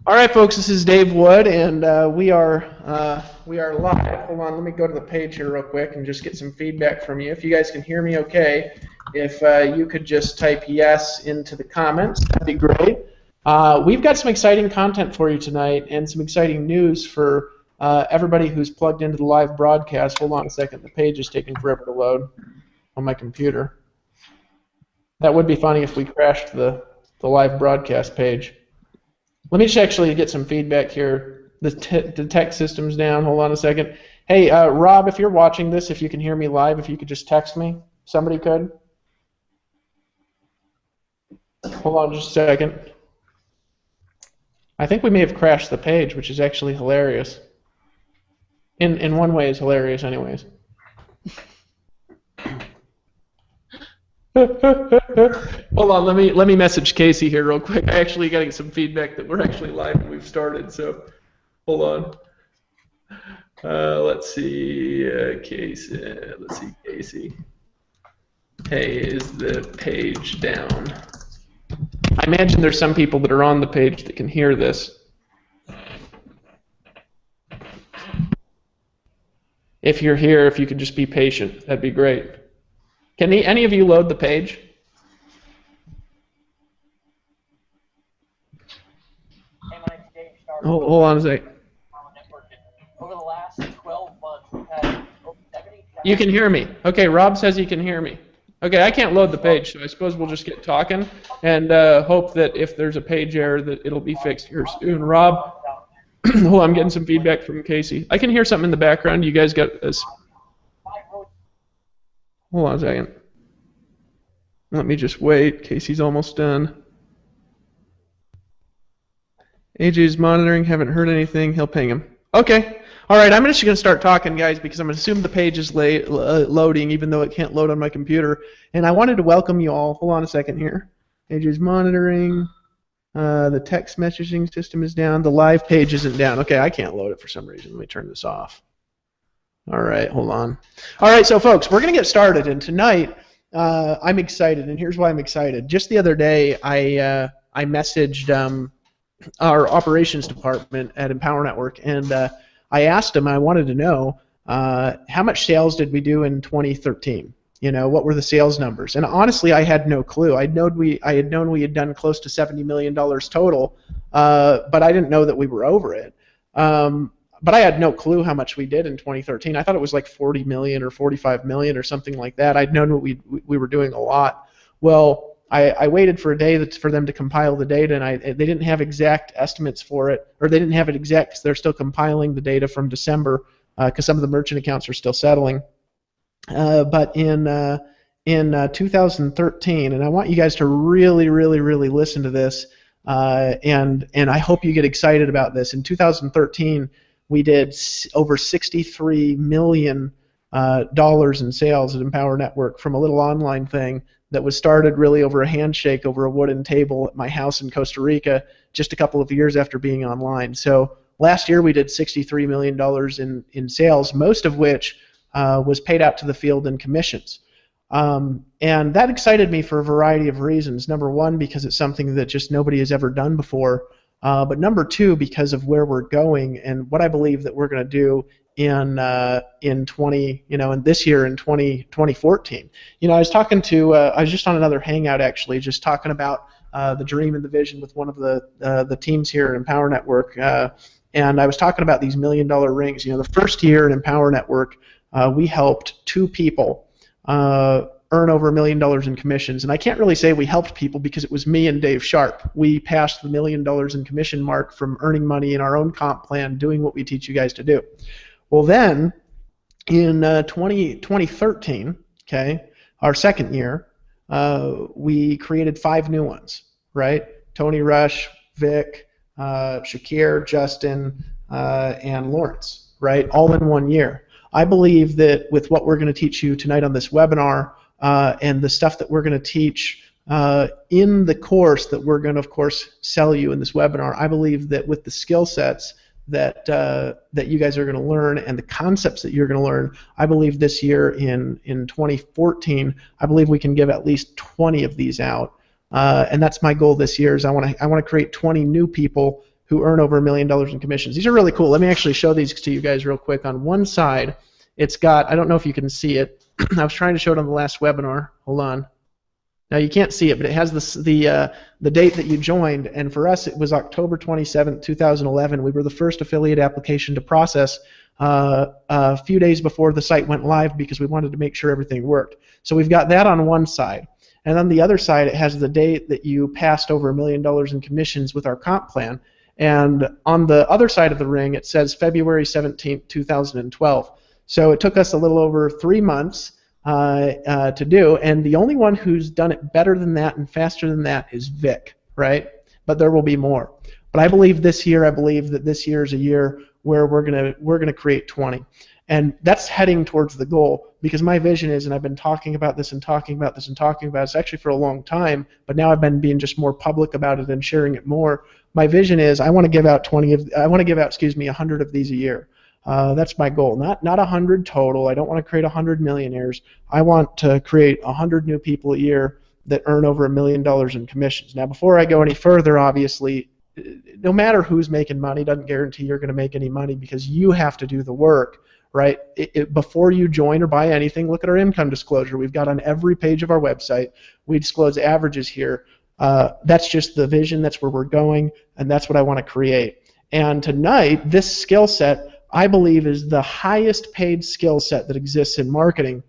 All right, folks. This is Dave Wood, and we are live. Hold on, let me go to the page here real quick and just get some feedback from you. If you guys can hear me, okay. If you could just type yes into the comments, that'd be great. We've got some exciting content for you tonight, and some exciting news for everybody who's plugged into the live broadcast. Hold on a second. The page is taking forever to load on my computer. That would be funny if we crashed the live broadcast page. Let me just actually get some feedback here. The tech system's down. Hold on a second. Hey, Rob, if you're watching this, if you can hear me live, if you could just text me. Somebody could. Hold on just a second. I think we may have crashed the page, which is actually hilarious. In one way, it's hilarious anyways. Hold on, let me message Casey here real quick. I actually got some feedback that we're actually live and we've started, so hold on. Let's see, Casey. Hey, is the page down? I imagine there's some people that are on the page that can hear this. If you're here, if you could just be patient, that'd be great. Can any of you load the page? Hey, my name's Dave. Hold on a sec. Over the last 12 months, we've had over 70. You can hear me. Okay, Rob says he can hear me. Okay, I can't load the page, so I suppose we'll just get talking and hope that if there's a page error that it'll be fixed here soon. Rob, hold on, I'm getting some feedback from Casey. I can hear something in the background. You guys got this? Hold on a second. Let me just wait. Casey's almost done. AJ's monitoring. Haven't heard anything. He'll ping him. Okay. All right. I'm just going to start talking, guys, because I'm going to assume the page is loading, even though it can't load on my computer. And I wanted to welcome you all. Hold on a second here. AJ's monitoring. The text messaging system is down. The live page isn't down. Okay, I can't load it for some reason. Let me turn this off. All right, hold on. All right, so folks, we're going to get started, and tonight I'm excited, and here's why I'm excited. Just the other day, I messaged our operations department at Empower Network, and I asked them, I wanted to know how much sales did we do in 2013? You know, what were the sales numbers? And honestly, I had no clue. I had known we had done close to $70 million total, but I didn't know that we were over it. But I had no clue how much we did in 2013. I thought it was like 40 million or 45 million or something like that. I'd known we were doing a lot. Well, I waited for a day for them to compile the data, and they didn't have exact estimates for it, or they didn't have it exact because they're still compiling the data from December because some of the merchant accounts are still settling. But in 2013, and I want you guys to really listen to this, and I hope you get excited about this. In 2013, we did over $63 million in sales at Empower Network from a little online thing that was started really over a handshake over a wooden table at my house in Costa Rica just a couple of years after being online. So last year we did $63 million in sales, most of which was paid out to the field in commissions. And that excited me for a variety of reasons. Number one, because it's something that just nobody has ever done before. But number two, because of where we're going and what I believe that we're going to do in this year in 2014. You know, I was talking to I was just on another hangout actually, just talking about the dream and the vision with one of the teams here at Empower Network, and I was talking about these $1 million rings. You know, the first year in Empower Network, we helped 2 people earn over $1 million in commissions. And I can't really say we helped people because it was me and Dave Sharp. We passed the $1 million in commission mark from earning money in our own comp plan, doing what we teach you guys to do. Well then, in 2013, okay, our second year, we created 5 new ones, right? Tony Rush, Vic, Shakir, Justin, and Lawrence, right? All in 1 year. I believe that with what we're going to teach you tonight on this webinar, and the stuff that we're going to teach in the course that we're going to, of course, sell you in this webinar, I believe that with the skill sets that you guys are going to learn and the concepts that you're going to learn, I believe this year in 2014, I believe we can give at least 20 of these out, and that's my goal this year. Is I want to create 20 new people who earn over $1 million in commissions. These are really cool. Let me actually show these to you guys real quick. On one side, it's got, I don't know if you can see it. I was trying to show it on the last webinar. Hold on. Now you can't see it, but it has the date that you joined, and for us it was October 27th, 2011. We were the first affiliate application to process a few days before the site went live because we wanted to make sure everything worked. So we've got that on one side, and on the other side it has the date that you passed over $1 million in commissions with our comp plan, and on the other side of the ring it says February 17th, 2012. So it took us a little over 3 months to do, and the only one who's done it better than that and faster than that is Vic, right? But there will be more. But I believe this year is a year where we're gonna create 20, and that's heading towards the goal, because my vision is, and I've been talking about this and talking about this and talking about it actually for a long time, but now I've been being just more public about it and sharing it more. My vision is I want to give out 100 of these a year. That's my goal. Not 100 total. I don't want to create 100 millionaires. I want to create 100 new people a year that earn over $1 million in commissions. Now, before I go any further, obviously, no matter who's making money, doesn't guarantee you're going to make any money, because you have to do the work, right? Before you join or buy anything, look at our income disclosure. We've got on every page of our website. We disclose averages here. That's just the vision. That's where we're going, and that's what I want to create. And tonight, this skill set, I believe, is the highest paid skill set that exists in marketing,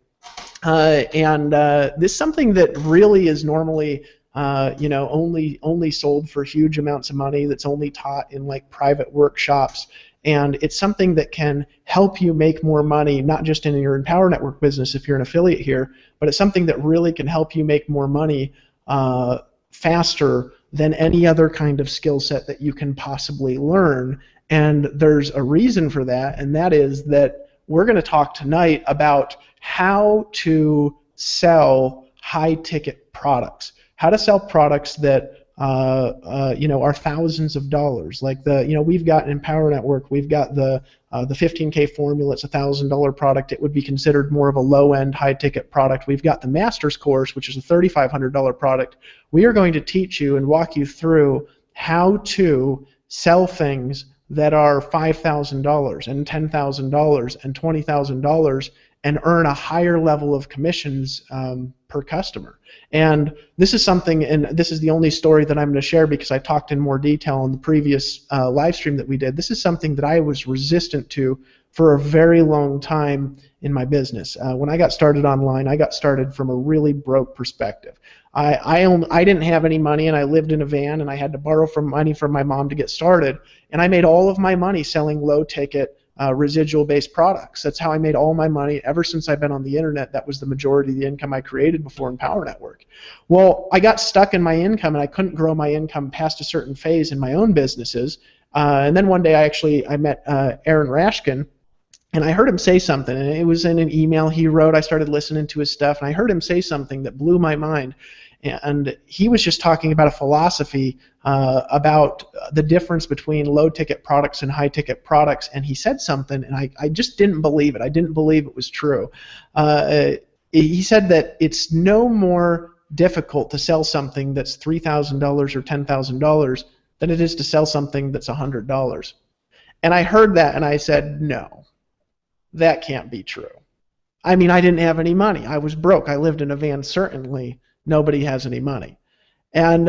and this is something that really is normally only sold for huge amounts of money, that's only taught in like private workshops, and it's something that can help you make more money, not just in your Empower Network business if you're an affiliate here, but it's something that really can help you make more money faster than any other kind of skill set that you can possibly learn. And there's a reason for that, and that is that we're going to talk tonight about how to sell high-ticket products, how to sell products that are thousands of dollars. Like we've got an Empower Network, we've got the 15K formula. It's a $1,000 product. It would be considered more of a low-end, high-ticket product. We've got the Master's course, which is a $3,500 product. We are going to teach you and walk you through how to sell things that are $5,000 and $10,000 and $20,000 and earn a higher level of commissions per customer. And this is something, and this is the only story that I'm going to share because I talked in more detail in the previous live stream that we did. This is something that I was resistant to for a very long time in my business. When I got started online, I got started from a really broke perspective. I didn't have any money, and I lived in a van, and I had to borrow money from my mom to get started. And I made all of my money selling low-ticket, residual-based products. That's how I made all my money ever since I've been on the internet. That was the majority of the income I created before Empower Network. Well, I got stuck in my income, and I couldn't grow my income past a certain phase in my own businesses. And then one day I met Aaron Rashkin, and I heard him say something, and it was in an email he wrote. I started listening to his stuff, and I heard him say something that blew my mind. And he was just talking about a philosophy about the difference between low-ticket products and high-ticket products, and he said something, and I just didn't believe it. I didn't believe it was true. He said that it's no more difficult to sell something that's $3,000 or $10,000 than it is to sell something that's $100. And I heard that, and I said, no, that can't be true. I mean, I didn't have any money. I was broke. I lived in a van, certainly. Nobody has any money. And,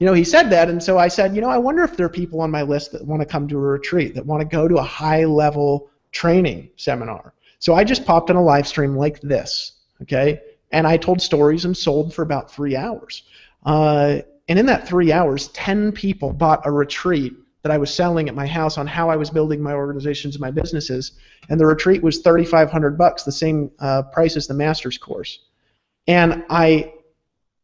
he said that, and so I said, I wonder if there are people on my list that want to come to a retreat, that want to go to a high-level training seminar. So I just popped on a live stream like this, okay? And I told stories and sold for about 3 hours. And in that 3 hours, 10 people bought a retreat that I was selling at my house on how I was building my organizations and my businesses. And the retreat was $3,500, the same price as the master's course. And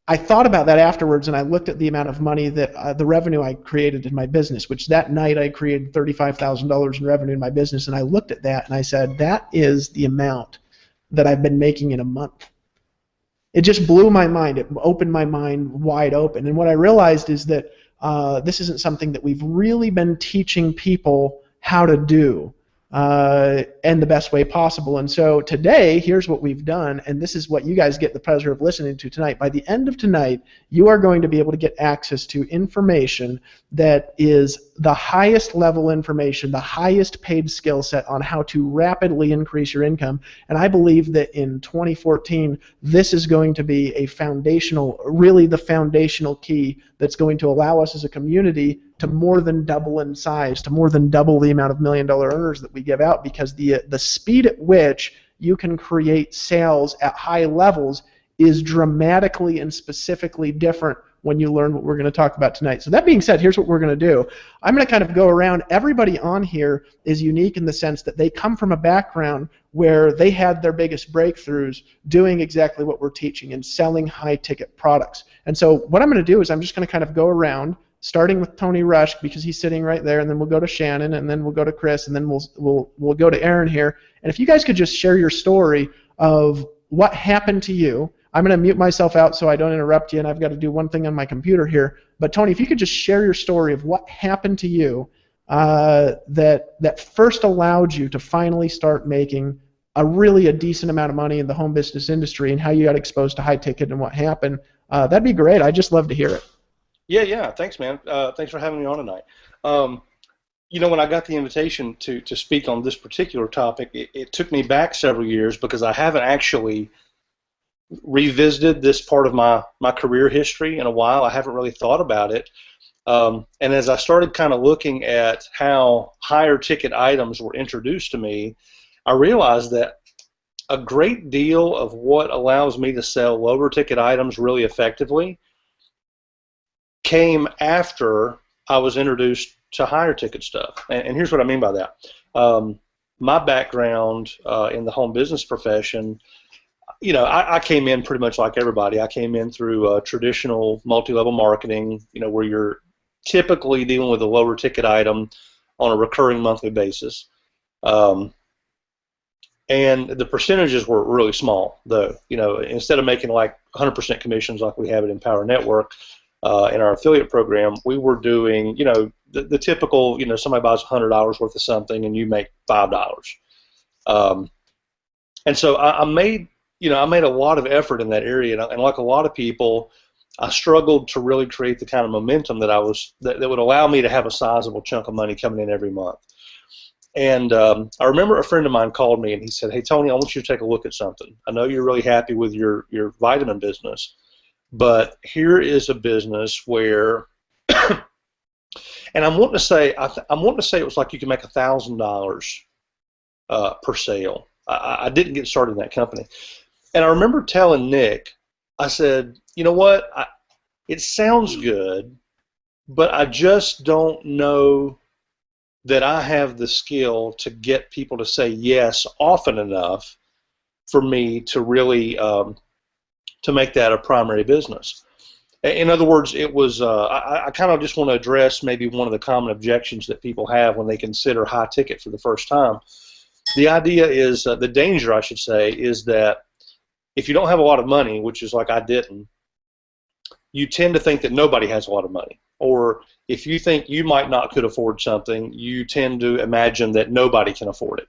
I thought about that afterwards, and I looked at the amount of money that the revenue I created in my business, which that night I created $35,000 in revenue in my business, and I looked at that and I said, that is the amount that I've been making in a month. It just blew my mind. It opened my mind wide open. And what I realized is that this isn't something that we've really been teaching people how to do. and the best way possible. And so today, here's what we've done, and this is what you guys get the pleasure of listening to tonight. By the end of tonight, you are going to be able to get access to information that is the highest level information, the highest paid skill set on how to rapidly increase your income. And I believe that in 2014, this is going to be a foundational, really the foundational key that's going to allow us as a community to more than double in size, to more than double the amount of $1 million earners that we give out, because the speed at which you can create sales at high levels is dramatically and specifically different when you learn what we're going to talk about tonight. So that being said, here's what we're going to do. I'm going to kind of go around. Everybody on here is unique in the sense that they come from a background where they had their biggest breakthroughs doing exactly what we're teaching and selling high-ticket products. And so what I'm going to do is I'm just going to kind of go around, starting with Tony Rush because he's sitting right there, and then we'll go to Shannon, and then we'll go to Chris, and then we'll go to Aaron here. And if you guys could just share your story of what happened to you. I'm going to mute myself out so I don't interrupt you, and I've got to do one thing on my computer here. But Tony, if you could just share your story of what happened to you that first allowed you to finally start making a decent amount of money in the home business industry, and how you got exposed to high ticket and what happened, that'd be great. I'd just love to hear it. Yeah. Thanks, man. Thanks for having me on tonight. When I got the invitation to speak on this particular topic, it took me back several years because I haven't actually revisited this part of my career history in a while. I haven't really thought about it. And as I started kind of looking at how higher ticket items were introduced to me, I realized that a great deal of what allows me to sell lower ticket items really effectively came after I was introduced to higher ticket stuff. And here's what I mean by that. My background in the home business profession, I came in pretty much like everybody. I came in through traditional multi-level marketing, where you're typically dealing with a lower ticket item on a recurring monthly basis. And the percentages were really small, though. Instead of making like 100% commissions like we have it in Power Network in our affiliate program, we were doing, the typical, somebody buys $100 worth of something and you make $5. And so I made a lot of effort in that area, and like a lot of people, I struggled to really create the kind of momentum that would allow me to have a sizable chunk of money coming in every month. And I remember a friend of mine called me and he said, "Hey Tony, I want you to take a look at something. I know you're really happy with your vitamin business, but here is a business where," and I'm wanting to say it was like you can make $1,000 per sale. I didn't get started in that company. And I remember telling Nick, I said, "You know what, it sounds good, but I just don't know that I have the skill to get people to say yes often enough for me to really to make that a primary business." In other words, it was I kind of just want to address maybe one of the common objections that people have when they consider high ticket for the first time. The idea is, the danger, I should say, is that if you don't have a lot of money, which is like I didn't, you tend to think that nobody has a lot of money. Or if you think you might not could afford something, you tend to imagine that nobody can afford it.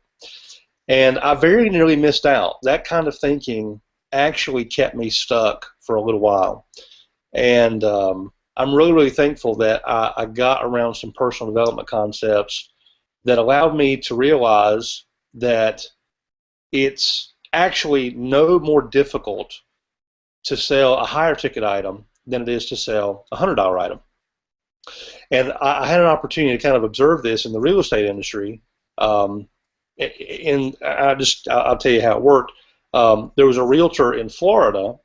And I very nearly missed out. That kind of thinking actually kept me stuck for a little while. And I'm really, really thankful that I got around some personal development concepts that allowed me to realize that it's actually no more difficult to sell a higher ticket item than it is to sell a $100 item. And I had an opportunity to kind of observe this in the real estate industry. I'll tell you how it worked. There was a realtor in Florida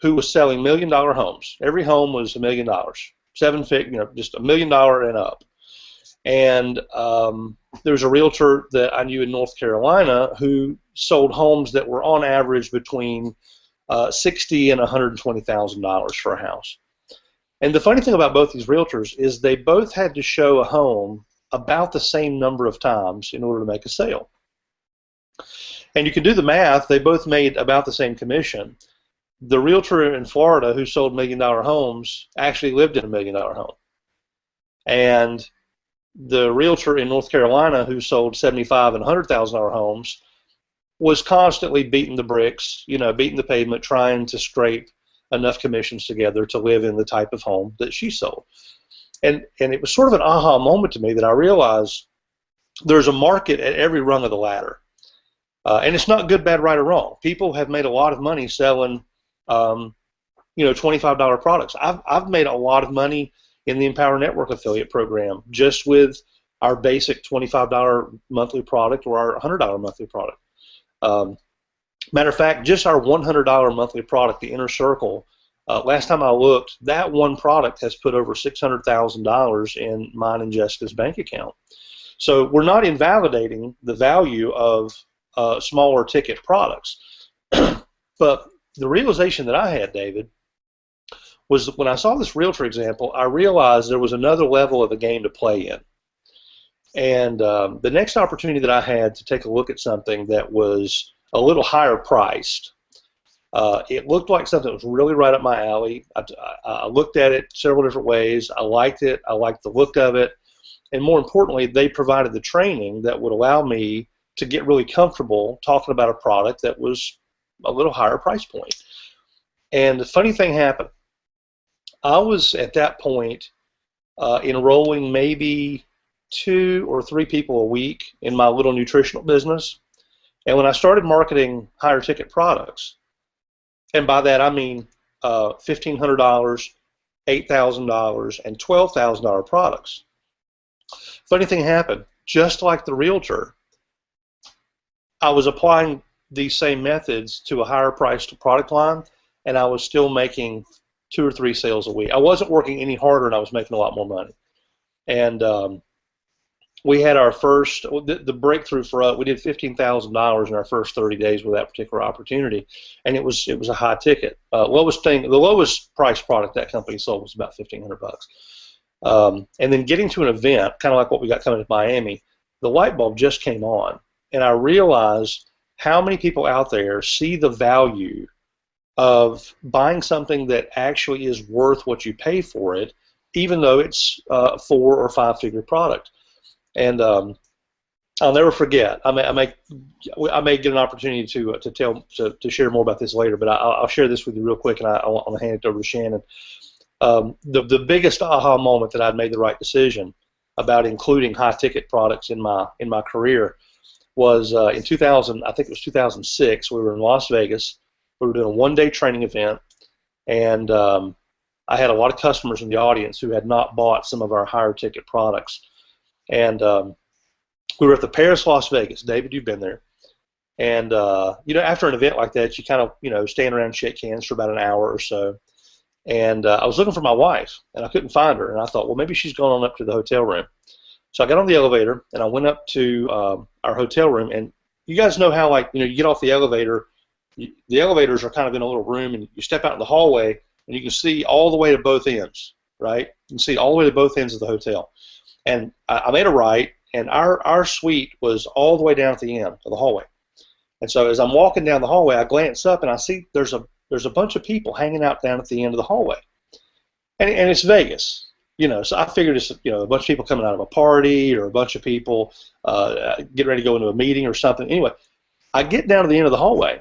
who was selling $1 million homes. Every home was $1 million, just $1 million and up. And there was a realtor that I knew in North Carolina who sold homes that were on average between $60,000 and $120,000 for a house. And the funny thing about both these realtors is they both had to show a home about the same number of times in order to make a sale. And you can do the math. They both made about the same commission. The realtor in Florida who sold $1 million homes actually lived in a $1 million home. And the realtor in North Carolina who sold $75,000 and $100,000 homes was constantly beating the bricks, beating the pavement, trying to scrape enough commissions together to live in the type of home that she sold. And it was sort of an aha moment to me that I realized there's a market at every rung of the ladder. And it's not good, bad, right, or wrong. People have made a lot of money selling, $25 products. I've made a lot of money in the Empower Network affiliate program just with our basic $25 monthly product or our $100 monthly product. Matter of fact, just our $100 monthly product, the Inner Circle, last time I looked, that one product has put over $600,000 in mine and Jessica's bank account. So we're not invalidating the value of smaller ticket products. But the realization that I had, David, was when I saw this realtor example, I realized there was another level of the game to play in. And the next opportunity that I had to take a look at something that was a little higher priced, it looked like something that was really right up my alley. I looked at it several different ways. I liked it. I liked the look of it. And more importantly, they provided the training that would allow me to get really comfortable talking about a product that was a little higher price point. And the funny thing happened. I was at that point enrolling maybe 2 or 3 people a week in my little nutritional business. And when I started marketing higher ticket products, and by that I mean $1,500, $8,000, and $12,000 products, funny thing happened. Just like the realtor, I was applying these same methods to a higher priced product line, and I was still making 2 or 3 sales a week. I wasn't working any harder, and I was making a lot more money. And we had our first, the breakthrough for us, we did $15,000 in our first 30 days with that particular opportunity, and it was a high ticket. The lowest price product that company sold was about $1,500. And then getting to an event, kind of like what we got coming to Miami, the light bulb just came on, and I realized how many people out there see the value of buying something that actually is worth what you pay for it, even though it's a 4 or 5 figure product. And I'll never forget. I may get an opportunity to share more about this later, but I'll share this with you real quick, and I'll hand it over to Shannon. The biggest aha moment that I'd made the right decision about including high ticket products in my career was in 2000. I think it was 2006. We were in Las Vegas. We were doing a one-day training event, and I had a lot of customers in the audience who had not bought some of our higher ticket products. And we were at the Paris Las Vegas. David, you've been there. And after an event like that, you kind of stand around and shake hands for about an hour or so. And I was looking for my wife, and I couldn't find her. And I thought, well, maybe she's gone on up to the hotel room. So I got on the elevator, and I went up to our hotel room. And you guys know how, you get off the elevator. The elevators are kind of in a little room, and you step out in the hallway, and you can see all the way to both ends, right? You can see all the way to both ends of the hotel. And I made a right, and our suite was all the way down at the end of the hallway. And so as I'm walking down the hallway, I glance up, and I see there's a bunch of people hanging out down at the end of the hallway. And it's Vegas, so I figured it's a bunch of people coming out of a party or a bunch of people getting ready to go into a meeting or something. Anyway, I get down to the end of the hallway,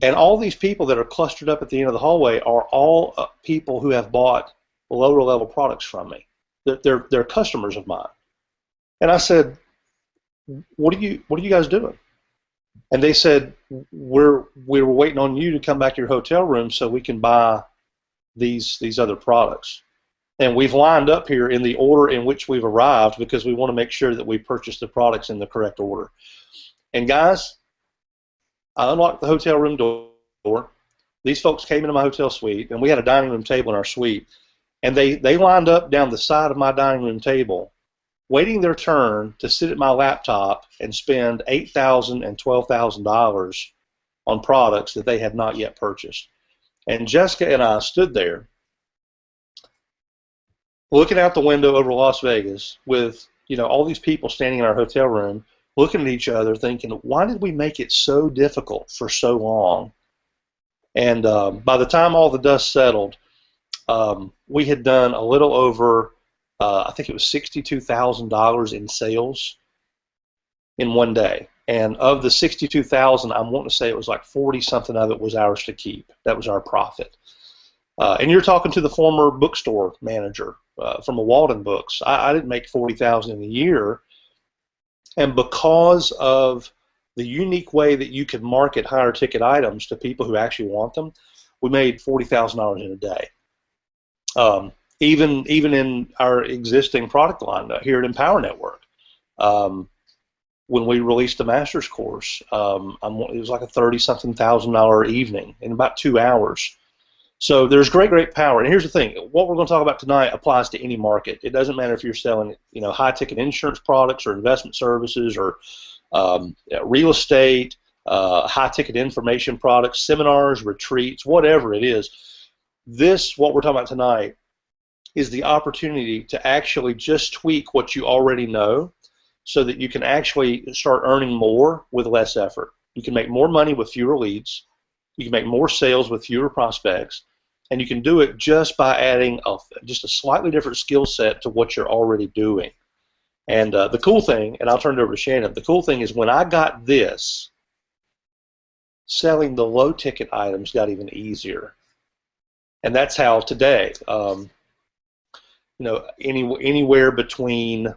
and all these people that are clustered up at the end of the hallway are all people who have bought lower level products from me. They're customers of mine. And I said, what are you guys doing? And they said, we were waiting on you to come back to your hotel room so we can buy these other products. And we've lined up here in the order in which we've arrived because we want to make sure that we purchase the products in the correct order. And guys, I unlocked the hotel room door. These folks came into my hotel suite, and we had a dining room table in our suite. And they lined up down the side of my dining room table, waiting their turn to sit at my laptop and spend $8,000 and $12,000 on products that they had not yet purchased. And Jessica and I stood there looking out the window over Las Vegas with all these people standing in our hotel room looking at each other thinking, why did we make it so difficult for so long? And by the time all the dust settled, we had done a little over I think it was $62,000 in sales in one day. And of the 62,000, I'm wanting to say it was like 40 something of it was ours to keep. That was our profit. And you're talking to the former bookstore manager from a Walden Books. I didn't make 40,000 in a year, and because of the unique way that you could market higher ticket items to people who actually want them, we made $40,000 in a day. Even in our existing product line here at Empower Network, when we released the master's course, it was like a $30-something thousand evening in about 2 hours. So there's great power. And here's the thing: what we're going to talk about tonight applies to any market. It doesn't matter if you're selling, high-ticket insurance products or investment services or real estate, high-ticket information products, seminars, retreats, whatever it is. What we're talking about tonight is the opportunity to actually just tweak what you already know so that you can actually start earning more with less effort. You can make more money with fewer leads. You can make more sales with fewer prospects. And you can do it just by adding just a slightly different skill set to what you're already doing. And the cool thing, and I'll turn it over to Shannon, the cool thing is when I got this, selling the low-ticket items got even easier. And that's how today, anywhere between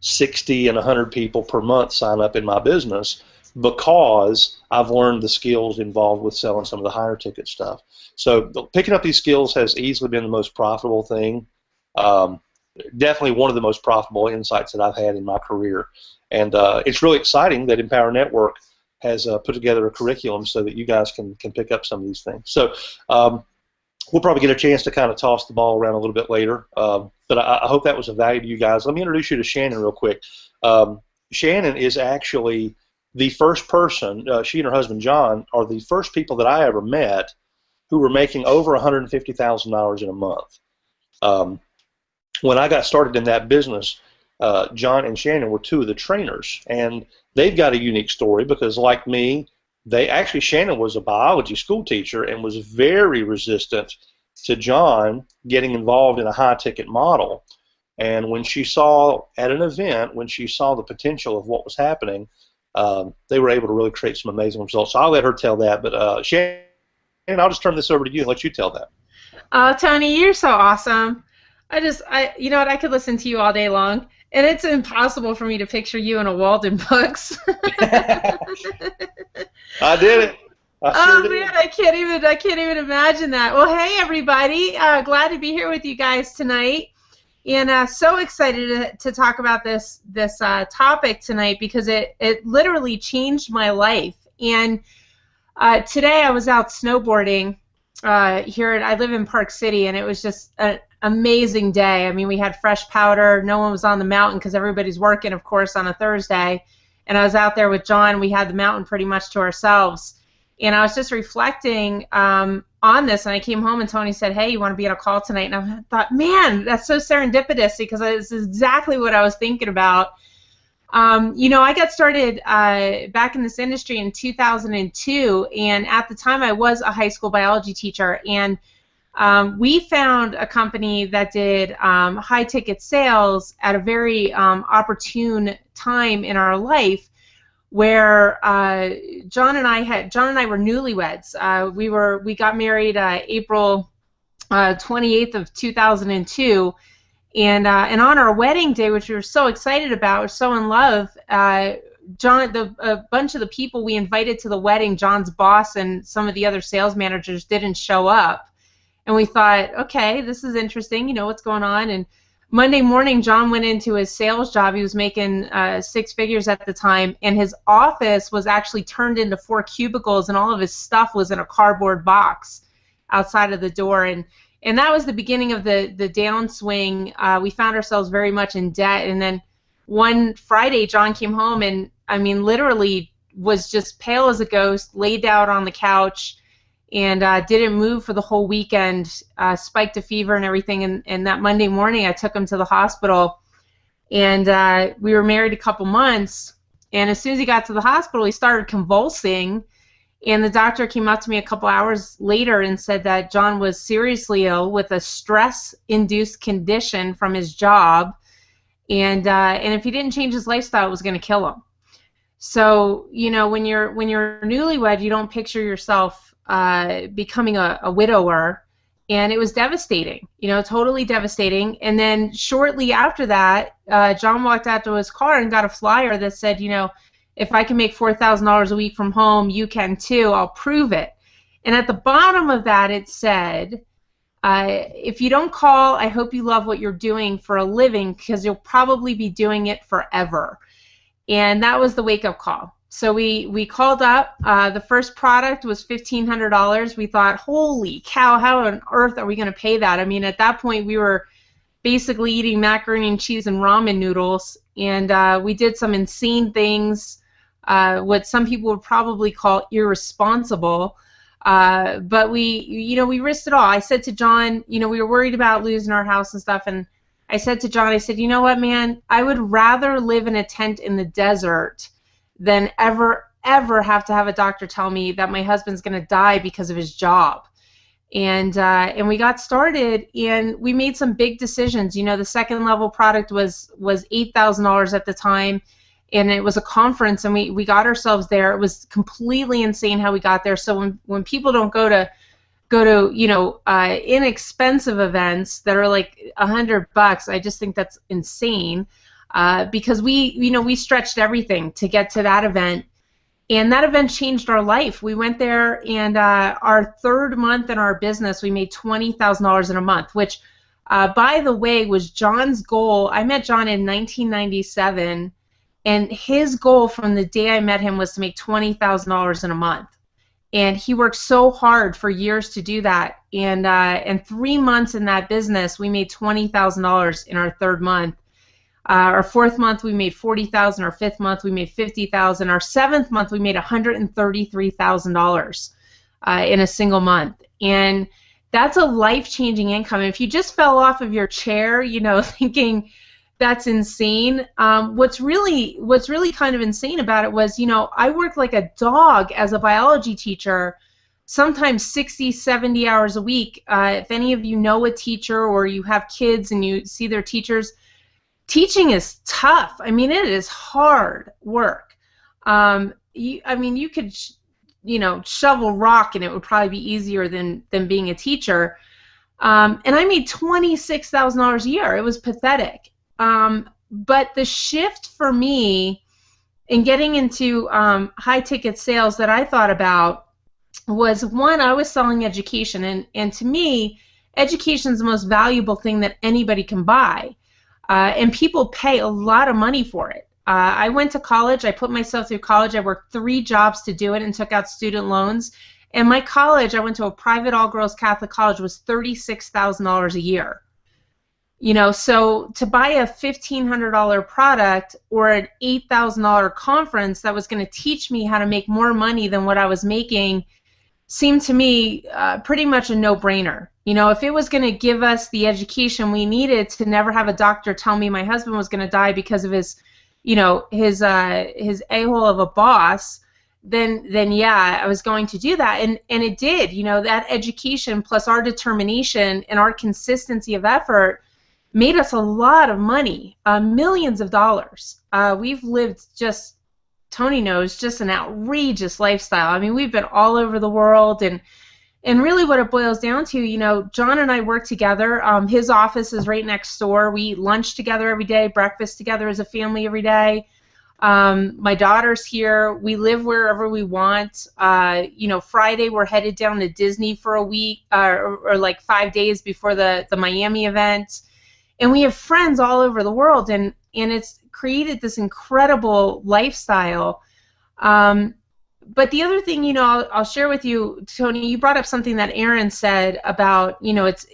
60 and 100 people per month sign up in my business because I've learned the skills involved with selling some of the higher ticket stuff. So picking up these skills has easily been the most profitable thing. Definitely one of the most profitable insights that I've had in my career. And it's really exciting that Empower Network has put together a curriculum so that you guys can pick up some of these things. So we'll probably get a chance to kind of toss the ball around a little bit later. But I hope that was of value to you guys. Let me introduce you to Shannon real quick. Shannon is actually the first person, she and her husband John are the first people that I ever met who were making over $150,000 in a month. When I got started in that business, John and Shannon were two of the trainers, and they've got a unique story because, like me, Shannon was a biology school teacher and was very resistant to John getting involved in a high-ticket model. And when she saw at an event, when she saw the potential of what was happening, they were able to really create some amazing results. So I'll let her tell that, but Shannon, I'll just turn this over to you and let you tell that. Tony, you're so awesome. You know what? I could listen to you all day long, and it's impossible for me to picture you in a Walden Books. I did it. I sure man, I can't even imagine that. Well, hey everybody, glad to be here with you guys tonight, and so excited to talk about this topic tonight because it literally changed my life. And today I was out snowboarding here. I live in Park City, and it was just an amazing day. I mean, we had fresh powder. No one was on the mountain because everybody's working, of course, on a Thursday. And I was out there with John. We had the mountain pretty much to ourselves. And I was just reflecting on this, and I came home, and Tony said, hey, you want to be on a call tonight? And I thought, man, that's so serendipitous because this is exactly what I was thinking about. I got started back in this industry in 2002, and at the time I was a high school biology teacher, and we found a company that did high-ticket sales at a very opportune time in our life, where John and I were newlyweds. We got married April 28th of 2002, and on our wedding day, which we were so excited about, we're so in love. John, a bunch of the people we invited to the wedding, John's boss and some of the other sales managers didn't show up. And we thought, okay, this is interesting, what's going on. And Monday morning, John went into his sales job. He was making 6 figures at the time, and his office was actually turned into 4 cubicles, and all of his stuff was in a cardboard box outside of the door. And that was the beginning of the downswing. We found ourselves very much in debt. And then one Friday, John came home and, literally was just pale as a ghost, laid down on the couch, and didn't move for the whole weekend, spiked a fever and everything. And that Monday morning, I took him to the hospital, and we were married a couple months. And as soon as he got to the hospital, he started convulsing, And the doctor came up to me a couple hours later and said that John was seriously ill with a stress-induced condition from his job, and if he didn't change his lifestyle, it was going to kill him. So, you know, when you're newlywed, you don't picture yourself becoming a widower, and it was devastating, you know, totally devastating. And then shortly after that, John walked out to his car and got a flyer that said, you know, if I can make $4,000 a week from home, you can too. I'll prove it. And at the bottom of that, it said, if you don't call, I hope you love what you're doing for a living, because you'll probably be doing it forever. And that was the wake-up call. So we called up. The first product was $1,500. We thought, holy cow, how on earth are we going to pay that? I mean, at that point, we were basically eating macaroni and cheese and ramen noodles, and we did some insane things, what some people would probably call irresponsible. But we risked it all. I said to John, you know, we were worried about losing our house and stuff, and I said to John, I said, you know what, man, I would rather live in a tent in the desert than ever have to have a doctor tell me that my husband's going to die because of his job. And we got started, and we made some big decisions. You know, the second level product was $8,000 at the time, and it was a conference, and we got ourselves there. It was completely insane how we got there. So when people don't go to you know, inexpensive events that are like $100, I just think that's insane, because we stretched everything to get to that event, and that event changed our life. We went there, and our third month in our business, we made $20,000 in a month, which, by the way, was John's goal. I met John in 1997, and his goal from the day I met him was to make $20,000 in a month. And he worked so hard for years to do that. And 3 months in that business, we made $20,000 in our third month. Our fourth month, we made $40,000. Our fifth month, we made $50,000. Our seventh month, we made $133,000 in a single month. And that's a life-changing income. If you just fell off of your chair, you know, thinking that's insane. What's really kind of insane about it was, you know, I worked like a dog as a biology teacher, sometimes 60, 70 hours a week. If any of you know a teacher or you have kids and you see their teachers, teaching is tough. I mean, it is hard work. You could, you know, shovel rock and it would probably be easier than being a teacher. And I made $26,000 a year. It was pathetic. But the shift for me in getting into high-ticket sales that I thought about was, one, I was selling education, and to me, education is the most valuable thing that anybody can buy, and people pay a lot of money for it. I went to college. I put myself through college. I worked 3 jobs to do it and took out student loans. And my college, I went to a private all-girls Catholic college, was $36,000 a year. You know, so to buy a $1,500 product or an $8,000 conference that was going to teach me how to make more money than what I was making seemed to me pretty much a no-brainer. You know, if it was going to give us the education we needed to never have a doctor tell me my husband was going to die because of his, you know, his a-hole of a boss, then yeah, I was going to do that, and it did. You know, that education plus our determination and our consistency of effort made us a lot of money, millions of dollars. We've lived, just, Tony knows, just an outrageous lifestyle. I mean, we've been all over the world, and really what it boils down to, you know, John and I work together. His office is right next door. We eat lunch together every day, breakfast together as a family every day. My daughter's here. We live wherever we want. You know, Friday we're headed down to Disney for a week, or like 5 days before the Miami event. And we have friends all over the world, and it's created this incredible lifestyle. But the other thing, you know, I'll share with you, Tony, you brought up something that Aaron said about, you know, it's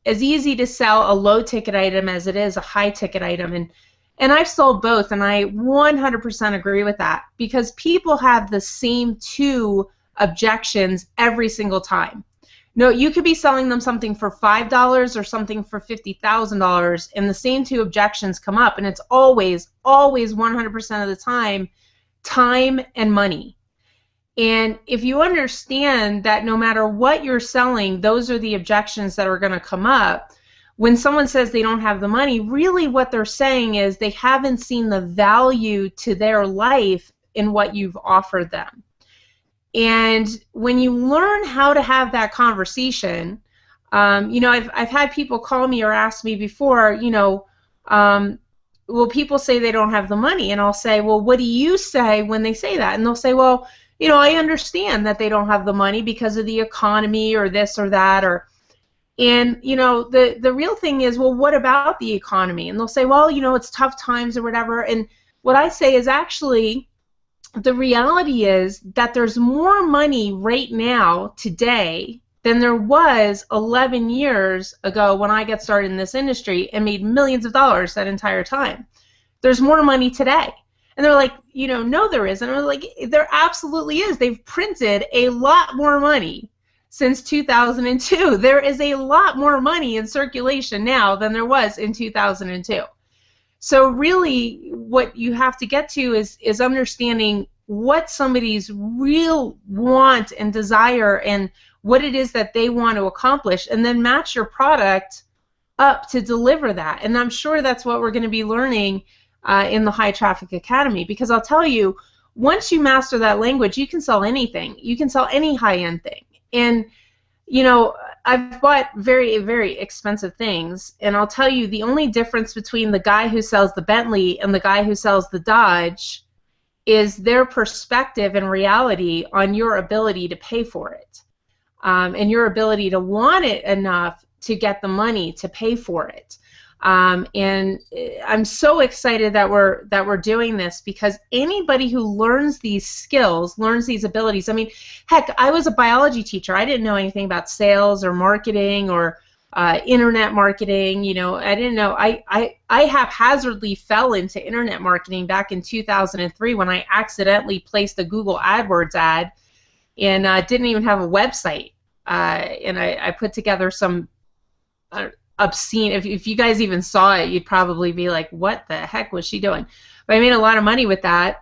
as easy to sell a low-ticket item as it is a high-ticket item. And I've sold both, and I 100% agree with that, because people have the same 2 objections every single time. No, you could be selling them something for $5 or something for $50,000, and the same 2 objections come up, and it's always 100% of the time and money. And if you understand that no matter what you're selling, those are the objections that are going to come up. When someone says they don't have the money, really what they're saying is they haven't seen the value to their life in what you've offered them. And when you learn how to have that conversation, you know, I've had people call me or ask me before, you know, well, people say they don't have the money, and I'll say, well, what do you say when they say that? And they'll say, well, you know, I understand that they don't have the money because of the economy or this or that, and you know, the real thing is, well, what about the economy? And they'll say, well, you know, it's tough times or whatever. And what I say is actually, the reality is that there's more money right now today than there was 11 years ago when I got started in this industry and made millions of dollars that entire time. There's more money today. And they're like, you know, no, there isn't. And I was like, there absolutely is. They've printed a lot more money since 2002. There is a lot more money in circulation now than there was in 2002. So really what you have to get to is understanding what somebody's real want and desire and what it is that they want to accomplish, and then match your product up to deliver that. And I'm sure that's what we're going to be learning in the High Traffic Academy, because I'll tell you, once you master that language, you can sell anything. You can sell any high-end thing. And, you know, I've bought very, very expensive things, and I'll tell you, the only difference between the guy who sells the Bentley and the guy who sells the Dodge is their perspective and reality on your ability to pay for it, and your ability to want it enough to get the money to pay for it. And I'm so excited that we're doing this, because anybody who learns these skills, learns these abilities. I mean, heck, I was a biology teacher. I didn't know anything about sales or marketing or internet marketing. You know, I didn't know. I haphazardly fell into internet marketing back in 2003 when I accidentally placed a Google AdWords ad and didn't even have a website. And I put together some obscene, if you guys even saw it, you'd probably be like, what the heck was she doing? But I made a lot of money with that.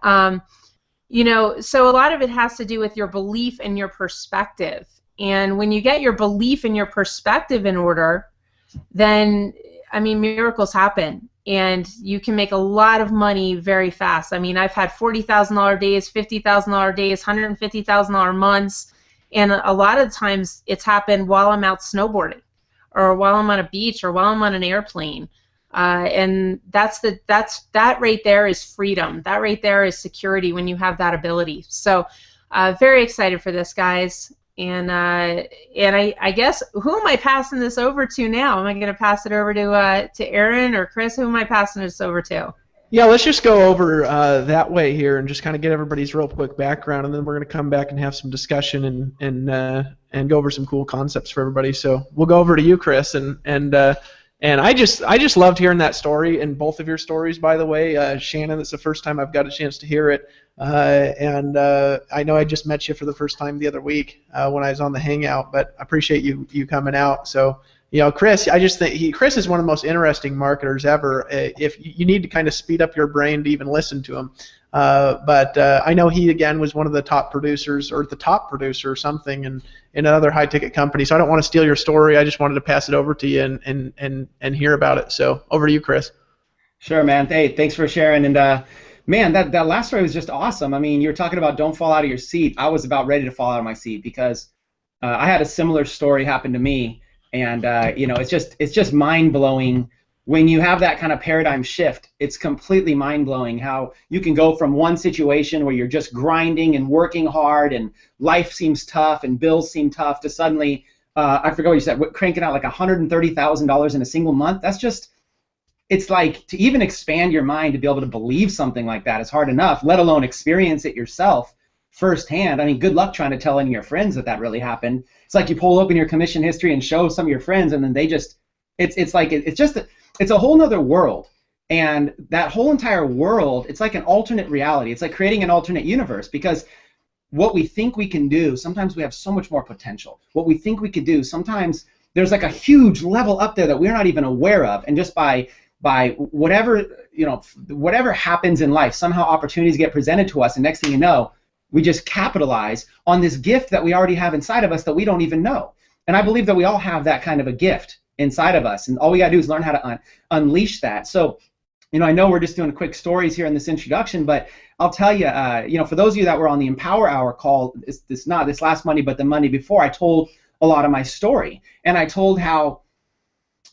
You know, so a lot of it has to do with your belief and your perspective. And when you get your belief and your perspective in order, then, I mean, miracles happen. And you can make a lot of money very fast. I mean, I've had $40,000 days, $50,000 days, $150,000 months, and a lot of times it's happened while I'm out snowboarding, or while I'm on a beach, or while I'm on an airplane. And that right there is freedom. That right there is security when you have that ability. So very excited for this, guys. And I guess, who am I passing this over to now? Am I going to pass it over to Aaron or Chris? Who am I passing this over to? Yeah, let's just go over that way here and just kind of get everybody's real quick background, and then we're going to come back and have some discussion and go over some cool concepts for everybody. So we'll go over to you, Chris, and I just loved hearing that story, and both of your stories, by the way. Shannon, it's the first time I've got a chance to hear it, and I know I just met you for the first time the other week when I was on the hangout, but I appreciate you coming out. So, you know, Chris, I just think Chris is one of the most interesting marketers ever. If you need to kind of speed up your brain to even listen to him, but I know he again was one of the top producers, or the top producer or something in another high ticket company. So I don't want to steal your story. I just wanted to pass it over to you and hear about it. So over to you, Chris. Sure, man. Hey, thanks for sharing. And man, that last story was just awesome. I mean, you're talking about don't fall out of your seat. I was about ready to fall out of my seat, because I had a similar story happen to me. And you know, it's just mind-blowing when you have that kind of paradigm shift. It's completely mind-blowing how you can go from one situation where you're just grinding and working hard and life seems tough and bills seem tough, to suddenly, I forgot what you said, cranking out like $130,000 in a single month. That's just, it's like, to even expand your mind to be able to believe something like that is hard enough, let alone experience it yourself firsthand. I mean, good luck trying to tell any of your friends that really happened. It's like you pull open your commission history and show some of your friends, and then they just, it's a whole nother world. And that whole entire world, it's like an alternate reality. It's like creating an alternate universe, because what we think we can do, sometimes we have so much more potential. What we think we could do, sometimes there's like a huge level up there that we're not even aware of, and just by whatever, you know, whatever happens in life, somehow opportunities get presented to us, and next thing you know, we just capitalize on this gift that we already have inside of us that we don't even know. And I believe that we all have that kind of a gift inside of us, and all we got to do is learn how to unleash that. So, I know we're just doing quick stories here in this introduction, but I'll tell you, for those of you that were on the Empower Hour call, not this last Monday, but the Monday before, I told a lot of my story, and I told how,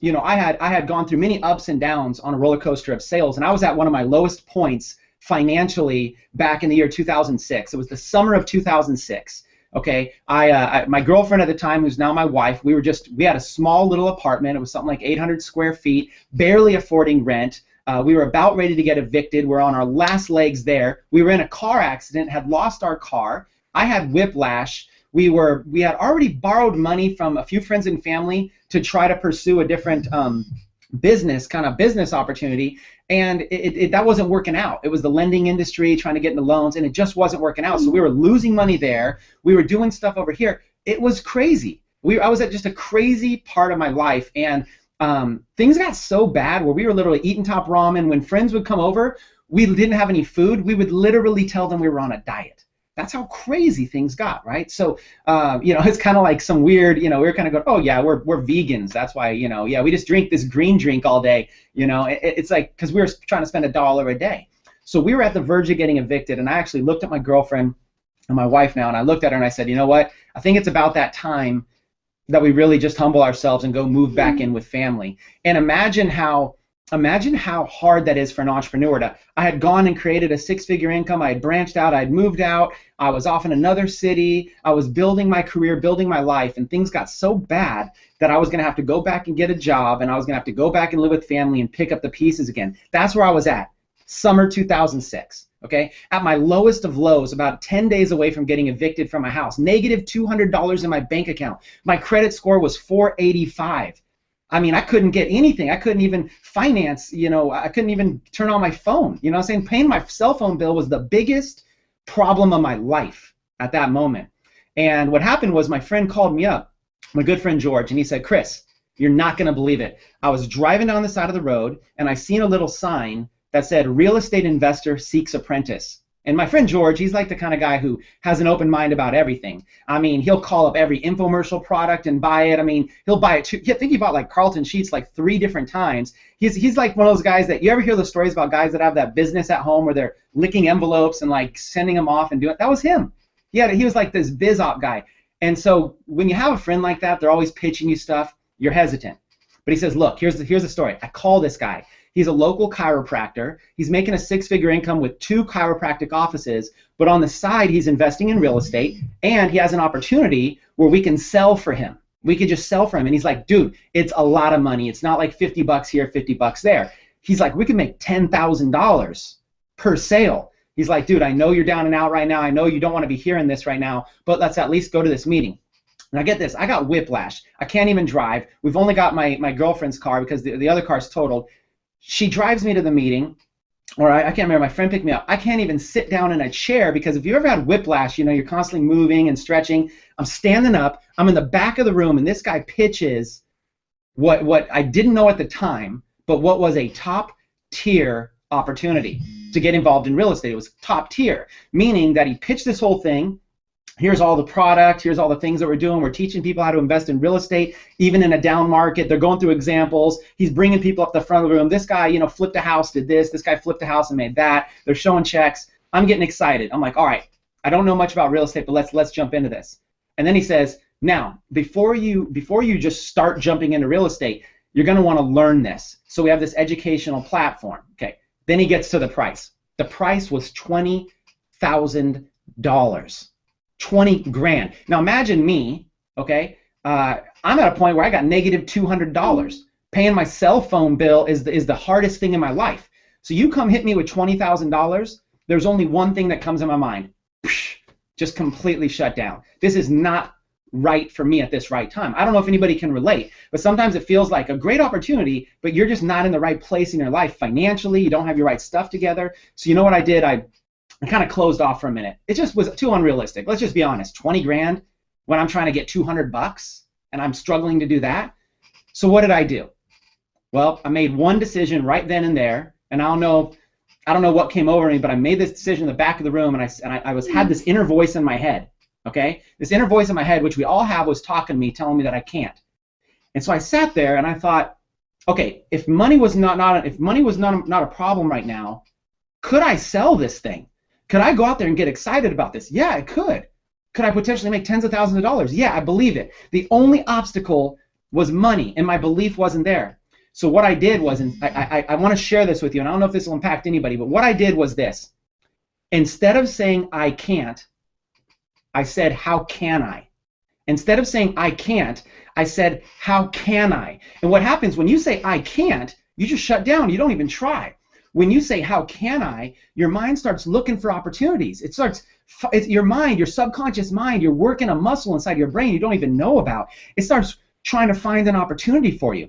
I had gone through many ups and downs on a roller coaster of sales, and I was at one of my lowest points financially back in the year 2006. It was the summer of 2006. Okay, my girlfriend at the time, who's now my wife, we had a small little apartment. It was something like 800 square feet, barely affording rent. We were about ready to get evicted. We're on our last legs there. We were in a car accident, had lost our car. I had whiplash. We had already borrowed money from a few friends and family to try to pursue a different business opportunity, and that wasn't working out. It was the lending industry, trying to get into loans, and it just wasn't working out. So we were losing money there. We were doing stuff over here. It was crazy. I was at just a crazy part of my life, and things got so bad where we were literally eating top ramen. When friends would come over, we didn't have any food. We would literally tell them we were on a diet. That's how crazy things got, right? So, it's kind of like some weird, we were kind of going, oh yeah, we're vegans. That's why, we just drink this green drink all day. It's like, because we were trying to spend $1 a day. So we were at the verge of getting evicted, and I actually looked at my girlfriend and my wife now, and I looked at her and I said, you know what? I think it's about that time that we really just humble ourselves and go move back in with family. And imagine how hard that is for an entrepreneur. I had gone and created a 6-figure income. I had branched out. I had moved out. I was off in another city. I was building my career, building my life, and things got so bad that I was going to have to go back and get a job, and I was going to have to go back and live with family and pick up the pieces again. That's where I was at, summer 2006. Okay, at my lowest of lows, about 10 days away from getting evicted from my house, negative $200 in my bank account. My credit score was 485. I mean, I couldn't get anything. I couldn't even finance, I couldn't even turn on my phone. You know what I'm saying? Paying my cell phone bill was the biggest problem of my life at that moment. And what happened was my friend called me up, my good friend George, and he said, Chris, you're not going to believe it. I was driving down the side of the road, and I seen a little sign that said, real estate investor seeks apprentice. And my friend George, he's like the kind of guy who has an open mind about everything. I mean, he'll call up every infomercial product and buy it. I mean, he'll buy it too. I think he bought like Carlton Sheets like 3 different times. He's like one of those guys that, you ever hear the stories about guys that have that business at home where they're licking envelopes and like sending them off and doing it? That was him. He was like this biz op guy. And so when you have a friend like that, they're always pitching you stuff, you're hesitant. But he says, look, here's the story. I call this guy. He's a local chiropractor. He's making a 6-figure income with 2 chiropractic offices, but on the side, he's investing in real estate, and he has an opportunity where we can sell for him. We could just sell for him. And he's like, dude, it's a lot of money. It's not like $50 here, $50 there. He's like, we can make $10,000 per sale. He's like, dude, I know you're down and out right now. I know you don't want to be hearing this right now, but let's at least go to this meeting. Now get this, I got whiplash. I can't even drive. We've only got my girlfriend's car because the other car's totaled. She drives me to the meeting, or I can't remember, my friend picked me up. I can't even sit down in a chair because if you ever had whiplash, you're constantly moving and stretching. I'm standing up, I'm in the back of the room, and this guy pitches what I didn't know at the time, but what was a top tier opportunity to get involved in real estate. It was top tier, meaning that he pitched this whole thing. Here's all the product, here's all the things that we're doing. We're teaching people how to invest in real estate, even in a down market. They're going through examples. He's bringing people up the front of the room. This guy, flipped a house, did this. This guy flipped a house and made that. They're showing checks. I'm getting excited. I'm like, all right, I don't know much about real estate, but let's jump into this. And then he says, now, before you just start jumping into real estate, you're going to want to learn this. So we have this educational platform. Okay. Then he gets to the price. The price was $20,000. 20 grand. Now imagine me, okay? I'm at a point where I got negative $200. Paying my cell phone bill is the hardest thing in my life. So you come hit me with $20,000, there's only one thing that comes in my mind. Just completely shut down. This is not right for me at this right time. I don't know if anybody can relate, but sometimes it feels like a great opportunity, but you're just not in the right place in your life financially. You don't have your right stuff together. So you know what I did? I kind of closed off for a minute. It just was too unrealistic. Let's just be honest. 20 grand when I'm trying to get $200 and I'm struggling to do that. So what did I do? Well, I made one decision right then and there, and I don't know I don't know what came over me, but I made this decision in the back of the room, and had this inner voice in my head. Okay, this inner voice in my head, which we all have, was talking to me, telling me that I can't. And so I sat there and I thought, okay, if money was not a problem right now, could I sell this thing? Could I go out there and get excited about this? Yeah, I could. Could I potentially make tens of thousands of dollars? Yeah, I believe it. The only obstacle was money, and my belief wasn't there. So what I did was, and I want to share this with you, and I don't know if this will impact anybody, but what I did was this. Instead of saying I can't, I said, how can I? Instead of saying I can't, I said, how can I? And what happens when you say I can't, you just shut down. You don't even try. When you say how can I, your mind starts looking for opportunities. It's your mind, your subconscious mind, you're working a muscle inside your brain you don't even know about. It starts trying to find an opportunity for you.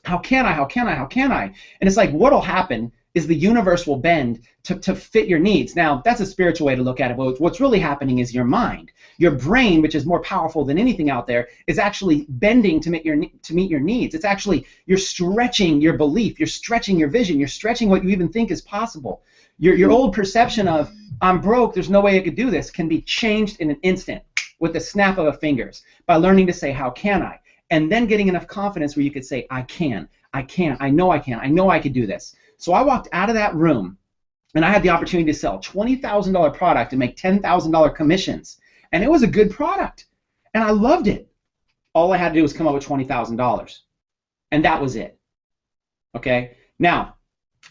How can I? How can I? How can I? And it's like what'll happen is the universe will bend to fit your needs. Now, that's a spiritual way to look at it, but what's really happening is your mind. Your brain, which is more powerful than anything out there, is actually bending to meet your needs. It's actually, you're stretching your belief, you're stretching your vision, you're stretching what you even think is possible. Your old perception of, I'm broke, there's no way I could do this, can be changed in an instant with the snap of a fingers by learning to say, how can I? And then getting enough confidence where you could say, I can, I know I can, I know I could do this. So I walked out of that room, and I had the opportunity to sell $20,000 product and make $10,000 commissions. And it was a good product, and I loved it. All I had to do was come up with $20,000, and that was it. Okay? Now,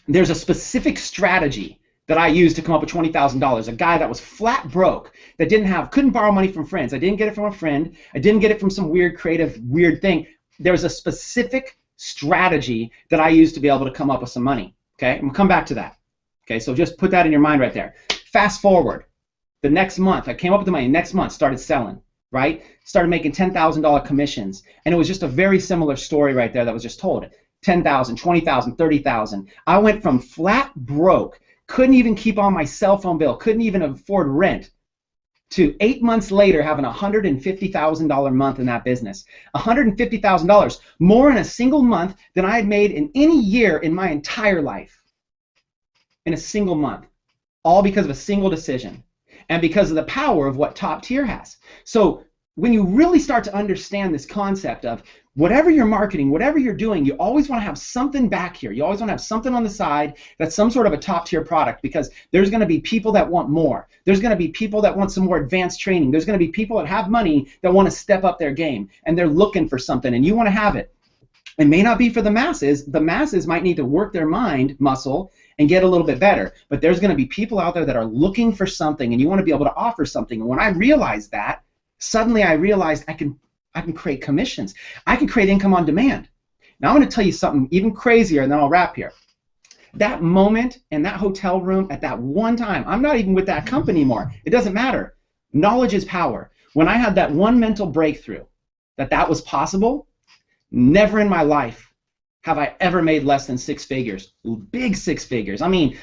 there's a specific strategy that I used to come up with $20,000. A guy that was flat broke, that couldn't borrow money from friends. I didn't get it from a friend. I didn't get it from some weird, creative, weird thing. There was a specific strategy that I used to be able to come up with some money. Okay, I'm gonna come back to that. Okay, so just put that in your mind right there. Fast forward, the next month, I came up with the money. Next month, started selling, right? Started making $10,000 commissions, and it was just a very similar story right there that was just told. 10,000, 20,000, 30,000. I went from flat broke, couldn't even keep on my cell phone bill, couldn't even afford rent, to 8 months later having a $150,000 month in that business. $150,000, more in a single month than I had made in any year in my entire life. In a single month. All because of a single decision. And because of the power of what top tier has. So when you really start to understand this concept of whatever you're marketing, whatever you're doing, you always want to have something back here. You always want to have something on the side that's some sort of a top tier product, because there's going to be people that want more. There's going to be people that want some more advanced training. There's going to be people that have money that want to step up their game, and they're looking for something, and you want to have it. It may not be for the masses. The masses might need to work their mind muscle and get a little bit better. But there's going to be people out there that are looking for something, and you want to be able to offer something. And when I realized that, suddenly I realized I can create commissions. I can create income on demand. Now I'm going to tell you something even crazier, and then I'll wrap here. That moment in that hotel room at that one time, I'm not even with that company anymore. It doesn't matter. Knowledge is power. When I had that one mental breakthrough that was possible, never in my life have I ever made less than 6 figures. Big 6 figures. I mean,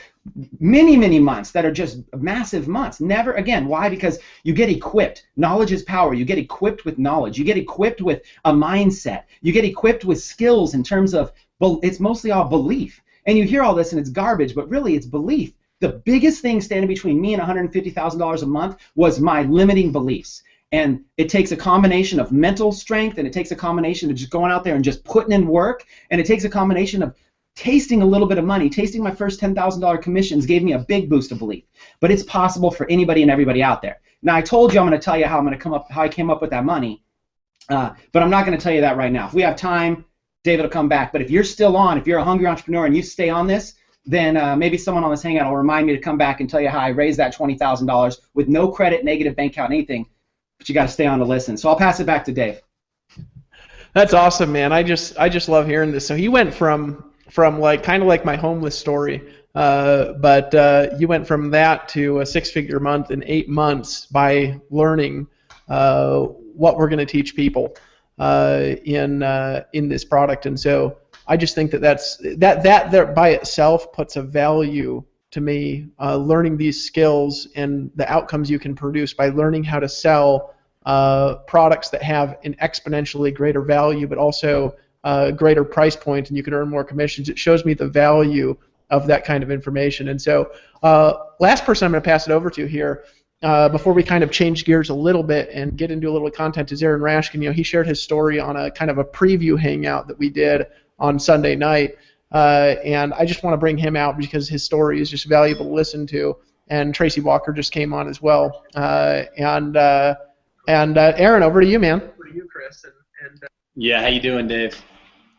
many, many months that are just massive months. Never again. Why? Because you get equipped. Knowledge is power. You get equipped with knowledge. You get equipped with a mindset. You get equipped with skills in terms of, it's mostly all belief. And you hear all this and it's garbage, but really it's belief. The biggest thing standing between me and $150,000 a month was my limiting beliefs. And it takes a combination of mental strength, and it takes a combination of just going out there and just putting in work, and it takes a combination of tasting a little bit of money. Tasting my first $10,000 commissions gave me a big boost of belief. But it's possible for anybody and everybody out there. Now, I told you I'm going to tell you how I came up with that money, but I'm not going to tell you that right now. If we have time, David will come back. But if you're still on, if you're a hungry entrepreneur and you stay on this, then maybe someone on this hangout will remind me to come back and tell you how I raised that $20,000 with no credit, negative bank account, anything. But you got to stay on to listen. So I'll pass it back to Dave. That's awesome, man. I just love hearing this. So he went from like kind of like my homeless story, but you went from that to a 6-figure month in 8 months by learning what we're going to teach people in this product. And so I just think that by itself puts a value to me, learning these skills and the outcomes you can produce by learning how to sell products that have an exponentially greater value, but also greater price point, and you can earn more commissions. It shows me the value of that kind of information. And so last person I'm going to pass it over to here, before we kind of change gears a little bit and get into a little content, is Aaron Rashkin. You know, he shared his story on a kind of a preview hangout that we did on Sunday night, and I just want to bring him out because his story is just valuable to listen to. And Tracy Walker just came on as well. And Aaron, over to you, man. Over to you, Chris. Yeah, how you doing, Dave?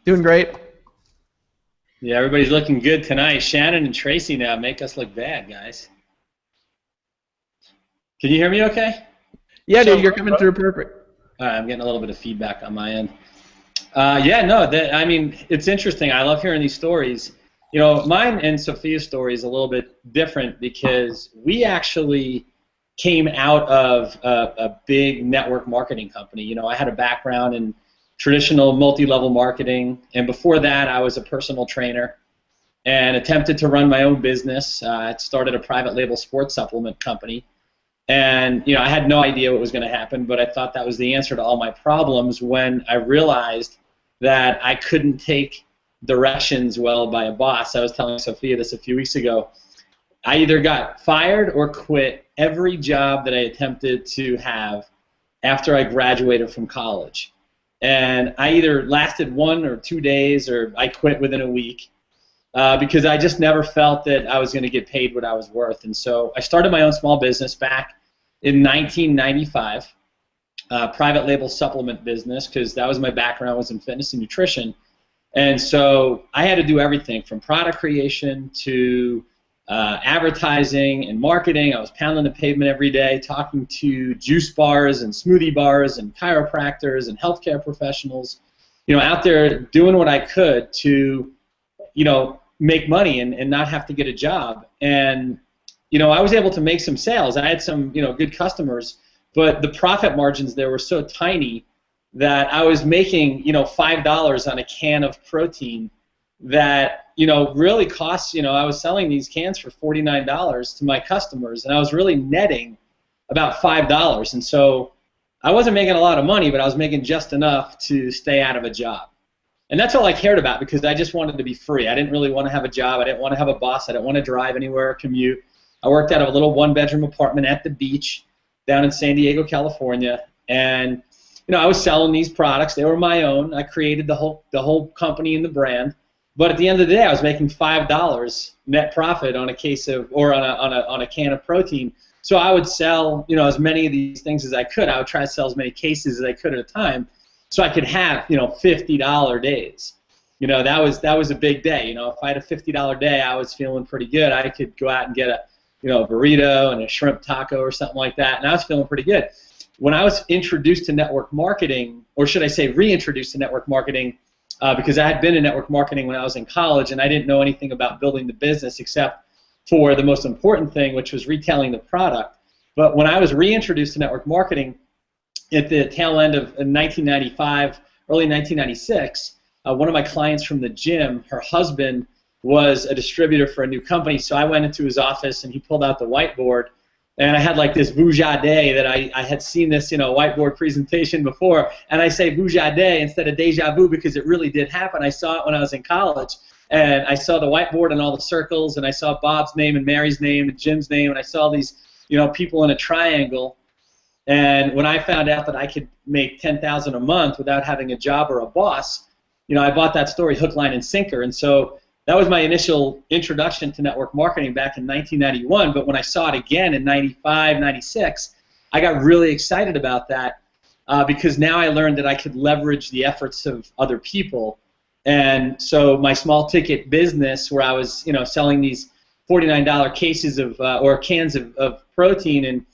Doing great. Yeah, everybody's looking good tonight. Shannon and Tracy now make us look bad, guys. Can you hear me okay? Yeah, dude, you're coming through perfect. All right, I'm getting a little bit of feedback on my end. Yeah, no, I mean, it's interesting. I love hearing these stories. You know, mine and Sophia's story is a little bit different because we actually came out of a big network marketing company. You know, I had a background in traditional multi-level marketing, and before that I was a personal trainer and attempted to run my own business. I started a private label sports supplement company, and you know, I had no idea what was going to happen, but I thought that was the answer to all my problems when I realized that I couldn't take directions well by a boss. I was telling Sophia this a few weeks ago. I either got fired or quit every job that I attempted to have after I graduated from college. And I either lasted 1 or 2 days or I quit within a week because I just never felt that I was going to get paid what I was worth. And so I started my own small business back in 1995, private label supplement business, because that was my background, was in fitness and nutrition. And so I had to do everything from product creation to advertising and marketing. I was pounding the pavement every day, talking to juice bars and smoothie bars and chiropractors and healthcare professionals, you know, out there doing what I could to, you know, make money and not have to get a job. And, you know, I was able to make some sales. I had some, you know, good customers, but the profit margins there were so tiny that I was making, you know, $5 on a can of protein that, you know, really costs, you know, I was selling these cans for $49 to my customers, and I was really netting about $5. And so I wasn't making a lot of money, but I was making just enough to stay out of a job. And that's all I cared about because I just wanted to be free. I didn't really want to have a job. I didn't want to have a boss. I didn't want to drive anywhere or commute. I worked out of a little one-bedroom apartment at the beach down in San Diego, California, and you know, I was selling these products. They were my own. I created the whole company and the brand. But at the end of the day, I was making $5 net profit on a case of, or on a can of protein. So I would sell, you know, as many of these things as I could. I would try to sell as many cases as I could at a time, so I could have, you know, $50 days. You know, that was a big day. You know, if I had a $50 day, I was feeling pretty good. I could go out and get a, you know, a burrito and a shrimp taco or something like that, and I was feeling pretty good. When I was introduced to network marketing, or should I say reintroduced to network marketing, because I had been in network marketing when I was in college, and I didn't know anything about building the business except for the most important thing, which was retailing the product. But when I was reintroduced to network marketing at the tail end of 1995, early 1996, one of my clients from the gym, her husband was a distributor for a new company, so I went into his office and he pulled out the whiteboard. And I had like this Vujade that I had seen this, you know, whiteboard presentation before, and I say Vujade instead of deja vu because it really did happen. I saw it when I was in college, and I saw the whiteboard and all the circles, and I saw Bob's name and Mary's name and Jim's name, and I saw these, you know, people in a triangle. And when I found out that I could make $10,000 a month without having a job or a boss, you know, I bought that story hook, line, and sinker. And so that was my initial introduction to network marketing back in 1991, but when I saw it again in 95, 96, I got really excited about that because now I learned that I could leverage the efforts of other people. And so my small ticket business, where I was, you know, selling these $49 cases of or cans of protein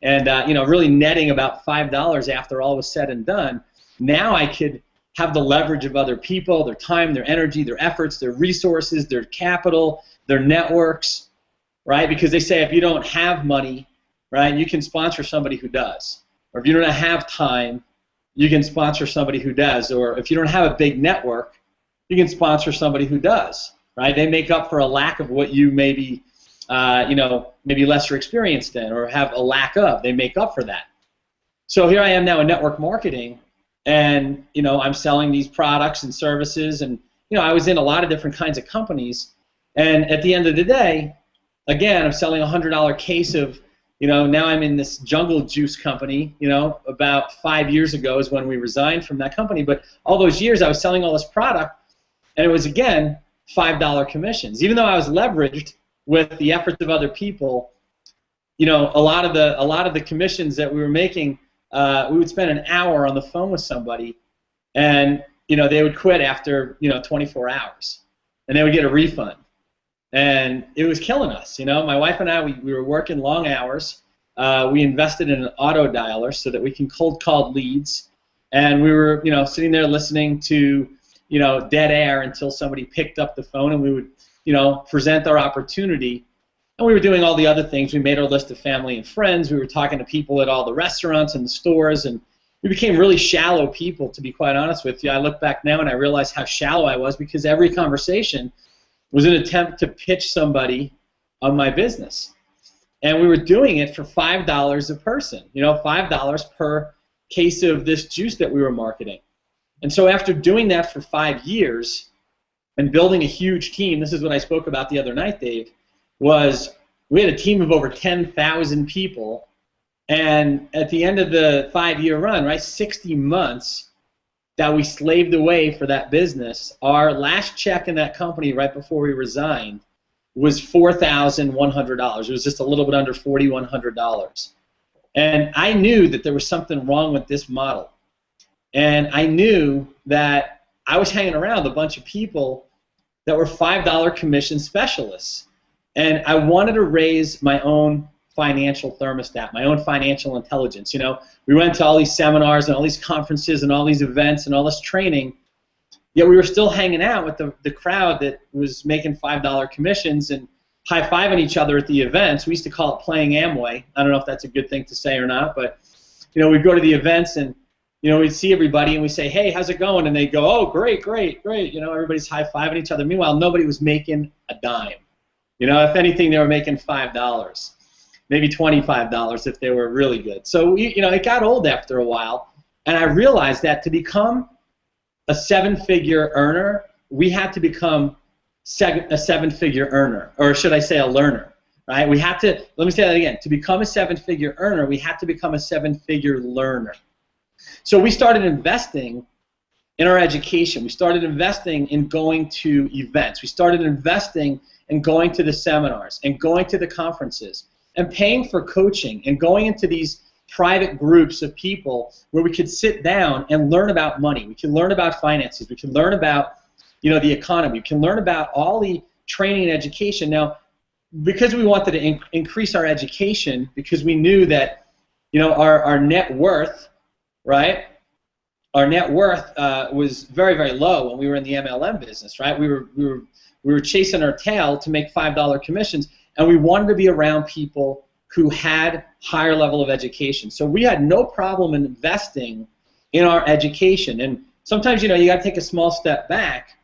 and you know, really netting about $5 after all was said and done, now I could have the leverage of other people, their time, their energy, their efforts, their resources, their capital, their networks, right? Because they say if you don't have money, right, you can sponsor somebody who does. Or if you don't have time, you can sponsor somebody who does. Or if you don't have a big network, you can sponsor somebody who does, right? They make up for a lack of what you maybe, you know, maybe lesser experienced in or have a lack of. They make up for that. So here I am now in network marketing, and, you know, I'm selling these products and services, and, you know, I was in a lot of different kinds of companies, And at the end of the day, again, I'm selling a $100 case of, now I'm in this jungle juice company. About 5 years ago is when we resigned from that company. But all those years I was selling all this product, and it was, again, $5 commissions. Even though I was leveraged with the efforts of other people, a lot of the commissions that we were making, we would spend an hour on the phone with somebody, and they would quit after 24 hours, and they would get a refund. And it was killing us. My wife and I, we were working long hours. We invested in an auto dialer so that we can cold call leads, and we were sitting there listening to dead air until somebody picked up the phone, and we would present our opportunity. And we were doing all the other things. We made our list of family and friends. We were talking to people at all the restaurants and the stores, and we became really shallow people, to be quite honest with you. I look back now and I realize how shallow I was, because every conversation was an attempt to pitch somebody on my business. And we were doing it for $5 a person, $5 per case of this juice that we were marketing. And so after doing that for 5 years and building a huge team, this is what I spoke about the other night, Dave, was we had a team of over 10,000 people, and at the end of the 5-year run, right, 60 months that we slaved away for that business, our last check in that company right before we resigned was $4,100. It was just a little bit under $4,100. And I knew that there was something wrong with this model. And I knew that I was hanging around with a bunch of people that were $5 commission specialists. And I wanted to raise my own financial thermostat, my own financial intelligence. We went to all these seminars and all these conferences and all these events and all this training, yet we were still hanging out with the crowd that was making $5 commissions and high-fiving each other at the events. We used to call it playing Amway. I don't know if that's a good thing to say or not, but we'd go to the events and we'd see everybody and we'd say, hey, how's it going? And they'd go, oh, great, great, great. Everybody's high-fiving each other. Meanwhile, nobody was making a dime. If anything, they were making $5, maybe $25 if they were really good. So, it got old after a while, and I realized that to become a 7-figure earner, we had to become a 7-figure earner, or should I say a learner, right? We had to, let me say that again, to become a 7-figure earner, we had to become a 7-figure learner. So we started investing in our education. We started investing in going to events. We started investing in going to the seminars and going to the conferences and paying for coaching and going into these private groups of people where we could sit down and learn about money. We could learn about finances. We could learn about the economy. We can learn about all the training and education. Now, because we wanted to increase our education, because we knew that our net worth, right? Our net worth was very, very low when we were in the MLM business, right? We were chasing our tail to make $5 commissions, and we wanted to be around people who had higher level of education. So we had no problem in investing in our education. And sometimes, you got to take a small step back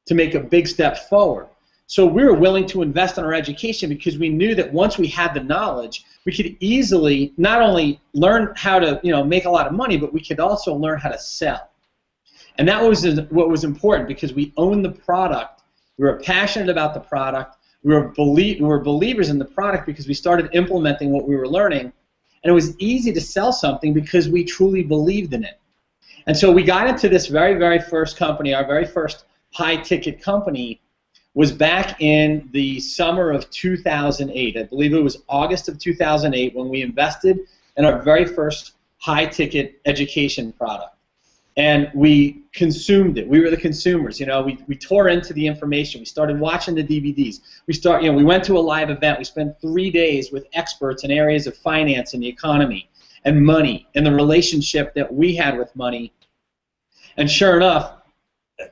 to make a big step forward. So we were willing to invest in our education because we knew that once we had the knowledge, we could easily not only learn how to make a lot of money, but we could also learn how to sell. And that was what was important, because we owned the product. We were passionate about the product. We were believers in the product because we started implementing what we were learning. And it was easy to sell something because we truly believed in it. And so we got into this very, very first company. Our very first high-ticket company was back in the summer of 2008. I believe it was August of 2008 when we invested in our very first high-ticket education product. And we consumed it. We were the consumers. We tore into the information. We started watching the DVDs. We went to a live event. We spent 3 days with experts in areas of finance and the economy and money and the relationship that we had with money. And sure enough,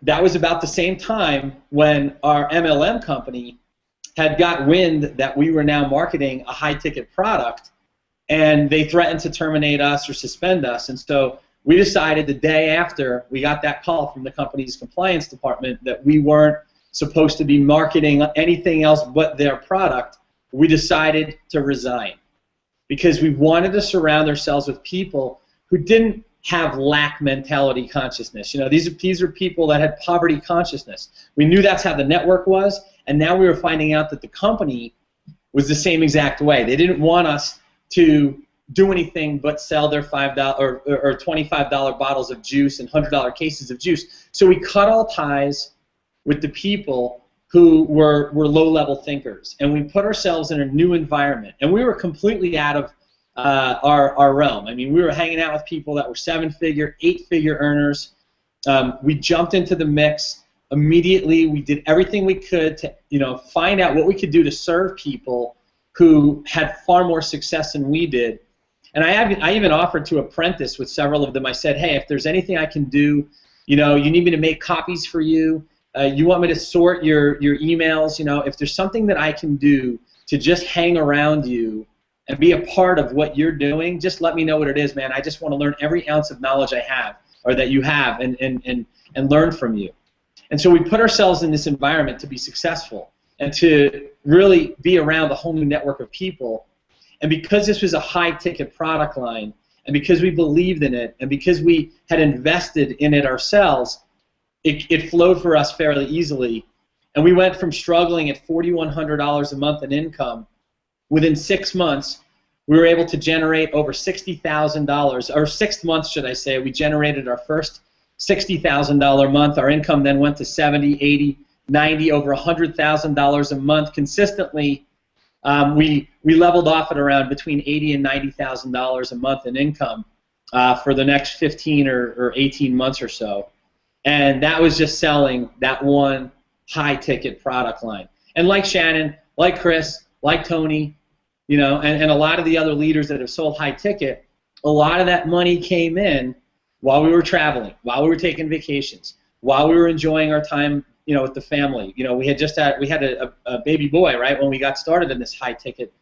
that was about the same time when our MLM company had got wind that we were now marketing a high-ticket product, and they threatened to terminate us or suspend us. And so we decided the day after we got that call from the company's compliance department that we weren't supposed to be marketing anything else but their product. We decided to resign because we wanted to surround ourselves with people who didn't have lack mentality consciousness. These are people that had poverty consciousness. We knew that's how the network was, And now we were finding out that the company was the same exact way. They didn't want us to do anything but sell their $5 or $25 bottles of juice and $100 cases of juice. So we cut all ties with the people who were low-level thinkers, and we put ourselves in a new environment. And we were completely out of our realm. I mean, we were hanging out with people that were 7-figure, 8-figure earners. We jumped into the mix immediately. We did everything we could to, find out what we could do to serve people who had far more success than we did. And I even offered to apprentice with several of them. I said, hey, if there's anything I can do, you need me to make copies for you, you want me to sort your emails, if there's something that I can do to just hang around you and be a part of what you're doing, just let me know what it is, man. I just want to learn every ounce of knowledge I have, or that you have, and learn from you. And so we put ourselves in this environment to be successful and to really be around a whole new network of people. And because this was a high-ticket product line, and because we believed in it, and because we had invested in it ourselves, it flowed for us fairly easily. And we went from struggling at $4,100 a month in income. Within 6 months, we were able to generate over $60,000, or 6 months, should I say, we generated our first $60,000 month. Our income then went to $70,000, $80,000, $90,000, over $100,000 a month consistently. We leveled off at around between $80,000 and $90,000 a month in income for the next 15 or 18 months or so. And that was just selling that one high-ticket product line. And like Shannon, like Chris, like Tony, and a lot of the other leaders that have sold high-ticket, a lot of that money came in while we were traveling, while we were taking vacations, while we were enjoying our time, with the family. We had a baby boy, right, when we got started in this high-ticket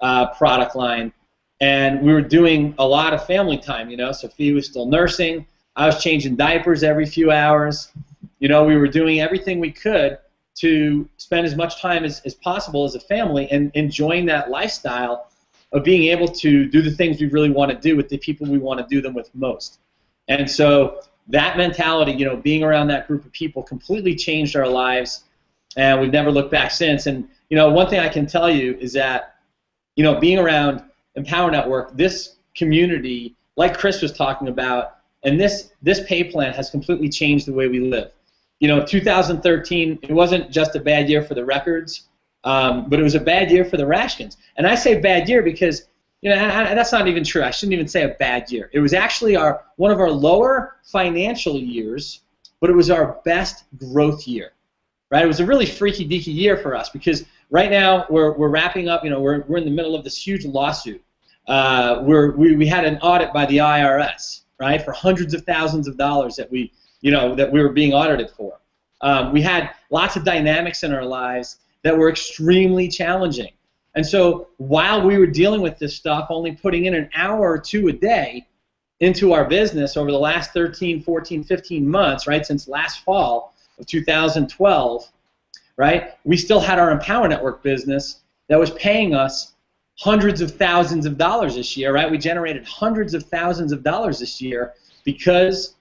product line, and we were doing a lot of family time. Sophia was still nursing. I was changing diapers every few hours. We were doing everything we could to spend as much time as possible as a family and enjoying that lifestyle of being able to do the things we really want to do with the people we want to do them with most. And so that mentality, being around that group of people completely changed our lives, and we've never looked back since. And, one thing I can tell you is that, being around Empower Network, this community, like Chris was talking about, and this pay plan has completely changed the way we live. 2013, it wasn't just a bad year for the records, but it was a bad year for the Rashkins. And I say bad year because that's not even true. I shouldn't even say a bad year. It was actually one of our lower financial years, but it was our best growth year, right? It was a really freaky deaky year for us because right now we're wrapping up. We're in the middle of this huge lawsuit. We had an audit by the IRS, right, for hundreds of thousands of dollars that we were being audited for. We had lots of dynamics in our lives that were extremely challenging. And so while we were dealing with this stuff, only putting in an hour or two a day into our business over the last 13, 14, 15 months, right, since last fall of 2012, right, we still had our Empower Network business that was paying us hundreds of thousands of dollars this year, right? We generated hundreds of thousands of dollars this year because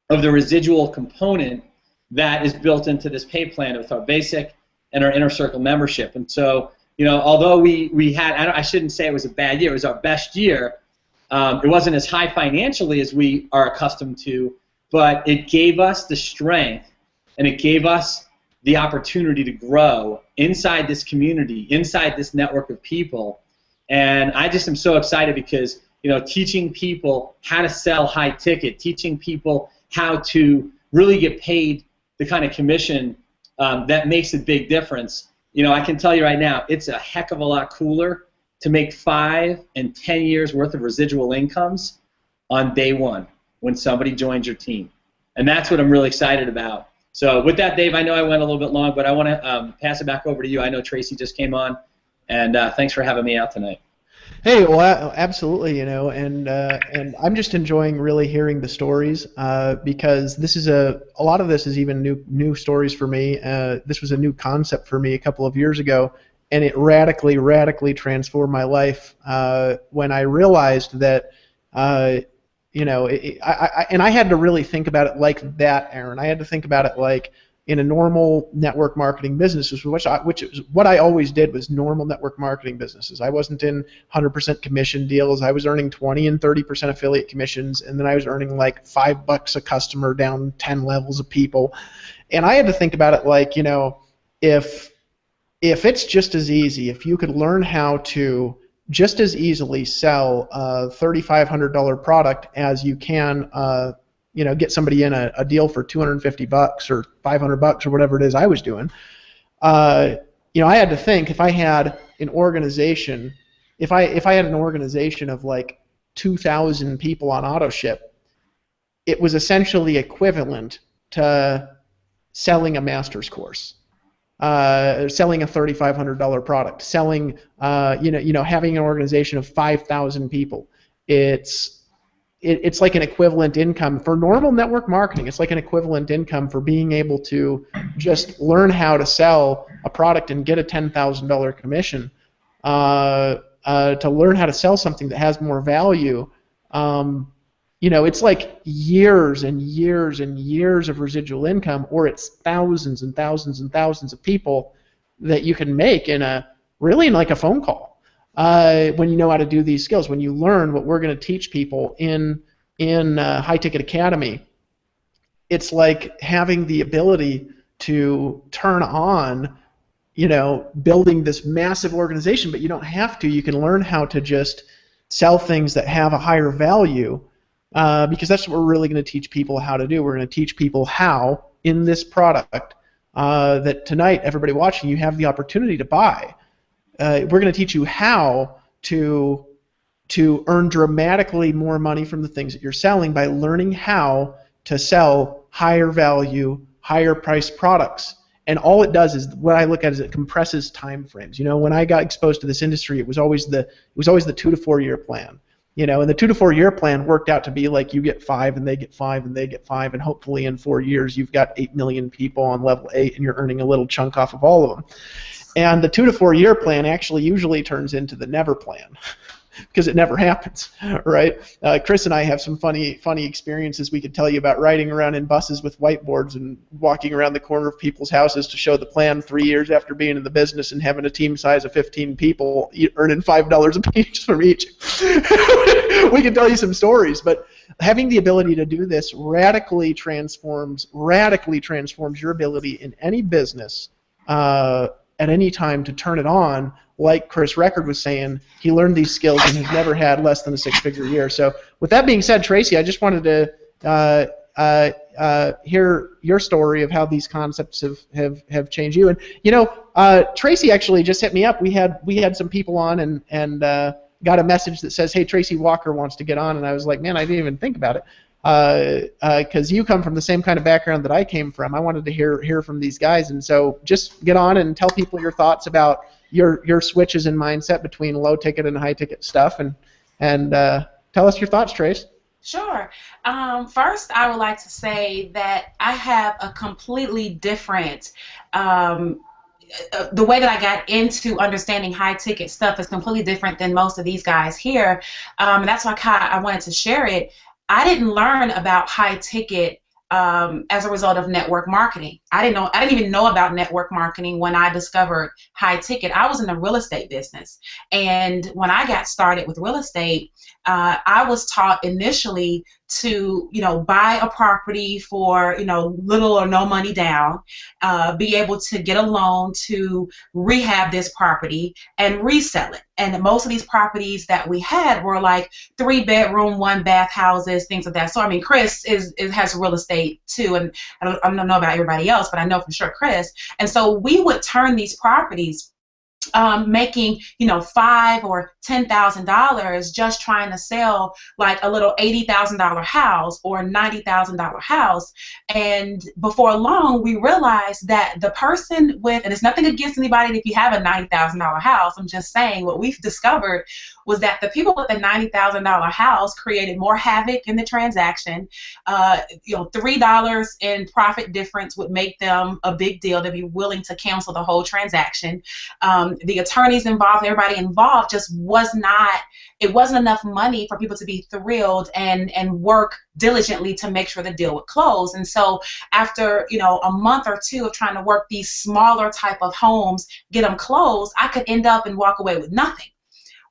of the residual component that is built into this pay plan with our basic and our Inner Circle membership. And so, although we had, I shouldn't say it was a bad year, it was our best year. It wasn't as high financially as we are accustomed to, but it gave us the strength and it gave us the opportunity to grow inside this community, inside this network of people. And I just am so excited because, teaching people how to sell high ticket, teaching people how to really get paid the kind of commission that makes a big difference. I can tell you right now, it's a heck of a lot cooler to make 5 and 10 years worth of residual incomes on day one when somebody joins your team. And that's what I'm really excited about. So with that, Dave, I know I went a little bit long, but I want to pass it back over to you. I know Tracy just came on, and thanks for having me out tonight. Hey, well, absolutely, and I'm just enjoying really hearing the stories because this is a lot of this is even new stories for me. This was a new concept for me a couple of years ago, and it radically transformed my life when I realized that, and I had to really think about it like that, Aaron. I had to think about it like, in a normal network marketing business, which is what I always did, was normal network marketing businesses. I wasn't in 100% commission deals. I was earning 20 and 30% affiliate commissions, and then I was earning like $5 a customer down 10 levels of people. And I had to think about it like, if it's just as easy, if you could learn how to just as easily sell a $3,500 product as you can get somebody in a deal for $250 or $500 or whatever it is I was doing. I had to think, if I had an organization, if I had an organization of like 2,000 people on AutoShip, it was essentially equivalent to selling a master's course. Selling a $3,500 product, selling, having an organization of 5,000 people. It's like an equivalent income for normal network marketing. It's like an equivalent income for being able to just learn how to sell a product and get a $10,000 commission. To learn how to sell something that has more value. It's like years and years and years of residual income, or it's thousands and thousands and thousands of people that you can make in like a phone call. When you know how to do these skills, when you learn what we're going to teach people in High Ticket Academy, it's like having the ability to turn on, building this massive organization, but you don't have to. You can learn how to just sell things that have a higher value. Because that's what we're really going to teach people how to do. We're going to teach people how, in this product that tonight, everybody watching, you have the opportunity to buy. We're going to teach you how to earn dramatically more money from the things that you're selling by learning how to sell higher value, higher priced products. And all it does is, what I look at is, it compresses time frames. When I got exposed to this industry, it was always the 2 to 4 year plan. And the 2 to 4 year plan worked out to be like, you get 5 and they get 5 and they get 5, and hopefully in 4 years you've got 8 million people on level 8 and you're earning a little chunk off of all of them. And the 2 to 4 year plan actually usually turns into the never plan. Because it never happens, right? Chris and I have some funny experiences we could tell you about, riding around in buses with whiteboards and walking around the corner of people's houses to show the plan 3 years after being in the business and having a team size of 15 people, earning $5 a piece from each. We can tell you some stories, but having the ability to do this radically transforms your ability in any business at any time to turn it on. Like Chris Record was saying, he learned these skills and has never had less than a 6-figure year. So with that being said, Tracy, I just wanted to hear your story of how these concepts have changed you. And Tracy actually just hit me up. We had some people on and got a message that says, "Hey, Tracy Walker wants to get on," and I was like, "Man, I didn't even think about it." Because you come from the same kind of background that I came from. I wanted to hear from these guys, and so just get on and tell people your thoughts about your switches in mindset between low ticket and high ticket stuff, and tell us your thoughts, Trace. Sure. First, I would like to say that I have a completely different the way that I got into understanding high ticket stuff is completely different than most of these guys here. That's why I wanted to share it. I didn't learn about high ticket as a result of network marketing. I didn't even know about network marketing when I discovered high ticket. I was in the real estate business, and when I got started with real estate, I was taught initially to buy a property for little or no money down, be able to get a loan to rehab this property and resell it. And most of these properties that we had were like 3-bedroom, 1-bath houses, things like that. So I mean, Chris has real estate too, and I don't know about everybody else, but I know for sure Chris. And so we would turn these properties making $5,000 or $10,000 just trying to sell like a little $80,000 house or $90,000 house, and before long we realized that the person with, and it's nothing against anybody if you have a $90,000 house, I'm just saying what we've discovered was that the people with a $90,000 house created more havoc in the transaction. $3 in profit difference would make them a big deal. They'd be willing to cancel the whole transaction. the attorneys involved, everybody involved, just was not. It wasn't enough money for people to be thrilled and work diligently to make sure the deal would close. And so after, you know, a month or two of trying to work these smaller type of homes, get them closed, I could end up and walk away with nothing.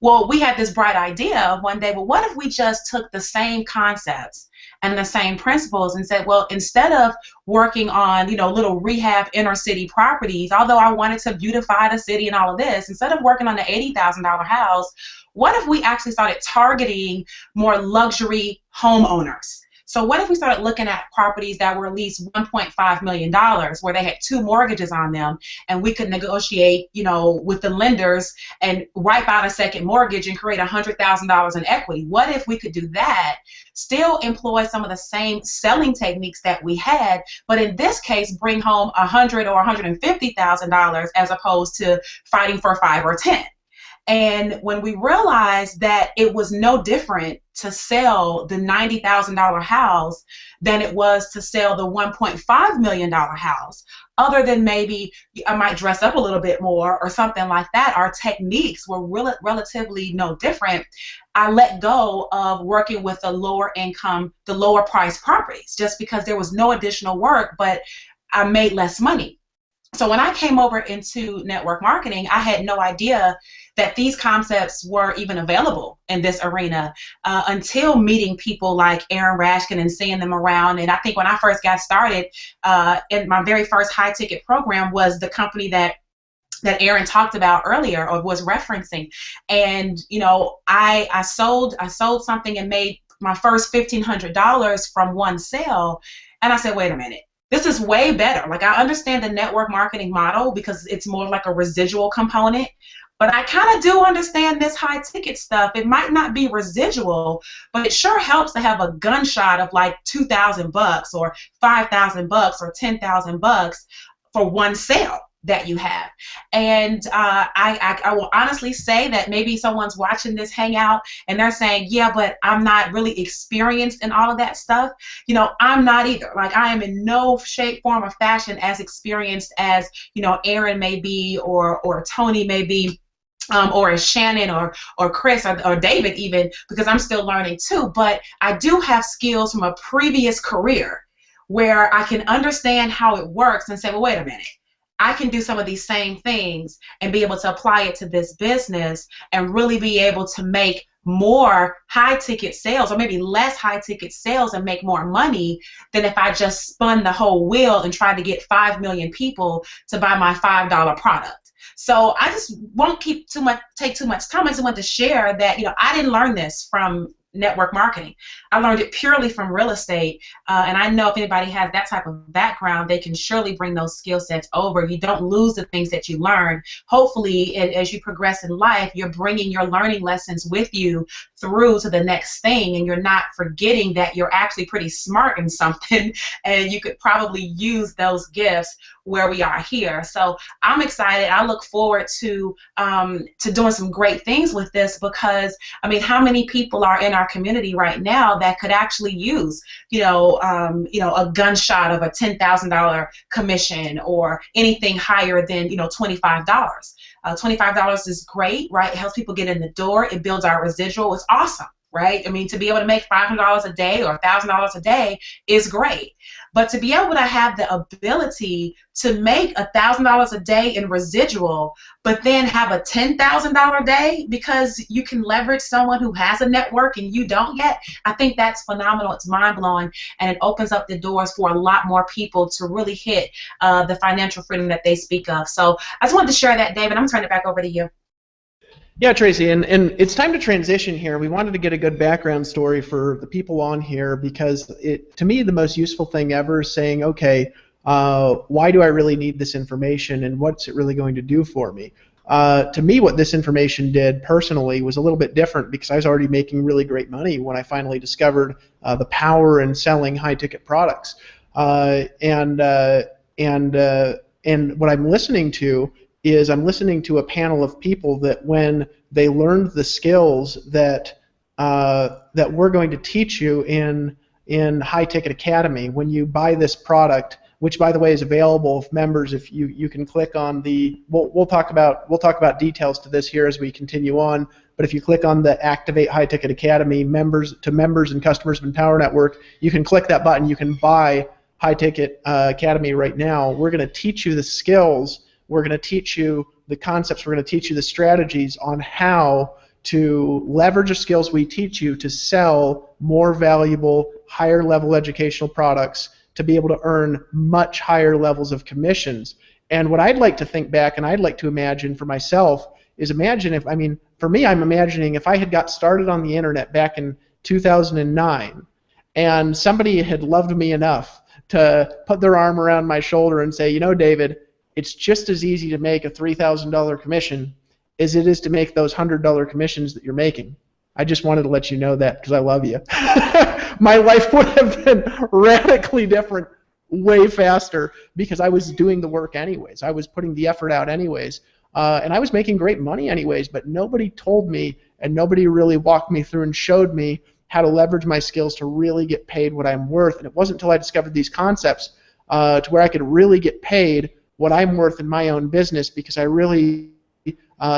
Well, we had this bright idea one day, well, what if we just took the same concepts and the same principles and said, well, instead of working on, you know, little rehab inner city properties, although I wanted to beautify the city and all of this, instead of working on the $80,000 house, what if we actually started targeting more luxury homeowners? So what if we started looking at properties that were at least $1.5 million, where they had 2 mortgages on them, and we could negotiate, you know, with the lenders and wipe out a second mortgage and create $100,000 in equity? What if we could do that, still employ some of the same selling techniques that we had, but in this case bring home $100,000 or $150,000 as opposed to fighting for 5 or 10? And when we realized that it was no different to sell the $90,000 house than it was to sell the $1.5 million house, other than maybe I might dress up a little bit more or something like that, our techniques were relatively no different. I let go of working with the lower income, the lower price properties, just because there was no additional work, but I made less money. So when I came over into network marketing, I had no idea that these concepts were even available in this arena until meeting people like Aaron Rashkin and seeing them around. And I think when I first got started, in my very first high ticket program was the company that Aaron talked about earlier or was referencing. And you know, I sold something and made my first $1,500 from one sale, and I said, wait a minute. This is way better. Like, I understand the network marketing model because it's more like a residual component, but I kind of do understand this high ticket stuff. It might not be residual, but it sure helps to have a gunshot of like $2,000 or $5,000 or $10,000 for one sale that you have. And I will honestly say that maybe someone's watching this hangout and they're saying, yeah, but I'm not really experienced in all of that stuff. You know, I'm not either. Like, I am in no shape, form, or fashion as experienced as, you know, Aaron may be or Tony may be. Or as Shannon or Chris or David even, because I'm still learning too. But I do have skills from a previous career where I can understand how it works and say, well, wait a minute. I can do some of these same things and be able to apply it to this business and really be able to make more high ticket sales or maybe less high ticket sales and make more money than if I just spun the whole wheel and tried to get 5 million people to buy my $5 product. So I just won't take too much time. I just want to share that, you know, I didn't learn this from network marketing. I learned it purely from real estate, and I know if anybody has that type of background, they can surely bring those skill sets over. You don't lose the things that you learn. Hopefully, as you progress in life, you're bringing your learning lessons with you through to the next thing, and you're not forgetting that you're actually pretty smart in something, and you could probably use those gifts where we are here. So I'm excited. I look forward to doing some great things with this, because I mean, how many people are in our community right now that could actually use, a gunshot of a $10,000 commission or anything higher than, $25. $25 is great, right? It helps people get in the door. It builds our residual. It's awesome, right? I mean, to be able to make $500 a day or $1,000 a day is great. But to be able to have the ability to make $1,000 a day in residual, but then have a $10,000 day because you can leverage someone who has a network and you don't yet, I think that's phenomenal. It's mind-blowing, and it opens up the doors for a lot more people to really hit the financial freedom that they speak of. So I just wanted to share that, David. I'm going to turn it back over to you. Yeah, Tracy, and it's time to transition here. We wanted to get a good background story for the people on here, because to me, the most useful thing ever is saying, okay, why do I really need this information, and what's it really going to do for me? To me, what this information did personally was a little bit different, because I was already making really great money when I finally discovered the power in selling high-ticket products. And what I'm listening to is I'm listening to a panel of people that when they learned the skills that we're going to teach you in High Ticket Academy, when you buy this product, which by the way is available for members. If you can click on the, we'll talk about details to this here as we continue on. But if you click on the Activate High Ticket Academy members and customers of Empower Network, you can click that button. You can buy High Ticket Academy right now. We're going to teach you the skills. We're going to teach you the concepts. We're going to teach you the strategies on how to leverage the skills we teach you to sell more valuable, higher level educational products to be able to earn much higher levels of commissions. And what I'd like to think back and I'd like to imagine for myself is imagine if, I mean, for me, I'm imagining if I had got started on the internet back in 2009 and somebody had loved me enough to put their arm around my shoulder and say, you know, David, it's just as easy to make a $3,000 commission as it is to make those $100 commissions that you're making. I just wanted to let you know that because I love you. My life would have been radically different way faster because I was doing the work anyways. I was putting the effort out anyways. And I was making great money anyways, but nobody told me and nobody really walked me through and showed me how to leverage my skills to really get paid what I'm worth. And it wasn't until I discovered these concepts to where I could really get paid what I'm worth in my own business because I really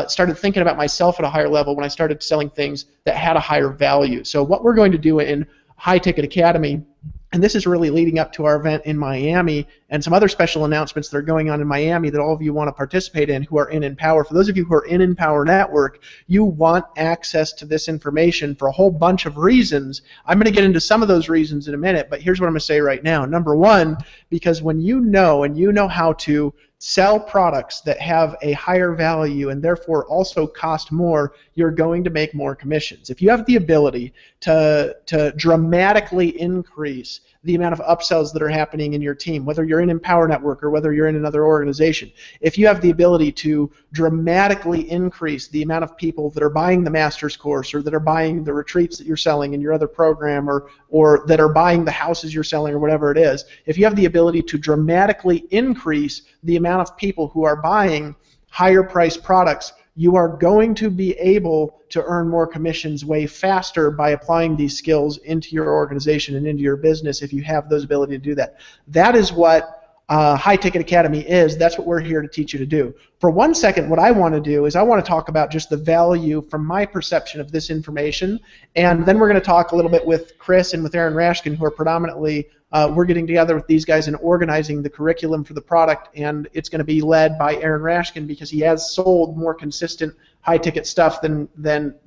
started thinking about myself at a higher level when I started selling things that had a higher value. So what we're going to do in High Ticket Academy, and this is really leading up to our event in Miami and some other special announcements that are going on in Miami that all of you want to participate in who are in Empower. For those of you who are in Empower Network, you want access to this information for a whole bunch of reasons. I'm going to get into some of those reasons in a minute, but here's what I'm going to say right now. Number one, because when you know how to sell products that have a higher value and therefore also cost more, you're going to make more commissions. If you have the ability to dramatically increase the amount of upsells that are happening in your team, whether you're in Empower Network or whether you're in another organization, if you have the ability to dramatically increase the amount of people that are buying the master's course or that are buying the retreats that you're selling in your other program or that are buying the houses you're selling or whatever it is, if you have the ability to dramatically increase the amount of people who are buying higher priced products, you are going to be able to earn more commissions way faster by applying these skills into your organization and into your business if you have those ability to do that. That is what High Ticket Academy is. That's what we're here to teach you to do. For 1 second, what I want to do is I want to talk about just the value from my perception of this information, and then we're going to talk a little bit with Chris and with Aaron Rashkin, who are predominantly we're getting together with these guys and organizing the curriculum for the product, and it's going to be led by Aaron Rashkin because he has sold more consistent high-ticket stuff than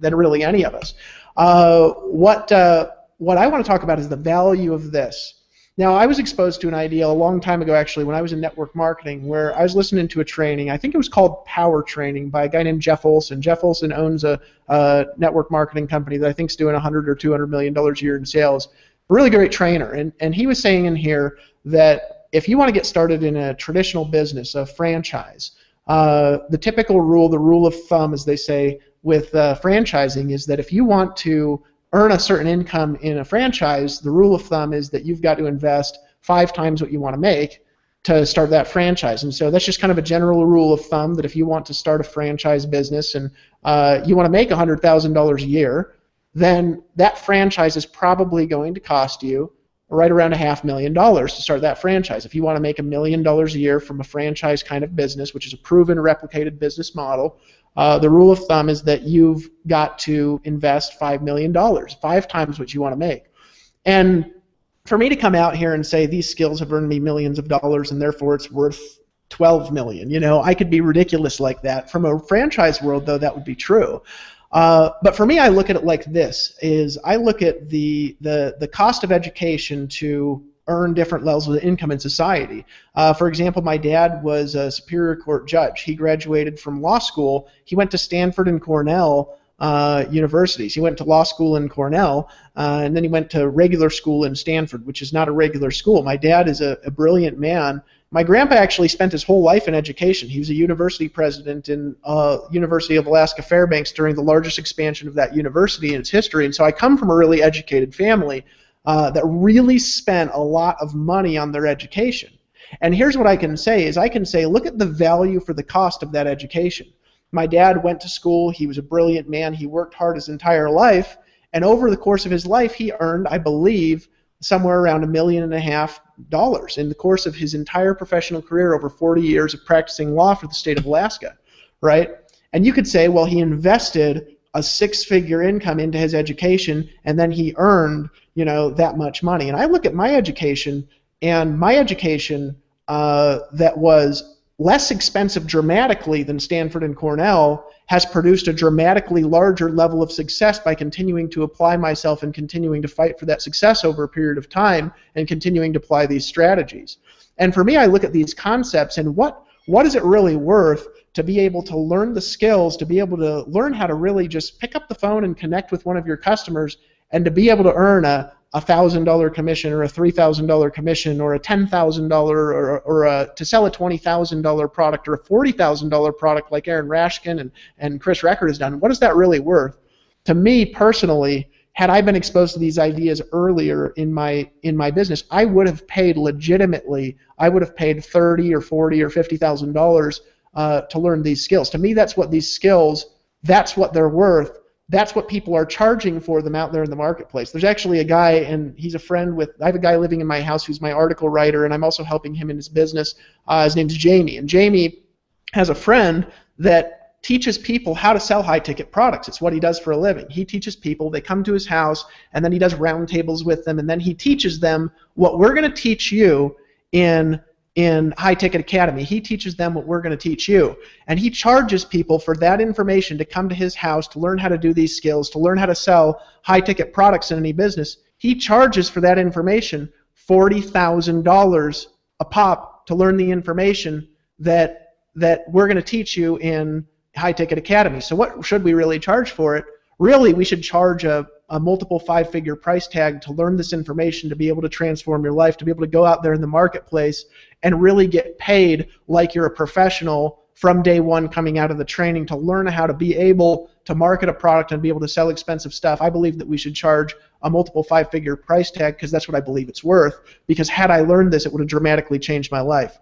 really any of us. What I want to talk about is the value of this. Now, I was exposed to an idea a long time ago, actually, when I was in network marketing, where I was listening to a training. I think it was called Power Training by a guy named Jeff Olson. Jeff Olson owns a network marketing company that I think is doing $100 or $200 million a year in sales. A really great trainer, and he was saying in here that if you want to get started in a traditional business, a franchise, the typical rule, the rule of thumb, as they say, with franchising is that if you want to earn a certain income in a franchise, the rule of thumb is that you've got to invest 5 times what you want to make to start that franchise. And so that's just kind of a general rule of thumb that if you want to start a franchise business and you want to make $100,000 a year, then that franchise is probably going to cost you right around $500,000 to start that franchise. If you want to make $1 million a year from a franchise kind of business, which is a proven replicated business model, the rule of thumb is that you've got to invest $5 million, 5 times what you want to make. And for me to come out here and say these skills have earned me millions of dollars and therefore it's worth $12 million, you know, I could be ridiculous like that. From a franchise world, though, that would be true. But for me, I look at it like this: is I look at the cost of education to earn different levels of income in society. For example, my dad was a Superior Court judge. He graduated from law school. He went to Stanford and Cornell universities. He went to law school in Cornell, and then he went to regular school in Stanford, which is not a regular school. My dad is a brilliant man. My grandpa actually spent his whole life in education. He was a university president in University of Alaska Fairbanks during the largest expansion of that university in its history. And so I come from a really educated family that really spent a lot of money on their education. And here's what I can say is I can say, look at the value for the cost of that education. My dad went to school. He was a brilliant man. He worked hard his entire life. And over the course of his life, he earned, I believe, somewhere around $1.5 million in the course of his entire professional career over 40 years of practicing law for the state of Alaska, right? And you could say, well, he invested a six-figure income into his education, and then he earned, that much money. And I look at my education, and my education that was less expensive dramatically than Stanford and Cornell has produced a dramatically larger level of success by continuing to apply myself and continuing to fight for that success over a period of time and continuing to apply these strategies. And for me, I look at these concepts and what is it really worth to be able to learn the skills, to be able to learn how to really just pick up the phone and connect with one of your customers, and to be able to earn a $1,000 commission or a $3,000 commission or a $10,000 or to sell a $20,000 product or a $40,000 product like Aaron Rashkin and Chris Record has done. What is that really worth? To me personally, had I been exposed to these ideas earlier in my business, I would have paid legitimately. I would have paid $30,000 or $40,000 or $50,000 to learn these skills. To me, that's what these skills. That's what they're worth. That's what people are charging for them out there in the marketplace. There's actually a guy, and he's a friend with, I have a guy living in my house who's my article writer, and I'm also helping him in his business. His name's Jamie, and Jamie has a friend that teaches people how to sell high-ticket products. It's what he does for a living. He teaches people, they come to his house, and then he does roundtables with them, and then he teaches them what we're going to teach you in High Ticket Academy. He teaches them what we're going to teach you. And he charges people for that information to come to his house to learn how to do these skills, to learn how to sell high-ticket products in any business. He charges for that information $40,000 a pop to learn the information that we're going to teach you in High Ticket Academy. So what should we really charge for it? Really, we should charge a multiple five-figure price tag to learn this information, to be able to transform your life, to be able to go out there in the marketplace and really get paid like you're a professional from day one coming out of the training, to learn how to be able to market a product and be able to sell expensive stuff. I believe that we should charge a multiple five-figure price tag because that's what I believe it's worth, because had I learned this, it would have dramatically changed my life.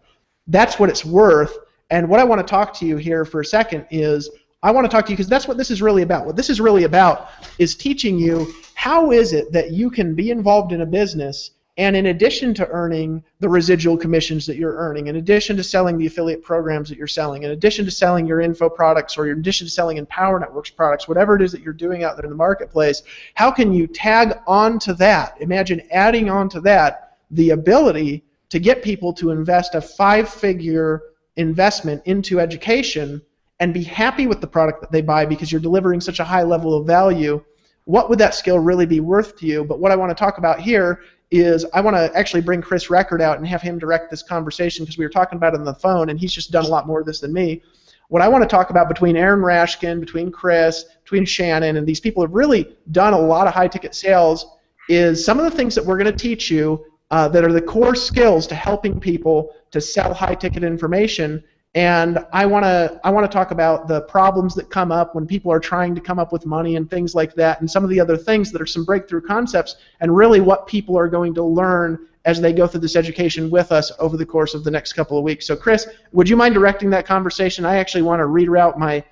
That's what it's worth. And what I want to talk to you here for a second is, I want to talk to you because that's what this is really about. What this is really about is teaching you how is it that you can be involved in a business, and in addition to earning the residual commissions that you're earning, in addition to selling the affiliate programs that you're selling, in addition to selling your info products, or in addition to selling Empower Networks products, whatever it is that you're doing out there in the marketplace, how can you tag on to that? Imagine adding on to that the ability to get people to invest a five-figure investment into education and be happy with the product that they buy because you're delivering such a high level of value. What would that skill really be worth to you? But what I want to talk about here is I want to actually bring Chris Record out and have him direct this conversation, because we were talking about it on the phone, and he's just done a lot more of this than me. What I want to talk about between Aaron Rashkin, between Chris, between Shannon, and these people have really done a lot of high-ticket sales, is some of the things that we're going to teach you that are the core skills to helping people to sell high-ticket information. And I want to talk about the problems that come up when people are trying to come up with money and things like that, and some of the other things that are some breakthrough concepts, and really what people are going to learn as they go through this education with us over the course of the next couple of weeks. So Chris, would you mind directing that conversation? I actually want to reroute my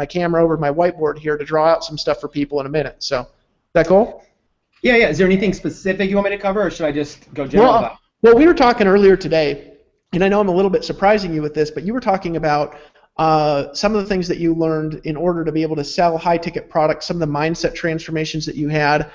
camera over to my whiteboard here to draw out some stuff for people in a minute. So, is that cool? Yeah. Is there anything specific you want me to cover, or should I just go general about it? Well, we were talking earlier today, and I know I'm a little bit surprising you with this, but you were talking about some of the things that you learned in order to be able to sell high-ticket products, some of the mindset transformations that you had.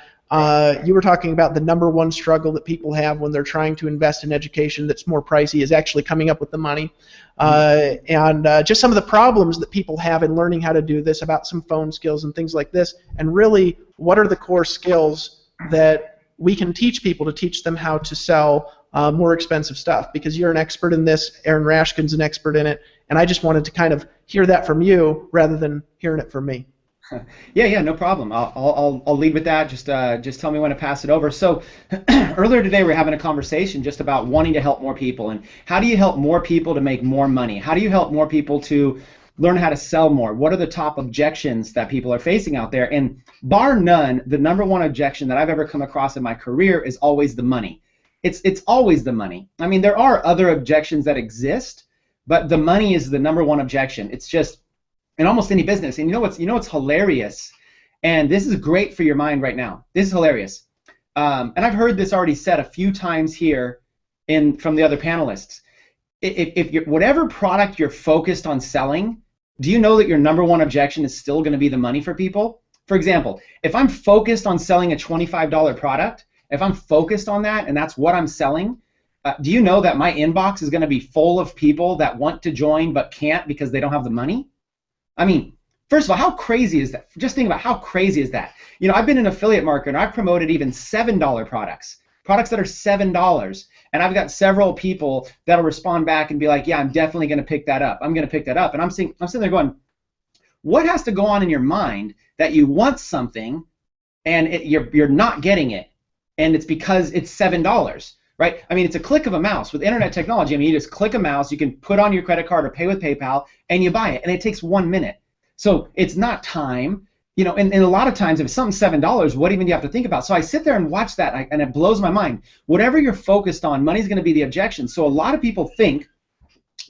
You were talking about the number one struggle that people have when they're trying to invest in education that's more pricey is actually coming up with the money. And just some of the problems that people have in learning how to do this, about some phone skills and things like this, and really what are the core skills that we can teach people to teach them how to sell more expensive stuff, because you're an expert in this, Aaron Rashkin's an expert in it, and I just wanted to kind of hear that from you rather than hearing it from me. Yeah, no problem. I'll lead with that. Just tell me when to pass it over. So earlier today we were having a conversation just about wanting to help more people, and how do you help more people to make more money? How do you help more people to learn how to sell more? What are the top objections that people are facing out there? And bar none, the number one objection that I've ever come across in my career is always the money. It's always the money. I mean, there are other objections that exist, but the money is the number one objection. It's just in almost any business. And you know what's hilarious, and this is great for your mind right now. This is hilarious. and I've heard this already said a few times here from the other panelists. If you're, whatever product you're focused on selling, do you know that your number one objection is still going to be the money for people? For example, if I'm focused on selling a $25 product, if I'm focused on that and that's what I'm selling, do you know that my inbox is going to be full of people that want to join but can't because they don't have the money? I mean, first of all, how crazy is that? Just think about how crazy is that. You know, I've been an affiliate marketer and I've promoted even $7 products that are $7, and I've got several people that'll respond back and be like, yeah, I'm definitely going to pick that up. I'm going to pick that up. And I'm sitting there going, what has to go on in your mind that you want something and you're not getting it, and it's because it's $7, right? I mean, it's a click of a mouse. With internet technology, I mean, you just click a mouse, you can put on your credit card or pay with PayPal, and you buy it, and it takes 1 minute. So it's not time. You know, and a lot of times if something's $7, what even do you have to think about? So I sit there and watch that, and it blows my mind. Whatever you're focused on, money's going to be the objection. So a lot of people think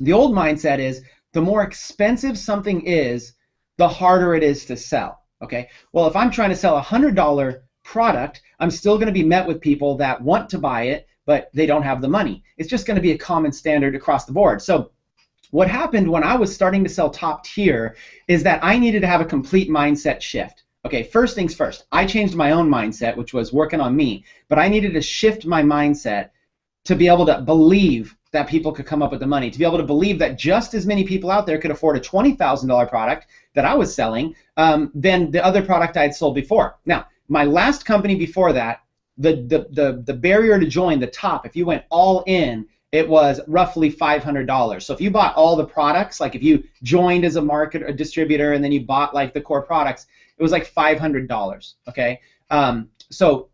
the old mindset is the more expensive something is, the harder it is to sell. Okay. Well, if I'm trying to sell a $100 product, I'm still going to be met with people that want to buy it, but they don't have the money. It's just going to be a common standard across the board. So what happened when I was starting to sell top tier is that I needed to have a complete mindset shift. Okay, first things first, I changed my own mindset, which was working on me, but I needed to shift my mindset to be able to believe that people could come up with the money, to be able to believe that just as many people out there could afford a $20,000 product that I was selling than the other product I had sold before. Now, my last company before that, the barrier to join, the top, if you went all in, it was roughly $500. So if you bought all the products, like if you joined as a marketer, a distributor, and then you bought like the core products, it was like $500. Okay, so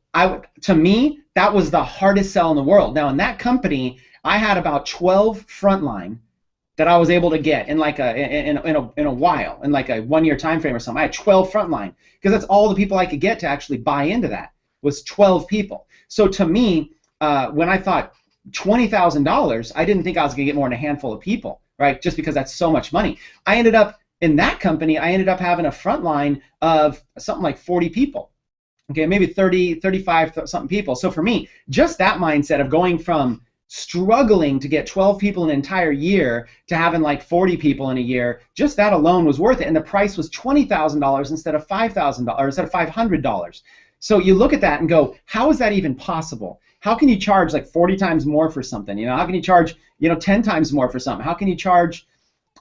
to me, that was the hardest sell in the world. Now in that company, I had about 12 frontline that I was able to get in like in a while, in like a 1 year time frame or something. I had 12 frontline because that's all the people I could get to actually buy into that was 12 people. So to me, when I thought $20,000, I didn't think I was going to get more than a handful of people, right? Just because that's so much money. I ended up in that company, I ended up having a frontline of something like 40 people. Okay, maybe 30, 35 something people. So for me, just that mindset of going from struggling to get 12 people an entire year to having like 40 people in a year, just that alone was worth it. And the price was $20,000 instead of $5,000 or instead of $500. So you look at that and go, how is that even possible? How can you charge like 40 times more for something? You know, how can you charge, 10 times more for something? How can you charge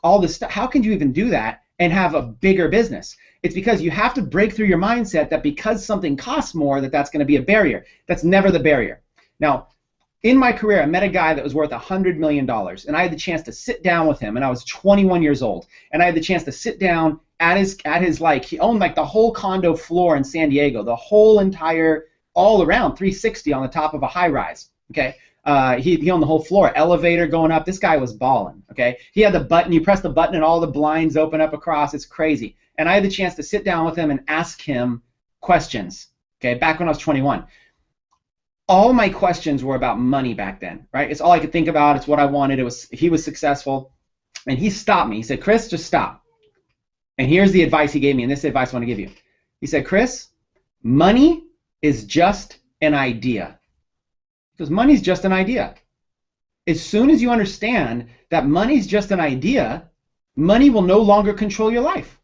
all this stuff? How can you even do that and have a bigger business? It's because you have to break through your mindset that because something costs more, that's going to be a barrier. That's never the barrier. Now, in my career, I met a guy that was worth $100 million, and I had the chance to sit down with him, and I was 21 years old, and I had the chance to sit down at his like, he owned like the whole condo floor in San Diego, the whole entire, all around 360 on the top of a high rise. Okay, he owned the whole floor, elevator going up. This guy was balling. Okay, he had the button. You press the button and all the blinds open up across. It's crazy. And I had the chance to sit down with him and ask him questions. Okay, back when I was 21. All my questions were about money back then, right? It's all I could think about. It's what I wanted. He was successful, and he stopped me. He said, "Chris, just stop." And here's the advice he gave me, and this advice I want to give you. He said, "Chris, money is just an idea." Because money's just an idea. As soon as you understand that money's just an idea, money will no longer control your life.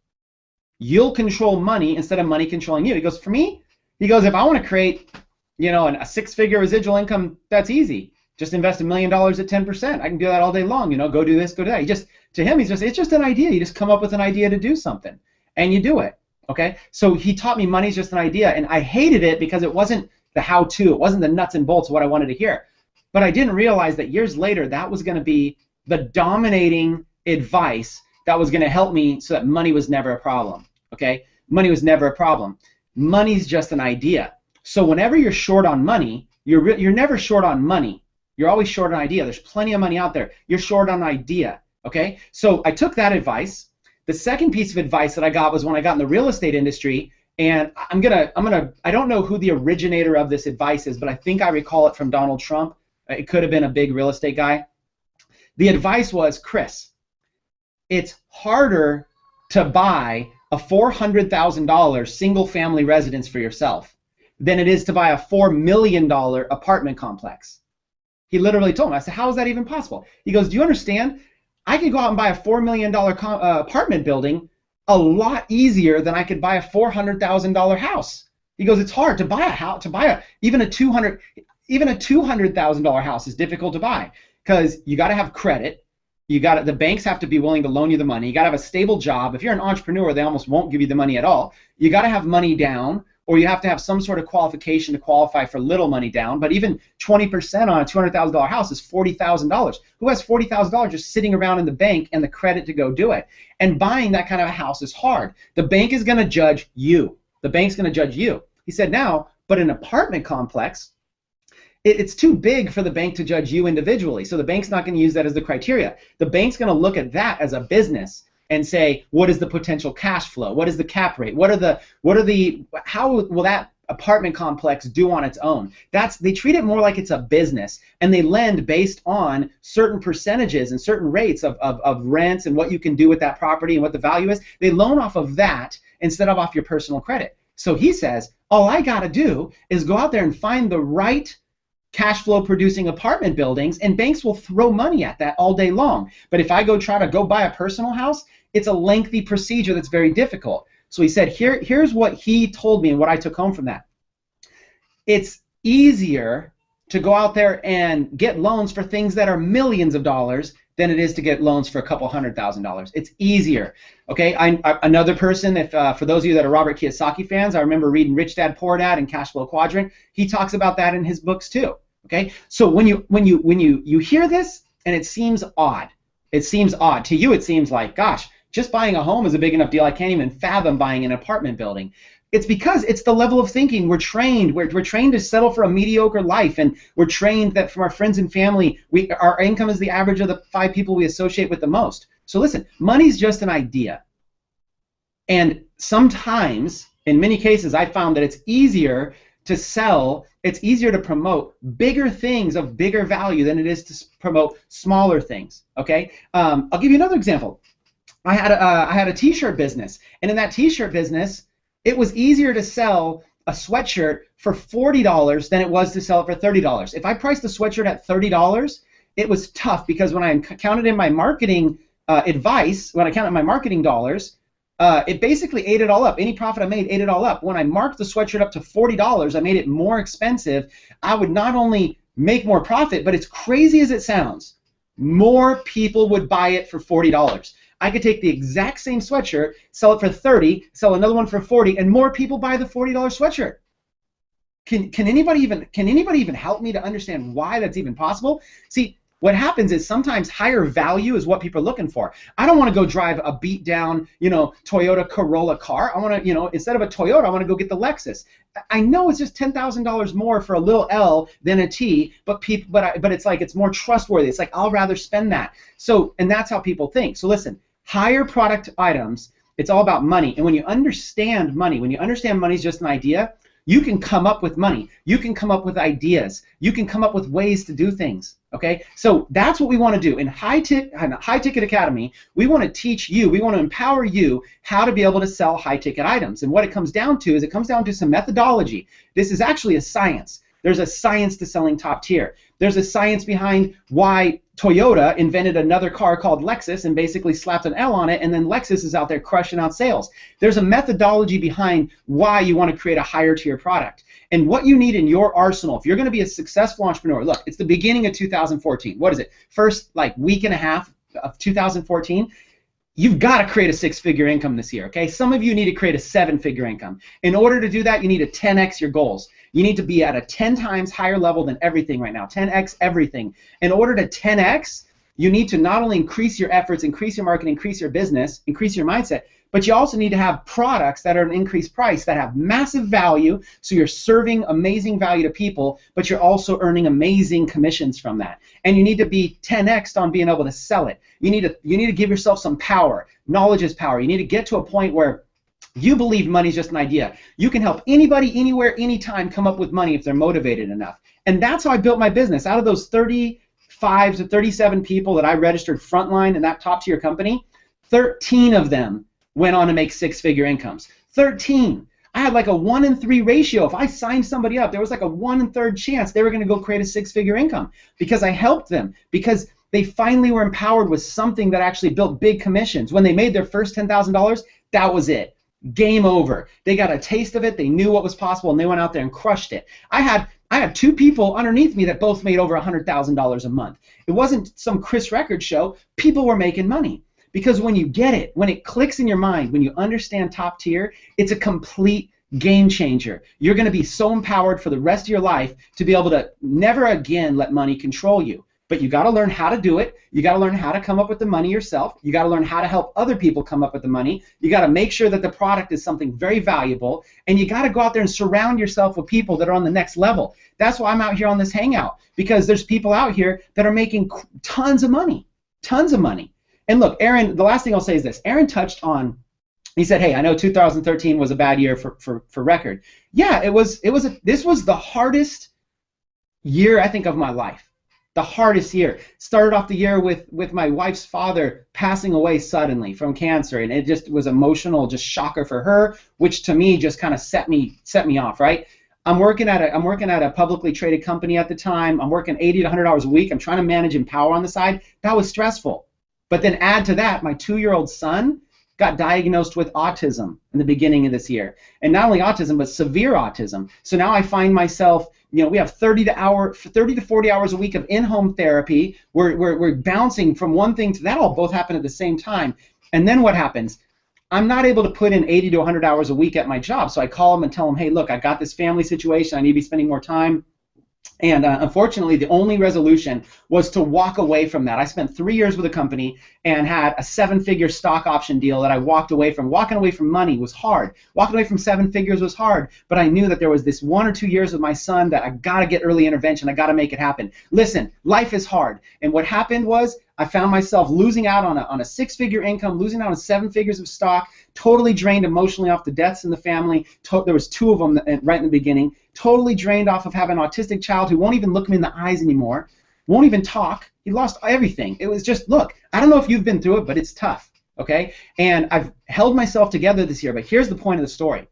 You'll control money instead of money controlling you. He goes, for me, he goes, if I want to create, a six-figure residual income, that's easy. Just invest $1 million at 10%. I can do that all day long. Go do this, go do that. To him, it's just an idea. You just come up with an idea to do something, and you do it. Okay. So he taught me money's just an idea, and I hated it because it wasn't the how-to. It wasn't the nuts and bolts of what I wanted to hear. But I didn't realize that years later that was going to be the dominating advice that was going to help me so that money was never a problem. Okay. Money was never a problem. Money's just an idea. So whenever you're short on money, you're never short on money. You're always short on idea. There's plenty of money out there. You're short on idea. Okay? So I took that advice. The second piece of advice that I got was when I got in the real estate industry, and I don't know who the originator of this advice is, but I think I recall it from Donald Trump. It could have been a big real estate guy. The advice was, Chris, it's harder to buy a $400,000 single family residence for yourself than it is to buy a $4 million apartment complex. He literally told me. I said, how is that even possible? He goes, do you understand? I could go out and buy a $4 million apartment building a lot easier than I could buy a $400,000 house. He goes, it's hard to buy a house, even a $200,000 house is difficult to buy because you got to have credit. The banks have to be willing to loan you the money. You got to have a stable job. If you're an entrepreneur, they almost won't give you the money at all. You got to have money down, or you have to have some sort of qualification to qualify for little money down. But even 20% on a $200,000 house is $40,000. Who has $40,000 just sitting around in the bank and the credit to go do it? And buying that kind of a house is hard. The bank is going to judge you. The bank's going to judge you. He said, now, but an apartment complex, it's too big for the bank to judge you individually. So the bank's not going to use that as the criteria. The bank's going to look at that as a business and say, what is the potential cash flow? What is the cap rate? How will that apartment complex do on its own? They treat it more like it's a business, and they lend based on certain percentages and certain rates of rents and what you can do with that property and what the value is. They loan off of that instead of off your personal credit. So he says, all I got to do is go out there and find the right cash flow producing apartment buildings, and banks will throw money at that all day long. But if I try to buy a personal house, it's a lengthy procedure that's very difficult. So he said, here's what he told me and what I took home from that. It's easier to go out there and get loans for things that are millions of dollars than it is to get loans for a couple $100,000. It's easier. Okay, another person, for those of you that are Robert Kiyosaki fans, I remember reading Rich Dad Poor Dad and Cash Flow Quadrant. He talks about that in his books too. Okay, so when you hear this and it seems odd, to you it seems like, gosh, just buying a home is a big enough deal. I can't even fathom buying an apartment building. It's because it's the level of thinking we're trained. We're trained to settle for a mediocre life, and we're trained that from our friends and family, our income is the average of the 5 people we associate with the most. So listen, money's just an idea. And sometimes, in many cases, I found that it's easier to sell, it's easier to promote bigger things of bigger value than it is to promote smaller things. Okay, I'll give you another example. I had a T-shirt business, and in that T-shirt business, it was easier to sell a sweatshirt for $40 than it was to sell it for $30. If I priced the sweatshirt at $30, it was tough because when I counted in my marketing advice, when I counted my marketing dollars, it basically ate it all up. Any profit I made ate it all up. When I marked the sweatshirt up to $40, I made it more expensive. I would not only make more profit, but it's crazy as it sounds, more people would buy it for $40. I could take the exact same sweatshirt, sell it for $30, sell another one for $40, and more people buy the $40 sweatshirt. Can anybody even help me to understand why that's even possible? See, what happens is sometimes higher value is what people are looking for. I don't want to go drive a beat down, Toyota Corolla car. I want to, instead of a Toyota, I want to go get the Lexus. I know it's just $10,000 more for a little L than a T, but it's like it's more trustworthy. It's like I'll rather spend that. So, and that's how people think. So listen, higher product items, it's all about money. And when you understand money, is just an idea, you can come up with money. You can come up with ideas. You can come up with ways to do things. Okay, so that's what we want to do in High Ticket Academy. We want to teach you, we want to empower you how to be able to sell high ticket items. And what it comes down to is it comes down to some methodology. This is actually a science. There's a science to selling top tier. There's a science behind why Toyota invented another car called Lexus and basically slapped an L on it, and then Lexus is out there crushing out sales. There's a methodology behind why you want to create a higher tier product. And what you need in your arsenal, if you're going to be a successful entrepreneur, look, it's the beginning of 2014. What is it? First week and a half of 2014. You've got to create a 6-figure income this year, okay? Some of you need to create a 7-figure income. In order to do that, you need to 10x your goals. You need to be at a 10 times higher level than everything right now, 10x everything. In order to 10x, you need to not only increase your efforts, increase your marketing, increase your business, increase your mindset, but you also need to have products that are an increased price, that have massive value, so you're serving amazing value to people, but you're also earning amazing commissions from that. And you need to be 10x on being able to sell it. You need to give yourself some power. Knowledge is power. You need to get to a point where you believe money's just an idea. You can help anybody, anywhere, anytime come up with money if they're motivated enough. And that's how I built my business. Out of those 35 to 37 people that I registered frontline in that top tier company, 13 of them went on to make 6-figure incomes. 13. I had like a 1 in 3 ratio. If I signed somebody up, there was like a 1 in 3 chance they were going to go create a 6-figure income because I helped them, because they finally were empowered with something that actually built big commissions. When they made their first $10,000, that was it. Game over. They got a taste of it. They knew what was possible, and they went out there and crushed it. I had 2 people underneath me that both made over $100,000 a month. It wasn't some Chris Record show. People were making money. Because when you get it, when it clicks in your mind, when you understand top tier, it's a complete game changer. You're going to be so empowered for the rest of your life to be able to never again let money control you. But you got to learn how to do it. You got to learn how to come up with the money yourself. You got to learn how to help other people come up with the money. You got to make sure that the product is something very valuable. And you got to go out there and surround yourself with people that are on the next level. That's why I'm out here on this hangout, because there's people out here that are making tons of money. Tons of money. And look, Aaron, the last thing I'll say is this. Aaron touched on, he said, hey, I know 2013 was a bad year for Record. Yeah, this was the hardest year, I think, of my life. The hardest year. Started off the year with my wife's father passing away suddenly from cancer, and it just was emotional, just shocker for her, which to me just kind of set me off, right? I'm working at a publicly traded company at the time. I'm working 80 to 100 hours a week. I'm trying to manage Empower on the side. That was stressful. But then add to that, my 2-year-old son got diagnosed with autism in the beginning of this year. And not only autism, but severe autism. So now I find myself, we have 30 to 40 hours a week of in-home therapy. We're bouncing from one thing to that. All both happen at the same time. And then what happens? I'm not able to put in 80 to 100 hours a week at my job. So I call them and tell them, hey, look, I got this family situation. I need to be spending more time. And unfortunately, the only resolution was to walk away from that. I spent 3 years with a company and had a 7-figure stock option deal that I walked away from. Walking away from money was hard. Walking away from 7 figures was hard. But I knew that there was this 1 or 2 years with my son that I got to get early intervention. I got to make it happen. Listen, life is hard. And what happened was I found myself losing out on a 6-figure income, losing out on 7 figures of stock, totally drained emotionally off the deaths in the family. There was 2 of them right in the beginning. Totally drained off of having an autistic child who won't even look me in the eyes anymore, won't even talk. He lost everything. It was just, look, I don't know if you've been through it, but it's tough, okay? And I've held myself together this year, but here's the point of the story.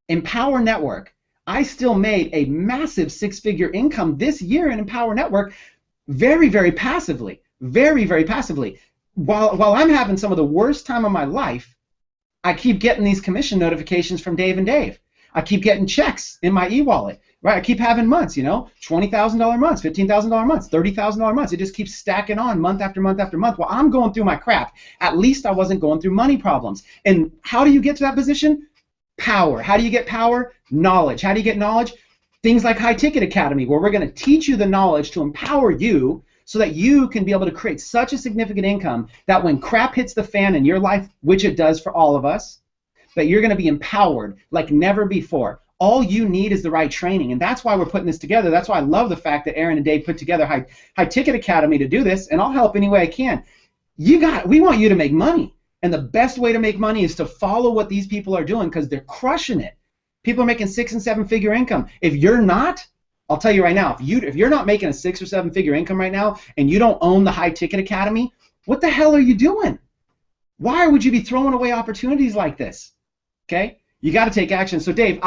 Empower Network, I still made a massive 6-figure income this year in Empower Network very, very passively. Very, very passively. While I'm having some of the worst time of my life, I keep getting these commission notifications from Dave and Dave. I keep getting checks in my e-wallet, right? I keep having months, $20,000 months, $15,000 months, $30,000 months. It just keeps stacking on month after month after month. While I'm going through my crap, at least I wasn't going through money problems. And how do you get to that position? Power. How do you get power? Knowledge. How do you get knowledge? Things like High Ticket Academy, where we're going to teach you the knowledge to empower you so that you can be able to create such a significant income that when crap hits the fan in your life, which it does for all of us, that you're going to be empowered like never before. All you need is the right training, and that's why we're putting this together. That's why I love the fact that Aaron and Dave put together High Ticket Academy to do this, and I'll help any way I can. We want you to make money, and the best way to make money is to follow what these people are doing because they're crushing it. People are making 6- and 7-figure income. If you're not, I'll tell you right now, if you're not making a 6- or 7-figure income right now, and you don't own the High Ticket Academy, what the hell are you doing? Why would you be throwing away opportunities like this? Okay, you got to take action. So Dave,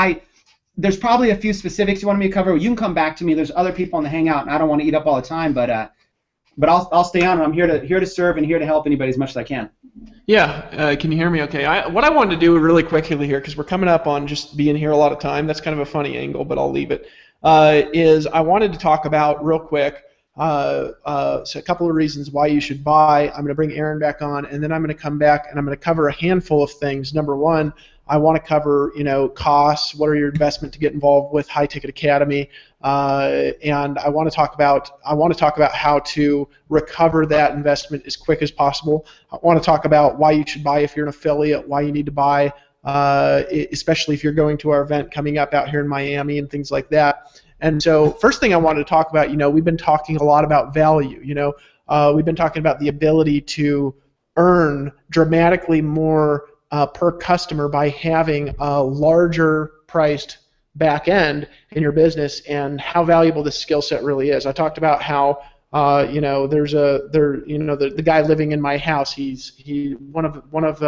there's probably a few specifics you want me to cover. You can come back to me. There's other people on the hangout, and I don't want to eat up all the time, but I'll stay on. And I'm here to serve and here to help anybody as much as I can. Yeah, can you hear me? Okay. What I wanted to do really quickly here, because we're coming up on just being here a lot of time. That's kind of a funny angle, but I'll leave it. Is I wanted to talk about real quick. So a couple of reasons why you should buy. I'm going to bring Aaron back on, and then I'm going to come back and I'm going to cover a handful of things. Number one, I want to cover, costs. What are your investment to get involved with High Ticket Academy? And I want to talk about how to recover that investment as quick as possible. I want to talk about why you should buy if you're an affiliate, why you need to buy, especially if you're going to our event coming up out here in Miami and things like that. And so first thing I wanted to talk about, we've been talking a lot about value. We've been talking about the ability to earn dramatically more per customer by having a larger priced back end in your business and how valuable this skill set really is. I talked about how the guy living in my house, he's one of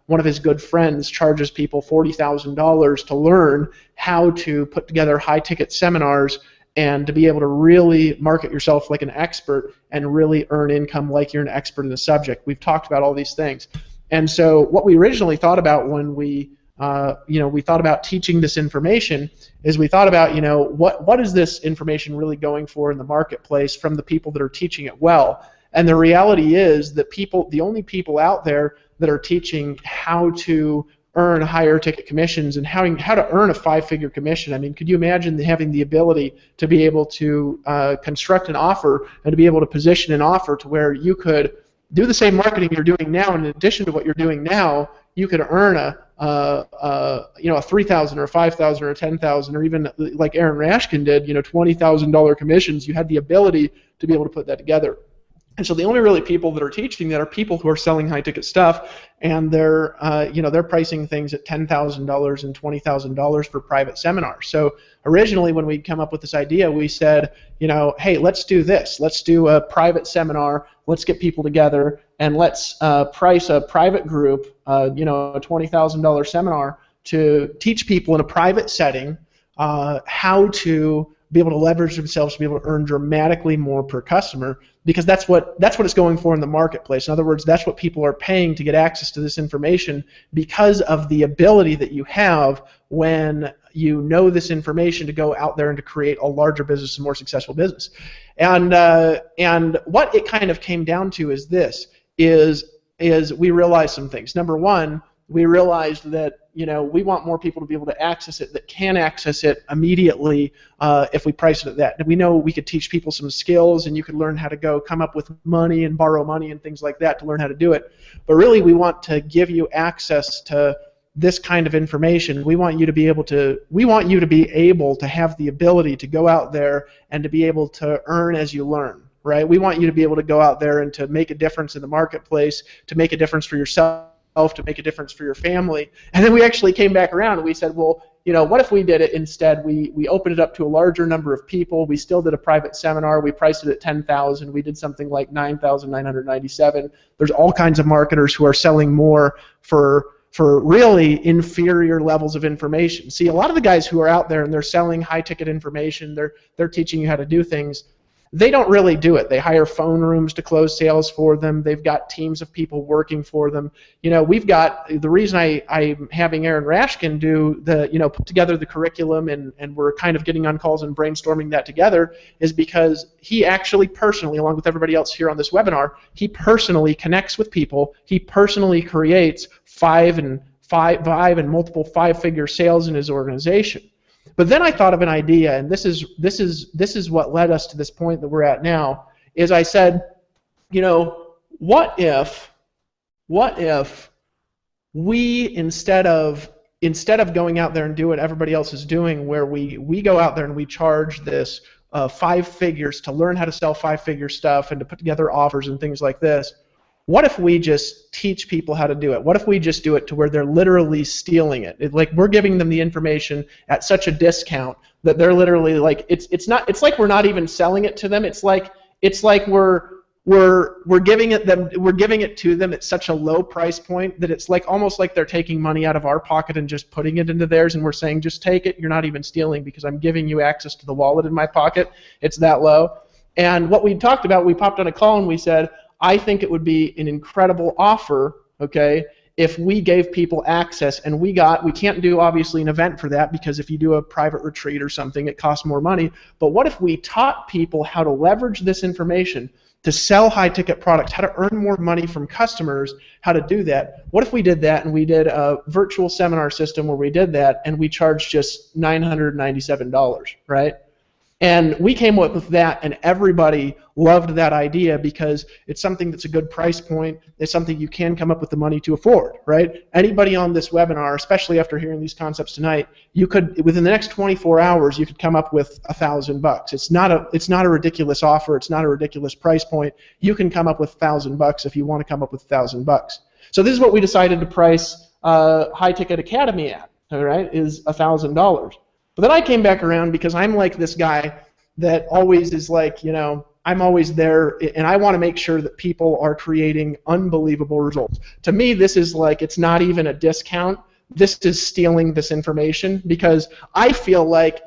one of his good friends charges people $40,000 to learn how to put together high-ticket seminars and to be able to really market yourself like an expert and really earn income like you're an expert in the subject. We've talked about all these things. And so what we originally thought about when we thought about teaching this information is we thought about, what is this information really going for in the marketplace from the people that are teaching it well? And the reality is that the only people out there that are teaching how to earn higher ticket commissions and how to earn a 5-figure commission. I mean, could you imagine having the ability to be able to construct an offer and to be able to position an offer to where you could do the same marketing you're doing now, and in addition to what you're doing now, you could earn a $3,000 or $5,000 or $10,000 or even like Aaron Rashkin did, $20,000 commissions. You had the ability to be able to put that together. And so the only really people that are teaching that are people who are selling high-ticket stuff, and they're pricing things at $10,000 and $20,000 for private seminars. So originally, when we come up with this idea, we said, hey, let's do this. Let's do a private seminar. Let's get people together, and let's price a private group, a $20,000 seminar to teach people in a private setting how to be able to leverage themselves to be able to earn dramatically more per customer, because that's what it's going for in the marketplace. In other words, that's what people are paying to get access to this information because of the ability that you have when you know this information to go out there and to create a larger business, a more successful business. And what it kind of came down to is this, is we realized some things. Number one, we realized that we want more people to be able to access it, that can access it immediately if we price it at that. And we know we could teach people some skills, and you could learn how to go come up with money and borrow money and things like that to learn how to do it. But really, we want to give you access to this kind of information. We want you to be able to have the ability to go out there and to be able to earn as you learn. Right? We want you to be able to go out there and to make a difference in the marketplace, to make a difference for yourself, to make a difference for your family. And then we actually came back around and we said, well, what if we did it instead? We opened it up to a larger number of people. We still did a private seminar. We priced it at $10,000. We did something like $9,997. There's all kinds of marketers who are selling more for really inferior levels of information. See, a lot of the guys who are out there and they're selling high-ticket information, they're teaching you how to do things, they don't really do it. They hire phone rooms to close sales for them. They've got teams of people working for them. We've got, the reason I'm having Aaron Rashkin do put together the curriculum and we're kind of getting on calls and brainstorming that together is because he actually personally, along with everybody else here on this webinar, he personally connects with people. He personally creates five and multiple 5-figure sales in his organization. But then I thought of an idea, and this is what led us to this point that we're at now, is I said, what if we, instead of going out there and do what everybody else is doing, where we go out there and we charge this 5 figures to learn how to sell 5-figure stuff and to put together offers and things like this, what if we just teach people how to do it? What if we just do it to where they're literally stealing it? Like we're giving them the information at such a discount that they're literally like it's like we're not even selling it to them. It's like we're giving it to them at such a low price point that it's like almost like they're taking money out of our pocket and just putting it into theirs, and we're saying just take it. You're not even stealing because I'm giving you access to the wallet in my pocket. It's that low. And what we talked about, we popped on a call and we said, I think it would be an incredible offer, okay, if we gave people access, and we can't do obviously an event for that because if you do a private retreat or something, it costs more money, but what if we taught people how to leverage this information to sell high-ticket products, how to earn more money from customers, how to do that? What if we did that and we did a virtual seminar system where we did that and we charged just $997, right? And we came up with that, and everybody loved that idea because it's something that's a good price point. It's something you can come up with the money to afford, right? Anybody on this webinar, especially after hearing these concepts tonight, you could, within the next 24 hours, you could come up with $1,000. It's not a ridiculous offer. It's not a ridiculous price point. You can come up with $1,000 if you want to come up with $1,000. So this is what we decided to price High Ticket Academy at, all right, is $1,000. But then I came back around because I'm like this guy that always is like, I'm always there, and I want to make sure that people are creating unbelievable results. To me, this is like, it's not even a discount. This is stealing this information, because I feel like,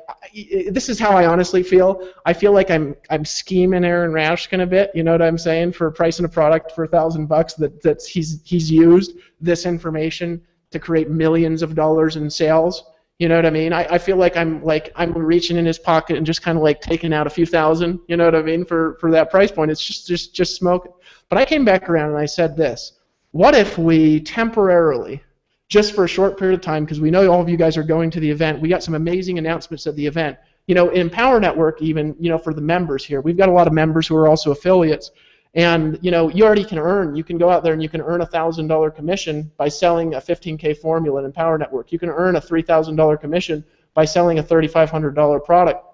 this is how I honestly feel. I feel like I'm scheming Aaron Rashkin a bit. You know what I'm saying? For pricing a product for $1,000 that he's used this information to create millions of dollars in sales. You know what I mean? I feel like I'm reaching in his pocket and just kind of like taking out a few thousand. You know what I mean? For that price point, it's just smoke. But I came back around and I said this: what if we temporarily, just for a short period of time, because we know all of you guys are going to the event, we got some amazing announcements at the event. You know, in Power Network, even, you know, for the members here, we've got a lot of members who are also affiliates. And, you know, you already can earn, you can go out there and you can earn a $1,000 commission by selling a 15K formula in Power Network. You can earn a $3,000 commission by selling a $3,500 product.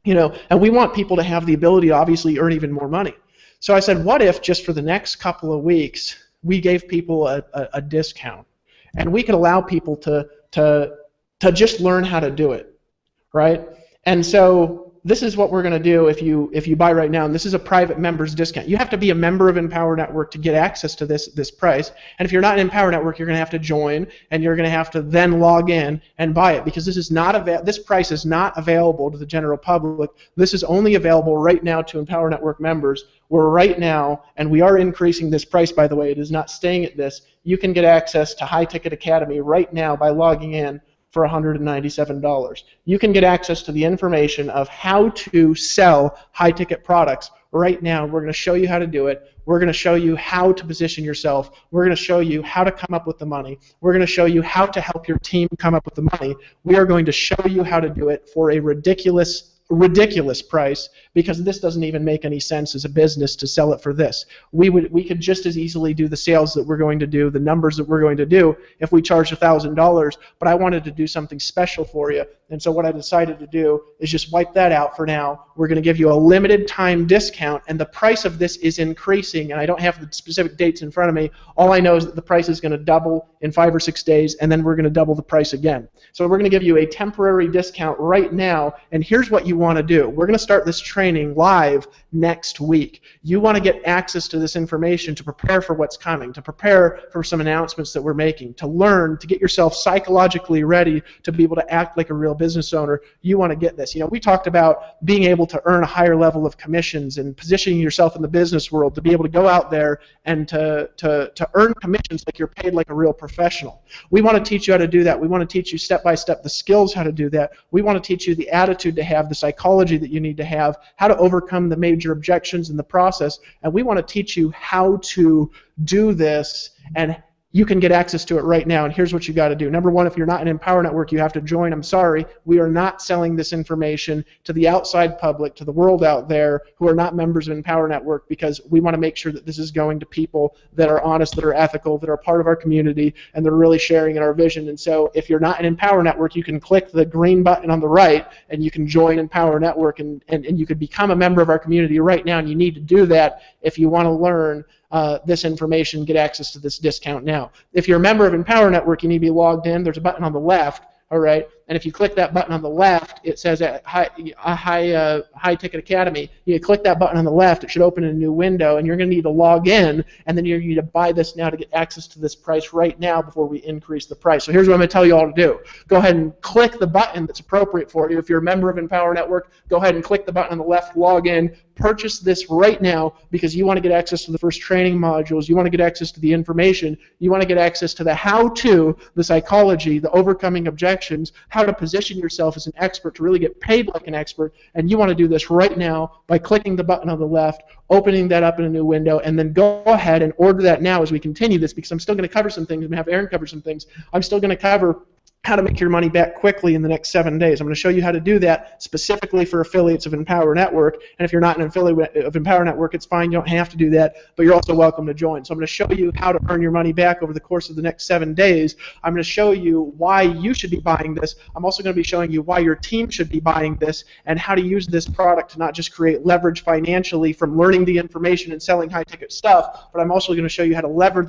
You know, and we want people to have the ability to obviously earn even more money. So I said, what if just for the next couple of weeks we gave people a discount, and we could allow people to just learn how to do it, right? And so this is what we're going to do if you buy right now, and this is a private members discount. You have to be a member of Empower Network to get access to this price, and if you're not in Empower Network, you're going to have to join, and you're going to have to then log in and buy it, because this price is not available to the general public. This is only available right now to Empower Network members. We're right now, and we are increasing this price, by the way. It is not staying at this. You can get access to High Ticket Academy right now by logging in for $197. You can get access to the information of how to sell high-ticket products right now. We're going to show you how to do it. We're going to show you how to position yourself. We're going to show you how to come up with the money. We're going to show you how to help your team come up with the money. We are going to show you how to do it for a ridiculous price, because this doesn't even make any sense as a business to sell it for this. We could just as easily do the sales that we're going to do, the numbers that we're going to do, if we charged $1,000, but I wanted to do something special for you. And so what I decided to do is just wipe that out for now. We're going to give you a limited time discount, and the price of this is increasing, and I don't have the specific dates in front of me. All I know is that the price is going to double in 5 or 6 days, and then we're going to double the price again. So we're going to give you a temporary discount right now, and here's what you want to do. We're going to start this training live next week. You want to get access to this information to prepare for what's coming, to prepare for some announcements that we're making, to learn, to get yourself psychologically ready to be able to act like a real business owner. You want to get this. You know, we talked about being able to earn a higher level of commissions and positioning yourself in the business world to be able to go out there and to earn commissions like you're paid like a real professional. We want to teach you how to do that. We want to teach you step by step the skills how to do that. We want to teach you the attitude to have, the psychology that you need to have, how to overcome the major objections in the process, and we want to teach you how to do this, and you can get access to it right now. And here's what you got to do. Number one, if you're not in Empower Network, you have to join. I'm sorry, we are not selling this information to the outside public, to the world out there who are not members of Empower Network, because we want to make sure that this is going to people that are honest, that are ethical, that are part of our community, and they're really sharing in our vision. And so if you're not in Empower Network, you can click the green button on the right, and you can join Empower Network, and you could become a member of our community right now, and you need to do that if you want to learn this information, get access to this discount now. If you're a member of Empower Network, you need to be logged in. There's a button on the left, all right? And if you click that button on the left, it says High Ticket Academy. You click that button on the left, it should open a new window, and you're going to need to log in, and then you need to buy this now to get access to this price right now before we increase the price. So here's what I'm going to tell you all to do. Go ahead and click the button that's appropriate for you. If you're a member of Empower Network, go ahead and click the button on the left, log in, purchase this right now, because you want to get access to the first training modules, you want to get access to the information, you want to get access to the how-to, the psychology, the overcoming objections, how to position yourself as an expert to really get paid like an expert, and you want to do this right now by clicking the button on the left, opening that up in a new window, and then go ahead and order that now as we continue this, because I'm still going to cover some things. I'm going to have Aaron cover some things. I'm still going to cover how to make your money back quickly in the next 7 days. I'm going to show you how to do that specifically for affiliates of Empower Network. And if you're not an affiliate of Empower Network, it's fine. You don't have to do that, but you're also welcome to join. So I'm going to show you how to earn your money back over the course of the next 7 days. I'm going to show you why you should be buying this. I'm also going to be showing you why your team should be buying this, and how to use this product to not just create leverage financially from learning the information and selling high-ticket stuff, but I'm also going to show you how to leverage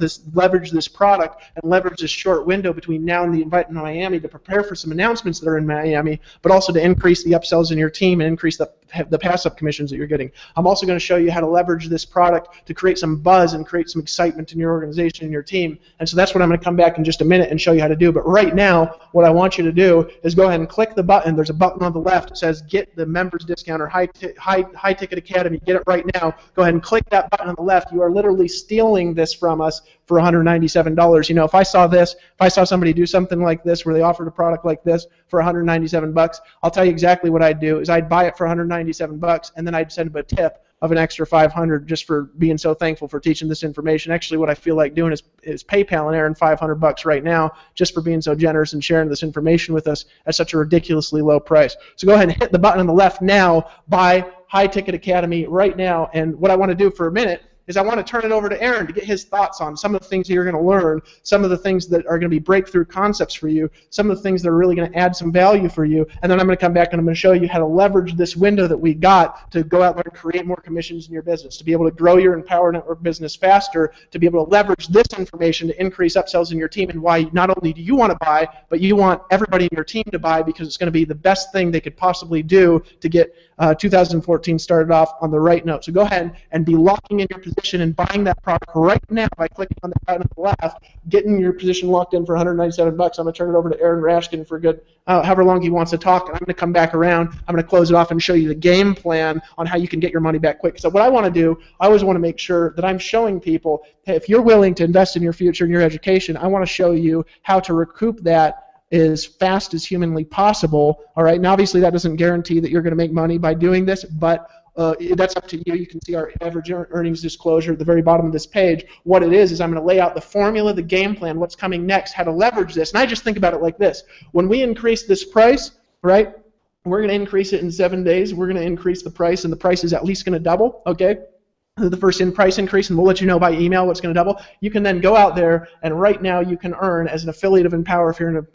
this product and leverage this short window between now and the invite in Miami to prepare for some announcements that are in Miami, but also to increase the upsells in your team and increase the the pass-up commissions that you're getting. I'm also going to show you how to leverage this product to create some buzz and create some excitement in your organization and your team. And so that's what I'm going to come back in just a minute and show you how to do. But right now, what I want you to do is go ahead and click the button. There's a button on the left that says Get the Members Discount or High Ticket Academy. Get it right now. Go ahead and click that button on the left. You are literally stealing this from us for $197. You know, if I saw somebody do something like this where they offered a product like this for $197, I'll tell you exactly what I'd do is I'd buy it for $197 and then I'd send them a tip of an extra $500 just for being so thankful for teaching this information. Actually, what I feel like doing is PayPal and Aaron $500 right now just for being so generous and sharing this information with us at such a ridiculously low price. So go ahead and hit the button on the left now, buy High Ticket Academy right now. And what I want to do for a minute is I want to turn it over to Aaron to get his thoughts on some of the things that you're going to learn, some of the things that are going to be breakthrough concepts for you, some of the things that are really going to add some value for you, and then I'm going to come back and I'm going to show you how to leverage this window that we got to go out there and create more commissions in your business, to be able to grow your Empower Network business faster, to be able to leverage this information to increase upsells in your team, and why not only do you want to buy, but you want everybody in your team to buy because it's going to be the best thing they could possibly do to get 2014 started off on the right note. So go ahead and be locking in your position and buying that product right now by clicking on the button on the left, getting your position locked in for $197. I'm going to turn it over to Aaron Rashkin for good, however long he wants to talk, and I'm going to come back around. I'm going to close it off and show you the game plan on how you can get your money back quick. So what I want to do, I always want to make sure that I'm showing people, hey, if you're willing to invest in your future and your education, I want to show you how to recoup that as fast as humanly possible. All right, now obviously that doesn't guarantee that you're going to make money by doing this, but that's up to you. You can see our average earnings disclosure at the very bottom of this page. What it is I'm going to lay out the formula, the game plan, what's coming next, how to leverage this. And I just think about it like this. When we increase this price, right, we're going to increase it in 7 days. We're going to increase the price, and the price is at least going to double, okay? The first price increase, and we'll let you know by email what's going to double. You can then go out there, and right now you can earn, as an affiliate of Empower, if you're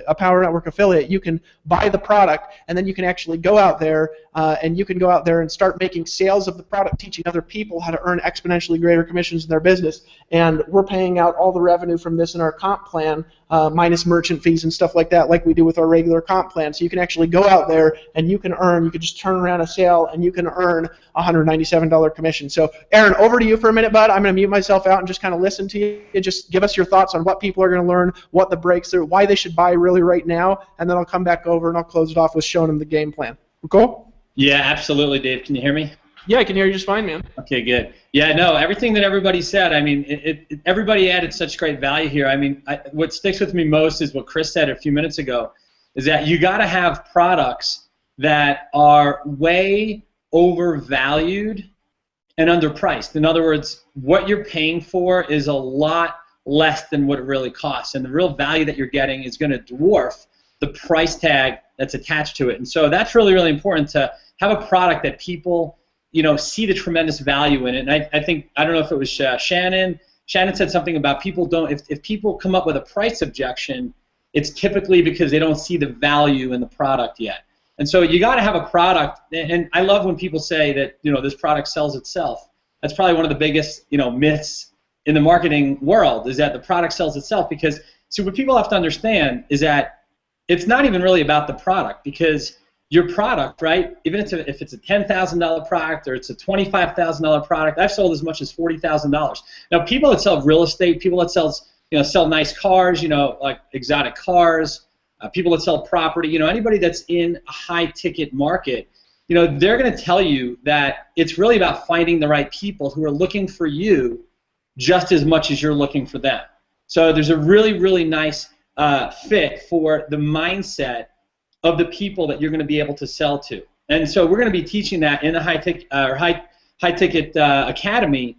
a Power Network affiliate, you can buy the product, and then you can actually go out there, and you can go out there and start making sales of the product, teaching other people how to earn exponentially greater commissions in their business. And we're paying out all the revenue from this in our comp plan, minus merchant fees and stuff like that, like we do with our regular comp plan. So you can actually go out there and you can earn, you can just turn around a sale and you can earn $197 commission. So Aaron, over to you for a minute, bud. I'm going to mute myself out and just kind of listen to you. Just give us your thoughts on what people are going to learn, what the breakthrough, why they should buy really right now, and then I'll come back over and I'll close it off with showing them the game plan. Cool? Yeah, absolutely, Dave. Can you hear me? Yeah, I can hear you just fine, man. Okay, good. Yeah, no, everything that everybody said, I mean, everybody added such great value here. I mean, what sticks with me most is what Chris said a few minutes ago, is that you got to have products that are way overvalued and underpriced. In other words, what you're paying for is a lot less than what it really costs, and the real value that you're getting is going to dwarf the price tag that's attached to it. And so that's really, really important to have a product that people, you know, see the tremendous value in it. And I think, I don't know if it was Shannon said something about people don't, if people come up with a price objection, it's typically because they don't see the value in the product yet. And so you got to have a product, and I love when people say that, you know, this product sells itself. That's probably one of the biggest, you know, myths in the marketing world, is that the product sells itself. Because, see, what people have to understand is that it's not even really about the product, because your product, right, even if it's a $10,000 product or it's a $25,000 product, I've sold as much as $40,000. Now, people that sell real estate, people that sell nice cars, you know, like exotic cars, people that sell property, you know, anybody that's in a high-ticket market, you know, they're going to tell you that it's really about finding the right people who are looking for you just as much as you're looking for them. So there's a really, really nice fit for the mindset of the people that you're going to be able to sell to. And so we're going to be teaching that in the high ticket academy.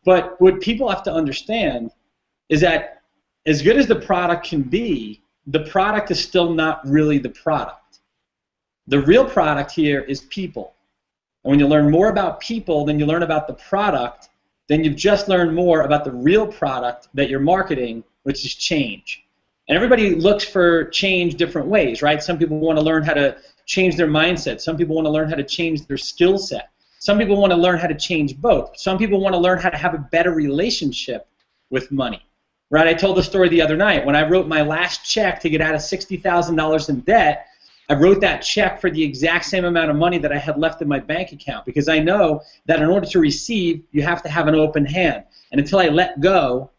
But what people have to understand is that as good as the product can be, the product is still not really the product. The real product here is people. And when you learn more about people than you learn about the product, then you've just learned more about the real product that you're marketing, which is change. And everybody looks for change different ways, right? Some people want to learn how to change their mindset. Some people want to learn how to change their skill set. Some people want to learn how to change both. Some people want to learn how to have a better relationship with money, right? I told the story the other night. When I wrote my last check to get out of $60,000 in debt, I wrote that check for the exact same amount of money that I had left in my bank account, because I know that in order to receive, you have to have an open hand. And until I let go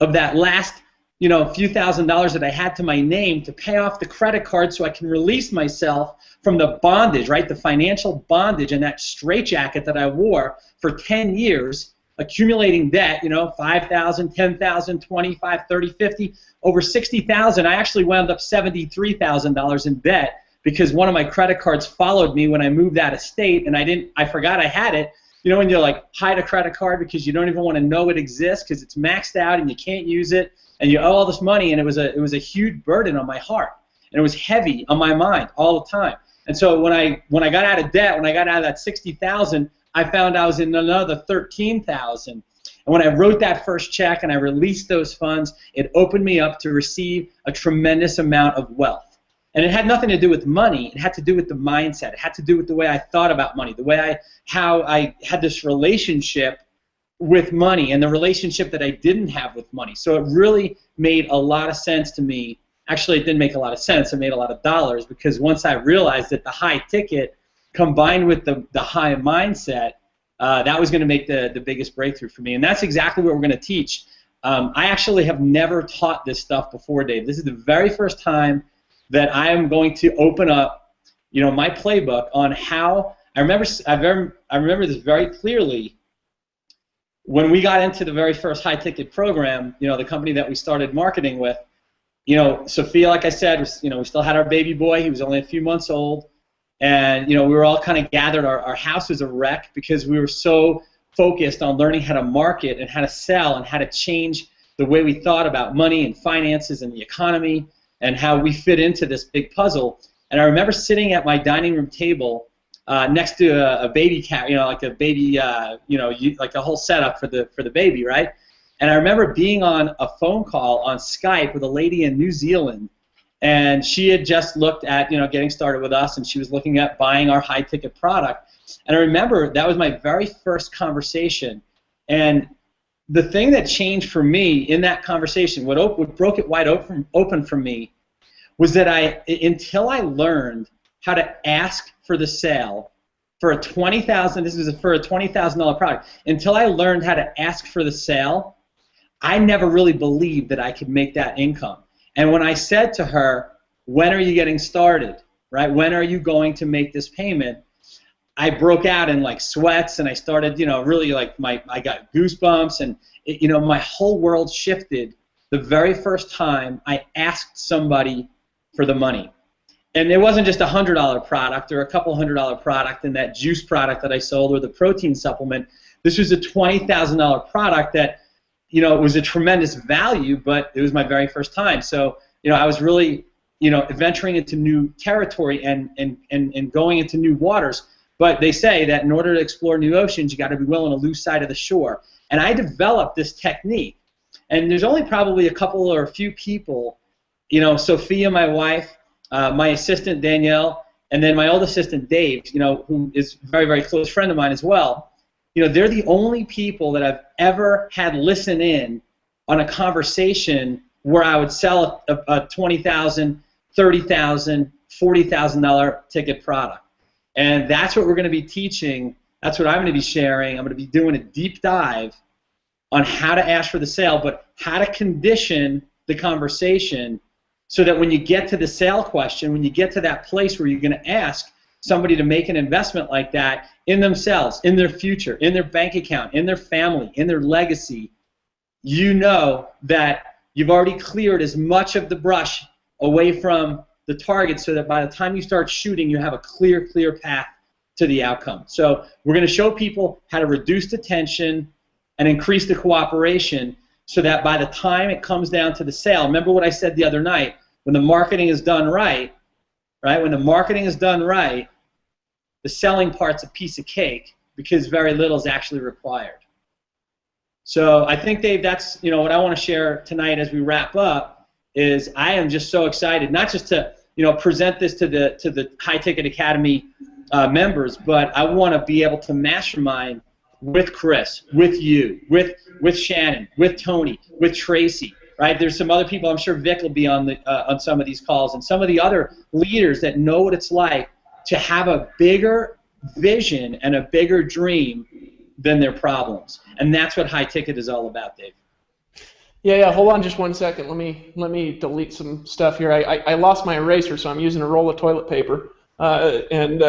of that last, few $1,000s that I had to my name to pay off the credit card so I can release myself from the bondage, right, the financial bondage and that straitjacket that I wore for 10 years, accumulating debt, $5,000, $10,000, $25,000, $30,000, $50,000, over $60,000. I actually wound up $73,000 in debt because one of my credit cards followed me when I moved out of state, and I forgot I had it. When you hide a credit card because you don't even want to know it exists because it's maxed out and you can't use it, and you owe all this money, and it was a huge burden on my heart, and it was heavy on my mind all the time. And so when I got out of debt, when I got out of that $60,000, I found I was in another $13,000. And when I wrote that first check and I released those funds, it opened me up to receive a tremendous amount of wealth. And it had nothing to do with money. It had to do with the mindset. It had to do with the way I thought about money, how I had this relationship with money and the relationship that I didn't have with money. So it really made a lot of sense to me. Actually, it didn't make a lot of sense. It made a lot of dollars, because once I realized that the high ticket combined with the high mindset, that was going to make the biggest breakthrough for me. And that's exactly what we're going to teach. I actually have never taught this stuff before, Dave. This is the very first time that I am going to open up, my playbook on how. I remember this very clearly. When we got into the very first high ticket program, the company that we started marketing with, Sophia, like I said, we still had our baby boy. He was only a few months old. And, we were all kind of gathered. Our house was a wreck because we were so focused on learning how to market and how to sell and how to change the way we thought about money and finances and the economy and how we fit into this big puzzle. And I remember sitting at my dining room table next to a baby cat, like a baby, like a whole setup for the baby, right? And I remember being on a phone call on Skype with a lady in New Zealand, and she had just looked at, getting started with us, and she was looking at buying our high-ticket product. And I remember that was my very first conversation. And the thing that changed for me in that conversation, what broke it wide open for me, was that until I learned how to ask for the sale for a $20,000. This was for a $20,000 product. Until I learned how to ask for the sale, I never really believed that I could make that income. And when I said to her, "When are you getting started? Right? When are you going to make this payment?" I broke out in sweats, and I started, really I got goosebumps, and my whole world shifted the very first time I asked somebody for the money. And it wasn't just a $100 product or a couple $100 product in that juice product that I sold or the protein supplement. This was a $20,000 product that, it was a tremendous value, but it was my very first time. So, I was really, venturing into new territory and going into new waters. But they say that in order to explore new oceans, you got to be willing to lose sight of the shore. And I developed this technique. And there's only probably a couple or a few people, Sophia, my wife, my assistant Danielle, and then my old assistant Dave, who is a very, very close friend of mine as well. They're the only people that I've ever had listen in on a conversation where I would sell a $20,000, $30,000, $40,000 ticket product. And that's what we're going to be teaching. That's what I'm going to be sharing. I'm going to be doing a deep dive on how to ask for the sale, but how to condition the conversation so that when you get to the sale question, when you get to that place where you're going to ask somebody to make an investment like that in themselves, in their future, in their bank account, in their family, in their legacy, you know that you've already cleared as much of the brush away from the target so that by the time you start shooting, you have a clear path to the outcome. So we're going to show people how to reduce the tension and increase the cooperation so that by the time it comes down to the sale, remember what I said the other night, when the marketing is done right, when the marketing is done right, the selling part's a piece of cake because very little is actually required. So I think, Dave, that's what I want to share tonight as we wrap up is I am just so excited, not just to present this to the High Ticket Academy members, but I want to be able to mastermind with Chris, with you, with Shannon, with Tony, with Tracy, right? There's some other people, I'm sure Vic will be on some of these calls, and some of the other leaders that know what it's like to have a bigger vision and a bigger dream than their problems. And that's what high ticket is all about, Dave. Yeah, hold on just 1 second. Let me delete some stuff here. I lost my eraser, so I'm using a roll of toilet paper, and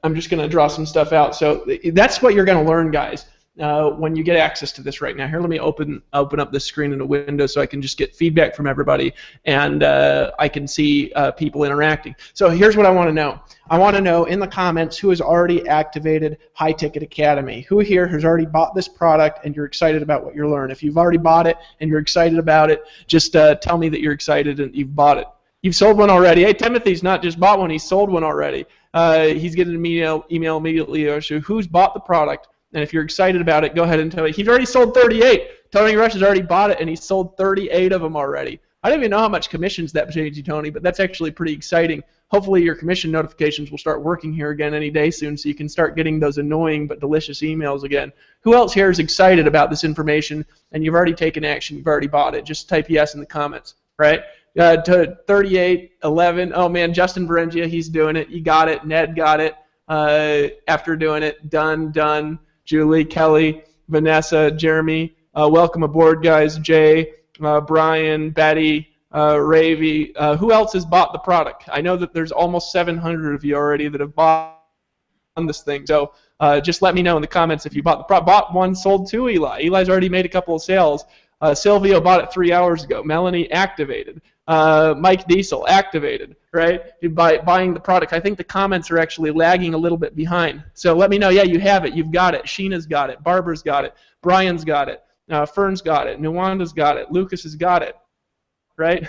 I'm just going to draw some stuff out. So that's what you're going to learn, guys, when you get access to this right now. Here, let me open up this screen in a window so I can just get feedback from everybody, and I can see people interacting. So here's what I want to know. I want to know in the comments who has already activated High Ticket Academy. Who here has already bought this product and you're excited about what you're learning? If you've already bought it and you're excited about it, just tell me that you're excited and you've bought it. You've sold one already. Hey, Timothy's not just bought one, he's sold one already. He's getting an email immediately. So who's bought the product? And if you're excited about it, go ahead and tell me. He's already sold 38. Tony Rush has already bought it, and he's sold 38 of them already. I don't even know how much commissions that pays you, Tony, but that's actually pretty exciting. Hopefully your commission notifications will start working here again any day soon so you can start getting those annoying but delicious emails again. Who else here is excited about this information and you've already taken action, you've already bought it? Just type yes in the comments, right? To 38, 11, oh man, Justin Berengia, he's doing it. You got it. Ned got it after doing it. Done. Julie, Kelly, Vanessa, Jeremy, welcome aboard, guys. Jay, Brian, Betty, Ravi. Who else has bought the product? I know that there's almost 700 of you already that have bought this thing. So just let me know in the comments if you bought the product. Bought one, sold two, Eli. Eli's already made a couple of sales. Silvio bought it 3 hours ago. Melanie activated. Mike Diesel activated, right? By buying the product. I think the comments are actually lagging a little bit behind. So let me know, yeah, you have it. You've got it. Sheena's got it. Barbara's got it. Brian's got it. Fern's got it. Nwanda's got it. Lucas has got it, right?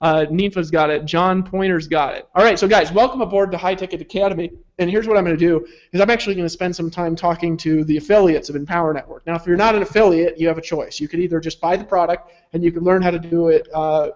Ninfa's got it. John Pointer's got it. All right, so guys, welcome aboard to High Ticket Academy. And here's what I'm going to do, is I'm actually going to spend some time talking to the affiliates of Empower Network. Now, if you're not an affiliate, you have a choice. You could either just buy the product and you can learn how to do it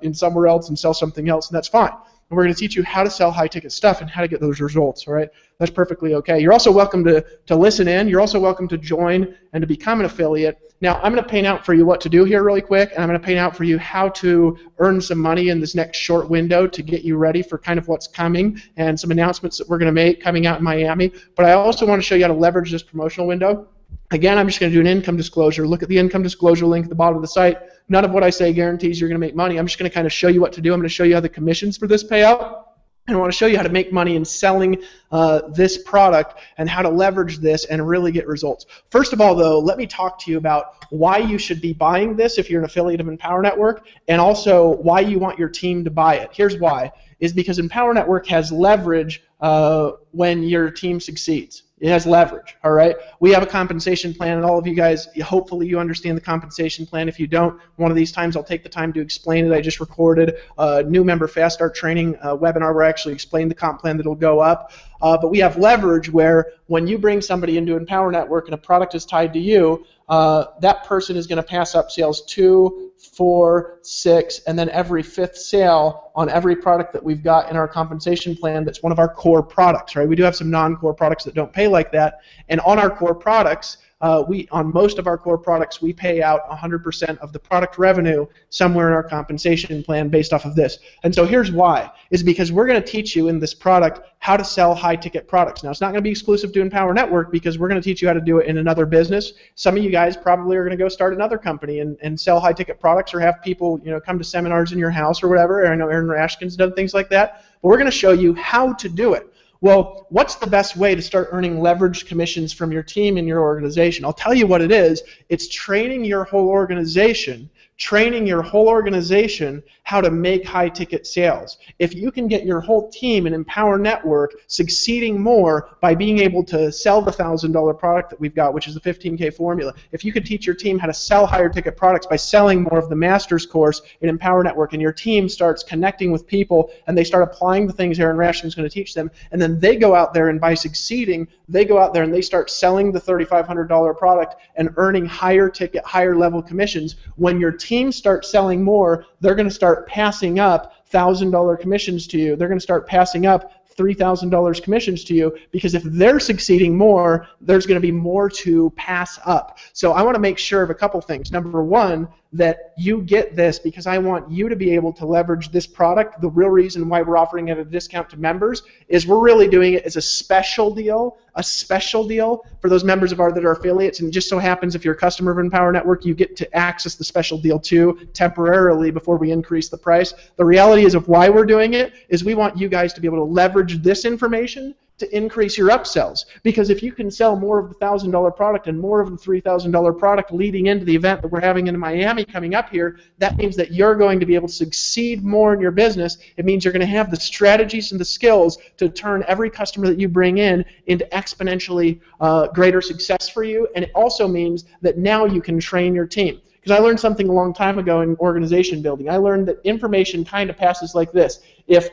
in somewhere else and sell something else, and that's fine. And we're going to teach you how to sell high-ticket stuff and how to get those results, all right? That's perfectly okay. You're also welcome to listen in. You're also welcome to join and to become an affiliate. Now, I'm going to paint out for you what to do here really quick, and I'm going to paint out for you how to earn some money in this next short window to get you ready for kind of what's coming and some announcements that we're going to make coming out in Miami. But I also want to show you how to leverage this promotional window. Again, I'm just going to do an income disclosure. Look at the income disclosure link at the bottom of the site. None of what I say guarantees you're going to make money. I'm just going to kind of show you what to do. I'm going to show you how the commissions for this pay out. And I want to show you how to make money in selling this product and how to leverage this and really get results. First of all, though, let me talk to you about why you should be buying this if you're an affiliate of Empower Network, and also why you want your team to buy it. Here's why. Is because Empower Network has leverage when your team succeeds. It has leverage, all right? We have a compensation plan, and all of you guys, hopefully you understand the compensation plan. If you don't, one of these times I'll take the time to explain it. I just recorded a new member Fast Start training webinar where I actually explain the comp plan that will go up. But we have leverage where when you bring somebody into Empower Network and a product is tied to you, that person is going to pass up sales 2, 4, 6, and then every 5th sale on every product that we've got in our compensation plan that's one of our core products, right? We do have some non-core products that don't pay like that, and on our core products, on most of our core products, we pay out 100% of the product revenue somewhere in our compensation plan based off of this. And so here's why, is because we're going to teach you in this product how to sell high-ticket products. Now, it's not going to be exclusive to Empower Network because we're going to teach you how to do it in another business. Some of you guys probably are going to go start another company and sell high-ticket products, or have people, come to seminars in your house or whatever. I know Aaron Rashkin's done things like that. But we're going to show you how to do it. Well, what's the best way to start earning leveraged commissions from your team and your organization? I'll tell you what it is. It's training your whole organization how to make high-ticket sales. If you can get your whole team in Empower Network succeeding more by being able to sell the $1,000 product that we've got, which is the 15K formula, if you could teach your team how to sell higher-ticket products by selling more of the master's course in Empower Network, and your team starts connecting with people and they start applying the things Aaron Rashkin is going to teach them, and then they go out there and by succeeding, they go out there and they start selling the $3,500 product and earning higher-ticket, higher-level commissions. When your team starts selling more, they're going to start passing up $1,000 commissions to you. They're going to start passing up $3,000 commissions to you, because if they're succeeding more, there's going to be more to pass up. So I want to make sure of a couple things. Number one, that you get this because I want you to be able to leverage this product. The real reason why we're offering it at a discount to members is we're really doing it as a special deal for those members of ours that are affiliates. And it just so happens if you're a customer of Empower Network, you get to access the special deal too temporarily before we increase the price. The reality is of why we're doing it is we want you guys to be able to leverage this information to increase your upsells. Because if you can sell more of the $1,000 product and more of the $3,000 product leading into the event that we're having in Miami coming up here, that means that you're going to be able to succeed more in your business. It means you're going to have the strategies and the skills to turn every customer that you bring in into exponentially greater success for you. And it also means that now you can train your team. Because I learned something a long time ago in organization building. I learned that information kind of passes like this. If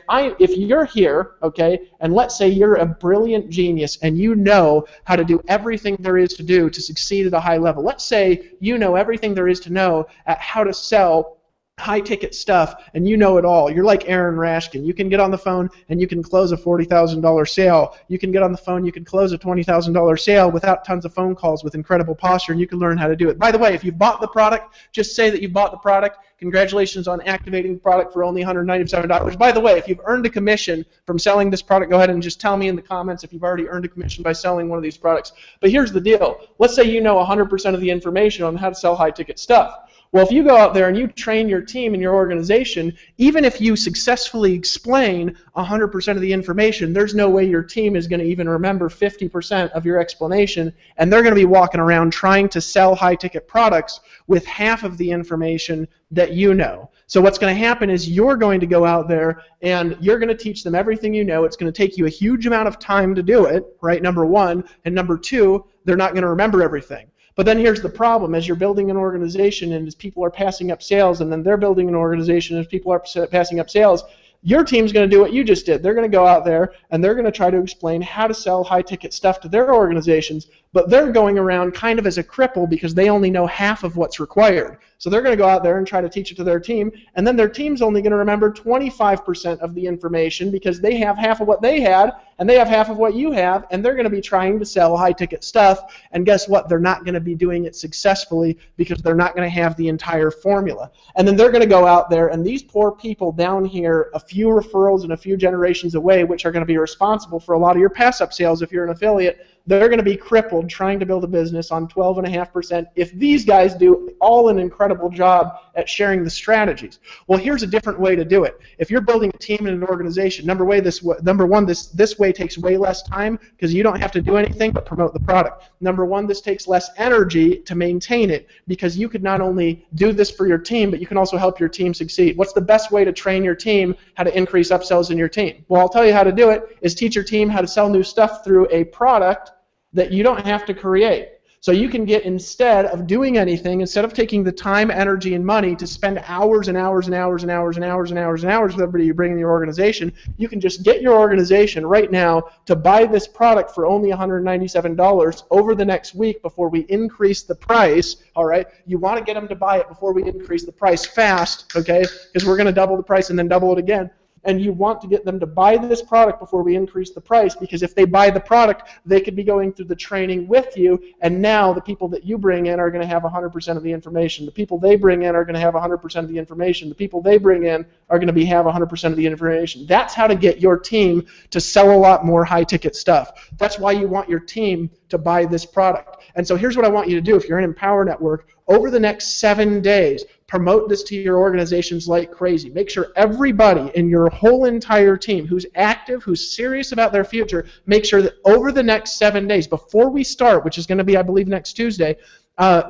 you're here, okay, and let's say you're a brilliant genius and you know how to do everything there is to do to succeed at a high level. Let's say you know everything there is to know at how to sell high-ticket stuff, and you know it all. You're like Aaron Rashkin. You can get on the phone and you can close a $40,000 sale. You can get on the phone, you can close a $20,000 sale without tons of phone calls with incredible posture, and you can learn how to do it. By the way, if you've bought the product, just say that you bought the product. Congratulations on activating the product for only $197. By the way, if you've earned a commission from selling this product, go ahead and just tell me in the comments if you've already earned a commission by selling one of these products. But here's the deal. Let's say you know 100% of the information on how to sell high-ticket stuff. Well, if you go out there and you train your team and your organization, even if you successfully explain 100% of the information, there's no way your team is going to even remember 50% of your explanation, and they're going to be walking around trying to sell high-ticket products with half of the information that you know. So what's going to happen is you're going to go out there and you're going to teach them everything you know. It's going to take you a huge amount of time to do it, right, number one, and number two, they're not going to remember everything. But then here's the problem. As you're building an organization and as people are passing up sales, and then they're building an organization as people are passing up sales, your team's going to do what you just did. They're going to go out there and they're going to try to explain how to sell high-ticket stuff to their organizations, but they're going around kind of as a cripple because they only know half of what's required. So they're going to go out there and try to teach it to their team, and then their team's only going to remember 25% of the information because they have half of what they had, and they have half of what you have, and they're going to be trying to sell high-ticket stuff, and guess what? They're not going to be doing it successfully because they're not going to have the entire formula. And then they're going to go out there, and these poor people down here, a few referrals and a few generations away, which are going to be responsible for a lot of your pass-up sales if you're an affiliate, they're going to be crippled trying to build a business on 12.5% if these guys do all an incredible job at sharing the strategies. Well, here's a different way to do it. If you're building a team and an organization, number one, this way takes way less time because you don't have to do anything but promote the product. Number one, this takes less energy to maintain it because you could not only do this for your team, but you can also help your team succeed. What's the best way to train your team how to increase upsells in your team? Well, I'll tell you how to do it is teach your team how to sell new stuff through a product that you don't have to create. So you can get, instead of doing anything, instead of taking the time, energy, and money to spend hours and hours and hours and hours and hours and hours and hours with everybody you bring in your organization, you can just get your organization right now to buy this product for only $197 over the next week before we increase the price, all right? You want to get them to buy it before we increase the price fast, okay? Because we're going to double the price and then double it again. And you want to get them to buy this product before we increase the price, because if they buy the product, they could be going through the training with you, and now the people that you bring in are going to have 100% of the information. The people they bring in are going to have 100% of the information. The people they bring in are going to have 100% of the information. That's how to get your team to sell a lot more high-ticket stuff. That's why you want your team to buy this product. And so here's what I want you to do if you're in Empower Network. Over the next 7 days, promote this to your organizations like crazy. Make sure everybody in your whole entire team who's active, who's serious about their future, make sure that over the next 7 days, before we start, which is going to be, I believe, next Tuesday,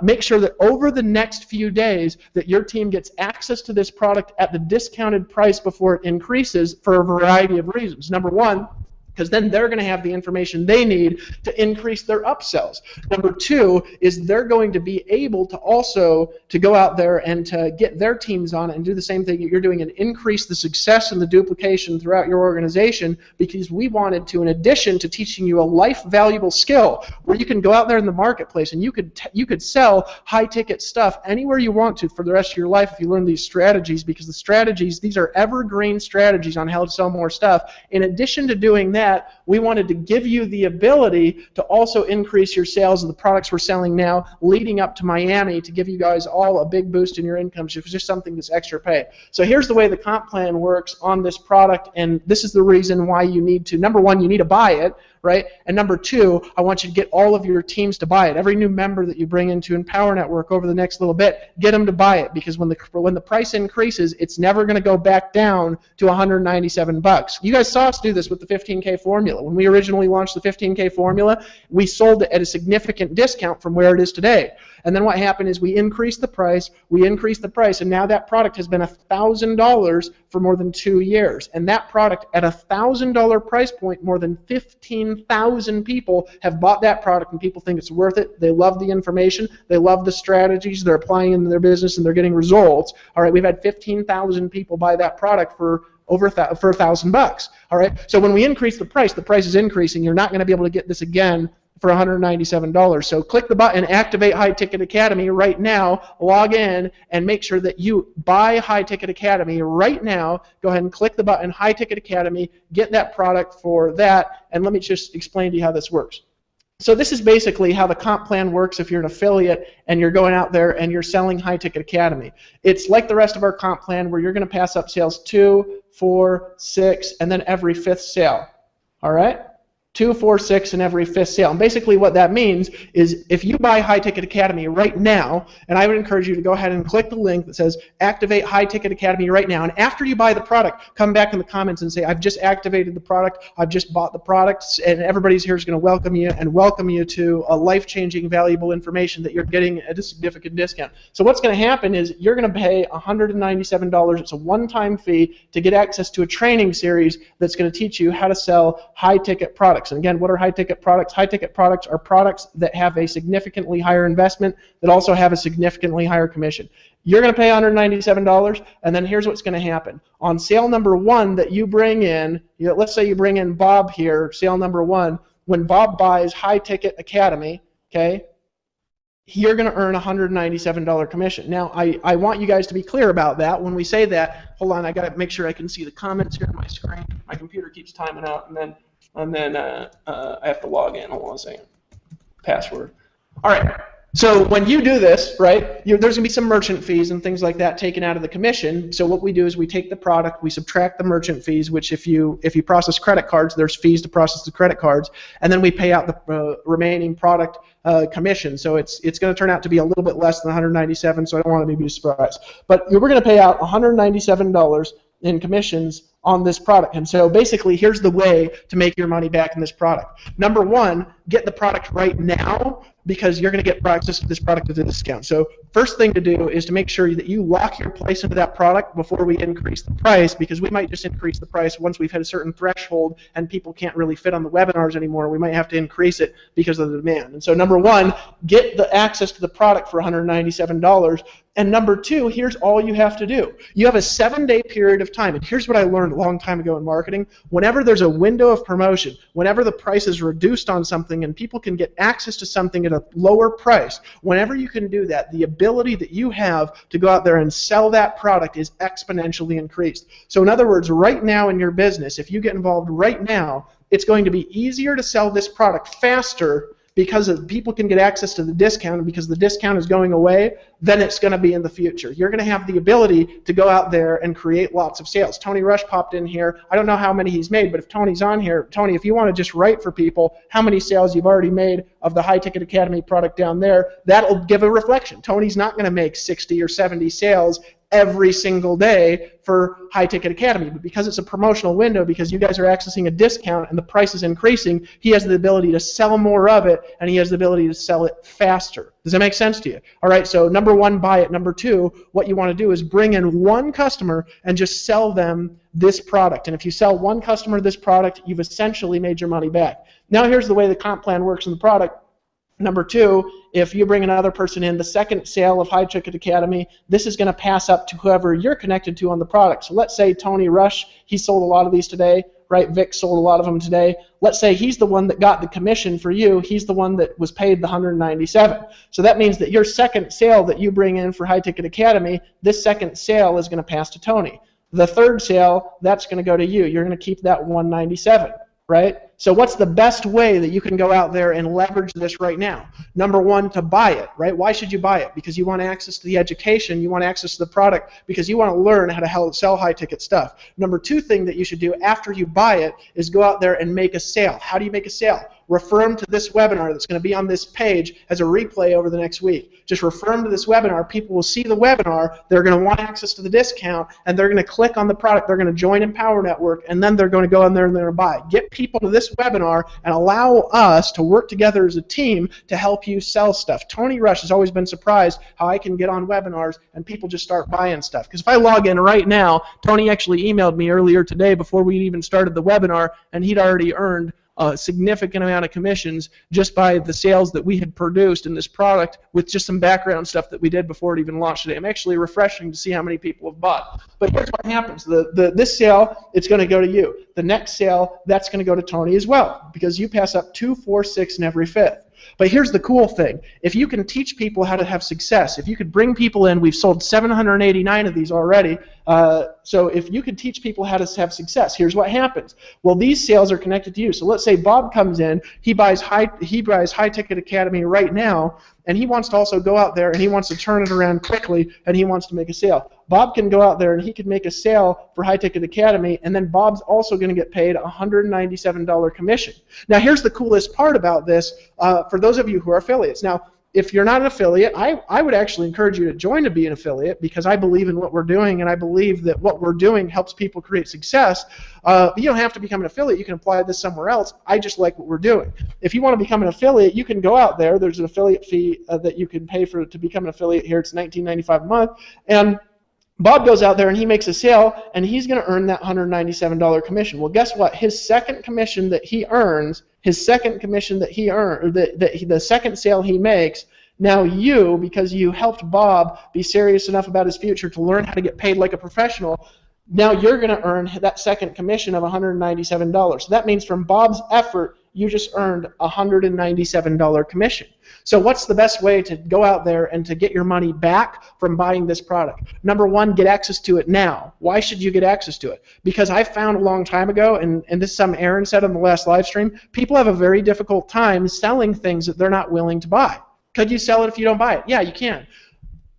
make sure that over the next few days that your team gets access to this product at the discounted price before it increases for a variety of reasons. Number one, because then they're going to have the information they need to increase their upsells. Number two is they're going to be able to also to go out there and to get their teams on it and do the same thing that you're doing and increase the success and the duplication throughout your organization, because we wanted to, in addition to teaching you a life valuable skill where you can go out there in the marketplace and you could sell high ticket stuff anywhere you want to for the rest of your life if you learn these strategies, because the strategies, these are evergreen strategies on how to sell more stuff. In addition to doing that, we wanted to give you the ability to also increase your sales of the products we're selling now leading up to Miami, to give you guys all a big boost in your income. So it's just something that's extra pay. So here's the way the comp plan works on this product, and this is the reason why you need to, number one, you need to buy it, right? And number two, I want you to get all of your teams to buy it. Every new member that you bring into Empower Network over the next little bit, get them to buy it, because when the price increases, it's never going to go back down to $197. You guys saw us do this with the 15K formula. When we originally launched the 15K formula, we sold it at a significant discount from where it is today. And then what happened is we increased the price, and now that product has been $1,000 for more than 2 years. And that product at $1,000 price point, more than 15,000 people have bought that product, and people think it's worth it. They love the information, they love the strategies, they're applying in their business, and they're getting results. All right, we've had 15,000 people buy that product for $1,000. All right, so when we increase the price is increasing. You're not going to be able to get this again for $197. So click the button, Activate High Ticket Academy right now, log in, and make sure that you buy High Ticket Academy right now. Go ahead and click the button, High Ticket Academy, get that product for that, and let me just explain to you how this works. So this is basically how the comp plan works if you're an affiliate and you're going out there and you're selling High Ticket Academy. It's like the rest of our comp plan where you're going to pass up sales 2, 4, 6, and then every 5th sale. All right? 2, 4, 6, and every 5th sale. And basically what that means is if you buy High Ticket Academy right now, and I would encourage you to go ahead and click the link that says Activate High Ticket Academy right now, and after you buy the product, come back in the comments and say, I've just activated the product, I've just bought the product, and everybody's here is going to welcome you to a life-changing, valuable information that you're getting at a significant discount. So what's going to happen is you're going to pay $197. It's a one-time fee to get access to a training series that's going to teach you how to sell high-ticket products. And again, what are high-ticket products? High-ticket products are products that have a significantly higher investment that also have a significantly higher commission. You're going to pay $197, and then here's what's going to happen. On sale number 1 that you bring in, let's say you bring in Bob here, sale number 1, when Bob buys High Ticket Academy, okay, you're going to earn a $197 commission. Now, I want you guys to be clear about that. When we say that, hold on, I got to make sure I can see the comments here on my screen. My computer keeps timing out, and then I have to log in. Hold on a second. Password. All right. So when you do this, right, there's going to be some merchant fees and things like that taken out of the commission. So what we do is we take the product, we subtract the merchant fees, which if you process credit cards, there's fees to process the credit cards, and then we pay out the remaining product commission. So it's going to turn out to be a little bit less than $197. So I don't want to be surprised. But we're going to pay out $197 in commissions on this product. And so basically, here's the way to make your money back in this product. Number 1, get the product right now, because you're going to get access to this product at a discount. So first thing to do is to make sure that you lock your place into that product before we increase the price, because we might just increase the price once we've hit a certain threshold and people can't really fit on the webinars anymore. We might have to increase it because of the demand. And so number 1, get the access to the product for $197. And number 2, here's all you have to do. You have a 7-day period of time. And here's what I learned a long time ago in marketing. Whenever there's a window of promotion, whenever the price is reduced on something and people can get access to something at a lower price, whenever you can do that, the ability that you have to go out there and sell that product is exponentially increased. So in other words, right now in your business, if you get involved right now, it's going to be easier to sell this product faster because people can get access to the discount, and because the discount is going away, then it's going to be in the future. You're going to have the ability to go out there and create lots of sales. Tony Rush popped in here. I don't know how many he's made, but if Tony's on here, Tony, if you want to just write for people how many sales you've already made of the High Ticket Academy product down there, that'll give a reflection. Tony's not going to make 60 or 70 sales every single day for High Ticket Academy. But because it's a promotional window, because you guys are accessing a discount and the price is increasing, he has the ability to sell more of it, and he has the ability to sell it faster. Does that make sense to you? All right, so number one, buy it. Number two, what you want to do is bring in one customer and just sell them this product. And if you sell one customer this product, you've essentially made your money back. Now here's the way the comp plan works in the product. Number two, if you bring another person in, the second sale of High Ticket Academy, this is going to pass up to whoever you're connected to on the product. So let's say Tony Rush, he sold a lot of these today, right? Vic sold a lot of them today. Let's say he's the one that got the commission for you. He's the one that was paid the $197. So that means that your second sale that you bring in for High Ticket Academy, this second sale is going to pass to Tony. The third sale, that's going to go to you. You're going to keep that $197, right? So what's the best way that you can go out there and leverage this right now? Number one, to buy it, right? Why should you buy it? Because you want access to the education, you want access to the product, because you want to learn how to sell high-ticket stuff. Number two thing that you should do after you buy it is go out there and make a sale. How do you make a sale? Refer them to this webinar that's going to be on this page as a replay over the next week. Just refer them to this webinar. People will see the webinar. They're going to want access to the discount, and they're going to click on the product. They're going to join Empower Network, and then they're going to go in there and they're going to buy. Get people to this webinar and allow us to work together as a team to help you sell stuff. Tony Rush has always been surprised how I can get on webinars and people just start buying stuff. Because if I log in right now, Tony actually emailed me earlier today before we even started the webinar, and he'd already earned a significant amount of commissions just by the sales that we had produced in this product with just some background stuff that we did before it even launched today. I'm actually refreshing to see how many people have bought. But here's what happens. This sale, it's going to go to you. The next sale, that's going to go to Tony as well, because you pass up 2, 4, 6, and every fifth. But here's the cool thing. If you can teach people how to have success, if you could bring people in, we've sold 789 of these already, so if you could teach people how to have success, here's what happens. Well, these sales are connected to you. So let's say Bob comes in, he buys High Ticket Academy right now, and he wants to also go out there and he wants to turn it around quickly and he wants to make a sale. Bob can go out there and he can make a sale for High Ticket Academy, and then Bob's also going to get paid a $197 commission. Now here's the coolest part about this for those of you who are affiliates. Now, if you're not an affiliate, I would actually encourage you to join to be an affiliate, because I believe in what we're doing, and I believe that what we're doing helps people create success. You don't have to become an affiliate. You can apply this somewhere else. I just like what we're doing. If you want to become an affiliate, you can go out there. There's an affiliate fee that you can pay to become an affiliate here. It's $19.95 a month. And Bob goes out there and he makes a sale, and he's going to earn that $197 commission. Well, guess what? His second commission that he earns, the second sale he makes, now you, because you helped Bob be serious enough about his future to learn how to get paid like a professional, now you're going to earn that second commission of $197. So that means from Bob's effort, you just earned a $197 commission. So what's the best way to go out there and to get your money back from buying this product? Number one, get access to it now. Why should you get access to it? Because I found a long time ago, and this is something Aaron said on the last live stream, people have a very difficult time selling things that they're not willing to buy. Could you sell it if you don't buy it? Yeah, you can.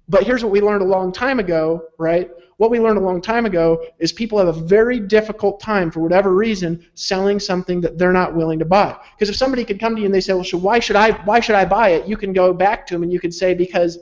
But here's what we learned a long time ago, right? What we learned a long time ago is people have a very difficult time, for whatever reason, selling something that they're not willing to buy. Because if somebody could come to you and they say, well, so why should I buy it? You can go back to them and you could say, because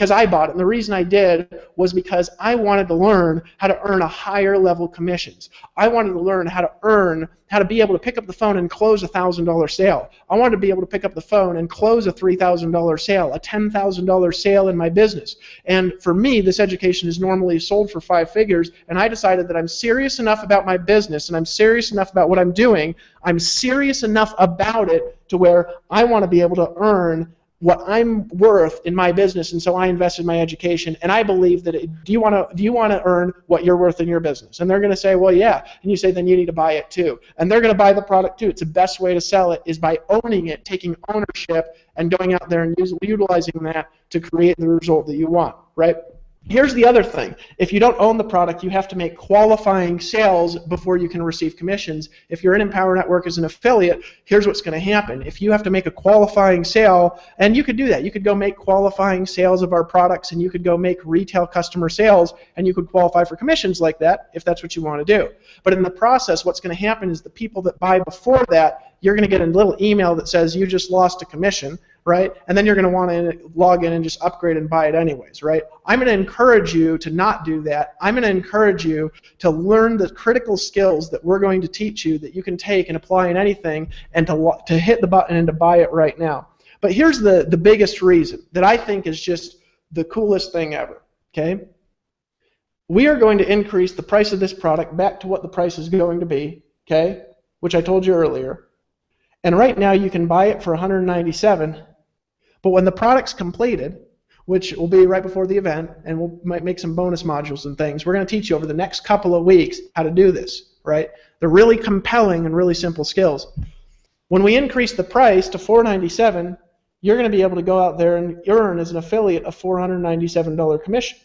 I bought it. And the reason I did was because I wanted to learn how to earn a higher level commissions. I wanted to learn how to be able to pick up the phone and close a $1,000 sale. I wanted to be able to pick up the phone and close a $3,000 sale, a $10,000 sale in my business. And for me, this education is normally sold for 5 figures, and I decided that I'm serious enough about my business and I'm serious enough about what I'm doing. I'm serious enough about it to where I want to be able to earn what I'm worth in my business, and so I invested in my education. And I believe that do you want to earn what you're worth in your business? And they're going to say, well, yeah. And you say, then you need to buy it too. And they're going to buy the product too. It's the best way to sell it is by owning it, taking ownership, and going out there and utilizing that to create the result that you want, right? Here's the other thing. If you don't own the product, you have to make qualifying sales before you can receive commissions. If you're in Empower Network as an affiliate, here's what's going to happen. If you have to make a qualifying sale, and you could do that. You could go make qualifying sales of our products, and you could go make retail customer sales, and you could qualify for commissions like that if that's what you want to do. But in the process, what's going to happen is the people that buy before that, you're going to get a little email that says you just lost a commission, right? And then you're going to want to log in and just upgrade and buy it anyways, right? I'm going to encourage you to not do that. I'm going to encourage you to learn the critical skills that we're going to teach you that you can take and apply in anything, and to hit the button and to buy it right now. But here's the biggest reason that I think is just the coolest thing ever, okay? We are going to increase the price of this product back to what the price is going to be, okay, which I told you earlier. And right now you can buy it for $197, but when the product's completed, which will be right before the event, and we'll might make some bonus modules and things, we're going to teach you over the next couple of weeks how to do this, right? They're really compelling and really simple skills. When we increase the price to $497, you're going to be able to go out there and earn as an affiliate a $497 commission,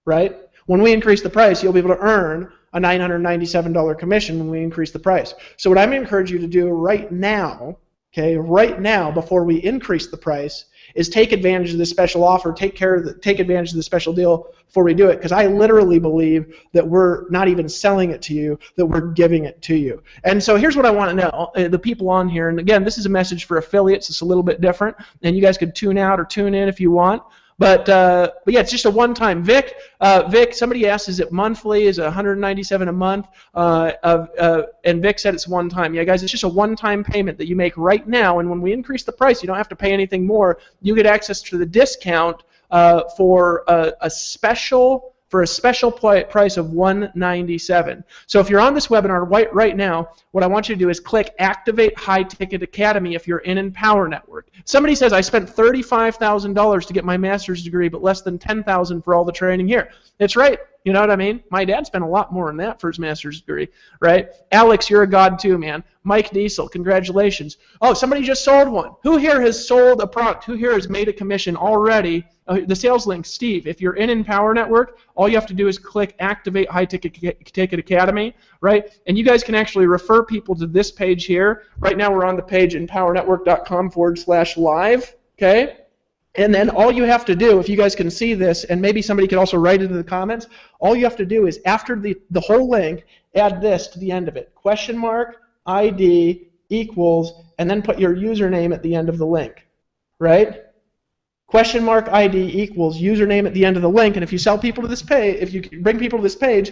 right? When we increase the price, you'll be able to earn a $997 commission when we increase the price. So what I'm going to encourage you to do right now, okay, right now before we increase the price, is take advantage of this special offer, take advantage of the special deal before we do it, because I literally believe that we're not even selling it to you, that we're giving it to you. And so here's what I want to know, the people on here, and again, this is a message for affiliates. It's a little bit different, and you guys could tune out or tune in if you want. But yeah, it's just a one-time. Vic, somebody asked, is it monthly? Is it $197 a month? And Vic said it's one time. Yeah, guys, it's just a one-time payment that you make right now, and when we increase the price, you don't have to pay anything more. You get access to the discount for a special price of $197. So if you're on this webinar right now, what I want you to do is click Activate High Ticket Academy if you're in Empower Network. Somebody says, I spent $35,000 to get my master's degree, but less than $10,000 for all the training here. It's right. You know what I mean? My dad spent a lot more than that for his master's degree, right? Alex, you're a god too, man. Mike Diesel, congratulations. Oh, somebody just sold one. Who here has sold a product? Who here has made a commission already? The sales link, Steve. If you're in Empower Network, all you have to do is click Activate High Ticket Academy, right? And you guys can actually refer people to this page here. Right now we're on the page empowernetwork.com/live, okay? And then all you have to do, if you guys can see this, and maybe somebody could also write it in the comments, all you have to do is after the whole link, add this to the end of it. $ID equals, and then put your username at the end of the link, right? $ID equals username at the end of the link, and if you sell people to this page, if you bring people to this page,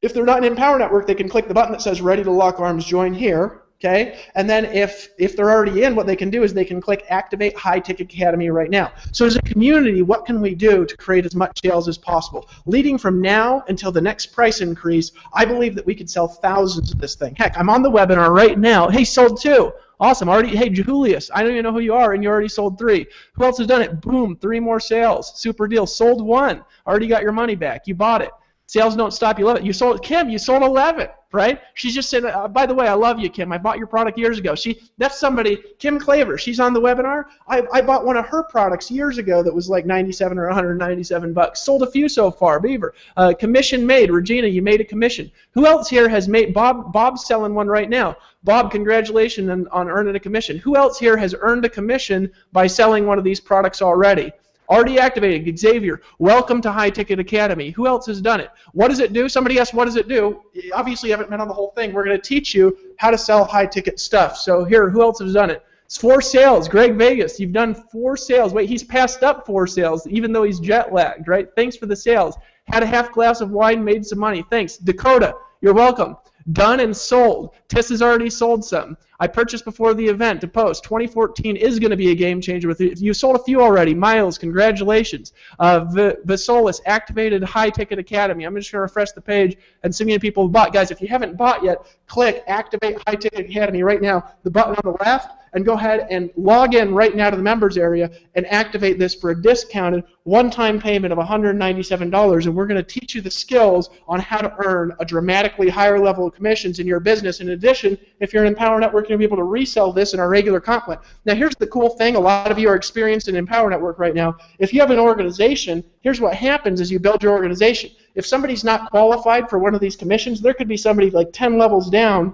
if they're not in Empower Network, they can click the button that says Ready to Lock Arms, join here, okay? And then if they're already in, what they can do is they can click Activate High Ticket Academy right now. So as a community, what can we do to create as much sales as possible? Leading from now until the next price increase, I believe that we could sell thousands of this thing. Heck, I'm on the webinar right now. Hey, sold 2. Awesome. Hey, Julius, I don't even know who you are, and you already sold 3. Who else has done it? Boom, 3 more sales. Super deal. Sold 1. Already got your money back. You bought it. Sales don't stop. You love it. You sold, Kim, you sold 11, right? She's just saying, by the way, I love you, Kim. I bought your product years ago. That's somebody, Kim Claver. She's on the webinar. I bought one of her products years ago that was like $97 or $197. Sold a few so far. Beaver. Commission made. Regina, you made a commission. Who else here has made, Bob's selling one right now. Bob, congratulations on earning a commission. Who else here has earned a commission by selling one of these products already? Already activated. Xavier, welcome to High Ticket Academy. Who else has done it? What does it do? Somebody asked, what does it do? Obviously, you haven't been on the whole thing. We're going to teach you how to sell high-ticket stuff. So here, who else has done it? It's 4 sales. Greg Vegas, you've done 4 sales. Wait, he's passed up 4 sales, even though he's jet-lagged, right? Thanks for the sales. Had a half glass of wine, made some money. Thanks. Dakota, you're welcome. Done and sold. Tess has already sold some. I purchased before the event to post. 2014 is going to be a game changer. You sold a few already. Miles, congratulations. Visolis, activated High Ticket Academy. I'm just going to refresh the page and see how many people have bought. Guys, if you haven't bought yet, click Activate High Ticket Academy right now, the button on the left, and go ahead and log in right now to the members area and activate this for a discounted one-time payment of $197, and we're going to teach you the skills on how to earn a dramatically higher level of commissions in your business. In addition, if you're in Empower Network, you're going to be able to resell this in our regular content. Now, here's the cool thing. A lot of you are experienced in Empower Network right now. If you have an organization, here's what happens as you build your organization. If somebody's not qualified for one of these commissions, there could be somebody like 10 levels down,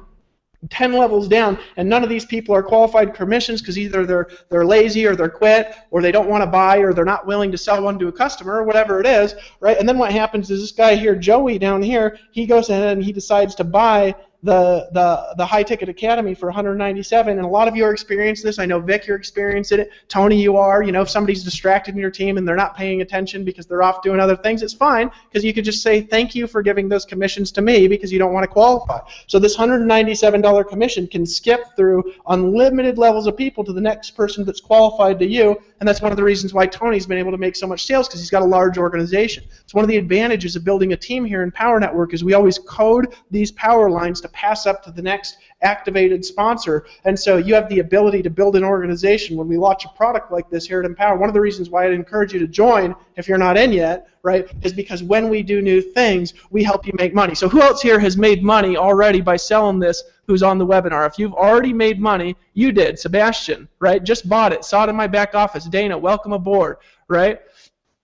and none of these people are qualified commissions because either they're lazy or they're quit or they don't want to buy or they're not willing to sell one to a customer or whatever it is, right? And then what happens is this guy here, Joey down here, he goes ahead and he decides to buy the High Ticket Academy for $197, and a lot of you are experiencing this. I know Vic, you're experiencing it. Tony, you are. You know, if somebody's distracted in your team and they're not paying attention because they're off doing other things, it's fine, because you could just say thank you for giving those commissions to me because you don't want to qualify. So this $197 commission can skip through unlimited levels of people to the next person that's qualified to you, and that's one of the reasons why Tony's been able to make so much sales, because he's got a large organization. It's one of the advantages of building a team here in Power Network is we always code these power lines to pass up to the next activated sponsor, and so you have the ability to build an organization when we launch a product like this here at Empower. One of the reasons why I'd encourage you to join if you're not in yet, right, is because when we do new things, we help you make money. So who else here has made money already by selling this who's on the webinar? If you've already made money, you did. Sebastian, right, just bought it, saw it in my back office. Dana, welcome aboard, right?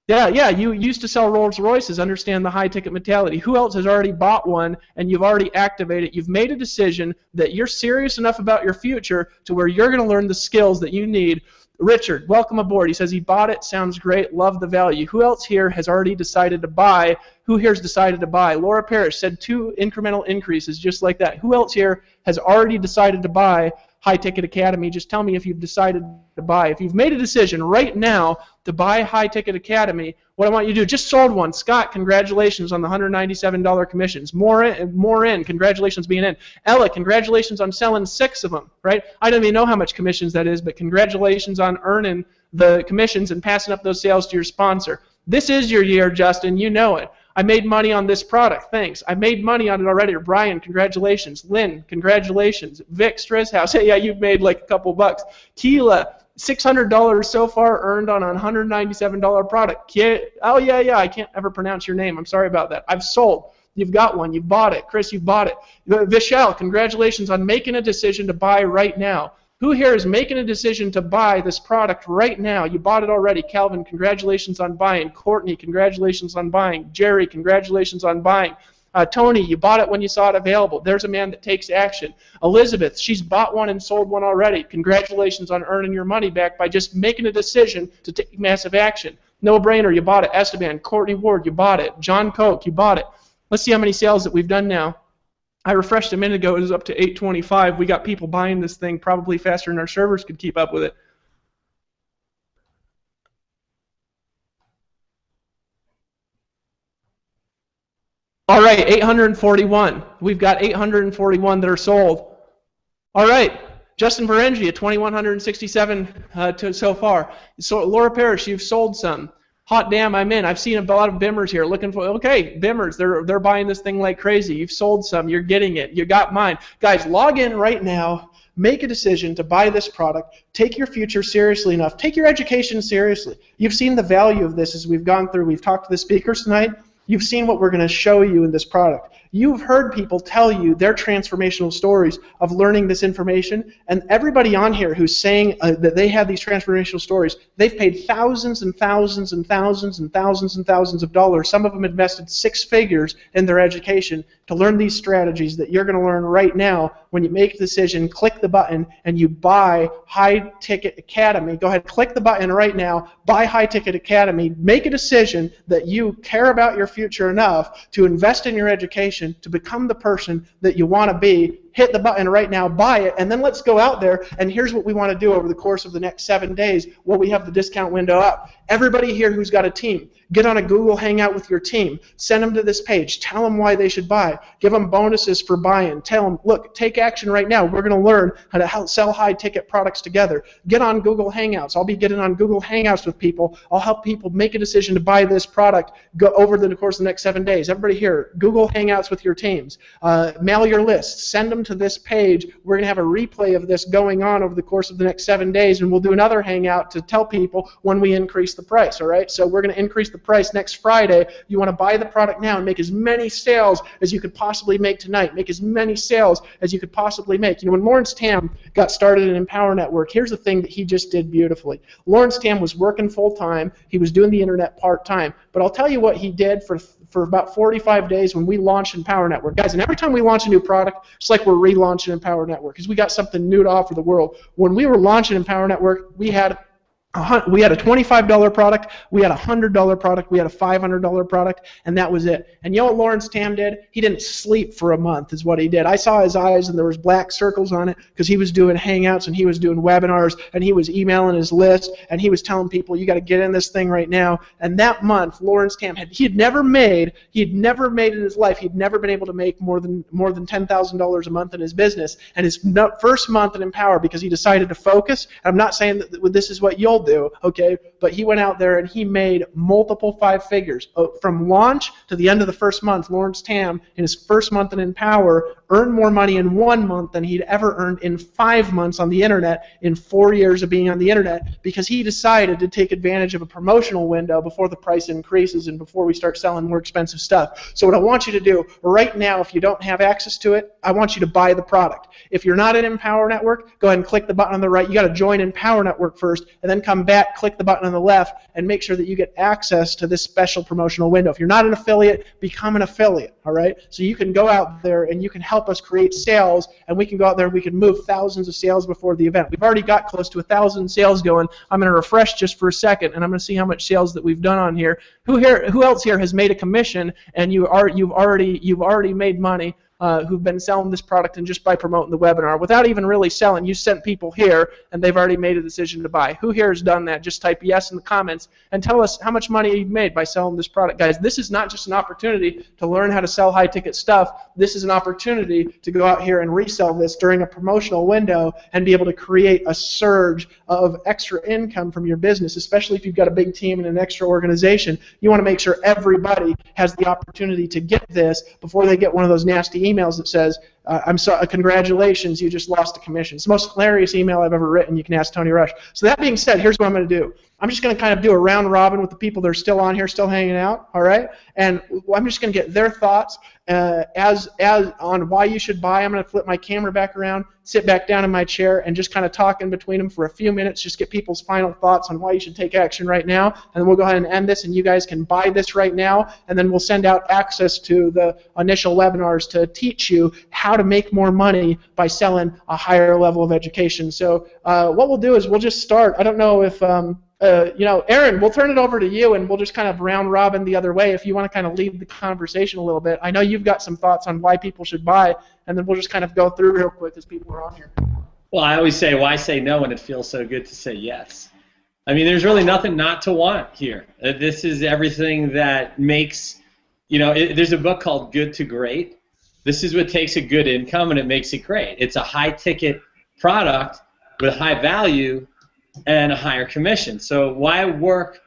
Yeah, you used to sell Rolls Royces, understand the high ticket mentality. Who else has already bought one and you've already activated? You've made a decision that you're serious enough about your future to where you're going to learn the skills that you need. Richard, welcome aboard. He says he bought it, sounds great, love the value. Who else here has already decided to buy? Who here's decided to buy? Laura Parrish said 2 incremental increases, just like that. Who else here has already decided to buy High Ticket Academy? Just tell me if you've decided to buy. If you've made a decision right now to buy High Ticket Academy, what I want you to do, just sold one. Scott, congratulations on the $197 commissions. More in. Congratulations being in. Ella, congratulations on selling 6 of them, right? I don't even know how much commissions that is, but congratulations on earning the commissions and passing up those sales to your sponsor. This is your year, Justin. You know it. I made money on this product. Thanks. I made money on it already. Or Brian, congratulations. Lynn, congratulations. Vic Stresshouse, hey, yeah, you've made like a couple bucks. Keela, $600 so far earned on a $197 product. Oh, yeah, I can't ever pronounce your name. I'm sorry about that. I've sold. You've got one. You've bought it. Chris, you've bought it. Vishal, congratulations on making a decision to buy right now. Who here is making a decision to buy this product right now? You bought it already. Calvin, congratulations on buying. Courtney, congratulations on buying. Jerry, congratulations on buying. Tony, you bought it when you saw it available. There's a man that takes action. Elizabeth, she's bought one and sold one already. Congratulations on earning your money back by just making a decision to take massive action. No brainer, you bought it. Esteban, Courtney Ward, you bought it. John Koch, you bought it. Let's see how many sales that we've done now. I refreshed a minute ago. It was up to 825. We got people buying this thing probably faster than our servers could keep up with it. All right, 841. We've got 841 that are sold. All right, Justin Berengia, 2,167 so far. So Laura Parrish, you've sold some. Hot damn, I'm in. I've seen a lot of Bimmers here looking for, okay, Bimmers, they're buying this thing like crazy. You've sold some, you're getting it, you got mine. Guys, log in right now, make a decision to buy this product, take your future seriously enough, take your education seriously. You've seen the value of this as we've gone through, we've talked to the speakers tonight. You've seen what we're going to show you in this product. You've heard people tell you their transformational stories of learning this information, and everybody on here who's saying that they have these transformational stories, they've paid thousands and thousands and thousands and thousands and thousands of dollars. Some of them invested 6 figures in their education to learn these strategies that you're going to learn right now. When you make a decision, click the button, and you buy High Ticket Academy. Go ahead, click the button right now, buy High Ticket Academy, make a decision that you care about your future enough to invest in your education, to become the person that you want to be. Hit the button right now, buy it, and then let's go out there, and here's what we want to do over the course of the next 7 days while we have the discount window up. Everybody here who's got a team, get on a Google Hangout with your team. Send them to this page. Tell them why they should buy. Give them bonuses for buying. Tell them, look, take action right now. We're going to learn how to sell high-ticket products together. Get on Google Hangouts. I'll be getting on Google Hangouts with people. I'll help people make a decision to buy this product over the course of the next 7 days. Everybody here, Google Hangouts with your teams. Mail your lists. Send them to this page. We're going to have a replay of this going on over the course of the next 7 days, and we'll do another hangout to tell people when we increase the price, all right? So we're going to increase the price next Friday. You want to buy the product now and make as many sales as you could possibly make tonight. Make as many sales as you could possibly make. You know, when Lawrence Tam got started in Empower Network, here's the thing that he just did beautifully. Lawrence Tam was working full-time. He was doing the internet part-time. But I'll tell you what he did for about 45 days when we launched Empower Network. Guys, and every time we launch a new product, it's like we're relaunching Empower Network because we got something new to offer the world. When we were launching Empower Network, we had We had a $25 product, we had a $100 product, we had a $500 product, and that was it. And you know what Lawrence Tam did? He didn't sleep for a month is what he did. I saw his eyes and there was black circles on it because he was doing hangouts and he was doing webinars and he was emailing his list and he was telling people, you got to get in this thing right now. And that month, Lawrence Tam he had never made in his life, he'd never been able to make more than $10,000 a month in his business. And his first month in Empower, because he decided to focus, and I'm not saying that this is what you'll do, okay, but he went out there and he made multiple 5 figures. From launch to the end of the first month, Lawrence Tam, in his first month in Empower, earned more money in 1 month than he'd ever earned in 5 months on the internet in 4 years of being on the internet, because he decided to take advantage of a promotional window before the price increases and before we start selling more expensive stuff. So what I want you to do right now, if you don't have access to it, I want you to buy the product. If you're not in Empower Network, go ahead and click the button on the right. You got to join Empower Network first, and then come back, click the button on the left, and make sure that you get access to this special promotional window. If you're not an affiliate, become an affiliate, all right? So you can go out there and you can help us create sales, and we can go out there and we can move thousands of sales before the event. We've already got close to 1,000 sales going. I'm going to refresh just for a second, and I'm going to see how much sales that we've done on here. Who else here has made a commission and you've already made money? Who've been selling this product and just by promoting the webinar without even really selling. You sent people here and they've already made a decision to buy. Who here has done that? Just type yes in the comments and tell us how much money you've made by selling this product. Guys, this is not just an opportunity to learn how to sell high-ticket stuff. This is an opportunity to go out here and resell this during a promotional window and be able to create a surge of extra income from your business, especially if you've got a big team and an extra organization. You want to make sure everybody has the opportunity to get this before they get one of those nasty emails that says, congratulations, you just lost a commission. It's the most hilarious email I've ever written. You can ask Tony Rush. So that being said, here's what I'm going to do. I'm just going to kind of do a round robin with the people that are still on here, still hanging out, all right? And I'm just going to get their thoughts as on why you should buy. I'm going to flip my camera back around, sit back down in my chair, and just kind of talk in between them for a few minutes, just get people's final thoughts on why you should take action right now. And then we'll go ahead and end this, and you guys can buy this right now, and then we'll send out access to the initial webinars to teach you how to make more money by selling a higher level of education. So what we'll do is we'll just start. I don't know if Aaron, we'll turn it over to you, and we'll just kind of round robin the other way if you want to kind of lead the conversation a little bit. I know you've got some thoughts on why people should buy, and then we'll just kind of go through real quick as people are on here. Well, I always say, why say no when it feels so good to say yes? I mean, there's really nothing not to want here. This is everything that makes, there's a book called Good to Great. This is what takes a good income and it makes it great. It's a high-ticket product with high value and a higher commission. So why work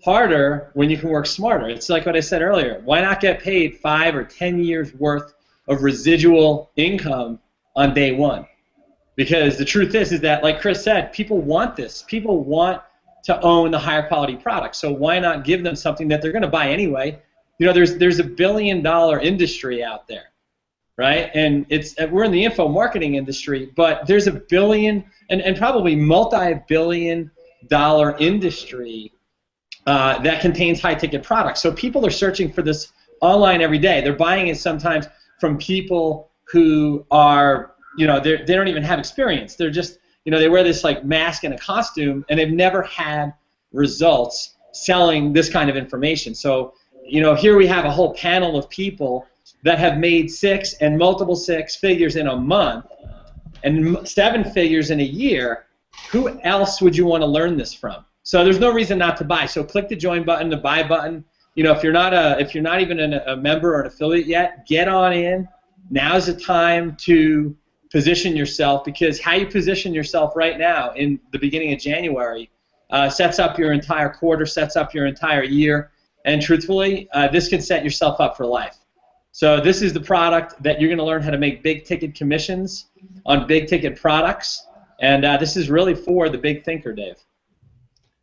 harder when you can work smarter? It's like what I said earlier. Why not get paid 5 or 10 years worth of residual income on day one? Because the truth is that, like Chris said, people want this. People want to own the higher quality product. So why not give them something that they're going to buy anyway? There's a $1 billion industry out there, right? And we're in the info marketing industry, but there's a billion and probably multi-billion-dollar industry that contains high-ticket products. So people are searching for this online every day. They're buying it sometimes from people who are, they don't even have experience. They're just, they wear this like mask and a costume, and they've never had results selling this kind of information. So, here we have a whole panel of people that have made 6 and multiple 6 figures in a month and 7 figures in a year. Who else would you want to learn this from? So there's no reason not to buy. So click the join button, the buy button. If you're not even a member or an affiliate yet, get on in. Now's the time to position yourself, because how you position yourself right now in the beginning of January sets up your entire quarter, sets up your entire year, and truthfully, this can set yourself up for life. So this is the product that you're going to learn how to make big ticket commissions on big ticket products, and this is really for the big thinker, Dave.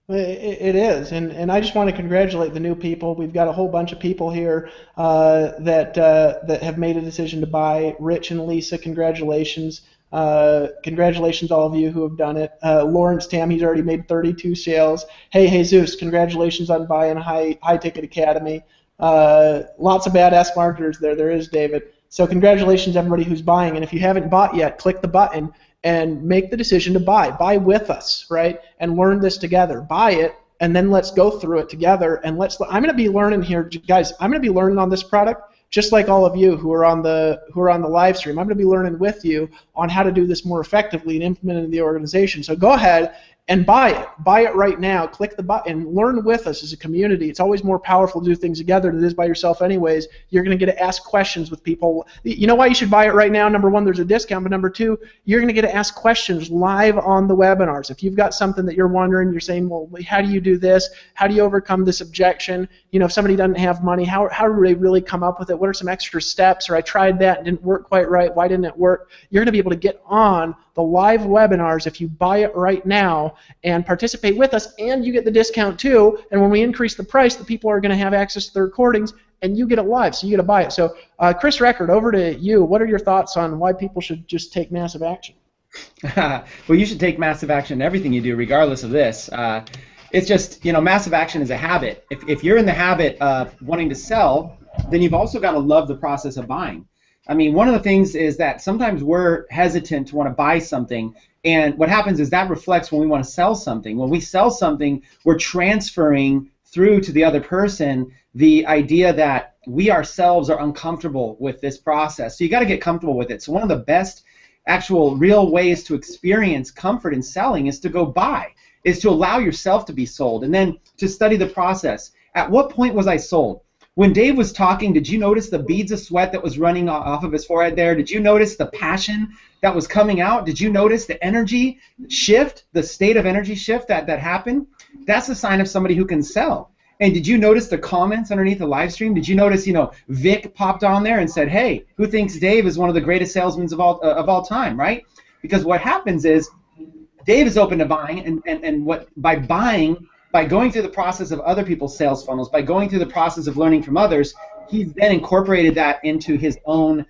It is, and I just want to congratulate the new people. We've got a whole bunch of people here that have made a decision to buy. Rich and Lisa, congratulations. Congratulations all of you who have done it. Lawrence Tam, he's already made 32 sales. Hey Jesus, congratulations on buying High Ticket Academy. Lots of badass marketers there. There is, David. So congratulations, everybody who's buying. And if you haven't bought yet, click the button and make the decision to buy. Buy with us, right? And learn this together. Buy it, and then let's go through it together. And I'm going to be learning here, guys. I'm going to be learning on this product just like all of you who are on the live stream. I'm going to be learning with you on how to do this more effectively and implement it in the organization. So go ahead and buy it. Buy it right now. Click the button. Learn with us as a community. It's always more powerful to do things together than it is by yourself anyways. You're going to get to ask questions with people. You know why you should buy it right now? Number one, there's a discount. But number two, you're going to get to ask questions live on the webinars. If you've got something that you're wondering, you're saying, well, how do you do this? How do you overcome this objection? You know, if somebody doesn't have money, how do they really come up with it? What are some extra steps? Or I tried that and didn't work quite right. Why didn't it work? You're going to be able to get on the live webinars if you buy it right now and participate with us, and you get the discount too. And when we increase the price, the people are going to have access to the recordings, and you get it live, so you get to buy it. So Chris Record, over to you. What are your thoughts on why people should just take massive action? Well, you should take massive action in everything you do, regardless of this. It's just, you know, massive action is a habit. If you're in the habit of wanting to sell, then you've also got to love the process of buying. I mean, one of the things is that sometimes we're hesitant to want to buy something, and what happens is that reflects when we want to sell something. When we sell something, we're transferring through to the other person the idea that we ourselves are uncomfortable with this process. So you got to get comfortable with it. So one of the best actual real ways to experience comfort in selling is to go buy, is to allow yourself to be sold, and then to study the process. At what point was I sold? When Dave was talking, did you notice the beads of sweat that was running off of his forehead there? Did you notice the passion that was coming out? Did you notice the energy shift, the state of energy shift that happened? That's a sign of somebody who can sell. And did you notice the comments underneath the live stream? Did you notice, you know, Vic popped on there and said, hey, who thinks Dave is one of the greatest salesmen of all time, right? Because what happens is Dave is open to buying, and what by buying, by going through the process of other people's sales funnels, by going through the process of learning from others, he's then incorporated that into his own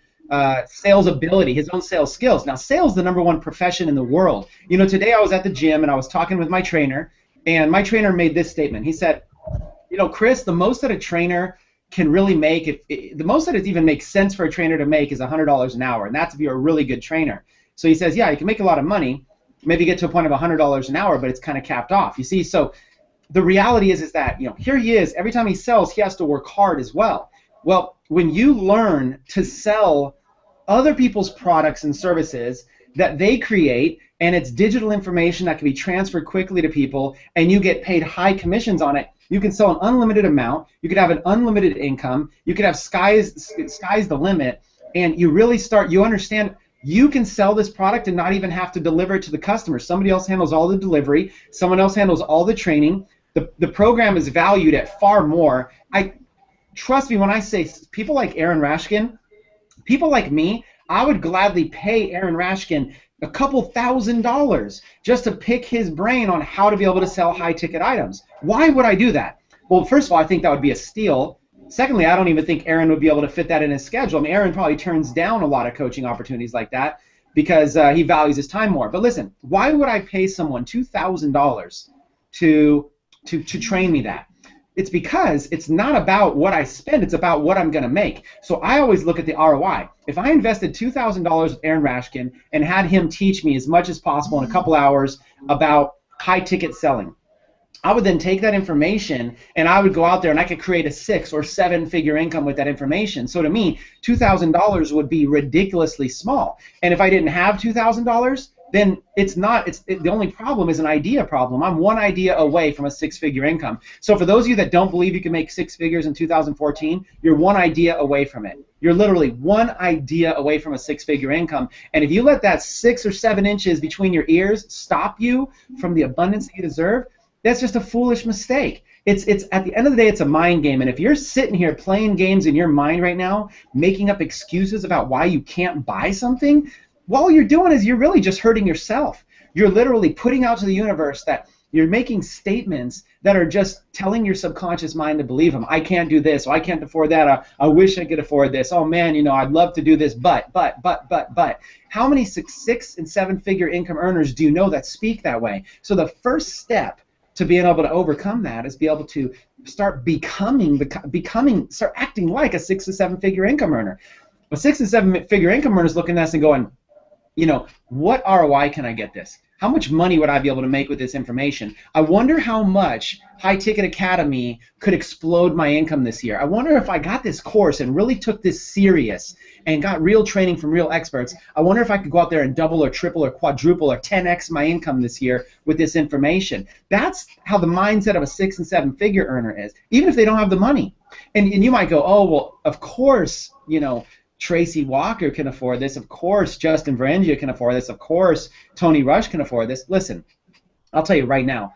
sales ability, his own sales skills. Now, sales is the #1 profession in the world. You know, today I was at the gym and I was talking with my trainer, and my trainer made this statement. He said, you know, Chris, the most that a trainer can really make, the most that it even makes sense for a trainer to make is $100 an hour, and that's if you're a really good trainer. So he says, yeah, you can make a lot of money, maybe get to a point of $100 an hour, but it's kind of capped off. You see, so the reality is that, you know, here he is, every time he sells, he has to work hard as well. Well, when you learn to sell other people's products and services that they create, and it's digital information that can be transferred quickly to people, and you get paid high commissions on it, you can sell an unlimited amount, you could have an unlimited income, you could have sky's the limit, and you really start, you understand, you can sell this product and not even have to deliver it to the customer. Somebody else handles all the delivery, someone else handles all the training. The program is valued at far more. Trust me when I say people like Aaron Rashkin, people like me, I would gladly pay Aaron Rashkin a couple $1,000s just to pick his brain on how to be able to sell high-ticket items. Why would I do that? Well, first of all, I think that would be a steal. Secondly, I don't even think Aaron would be able to fit that in his schedule. I mean, Aaron probably turns down a lot of coaching opportunities like that because he values his time more. But listen, why would I pay someone $2,000 to train me that? It's because it's not about what I spend, it's about what I'm going to make. So I always look at the ROI. If I invested $2,000 with Aaron Rashkin and had him teach me as much as possible in a couple hours about high-ticket selling, I would then take that information and I would go out there and I could create a 6 or 7 figure income with that information. So to me, $2,000 would be ridiculously small. And if I didn't have $2,000, then the only problem is an idea problem. I'm one idea away from a 6-figure income. So for those of you that don't believe you can make 6 figures in 2014, you're one idea away from it. You're literally one idea away from a 6-figure income. And if you let that 6 or 7 inches between your ears stop you from the abundance that you deserve, that's just a foolish mistake. It's at the end of the day, it's a mind game. And if you're sitting here playing games in your mind right now, making up excuses about why you can't buy something, all you're doing is you're really just hurting yourself. You're literally putting out to the universe that you're making statements that are just telling your subconscious mind to believe them. I can't do this. Oh, I can't afford that. I wish I could afford this. Oh, man, you know, I'd love to do this, but. How many 6 and 7-figure income earners do you know that speak that way? So the first step to being able to overcome that is be able to start start acting like a 6 to 7-figure income earner. A 6 and 7 figure income earner is looking at this and going, you know, what ROI can I get this? How much money would I be able to make with this information? I wonder how much High Ticket Academy could explode my income this year. I wonder if I got this course and really took this serious and got real training from real experts. I wonder if I could go out there and double or triple or quadruple or 10x my income this year with this information. That's how the mindset of a 6 and 7 figure earner is, even if they don't have the money. And you might go, oh, well, of course, you know, Tracy Walker can afford this. Of course, Justin Varengia can afford this. Of course, Tony Rush can afford this. Listen, I'll tell you right now,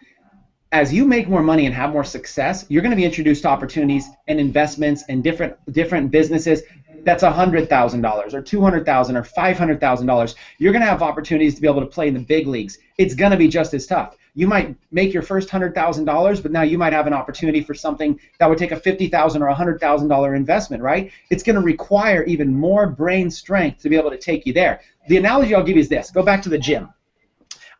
as you make more money and have more success, you're going to be introduced to opportunities and investments and different businesses. That's $100,000 or $200,000 or $500,000. You're going to have opportunities to be able to play in the big leagues. It's going to be just as tough. You might make your first $100,000, but now you might have an opportunity for something that would take a $50,000 or $100,000 investment, right? It's going to require even more brain strength to be able to take you there. The analogy I'll give you is this. Go back to the gym.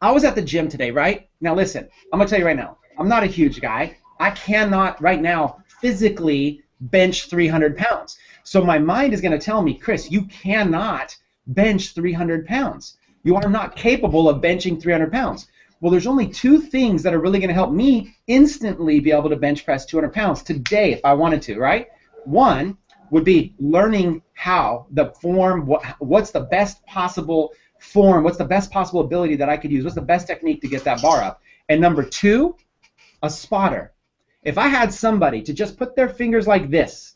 I was at the gym today, right? Now listen, I'm going to tell you right now, I'm not a huge guy. I cannot right now physically bench 300 pounds. So my mind is going to tell me, Chris, you cannot bench 300 pounds. You are not capable of benching 300 pounds. Well, there's only two things that are really going to help me instantly be able to bench press 200 pounds today if I wanted to, right? One would be learning how, the form, what's the best possible form, what's the best possible ability that I could use, what's the best technique to get that bar up. And number two, a spotter. If I had somebody to just put their fingers like this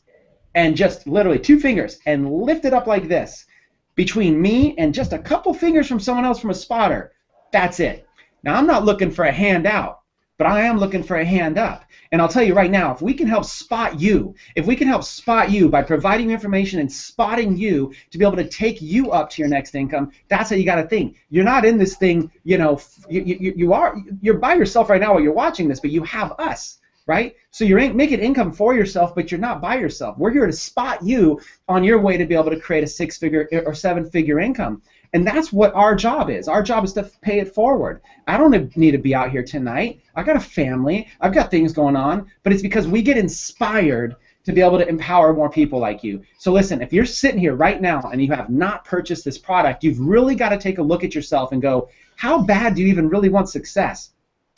and just literally 2 fingers and lift it up like this between me and just a couple fingers from someone else from a spotter, that's it. Now, I'm not looking for a hand out, but I am looking for a hand up. And I'll tell you right now, if we can help spot you, by providing information and spotting you to be able to take you up to your next income, that's how you got to think. You're not in this thing, you know, you're by yourself right now while you're watching this, but you have us, right? So you're making income for yourself, but you're not by yourself. We're here to spot you on your way to be able to create a 6-figure or 7-figure income. And that's what our job is. Our job is to pay it forward. I don't need to be out here tonight. I got a family. I've got things going on. But it's because we get inspired to be able to empower more people like you. So listen, if you're sitting here right now and you have not purchased this product, you've really got to take a look at yourself and go, how bad do you even really want success?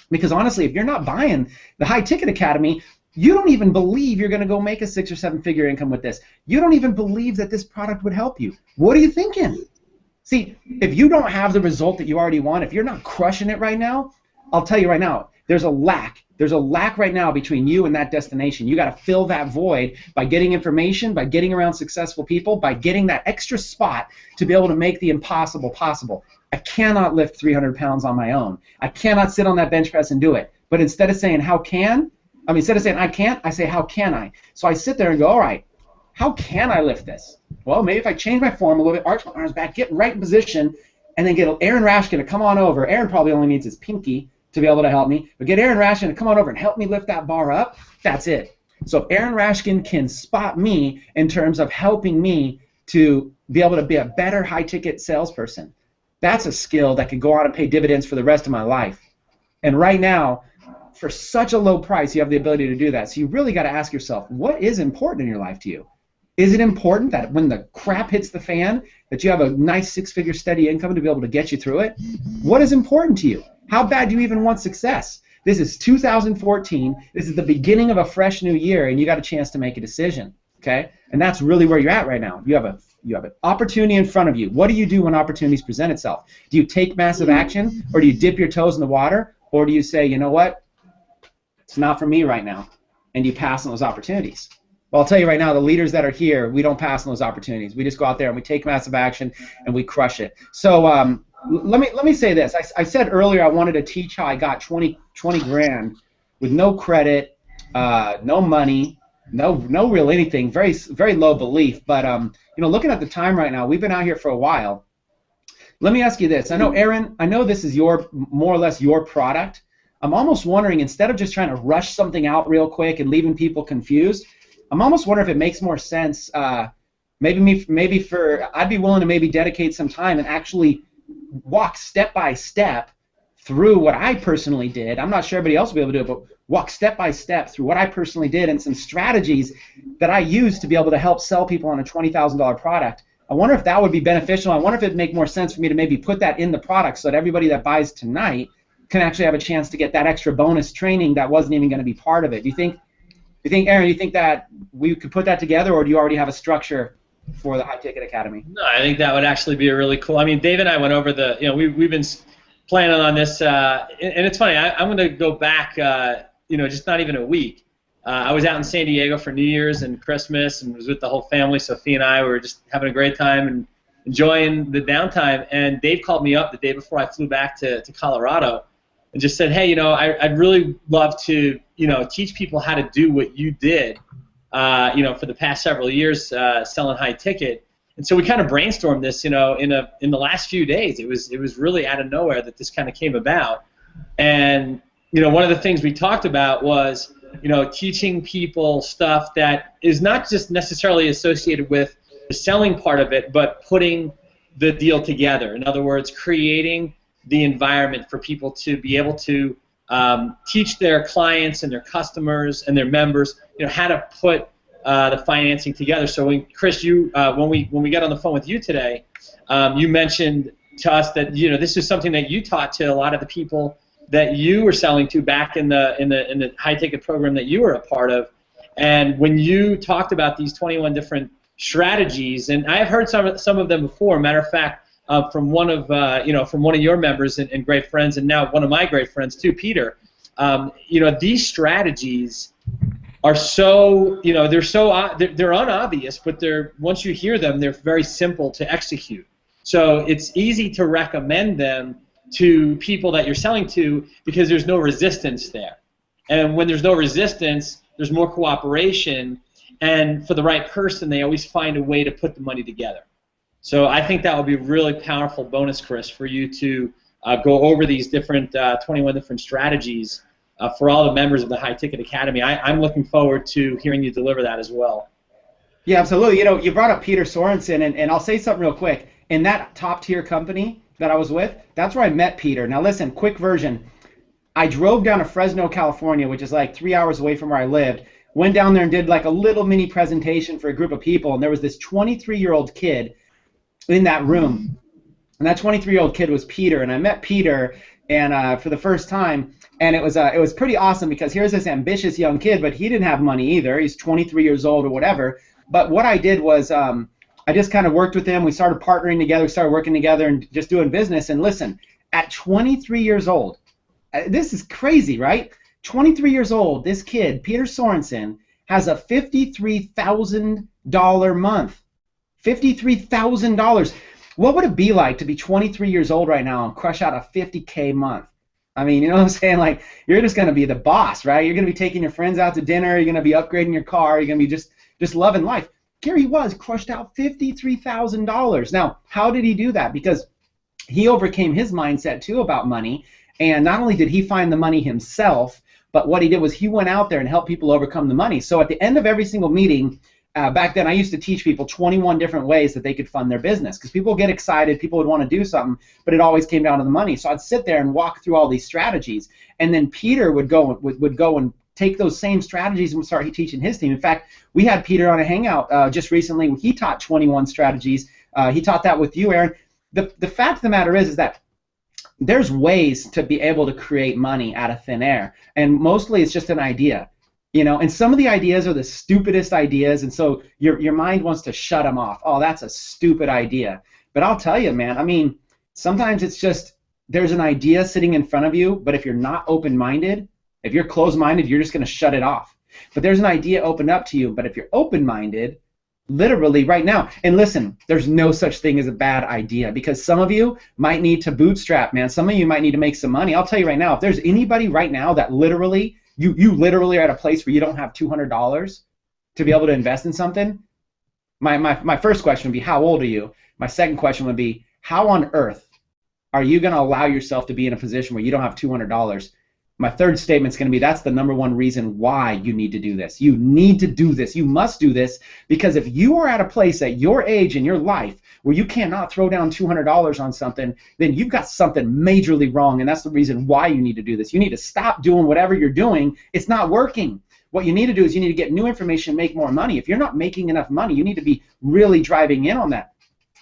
Because honestly, if you're not buying the High Ticket Academy, you don't even believe you're going to go make a 6 or 7-figure income with this. You don't even believe that this product would help you. What are you thinking? See, if you don't have the result that you already want, if you're not crushing it right now, I'll tell you right now, there's a lack. There's a lack right now between you and that destination. You got to fill that void by getting information, by getting around successful people, by getting that extra spot to be able to make the impossible possible. I cannot lift 300 pounds on my own. I cannot sit on that bench press and do it. But instead of saying instead of saying I can't, I say how can I? So I sit there and go, all right, how can I lift this? Well, maybe if I change my form a little bit, arch my arms back, get right in position, and then get Aaron Rashkin to come on over. Aaron probably only needs his pinky to be able to help me, but get Aaron Rashkin to come on over and help me lift that bar up. That's it. So if Aaron Rashkin can spot me in terms of helping me to be able to be a better high-ticket salesperson, that's a skill that could go on and pay dividends for the rest of my life. And right now, for such a low price, you have the ability to do that. So you really got to ask yourself, what is important in your life to you? Is it important that when the crap hits the fan, that you have a nice 6-figure steady income to be able to get you through it? What is important to you? How bad do you even want success? This is 2014. This is the beginning of a fresh new year, and you got a chance to make a decision. Okay? And that's really where you're at right now. You have an opportunity in front of you. What do you do when opportunities present itself? Do you take massive action, or do you dip your toes in the water, or do you say, you know what? It's not for me right now, and you pass on those opportunities? Well, I'll tell you right now, the leaders that are here, we don't pass on those opportunities. We just go out there and we take massive action and we crush it. So let me say this. I said earlier I wanted to teach how I got 20 grand with no credit, no money, no real anything, very low belief. But looking at the time right now, we've been out here for a while. Let me ask you this. I know, Aaron, I know this is more or less your product. I'm almost wondering, instead of just trying to rush something out real quick and leaving people confused, I'm almost wondering if it makes more sense. I'd be willing to maybe dedicate some time and actually walk step by step through what I personally did. I'm not sure everybody else will be able to do it, but walk step by step through what I personally did and some strategies that I used to be able to help sell people on a $20,000 product I wonder if that would be beneficial. I wonder if it'd make more sense for me to maybe put that in the product so that everybody that buys tonight can actually have a chance to get that extra bonus training that wasn't even going to be part of it. Do you think, Aaron, you think that we could put that together, or do you already have a structure for the High Ticket Academy? No, I think that would actually be a really cool. I mean, Dave and I went over the, we've been planning on this, and it's funny. I'm going to go back, just not even a week. I was out in San Diego for New Year's and Christmas, and was with the whole family. Sophie and I were just having a great time and enjoying the downtime. And Dave called me up the day before I flew back to Colorado, and just said, hey, I'd really love to, teach people how to do what you did, for the past several years selling high ticket. And so we kind of brainstormed this, in the last few days. It was really out of nowhere that this kind of came about. And one of the things we talked about was, teaching people stuff that is not just necessarily associated with the selling part of it, but putting the deal together. In other words, creating the environment for people to be able to teach their clients and their customers and their members, how to put the financing together. So when Chris, when we got on the phone with you today, you mentioned to us that this is something that you taught to a lot of the people that you were selling to back in the high ticket program that you were a part of. And when you talked about these 21 different strategies, and I've heard some of them before. Matter of fact, from one of your members and great friends, and now one of my great friends too, Peter. These strategies are so they're unobvious, but once you hear them, they're very simple to execute. So it's easy to recommend them to people that you're selling to because there's no resistance there. And when there's no resistance, there's more cooperation, and for the right person, they always find a way to put the money together. So I think that would be a really powerful bonus, Chris, for you to go over these different 21 different strategies for all the members of the High Ticket Academy. I'm looking forward to hearing you deliver that as well. Yeah, absolutely. You brought up Peter Sorensen, and I'll say something real quick. In that top-tier company that I was with, that's where I met Peter. Now listen, quick version. I drove down to Fresno, California, which is like 3 hours away from where I lived, went down there and did like a little mini presentation for a group of people, and there was this 23-year-old kid in that room, and that 23-year-old kid was Peter, and I met Peter and for the first time, and it was pretty awesome because here's this ambitious young kid, but he didn't have money either. He's 23 years old or whatever, but what I did was I just kind of worked with him. We started partnering together. We started working together and just doing business. And listen, at 23 years old, this is crazy, right? 23 years old, this kid, Peter Sorensen, has a $53,000 month. $53,000. What would it be like to be 23 years old right now and crush out a $50K month? I mean, you know what I'm saying? Like, you're just going to be the boss, right? You're going to be taking your friends out to dinner. You're going to be upgrading your car. You're going to be just loving life. Here he was, crushed out $53,000. Now, how did he do that? Because he overcame his mindset, too, about money. And not only did he find the money himself, but what he did was he went out there and helped people overcome the money. So at the end of every single meeting, back then I used to teach people 21 different ways that they could fund their business. Because people get excited, people would want to do something, but it always came down to the money. So I'd sit there and walk through all these strategies. And then Peter would go and take those same strategies and start teaching his team. In fact, we had Peter on a hangout just recently. He taught 21 strategies. He taught that with you, Aaron. The fact of the matter is that there's ways to be able to create money out of thin air, and mostly it's just an idea, and some of the ideas are the stupidest ideas, and so your mind wants to shut them off. Oh, that's a stupid idea. But I'll tell you, man, I mean, sometimes it's just there's an idea sitting in front of you, but if you're not open-minded, if you're closed-minded, you're just going to shut it off. But there's an idea opened up to you, but if you're open-minded, literally right now, and listen, there's no such thing as a bad idea, because some of you might need to bootstrap, man. Some of you might need to make some money. I'll tell you right now, if there's anybody right now that literally, you literally are at a place where you don't have $200 to be able to invest in something, my first question would be, how old are you? My second question would be, how on earth are you going to allow yourself to be in a position where you don't have $200? My third statement is going to be, that's the number one reason why you need to do this. You need to do this. You must do this, because if you are at a place at your age in your life where you cannot throw down $200 on something, then you've got something majorly wrong, and that's the reason why you need to do this. You need to stop doing whatever you're doing. It's not working. What you need to do is you need to get new information and make more money. If you're not making enough money, you need to be really driving in on that.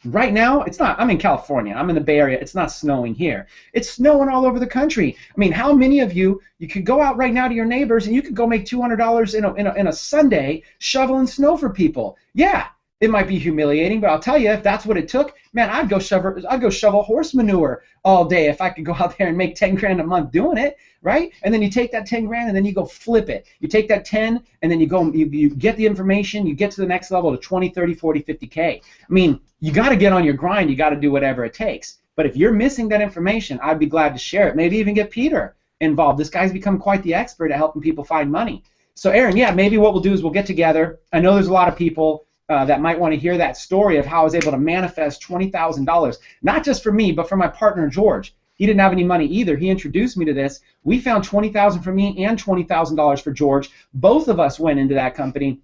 Right now, it's not. I'm in California. I'm in the Bay Area. It's not snowing here. It's snowing all over the country. I mean, how many of you could go out right now to your neighbors and you could go make $200 in a Sunday shoveling snow for people? Yeah, it might be humiliating, but I'll tell you, if that's what it took, man, I'd go shovel horse manure all day if I could go out there and make 10 grand a month doing it, right? And then you take that 10 grand and then you go flip it. You take that 10 and then you get the information, you get to the next level to 20, 30, 40, 50K. I mean, you got to get on your grind. You got to do whatever it takes. But if you're missing that information, I'd be glad to share it. Maybe even get Peter involved. This guy's become quite the expert at helping people find money. So Aaron, yeah, maybe what we'll do is we'll get together. I know there's a lot of people that might want to hear that story of how I was able to manifest $20,000, not just for me, but for my partner, George. He didn't have any money either. He introduced me to this. We found $20,000 for me and $20,000 for George. Both of us went into that company,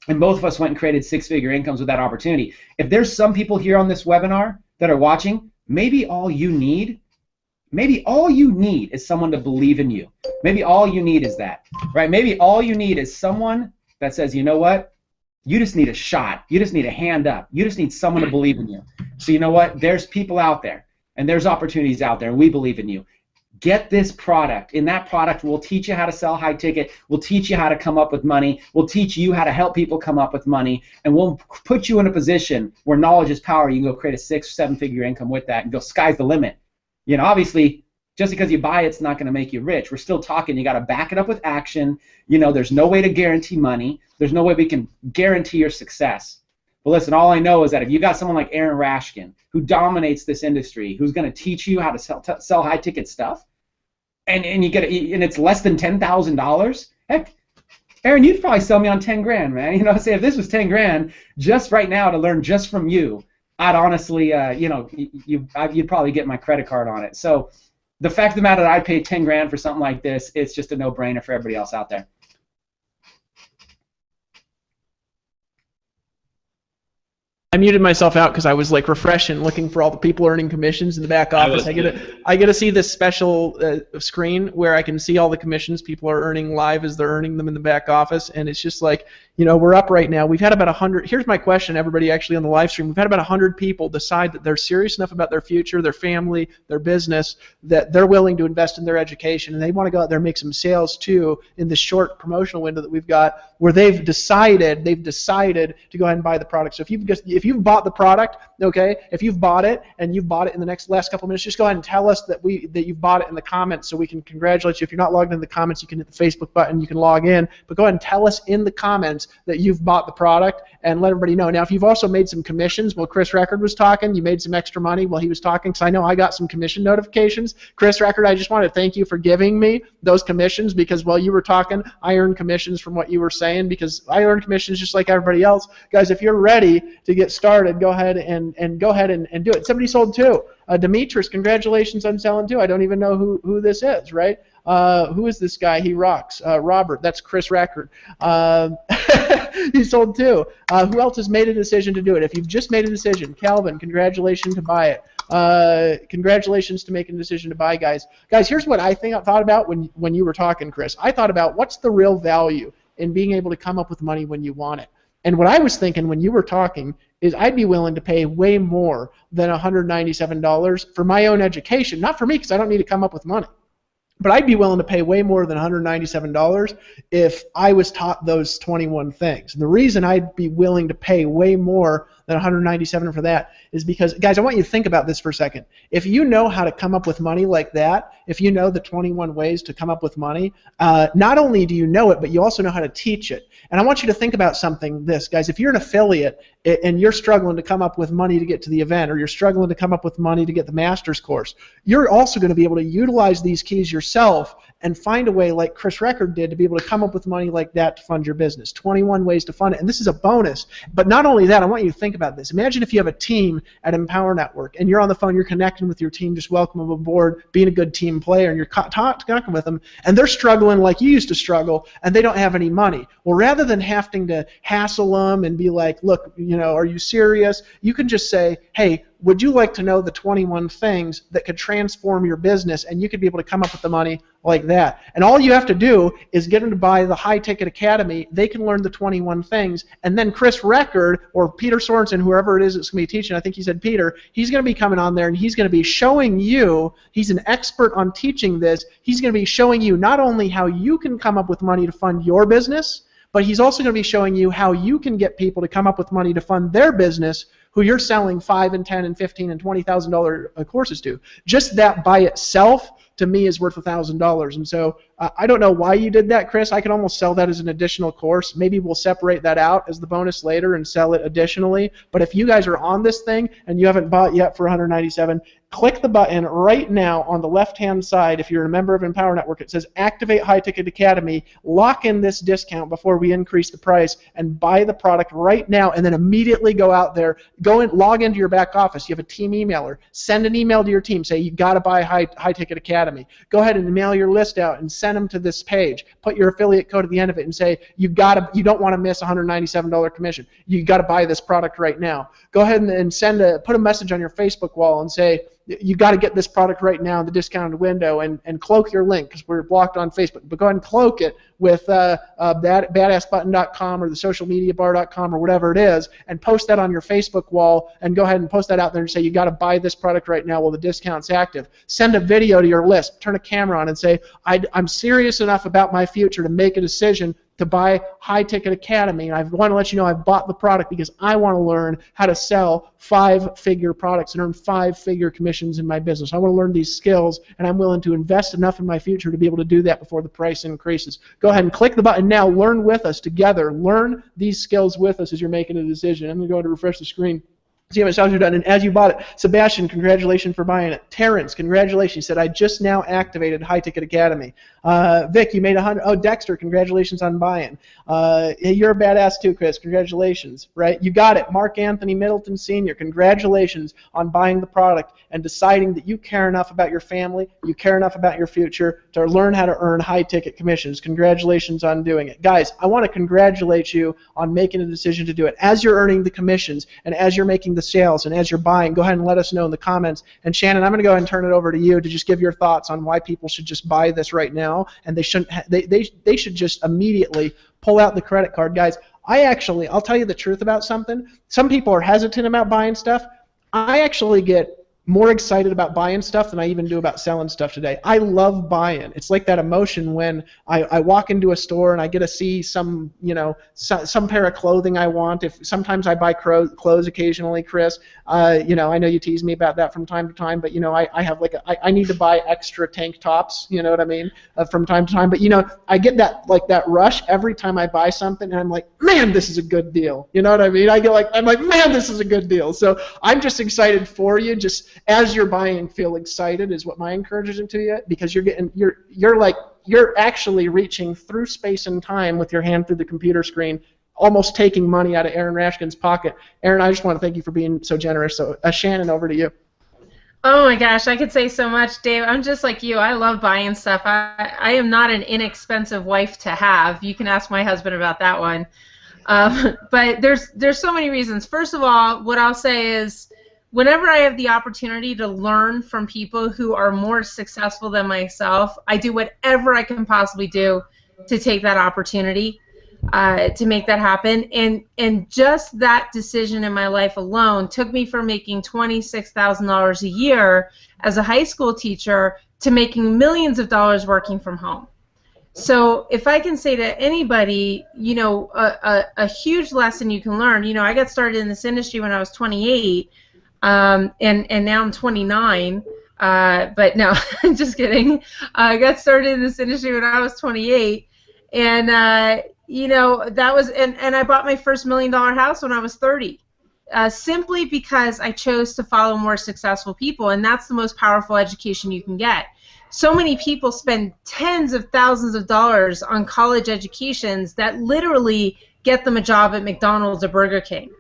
and both of us went and created six-figure incomes with that opportunity. If there's some people here on this webinar that are watching, maybe all you need is someone to believe in you. Maybe all you need is that, right? Maybe all you need is someone that says, you know what? You just need a shot. You just need a hand up. You just need someone to believe in you. So you know what? There's people out there, and there's opportunities out there, and we believe in you. Get this product. In that product, we'll teach you how to sell high ticket. We'll teach you how to come up with money. We'll teach you how to help people come up with money. And we'll put you in a position where knowledge is power. You can go create a 6 or 7-figure income with that and go sky's the limit. You know, obviously, just because you buy it's not going to make you rich. We're still talking. You got to back it up with action. You know, there's no way to guarantee money. There's no way we can guarantee your success. But listen, all I know is that if you got someone like Aaron Rashkin who dominates this industry, who's going to teach you how to sell high ticket stuff, and you get it, and it's less than $10,000. Heck, Aaron, you'd probably sell me on 10 grand, man. You know, say if this was 10 grand just right now to learn just from you, I'd honestly, you know, you'd probably get my credit card on it. So the fact of the matter that I paid 10 grand for something like this, it's just a no-brainer for everybody else out there. I muted myself out because I was like refreshing, looking for all the people earning commissions in the back office. I get to see this special screen where I can see all the commissions people are earning live as they're earning them in the back office, and it's just like, you know, we're up right now. We've had about 100. Here's my question, everybody actually on the live stream. We've had about 100 people decide that they're serious enough about their future, their family, their business, that they're willing to invest in their education, and they want to go out there and make some sales too in this short promotional window that we've got, where they've decided to go ahead and buy the product. So if you've bought the product, okay, if you've bought it and you've bought it in the last couple of minutes, just go ahead and tell us that you've bought it in the comments so we can congratulate you. If you're not logged in the comments, you can hit the Facebook button, you can log in, but go ahead and tell us in the comments that you've bought the product and let everybody know. Now, if you've also made some commissions while Chris Record was talking, you made some extra money while he was talking, because I know I got some commission notifications. Chris Record, I just want to thank you for giving me those commissions, because while you were talking, I earned commissions from what you were saying, because I earned commissions just like everybody else. Guys, if you're ready to get started, go ahead and do it. Somebody sold too. Demetrius, congratulations on selling too. I don't even know who this is, right? Who is this guy? He rocks. Robert, that's Chris Record. He sold too. Who else has made a decision to do it? If you've just made a decision, Calvin, congratulations to buy it. Congratulations to making a decision to buy, guys. Guys, here's what I thought about when you were talking, Chris. I thought about what's the real value in being able to come up with money when you want it. And what I was thinking when you were talking is I'd be willing to pay way more than $197 for my own education. Not for me, because I don't need to come up with money. But I'd be willing to pay way more than $197 if I was taught those 21 things. And the reason I'd be willing to pay way more than $197 for that is because, guys, I want you to think about this for a second. If you know how to come up with money like that, if you know the 21 ways to come up with money, not only do you know it, but you also know how to teach it. And I want you to think about something, guys. If you're an affiliate and you're struggling to come up with money to get to the event, or you're struggling to come up with money to get the master's course, you're also going to be able to utilize these keys yourself and find a way, like Chris Record did, to be able to come up with money like that to fund your business. 21 ways to fund it. And this is a bonus. But not only that, I want you to think about this. Imagine if you have a team at Empower Network, and you're on the phone, you're connecting with your team, just welcome them aboard, being a good team player, and you're talking with them, and they're struggling like you used to struggle, and they don't have any money. Well, rather than having to hassle them and be like, look, you know, are you serious? You can just say, hey, would you like to know the 21 things that could transform your business, and you could be able to come up with the money like that. And all you have to do is get them to buy the High Ticket Academy. They can learn the 21 things, and then Chris Record or Peter Sorensen, whoever it is that's going to be teaching, I think he said Peter, he's going to be coming on there and he's going to be showing you, he's an expert on teaching this, he's going to be showing you not only how you can come up with money to fund your business, but he's also going to be showing you how you can get people to come up with money to fund their business who you're selling $5 and $10 and $15 and $20,000 courses to. Just that by itself, to me, is worth $1,000. And so I don't know why you did that, Chris. I could almost sell that as an additional course. Maybe we'll separate that out as the bonus later and sell it additionally. But if you guys are on this thing and you haven't bought yet for $197, click the button right now on the left-hand side. If you're a member of Empower Network, it says Activate High Ticket Academy. Lock in this discount before we increase the price and buy the product right now, and then immediately go out there, go in, log into your back office. You have a team emailer. Send an email to your team. Say, you got to buy High Ticket Academy. Go ahead and mail your list out and send them to this page. Put your affiliate code at the end of it and say, you don't want to miss $197 commission. You got to buy this product right now. Go ahead and put a message on your Facebook wall and say, you got to get this product right now in the discounted window, and cloak your link because we're blocked on Facebook. But go ahead and cloak it with badassbutton.com or the socialmediabar.com or whatever it is, and post that on your Facebook wall, and go ahead and post that out there and say, you got to buy this product right now while the discount's active. Send a video to your list. Turn a camera on and say, I'm serious enough about my future to make a decision to buy High Ticket Academy, and I want to let you know I've bought the product because I want to learn how to sell 5-figure products and earn 5-figure commissions in my business. I want to learn these skills, and I'm willing to invest enough in my future to be able to do that before the price increases. Go ahead and click the button now. Learn with us together. Learn these skills with us as you're making a decision. I'm going to go ahead and refresh the screen. See how much sales you're done, and as you bought it, Sebastian, congratulations for buying it. Terrence, congratulations. He said, I just now activated High Ticket Academy. Vic, you made 100. Oh, Dexter, congratulations on buying. You're a badass too, Chris. Congratulations, right? You got it. Mark Anthony Middleton Sr., congratulations on buying the product and deciding that you care enough about your family, you care enough about your future to learn how to earn high ticket commissions. Congratulations on doing it. Guys, I want to congratulate you on making a decision to do it. As you're earning the commissions and as you're making the sales and as you're buying, go ahead and let us know in the comments. And Shannon, I'm going to go ahead and turn it over to you to just give your thoughts on why people should just buy this right now, and they shouldn't. They should just immediately pull out the credit card, guys. I'll tell you the truth about something. Some people are hesitant about buying stuff. I actually get more excited about buying stuff than I even do about selling stuff today. I love buying. It's like that emotion when I walk into a store and I get to see some pair of clothing I want. Sometimes I buy clothes occasionally, Chris. I know you tease me about that from time to time, but I have I need to buy extra tank tops. You know what I mean? From time to time. But I get that rush every time I buy something, and I'm like, man, this is a good deal. You know what I mean? I'm like, man, this is a good deal. So I'm just excited for you. Just as you're buying, feel excited is what my encouragement to you, because you're actually reaching through space and time with your hand through the computer screen, almost taking money out of Aaron Rashkin's pocket. Aaron, I just want to thank you for being so generous. So Shannon, over to you. Oh my gosh, I could say so much, Dave. I'm just like you. I love buying stuff. I am not an inexpensive wife to have. You can ask my husband about that one. But there's so many reasons. First of all, what I'll say is, whenever I have the opportunity to learn from people who are more successful than myself, I do whatever I can possibly do to take that opportunity, to make that happen. And just that decision in my life alone took me from making $26,000 a year as a high school teacher to making millions of dollars working from home. So if I can say to anybody, a huge lesson you can learn, I got started in this industry when I was 28, and now I'm 29, but no, I'm just kidding. I got started in this industry when I was 28, and that was, and I bought my first $1 million house when I was 30, simply because I chose to follow more successful people, and that's the most powerful education you can get. So many people spend tens of thousands of dollars on college educations that literally get them a job at McDonald's or Burger King.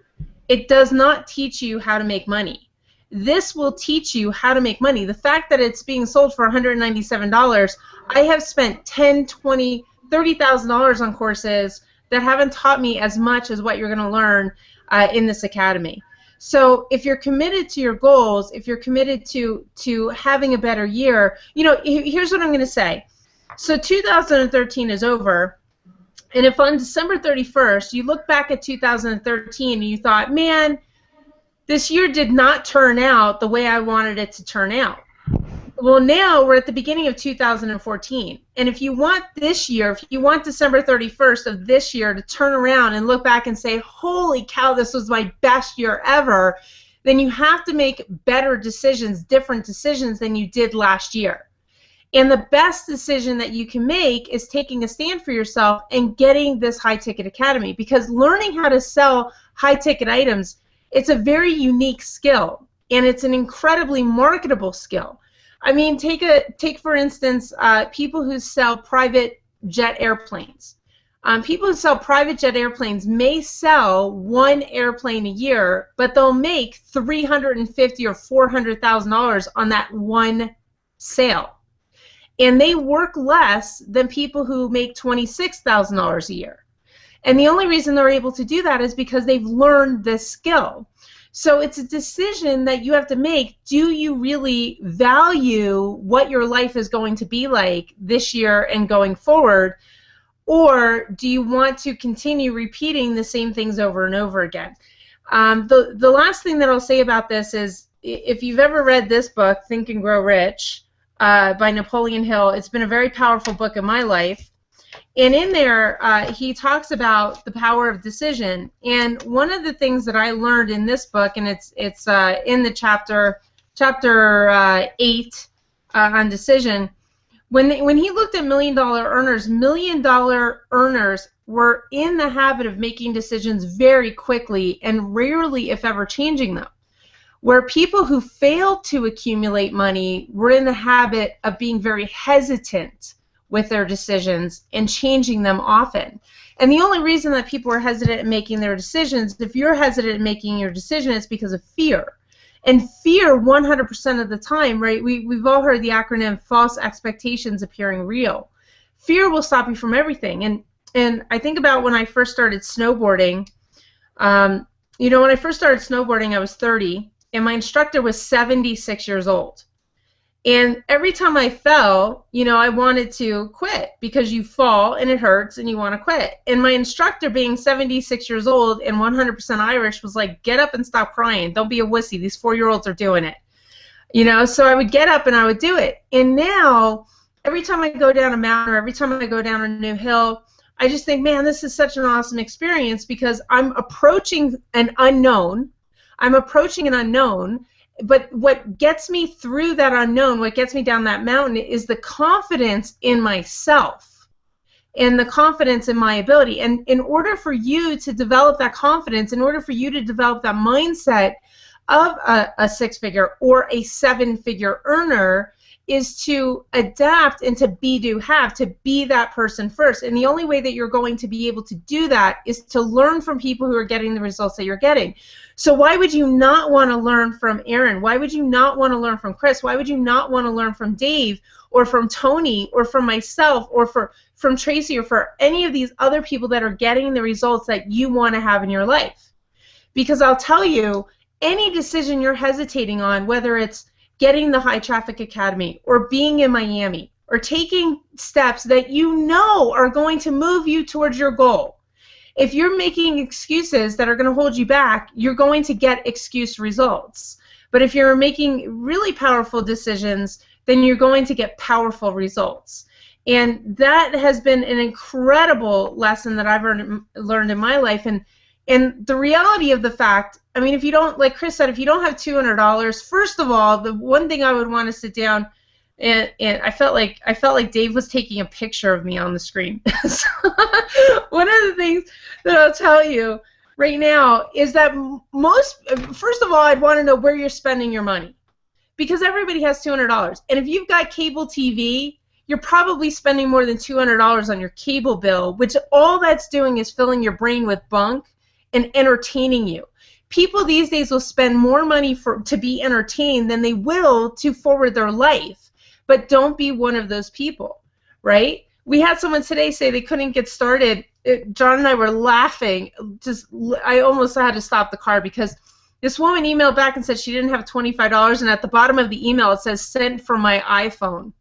It does not teach you how to make money. This will teach you how to make money. The fact that it's being sold for $197, I have spent $10,000, $20,000, $30,000 on courses that haven't taught me as much as what you're going to learn in this academy. So if you're committed to your goals, if you're committed to having a better year, you know, here's what I'm going to say. So 2013 is over, and if on December 31st you look back at 2013 and you thought, man, this year did not turn out the way I wanted it to turn out. Well, now we're at the beginning of 2014, and if you want this year, if you want December 31st of this year to turn around and look back and say, holy cow, this was my best year ever, then you have to make better decisions, different decisions than you did last year. And the best decision that you can make is taking a stand for yourself and getting this high-ticket academy, because learning how to sell high-ticket items, it's a very unique skill, and it's an incredibly marketable skill. I mean, take for instance, people who sell private jet airplanes. People who sell private jet airplanes may sell one airplane a year, but they'll make $350,000 or $400,000 on that one sale, and they work less than people who make $26,000 a year. And the only reason they're able to do that is because they've learned this skill. So it's a decision that you have to make. Do you really value what your life is going to be like this year and going forward, or do you want to continue repeating the same things over and over again? The last thing that I'll say about this is, if you've ever read this book, Think and Grow Rich, by Napoleon Hill, it's been a very powerful book in my life. And in there, he talks about the power of decision. And one of the things that I learned in this book, and it's in the chapter 8 on decision, when he looked at $1 million earners, $1 million earners were in the habit of making decisions very quickly and rarely, if ever, changing them. Where people who failed to accumulate money were in the habit of being very hesitant with their decisions and changing them often. And the only reason that people are hesitant in making their decisions, if you're hesitant in making your decision, it's because of fear. And fear 100% of the time, right? We've all heard the acronym false expectations appearing real. Fear will stop you from everything. And I think about when I first started snowboarding. You know, when I first started snowboarding, I was 30, and my instructor was 76 years old. And every time I fell, you know, I wanted to quit, because you fall and it hurts and you want to quit. And my instructor, being 76 years old and 100% Irish, was like, get up and stop crying. Don't be a wussy. These 4-year-olds are doing it. You know, so I would get up and I would do it. And now, every time I go down a mountain or every time I go down a new hill, I just think, man, this is such an awesome experience, because I'm approaching an unknown. But what gets me through that unknown, what gets me down that mountain, is the confidence in myself and the confidence in my ability. And in order for you to develop that confidence, in order for you to develop that mindset of a six-figure or a seven-figure earner, is to adapt and to be, do, have, to be that person first. And the only way that you're going to be able to do that is to learn from people who are getting the results that you're getting. So why would you not want to learn from Aaron? Why would you not want to learn from Chris? Why would you not want to learn from Dave or from Tony or from myself or from Tracy or for any of these other people that are getting the results that you want to have in your life? Because I'll tell you, any decision you're hesitating on, whether it's getting the High Traffic Academy or being in Miami or taking steps that you know are going to move you towards your goal, if you're making excuses that are going to hold you back, you're going to get excuse results. But if you're making really powerful decisions, then you're going to get powerful results. And that has been an incredible lesson that I've learned in my life. And the reality of the fact, I mean, if you don't, like Chris said, if you don't have $200, first of all, the one thing I would want to sit down and I felt like Dave was taking a picture of me on the screen. So, one of the things that I'll tell you right now is that first of all, I'd want to know where you're spending your money, because everybody has $200, and if you've got cable TV, you're probably spending more than $200 on your cable bill, which all that's doing is filling your brain with bunk and entertaining you. People these days will spend more money to be entertained than they will to forward their life. But don't be one of those people, right? We had someone today say they couldn't get started. John and I were laughing. I almost had to stop the car, because This woman emailed back and said she didn't have $25, and at the bottom of the email it says sent from my iPhone.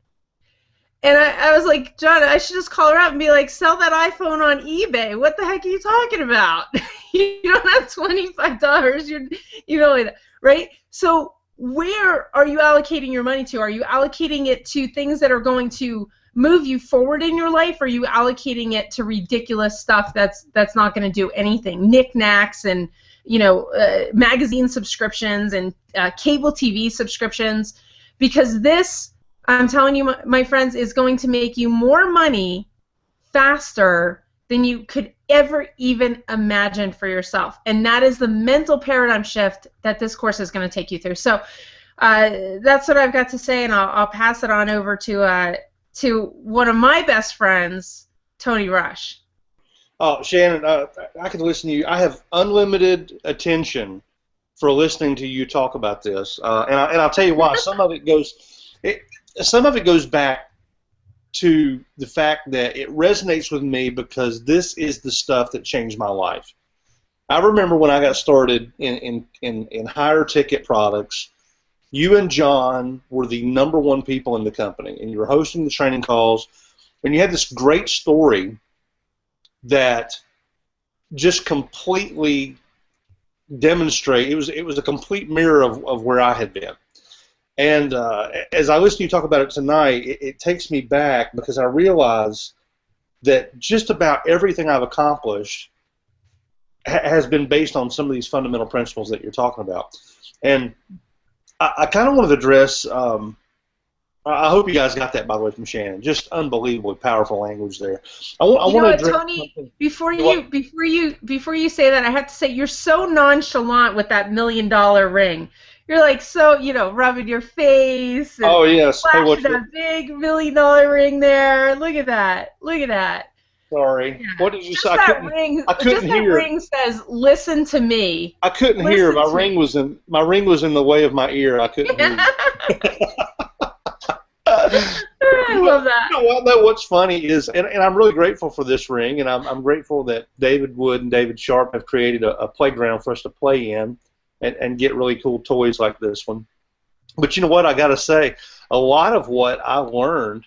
And I was like, John, I should just call her up and be like, sell that iPhone on eBay. What the heck are you talking about? You don't have $25. You're emailing that, right? So where are you allocating your money to? Are you allocating it to things that are going to move you forward in your life, or are you allocating it to ridiculous stuff that's not going to do anything? Knickknacks and magazine subscriptions and cable TV subscriptions, because this, I'm telling you, my friends, is going to make you more money faster than you could ever even imagine for yourself. And that is the mental paradigm shift that this course is going to take you through. So that's what I've got to say, and I'll pass it on over to one of my best friends, Tony Rush. Oh, Shannon, I could listen to you. I have unlimited attention for listening to you talk about this, and I'll tell you why. Some of it goes back to the fact that it resonates with me because this is the stuff that changed my life. I remember when I got started in higher ticket products, you and John were the #1 people in the company, and you were hosting the training calls, and you had this great story that just completely demonstrate it was a complete mirror of where I had been. And as I listen to you talk about it tonight, it takes me back because I realize that just about everything I've accomplished has been based on some of these fundamental principles that you're talking about. And I kind of wanted to address, I hope you guys got that, by the way, from Shannon. Just unbelievably powerful language there. I want to address Tony, before you say that, I have to say you're so nonchalant with that $1 million ring. You're like rubbing your face. And oh yes, flashing that big $1 million ring there. Look at that. Look at that. Sorry. Yeah. What did you say? I couldn't hear. That ring says, "Listen to me." I couldn't hear. My ring was in the way of my ear. I couldn't hear. I love that. You know what's funny is, and I'm really grateful for this ring, and I'm grateful that David Wood and David Sharp have created a playground for us to play in and get really cool toys like this one. But you know what? I got to say, a lot of what I learned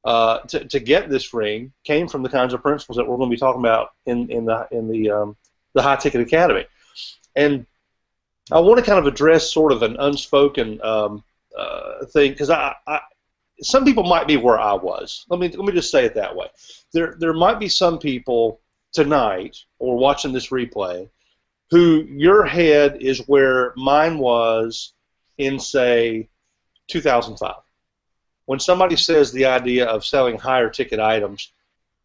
to get this ring came from the kinds of principles that we're going to be talking about in the High Ticket Academy. And I want to kind of address sort of an unspoken thing, because some people might be where I was. Let me just say it that way. There might be some people tonight or watching this replay who your head is where mine was in, say, 2005. When somebody says the idea of selling higher ticket items,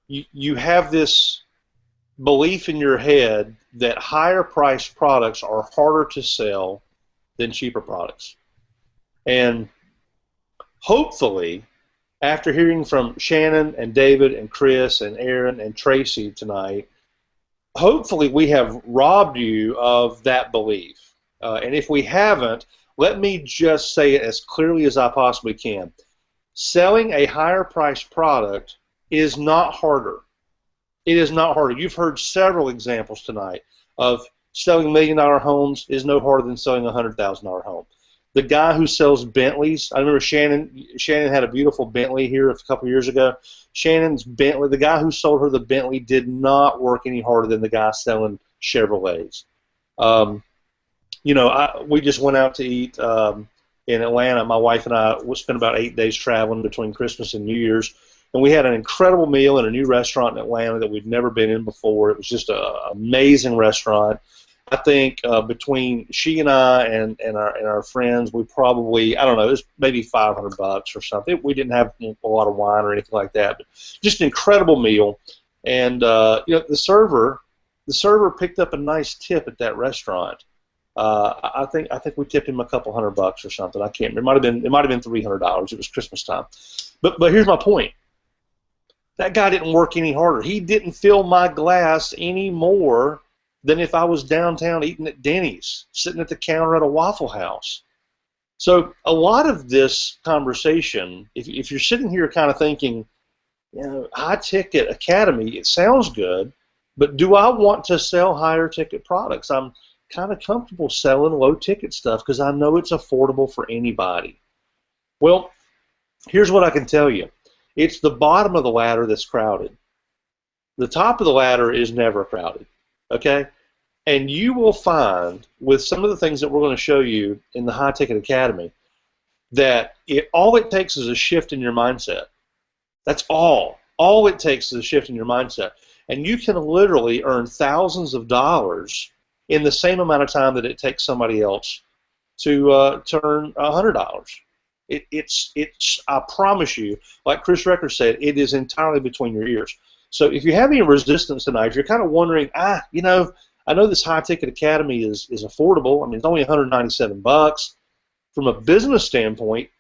you have this belief in your head that higher priced products are harder to sell than cheaper products. And hopefully, after hearing from Shannon and David and Chris and Aaron and Tracy tonight, hopefully we have robbed you of that belief. And if we haven't, let me just say it as clearly as I possibly can. Selling a higher priced product is not harder. It is not harder. You've heard several examples tonight of selling $1 million homes is no harder than selling a $100,000 home. The guy who sells Bentleys, I remember Shannon had a beautiful Bentley here a couple years ago. Shannon's Bentley, the guy who sold her the Bentley did not work any harder than the guy selling Chevrolets. We just went out to eat in Atlanta. My wife and I spent about 8 days traveling between Christmas and New Year's, and we had an incredible meal in a new restaurant in Atlanta that we'd never been in before. It was just an amazing restaurant. I think between she and I and our friends, we probably, I don't know, it was maybe $500 or something. We didn't have a lot of wine or anything like that, but just an incredible meal. And the server picked up a nice tip at that restaurant. I think we tipped him a couple $100 or something. I can't remember. It might have been $300. It was Christmas time. But here's my point. That guy didn't work any harder. He didn't fill my glass any more than if I was downtown eating at Denny's, sitting at the counter at a Waffle House. So a lot of this conversation, if you're sitting here kind of thinking, High Ticket Academy, it sounds good, but do I want to sell higher ticket products? I'm kind of comfortable selling low-ticket stuff because I know it's affordable for anybody. Well, here's what I can tell you. It's the bottom of the ladder that's crowded. The top of the ladder is never crowded, okay? And you will find with some of the things that we're going to show you in the High Ticket Academy that all it takes is a shift in your mindset. That's all. All it takes is a shift in your mindset. And you can literally earn thousands of dollars in the same amount of time that it takes somebody else to earn $100. It's I promise you, like Chris Recker said, it is entirely between your ears. So if you have any resistance tonight, if you're kind of wondering, you know, I know this High Ticket Academy is affordable. I mean, it's only $197. From a business standpoint,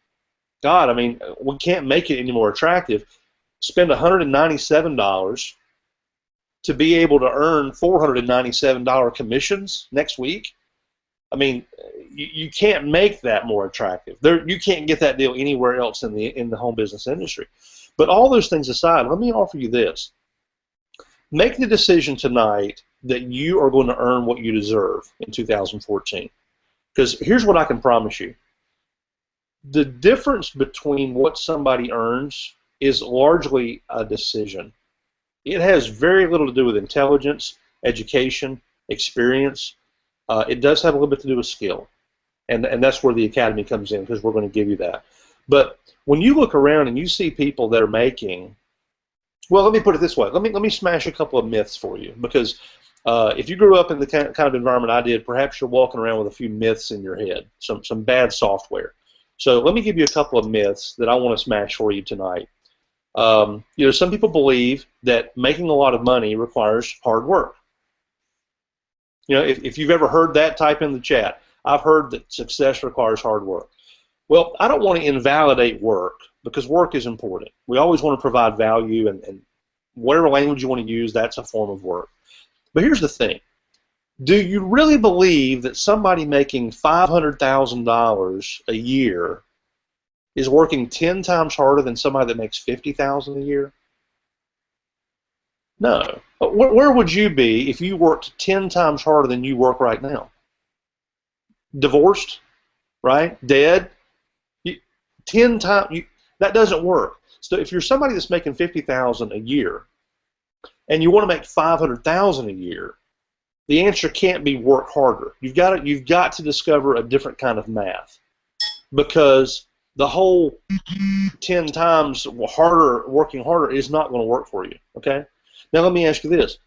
God, I mean, we can't make it any more attractive. Spend $197 to be able to earn $497 commissions next week. I mean, you can't make that more attractive. You can't get that deal anywhere else in the home business industry. But all those things aside, let me offer you this. Make the decision tonight that you are going to earn what you deserve in 2014. Because here's what I can promise you. The difference between what somebody earns is largely a decision. It has very little to do with intelligence, education, experience. It does have a little bit to do with skill. And that's where the Academy comes in, because we're going to give you that. But when you look around and you see people that are making, well, let me put it this way. Let me smash a couple of myths for you, because if you grew up in the kind of environment I did, perhaps you're walking around with a few myths in your head, some bad software. So let me give you a couple of myths that I want to smash for you tonight. You know, some people believe that making a lot of money requires hard work. You know, if you've ever heard that, type in the chat. I've heard that success requires hard work. Well, I don't want to invalidate work, because work is important. We always want to provide value, and whatever language you want to use, that's a form of work. But here's the thing. Do you really believe that somebody making $500,000 a year is working 10 times harder than somebody that makes $50,000 a year? No. Where would you be if you worked 10 times harder than you work right now? Divorced, right? Dead? 10 times. That doesn't work. So if you're somebody that's making $50,000 a year and you want to make $500,000 a year, the answer can't be work harder. You've got to discover a different kind of math, because the whole 10 times harder, working harder, is not going to work for you. Okay. Now let me ask you this: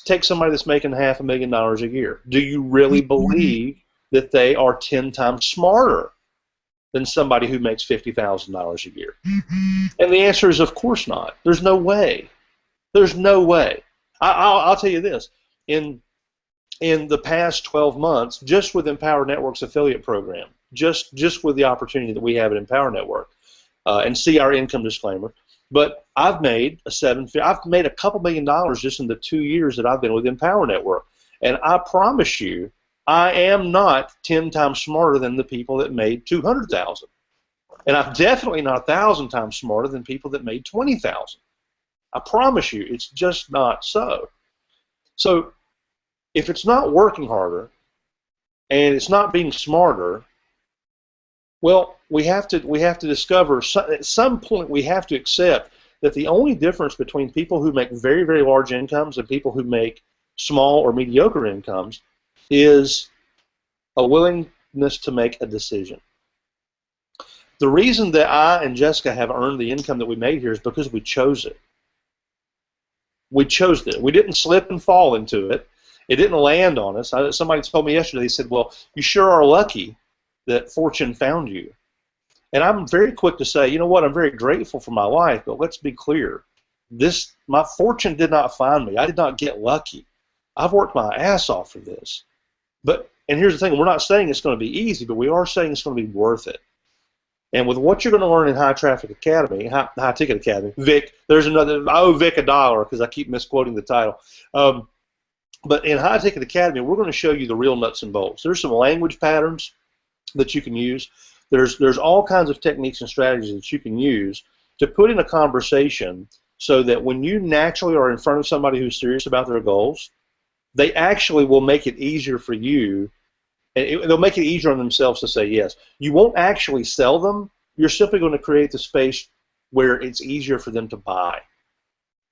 take somebody that's making $500,000 a year. Do you really believe that they are 10 times smarter than somebody who makes $50,000 a year? And the answer is, of course not. There's no way. There's no way. I'll tell you this. In the past 12 months, just with Empower Network's affiliate program, just with the opportunity that we have at Empower Network, and see our income disclaimer, but I've made a couple $1 million just in the 2 years that I've been with Empower Network. And I promise you, I am not 10 times smarter than the people that made $200,000. And I'm definitely not 1,000 times smarter than people that made $20,000. I promise you, it's just not so. So if it's not working harder and it's not being smarter, well, we have to discover, at some point we have to accept that the only difference between people who make very, very large incomes and people who make small or mediocre incomes is a willingness to make a decision. The reason that I and Jessica have earned the income that we made here is because we chose it. We chose it. We didn't slip and fall into it. It didn't land on us. Somebody told me yesterday, they said, well, you sure are lucky that fortune found you. And I'm very quick to say, you know what, I'm very grateful for my life, but let's be clear. My fortune did not find me. I did not get lucky. I've worked my ass off for this. And here's the thing, we're not saying it's going to be easy, but we are saying it's going to be worth it. And with what you're going to learn in High Ticket Academy, Vic, there's another, I owe Vic $1 because I keep misquoting the title. But in High Ticket Academy, we're going to show you the real nuts and bolts. There's some language patterns that you can use. There's all kinds of techniques and strategies that you can use to put in a conversation so that when you naturally are in front of somebody who's serious about their goals, they actually will make it easier for you, and they'll make it easier on themselves to say yes. You won't actually sell them. You're simply going to create the space where it's easier for them to buy.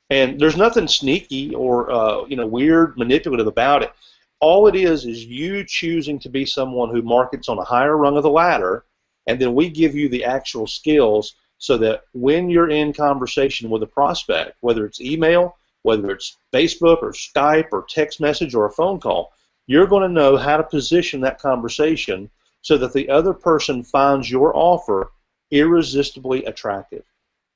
And there's nothing sneaky or weird, manipulative about it. All it is you choosing to be someone who markets on a higher rung of the ladder, and then we give you the actual skills so that when you're in conversation with a prospect, whether it's email, whether it's Facebook or Skype or text message or a phone call, you're going to know how to position that conversation so that the other person finds your offer irresistibly attractive,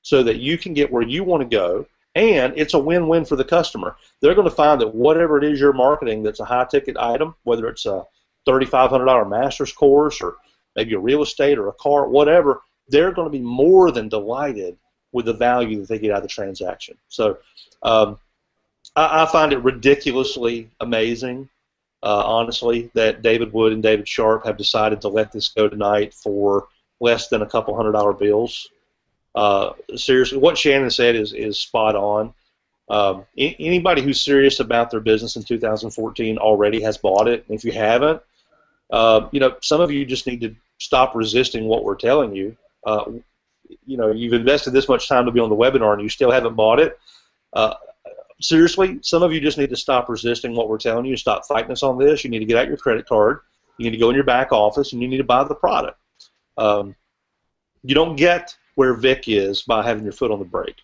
so that you can get where you want to go, and it's a win-win for the customer. They're going to find that whatever it is you're marketing that's a high-ticket item, whether it's a $3,500 master's course or maybe a real estate or a car, whatever, they're going to be more than delighted with the value that they get out of the transaction. So I find it ridiculously amazing, honestly, that David Wood and David Sharp have decided to let this go tonight for less than a couple $100 bills. Seriously, what Shannon said is spot on. Anybody who's serious about their business in 2014 already has bought it. And if you haven't, some of you just need to stop resisting what we're telling you. You've invested this much time to be on the webinar and you still haven't bought it. Seriously, some of you just need to stop resisting what we're telling you. Stop fighting us on this. You need to get out your credit card. You need to go in your back office and you need to buy the product. You don't get where Vic is by having your foot on the brake,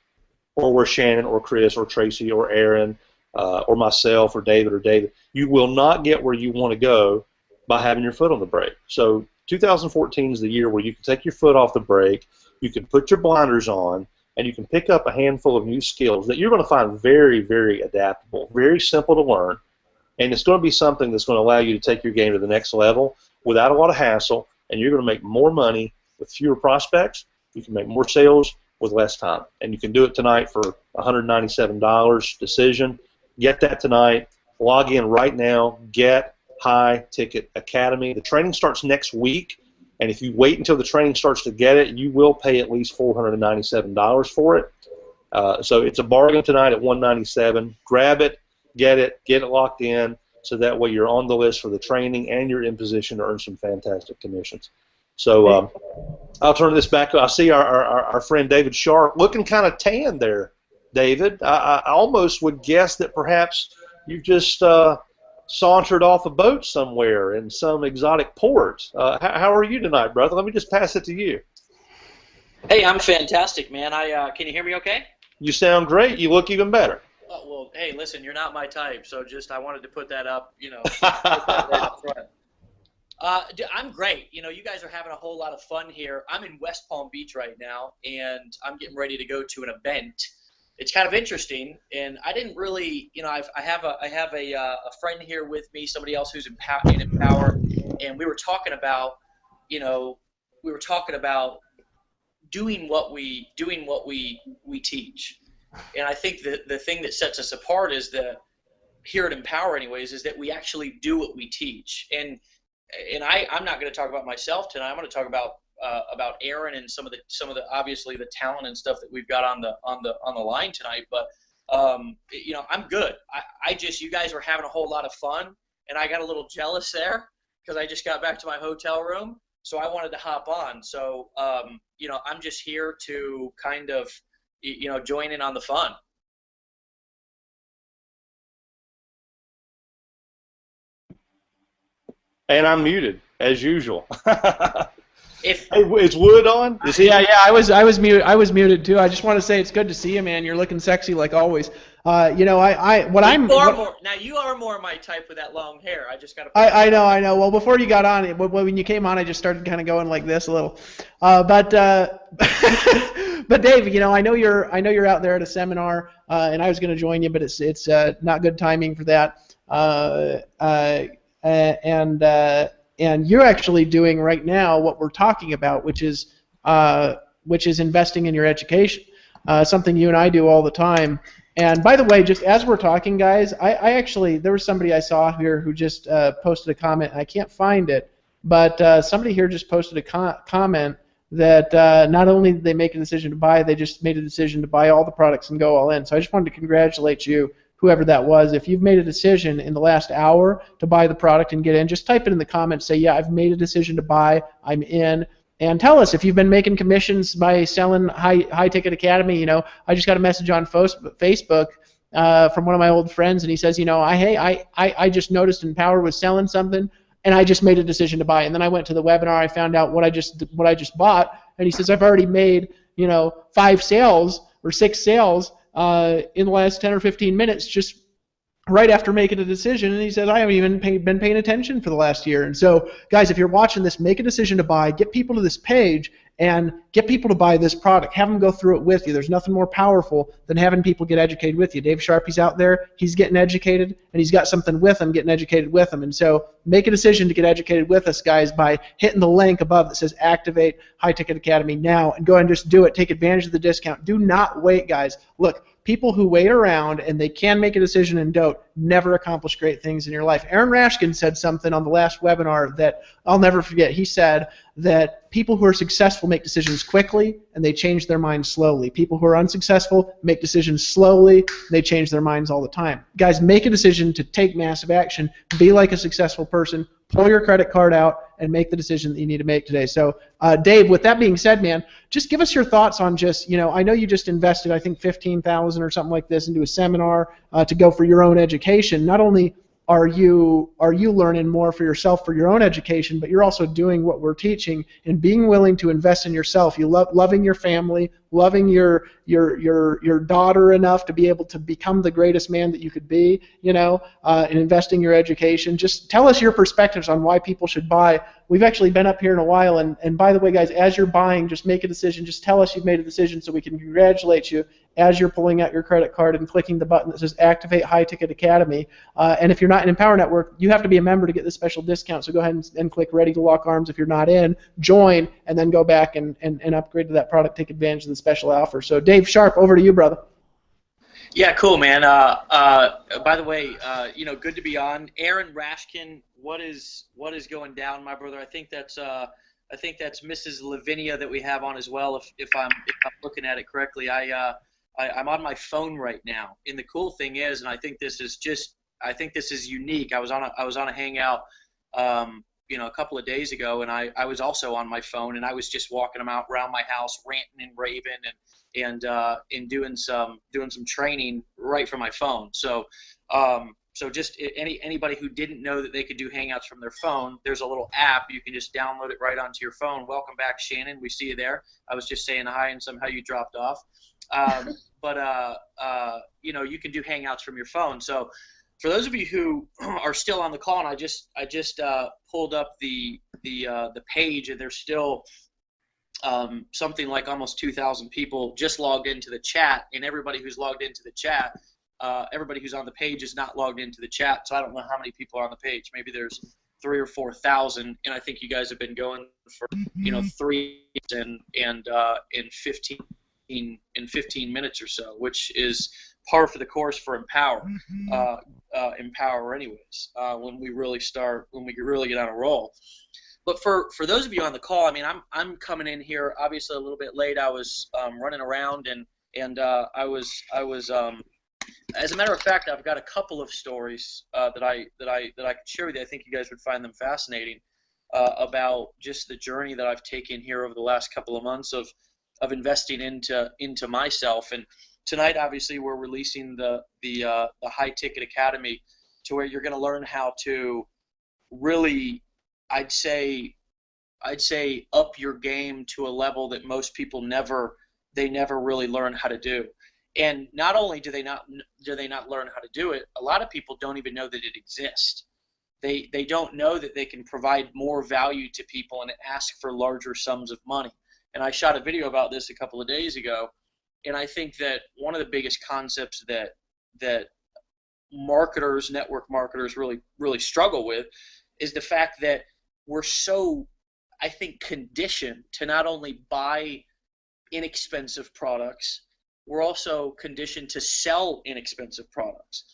or where Shannon or Chris or Tracy or Aaron or myself or David. You will not get where you want to go by having your foot on the brake. So 2014 is the year where you can take your foot off the brake, you can put your blinders on, and you can pick up a handful of new skills that you're going to find very, very adaptable, very simple to learn, and it's going to be something that's going to allow you to take your game to the next level without a lot of hassle, and you're going to make more money with fewer prospects. You can make more sales with less time, and you can do it tonight for $197 decision. Get that tonight. Log in right now. Get High Ticket Academy. The training starts next week, and if you wait until the training starts to get it, you will pay at least $497 for it. So it's a bargain tonight at $197. Grab it, get it locked in, so that way you're on the list for the training and you're in position to earn some fantastic commissions. So I'll turn this back. I see our friend David Sharp looking kind of tan there, David. I almost would guess that perhaps you've just sauntered off a boat somewhere in some exotic port. How are you tonight, brother? Let me just pass it to you. Hey, I'm fantastic, man. Can you hear me okay? You sound great. You look even better. Oh, well, hey, listen, you're not my type, so I wanted to put that up, put that right up front. I'm great. You guys are having a whole lot of fun here. I'm in West Palm Beach right now, and I'm getting ready to go to an event. It's kind of interesting, and I didn't really, I have a friend here with me, somebody else who's in Empower, and we were talking about, doing what we teach, and I think that the thing that sets us apart is that here at Empower, anyways, is that we actually do what we teach, and I'm not going to talk about myself tonight. I'm going to talk about Aaron and some of the obviously the talent and stuff that we've got on the line tonight. But I'm good. You guys are having a whole lot of fun, and I got a little jealous there because I just got back to my hotel room, so I wanted to hop on. So I'm just here to kind of join in on the fun. And I'm muted as usual. Hey, is Wood on? Is he? Yeah. I was muted too. I just want to say it's good to see you, man. You're looking sexy like always. Now you are more my type with that long hair. I just got to. I know. Well, before you got on, when you came on, I just started kind of going like this a little. But Dave, I know you're out there at a seminar, and I was going to join you, but it's not good timing for that. And you're actually doing right now what we're talking about, which is investing in your education, something you and I do all the time. And by the way, just as we're talking, guys, I actually, there was somebody I saw here who just posted a comment. I can't find it, but somebody here just posted a comment that not only did they make a decision to buy, they just made a decision to buy all the products and go all in. So I just wanted to congratulate you. whoever that was, if you've made a decision in the last hour to buy the product and get in, just type it in the comments. Say, yeah, I've made a decision to buy. I'm in. And tell us if you've been making commissions by selling High Ticket Academy. You know, I just got a message on Facebook from one of my old friends, and he says, you know, I just noticed Empower was selling something, and I just made a decision to buy it. And then I went to the webinar. I found out what I just bought, and he says, I've already made, you know, 5 sales or 6 sales in the last 10 or 15 minutes just right after making a decision. And he says, I haven't even been paying attention for the last year. And so, guys, if you're watching this, make a decision to buy, get people to this page, and get people to buy this product. Have them go through it with you. There's nothing more powerful than having people get educated with you. Dave Sharpey's out there. He's getting educated, and he's got something with him, getting educated with him. And so make a decision to get educated with us, guys, by hitting the link above that says Activate High Ticket Academy now, and go ahead and just do it. Take advantage of the discount. Do not wait, guys. Look, people who wait around and they can make a decision and don't never accomplish great things in your life. Aaron Rashkin said something on the last webinar that I'll never forget. He said that people who are successful make decisions quickly and they change their minds slowly. People who are unsuccessful make decisions slowly, they change their minds all the time. Guys, make a decision to take massive action. Be like a successful person. Pull your credit card out and make the decision that you need to make today. So, Dave, with that being said, man, just give us your thoughts on just, you know, I know you just invested, I think, $15,000 or something like this into a seminar to go for your own education. Not only are you learning more for yourself for your own education, but you're also doing what we're teaching and being willing to invest in yourself. You loving your family, loving your daughter enough to be able to become the greatest man that you could be, you know, and investing your education. Just tell us your perspectives on why people should buy. We've actually been up here in a while, and by the way, guys, as you're buying, just make a decision. Just tell us you've made a decision so we can congratulate you as you're pulling out your credit card and clicking the button that says Activate High Ticket Academy. And if you're not in Empower Network, you have to be a member to get this special discount. So go ahead and click Ready to Lock Arms if you're not in, join, and then go back and upgrade to that product, take advantage of the special offer. So Dave Sharp, over to you, brother. Yeah, cool, man. By the way, you know, good to be on. Aaron Rashkin, what is going down, my brother? I think that's Mrs. Lavinia that we have on as well. If I'm looking at it correctly, I'm on my phone right now. And the cool thing is, and I think this is unique. I was on a hangout, you know, a couple of days ago, and I was also on my phone, and I was just walking around my house, ranting and raving, and doing some training right from my phone. So just anybody who didn't know that they could do Hangouts from their phone, there's a little app. You can just download it right onto your phone. Welcome back, Shannon. We see you there. I was just saying hi, and somehow you dropped off. You know, you can do Hangouts from your phone. So for those of you who are still on the call, and I just pulled up the page, and there's still something like almost 2,000 people just logged into the chat, and everybody who's logged into the chat, everybody who's on the page is not logged into the chat, so I don't know how many people are on the page. Maybe there's 3,000 or 4,000, and I think you guys have been going for, you know, 3 and in 15 minutes or so, which is par for the course for Empower. Empower, anyways. When we really get on a roll. But for those of you on the call, I mean, I'm coming in here obviously a little bit late. I was running around, and I was as a matter of fact, I've got a couple of stories that I could share with you. I think you guys would find them fascinating about just the journey that I've taken here over the last couple of months of investing into myself. And tonight, obviously, we're releasing the High Ticket Academy, to where you're going to learn how to really, I'd say up your game to a level that most people never really learn how to do. And not only do they not learn how to do it, a lot of people don't even know that it exists. They don't know that they can provide more value to people and ask for larger sums of money. And I shot a video about this a couple of days ago, and I think that one of the biggest concepts that marketers, network marketers really struggle with is the fact that we're so, I think, conditioned to not only buy inexpensive products, we're also conditioned to sell inexpensive products.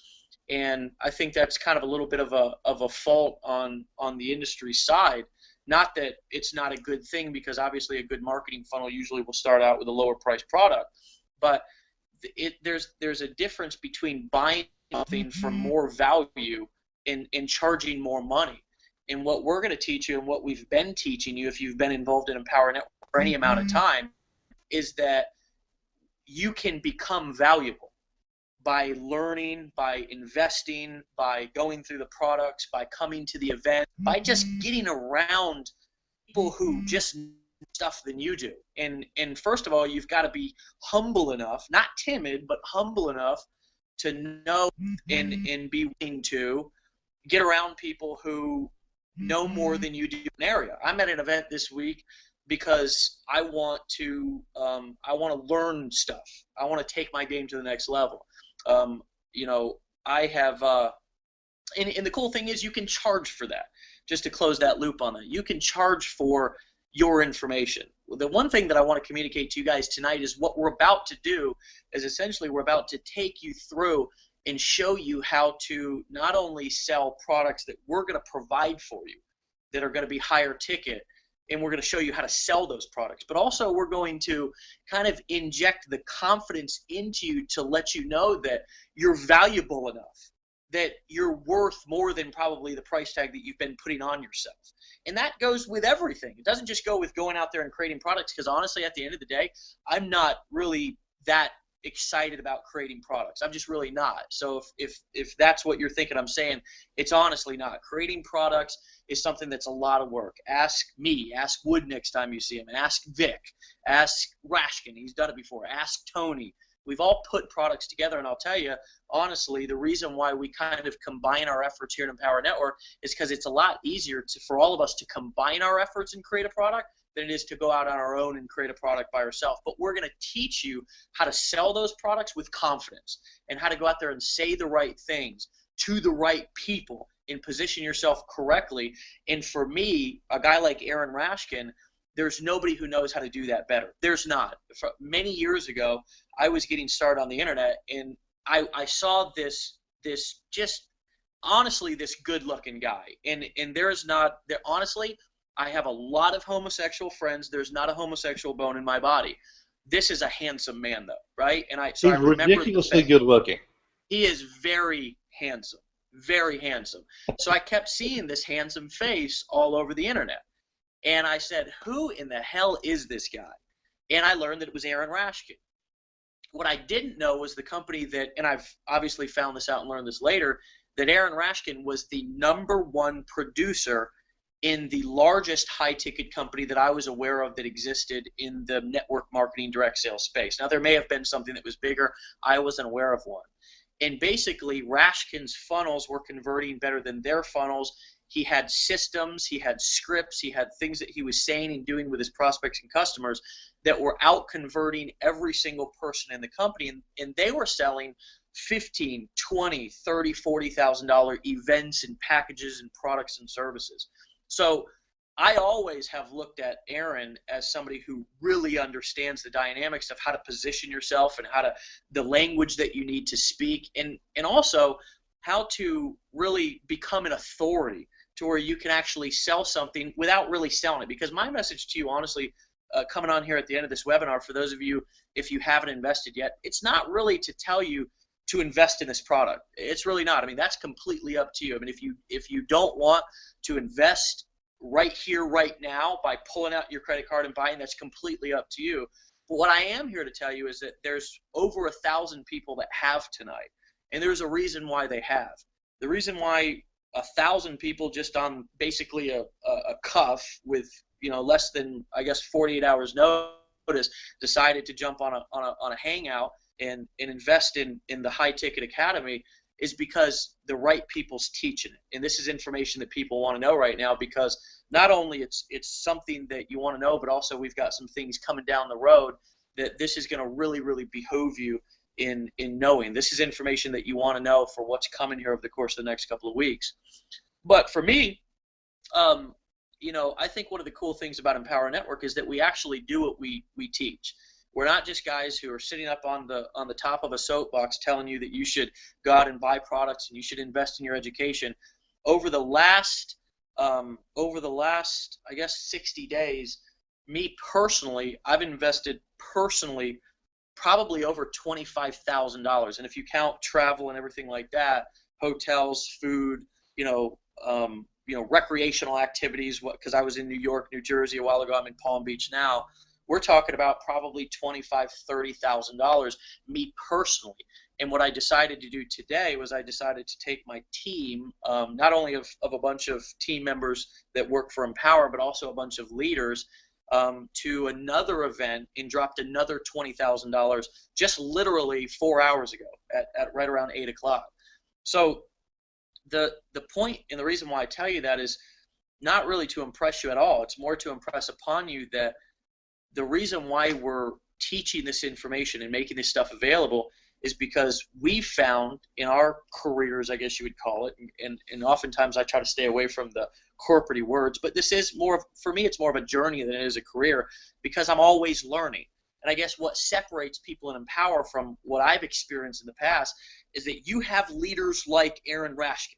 And I think that's kind of a little bit of a fault on the industry side. Not that it's not a good thing, because obviously a good marketing funnel usually will start out with a lower priced product, but there's a difference between buying something for more value and charging more money. And what we're going to teach you and what we've been teaching you if you've been involved in Empower Network for any amount of time is that you can become valuable by learning, by investing, by going through the products, by coming to the event, by just getting around people who just know stuff than you do. And first of all, you've got to be humble enough, not timid, but humble enough to know and be willing to get around people who know more than you do in an area. I'm at an event this week because I want to learn stuff. I want to take my game to the next level. You know, I have and the cool thing is you can charge for that. Just to close that loop on that, you can charge for your information. The one thing that I want to communicate to you guys tonight is what we're about to do is essentially we're about to take you through and show you how to not only sell products that we're going to provide for you that are going to be higher ticket, and we're going to show you how to sell those products, but also we're going to kind of inject the confidence into you to let you know that you're valuable enough, that you're worth more than probably the price tag that you've been putting on yourself. And that goes with everything. It doesn't just go with going out there and creating products, because honestly, at the end of the day, I'm not really that excited about creating products. I'm just really not. So if that's what you're thinking I'm saying, it's honestly not. Creating products is something that's a lot of work. Ask me, ask Wood next time you see him, ask Vic, ask Rashkin, he's done it before, ask Tony. We've all put products together, and I'll tell you, honestly, the reason why we kind of combine our efforts here at Empower Network is because it's a lot easier for all of us to combine our efforts and create a product than it is to go out on our own and create a product by ourselves. But we're going to teach you how to sell those products with confidence and how to go out there and say the right things to the right people and position yourself correctly. And for me, a guy like Aaron Rashkin, there's nobody who knows how to do that better. There's not. Many years ago, I was getting started on the internet, and I saw this just honestly this good-looking guy, and there's not there. Honestly, I have a lot of homosexual friends. There's not a homosexual bone in my body. This is a handsome man, though, right? And I He's ridiculously good-looking. He is very handsome, very handsome. So I kept seeing this handsome face all over the internet. And I said, who in the hell is this guy? And I learned that it was Aaron Rashkin. What I didn't know was the company that, and I've obviously found this out and learned this later, that Aaron Rashkin was the #1 producer in the largest high-ticket company that I was aware of that existed in the network marketing direct sales space. Now, there may have been something that was bigger. I wasn't aware of one. And basically, Rashkin's funnels were converting better than their funnels. He had systems, he had scripts, he had things that he was saying and doing with his prospects and customers that were out converting every single person in the company, and they were selling $15,000, $20,000, $30,000, $40,000 events and packages and products and services. So I always have looked at Aaron as somebody who really understands the dynamics of how to position yourself and the language that you need to speak, and also how to really become an authority to where you can actually sell something without really selling it. Because my message to you, honestly, coming on here at the end of this webinar, for those of you, if you haven't invested yet, it's not really to tell you to invest in this product. It's really not. I mean, that's completely up to you. I mean, if you don't want to invest right here, right now, by pulling out your credit card and buying, that's completely up to you. But what I am here to tell you is that there's over 1,000 people that have tonight, and there's a reason why they have. The reason why 1,000 people just on basically a cuff with less than, I guess, 48 hours notice decided to jump on a hangout and invest in the high ticket academy is because the right people's teaching it. And this is information that people want to know right now, because not only it's something that you want to know, but also we've got some things coming down the road that this is going to really, really behoove you in knowing. This is information that you want to know for what's coming here over the course of the next couple of weeks. But for me, I think one of the cool things about Empower Network is that we actually do what we teach. We're not just guys who are sitting up on the top of a soapbox telling you that you should go out and buy products and you should invest in your education. Over the last, I guess, 60 days, me personally, I've invested personally probably over $25,000. And if you count travel and everything like that, hotels, food, recreational activities, because I was in New York, New Jersey a while ago, I'm in Palm Beach now, we're talking about probably $25,000, $30,000, me personally. And what I decided to do today was I decided to take my team, not only of a bunch of team members that work for Empower, but also a bunch of leaders, to another event and dropped another $20,000 just literally 4 hours ago at right around 8 o'clock. So the point and the reason why I tell you that is not really to impress you at all. It's more to impress upon you that the reason why we're teaching this information and making this stuff available is because we found in our careers, I guess you would call it, and oftentimes I try to stay away from the corporate words, but this is more of, for me, it's more of a journey than it is a career, because I'm always learning. And I guess what separates people in Empower from what I've experienced in the past is that you have leaders like Aaron Rashkin,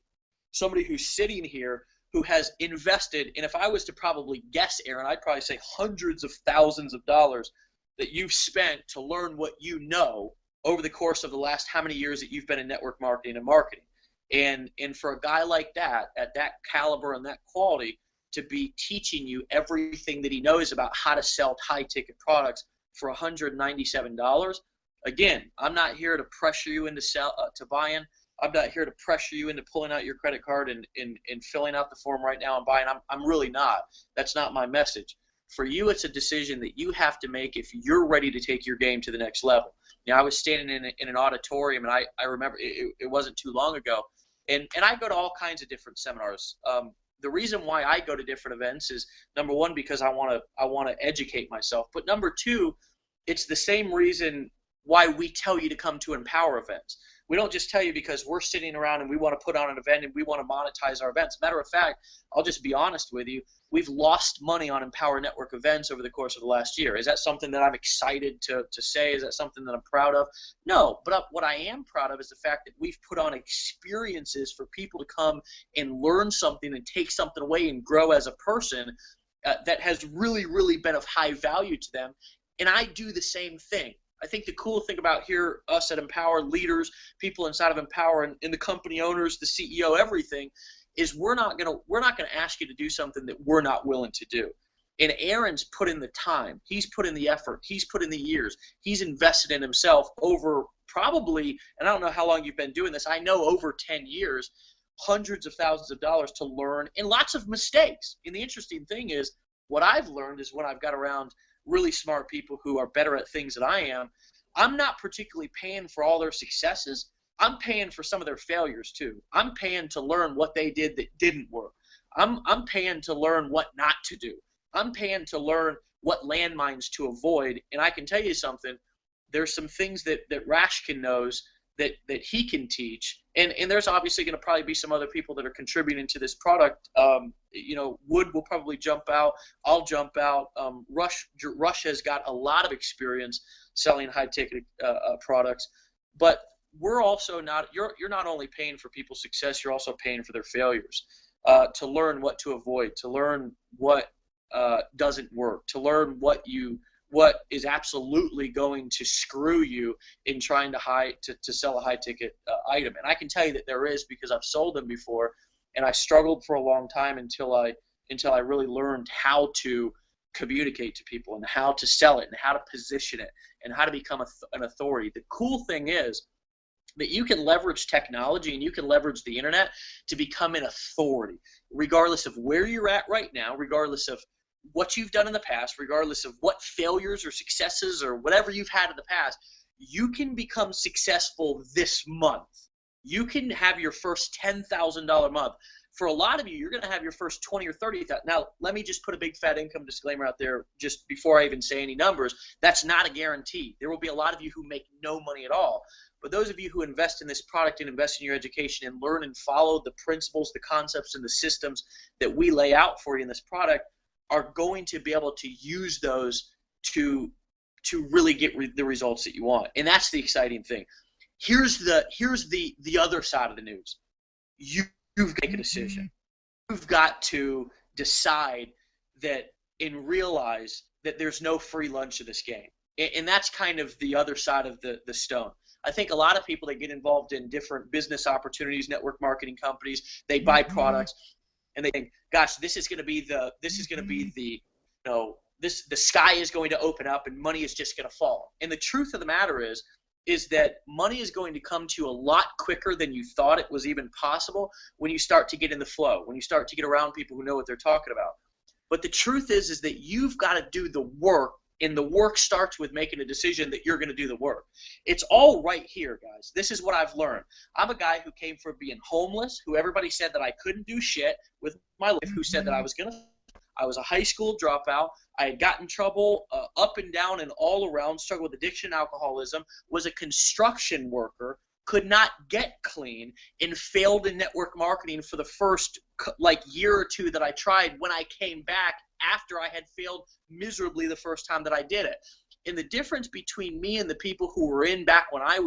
somebody who's sitting here who has invested, and if I was to probably guess, Aaron, I'd probably say hundreds of thousands of dollars that you've spent to learn what you know over the course of the last how many years that you've been in network marketing and marketing. And for a guy like that, at that caliber and that quality, to be teaching you everything that he knows about how to sell high-ticket products for $197, again, I'm not here to pressure you into to buying. I'm not here to pressure you into pulling out your credit card and filling out the form right now and buying. I'm really not. That's not my message. For you, it's a decision that you have to make if you're ready to take your game to the next level. Now, I was standing in an auditorium, and I remember it wasn't too long ago, and I go to all kinds of different seminars. The reason why I go to different events is, number one, because I want to educate myself, but number two, it's the same reason why we tell you to come to Empower events. We don't just tell you because we're sitting around and we want to put on an event and we want to monetize our events. Matter of fact, I'll just be honest with you, we've lost money on Empower Network events over the course of the last year. Is that something that I'm excited to say? Is that something that I'm proud of? No, but what I am proud of is the fact that we've put on experiences for people to come and learn something and take something away and grow as a person that has really, really been of high value to them. And I do the same thing. I think the cool thing about here, us at Empower, leaders, people inside of Empower, and the company owners, the CEO, everything, is we're not gonna ask you to do something that we're not willing to do. And Aaron's put in the time, he's put in the effort, he's put in the years, he's invested in himself over probably, and I don't know how long you've been doing this, I know over 10 years, hundreds of thousands of dollars to learn, and lots of mistakes. And the interesting thing is, what I've learned is when I've got around really smart people who are better at things than I am, I'm not particularly paying for all their successes. I'm paying for some of their failures too. I'm paying to learn what they did that didn't work. I'm paying to learn what not to do. I'm paying to learn what landmines to avoid. And I can tell you something, there's some things that Rashkin knows that he can teach. And there's obviously going to probably be some other people that are contributing to this product. Wood will probably jump out. I'll jump out. Rush has got a lot of experience selling high-ticket products. But we're also not – you're not only paying for people's success, you're also paying for their failures, to learn what to avoid, to learn what doesn't work, to learn what is absolutely going to screw you in trying to sell a high-ticket item. And I can tell you that there is, because I've sold them before, and I struggled for a long time until I really learned how to communicate to people and how to sell it and how to position it and how to become an authority. The cool thing is that you can leverage technology and you can leverage the internet to become an authority, regardless of where you're at right now, regardless of what you've done in the past, regardless of what failures or successes or whatever you've had in the past. You can become successful this month. You can have your first $10,000 month. For a lot of you, you're going to have your first 20 or 30,000. Now, let me just put a big fat income disclaimer out there just before I even say any numbers. That's not a guarantee. There will be a lot of you who make no money at all. But those of you who invest in this product and invest in your education and learn and follow the principles, the concepts, and the systems that we lay out for you in this product are going to be able to use those to really get the results that you want. And that's the exciting thing. Here's the other side of the news. You've got to make a decision. You've got to decide that and realize that there's no free lunch in this game. And that's kind of the other side of the stone. I think a lot of people that get involved in different business opportunities, network marketing companies, they buy products and they think, gosh, this is going to be the the sky is going to open up and money is just going to fall. And the truth of the matter is that money is going to come to you a lot quicker than you thought it was even possible when you start to get in the flow, when you start to get around people who know what they're talking about. But the truth is that you've got to do the work, and the work starts with making a decision that you're going to do the work. It's all right here, guys. This is what I've learned. I'm a guy who came from being homeless, who everybody said that I couldn't do shit with my life, who said that I was a high school dropout. I had gotten in trouble up and down and all around, struggled with addiction, alcoholism, was a construction worker, could not get clean, and failed in network marketing for the first year or two that I tried when I came back after I had failed miserably the first time that I did it. And the difference between me and the people who were in back when I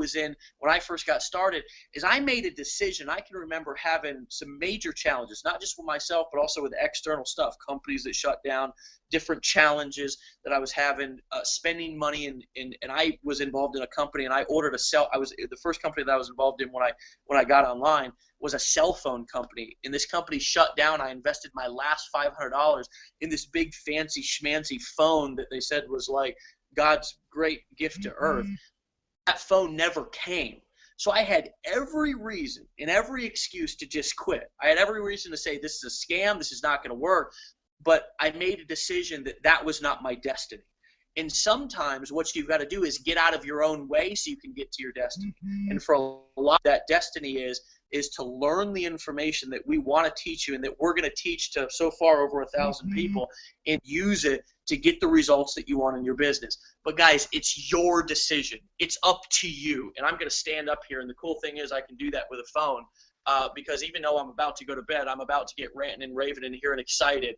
first got started, is I made a decision. I can remember having some major challenges, not just with myself, but also with external stuff, companies that shut down, different challenges that I was having, spending money, and I was involved in a company, and I ordered the first company that I was involved in when I got online was a cell phone company, and this company shut down. I invested my last $500 in this big fancy schmancy phone that they said was like God's great gift to earth. That phone never came. So I had every reason and every excuse to just quit. I had every reason to say, this is a scam, this is not going to work. But I made a decision that that was not my destiny. And sometimes what you've got to do is get out of your own way so you can get to your destiny. And for a lot, that destiny is to learn the information that we want to teach you and that we're going to teach to so far over 1,000 people, and use it to get the results that you want in your business. But guys, it's your decision. It's up to you. And I'm going to stand up here, and the cool thing is I can do that with a phone, because even though I'm about to go to bed, I'm about to get ranting and raving in here and excited,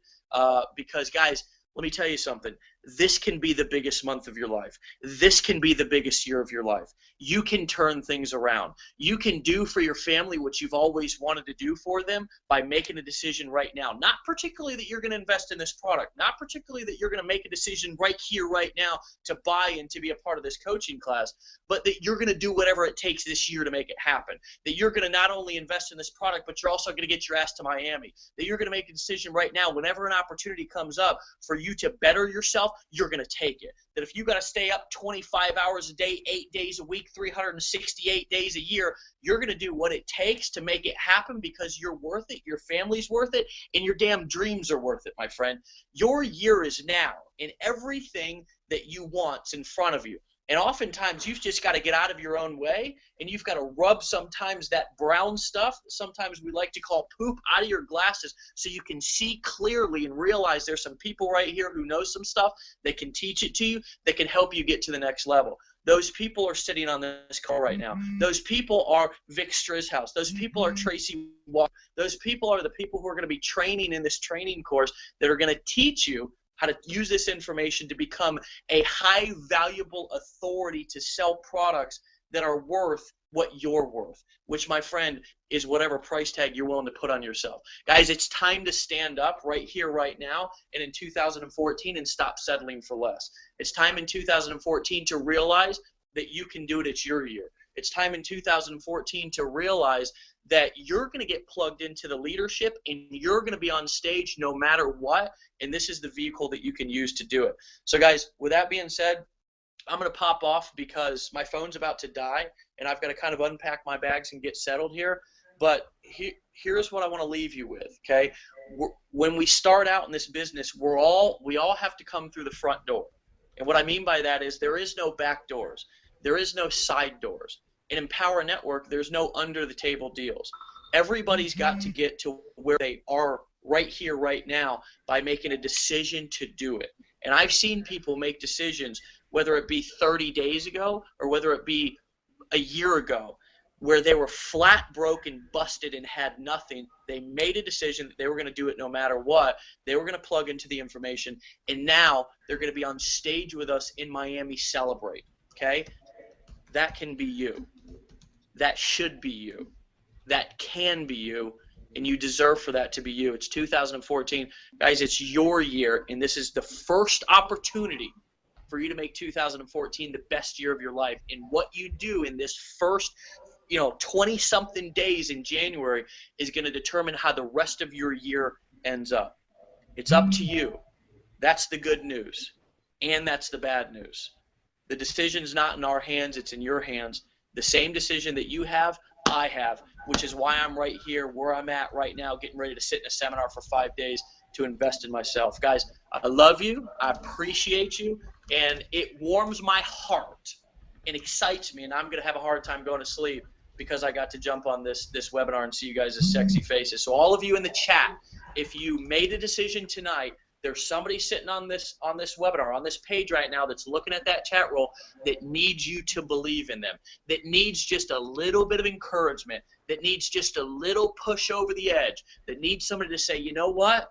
because guys, let me tell you something. This can be the biggest month of your life. This can be the biggest year of your life. You can turn things around. You can do for your family what you've always wanted to do for them by making a decision right now. Not particularly that you're going to invest in this product. Not particularly that you're going to make a decision right here, right now to buy and to be a part of this coaching class, but that you're going to do whatever it takes this year to make it happen. That you're going to not only invest in this product, but you're also going to get your ass to Miami. That you're going to make a decision right now whenever an opportunity comes up for you to better yourself, you're going to take it. That if you got to stay up 25 hours a day, 8 days a week, 368 days a year, you're going to do what it takes to make it happen, because you're worth it, your family's worth it, and your damn dreams are worth it, my friend. Your year is now, and everything that you want's in front of you. And oftentimes you've just got to get out of your own way, and you've got to rub sometimes that brown stuff, sometimes we like to call poop, out of your glasses so you can see clearly and realize there's some people right here who know some stuff that can teach it to you, that can help you get to the next level. Those people are sitting on this call right now. Those people are Vic Strizhouse. Those people are Tracy Walker. Those people are the people who are going to be training in this training course that are going to teach you how to use this information to become a high valuable authority to sell products that are worth what you're worth, which, my friend, is whatever price tag you're willing to put on yourself. Guys, it's time to stand up right here, right now, and in 2014, and stop settling for less. It's time in 2014 to realize that you can do it. It's your year. It's time in 2014 to realize that you're going to get plugged into the leadership, and you're going to be on stage no matter what, and this is the vehicle that you can use to do it. So guys, with that being said, I'm going to pop off because my phone's about to die, and I've got to kind of unpack my bags and get settled here. But here's what I want to leave you with, okay? When we start out in this business, we all have to come through the front door. And what I mean by that is there is no back doors. There is no side doors. In Empower Network, there's no under-the-table deals. Everybody's got to get to where they are right here, right now, by making a decision to do it. And I've seen people make decisions, whether it be 30 days ago or whether it be a year ago, where they were flat broke and busted and had nothing. They made a decision that they were going to do it no matter what. They were going to plug into the information, and now they're going to be on stage with us in Miami Celebrate, okay? That can be you. That should be you. That can be you, and you deserve for that to be you. It's 2014. Guys, it's your year, and this is the first opportunity for you to make 2014 the best year of your life. And what you do in this first 20-something days in January is going to determine how the rest of your year ends up. It's up to you. That's the good news, and that's the bad news. The decision's not in our hands, it's in your hands. The same decision that you have, I have, which is why I'm right here where I'm at right now, getting ready to sit in a seminar for 5 days to invest in myself. Guys, I love you, I appreciate you, and it warms my heart and excites me, and I'm going to have a hard time going to sleep because I got to jump on this webinar and see you guys' sexy faces. So all of you in the chat, if you made a decision tonight, there's somebody sitting on this webinar, on this page right now that's looking at that chat roll that needs you to believe in them, that needs just a little bit of encouragement, that needs just a little push over the edge, that needs somebody to say, you know what?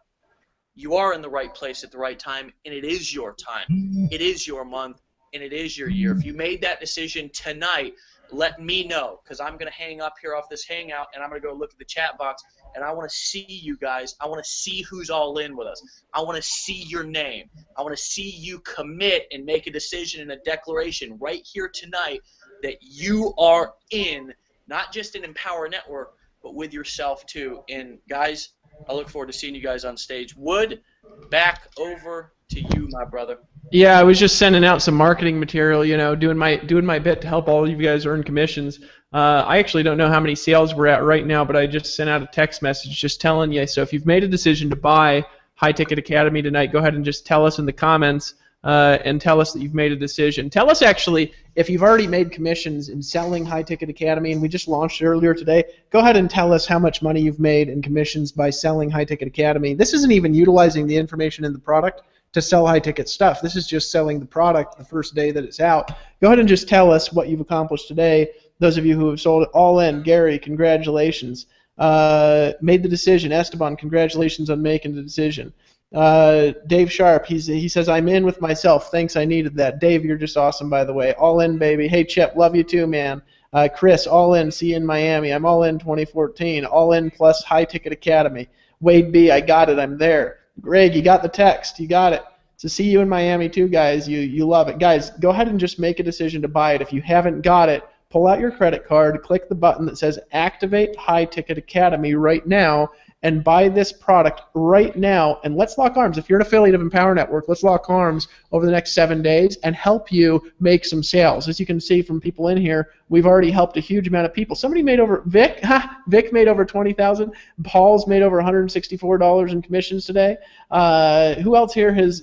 You are in the right place at the right time, and it is your time. It is your month, and it is your year. If you made that decision tonight, let me know, because I'm going to hang up here off this hangout, and I'm going to go look at the chat box, and I want to see you guys. I want to see who's all in with us. I want to see your name. I want to see you commit and make a decision and a declaration right here tonight that you are in, not just an Empower Network, but with yourself too. And guys, I look forward to seeing you guys on stage. Wood, back over to you, my brother. Yeah, I was just sending out some marketing material, doing my bit to help all of you guys earn commissions. I actually don't know how many sales we're at right now, but I just sent out a text message just telling you. So if you've made a decision to buy High Ticket Academy tonight, go ahead and just tell us in the comments and tell us that you've made a decision. Tell us actually if you've already made commissions in selling High Ticket Academy, and we just launched it earlier today. Go ahead and tell us how much money you've made in commissions by selling High Ticket Academy. This isn't even utilizing the information in the product to sell high ticket stuff. This is just selling the product the first day that it's out. Go ahead and just tell us what you've accomplished today. Those of you who have sold it all in, Gary, congratulations. Made the decision. Esteban, congratulations on making the decision. Dave Sharp, he says, I'm in with myself. Thanks, I needed that. Dave, you're just awesome, by the way. All in, baby. Hey, Chip, love you too, man. Chris, all in. See you in Miami. I'm all in 2014. All in plus High Ticket Academy. Wade B, I got it. I'm there. Greg, you got the text. You got it. So see you in Miami too, guys. You love it. Guys, go ahead and just make a decision to buy it. If you haven't got it, pull out your credit card, click the button that says Activate High Ticket Academy right now, and buy this product right now. And let's lock arms. If you're an affiliate of Empower Network, let's lock arms over the next 7 days and help you make some sales. As you can see from people in here, we've already helped a huge amount of people. Somebody made over, Vic made over $20,000. Paul's made over $164 in commissions today. Who else here has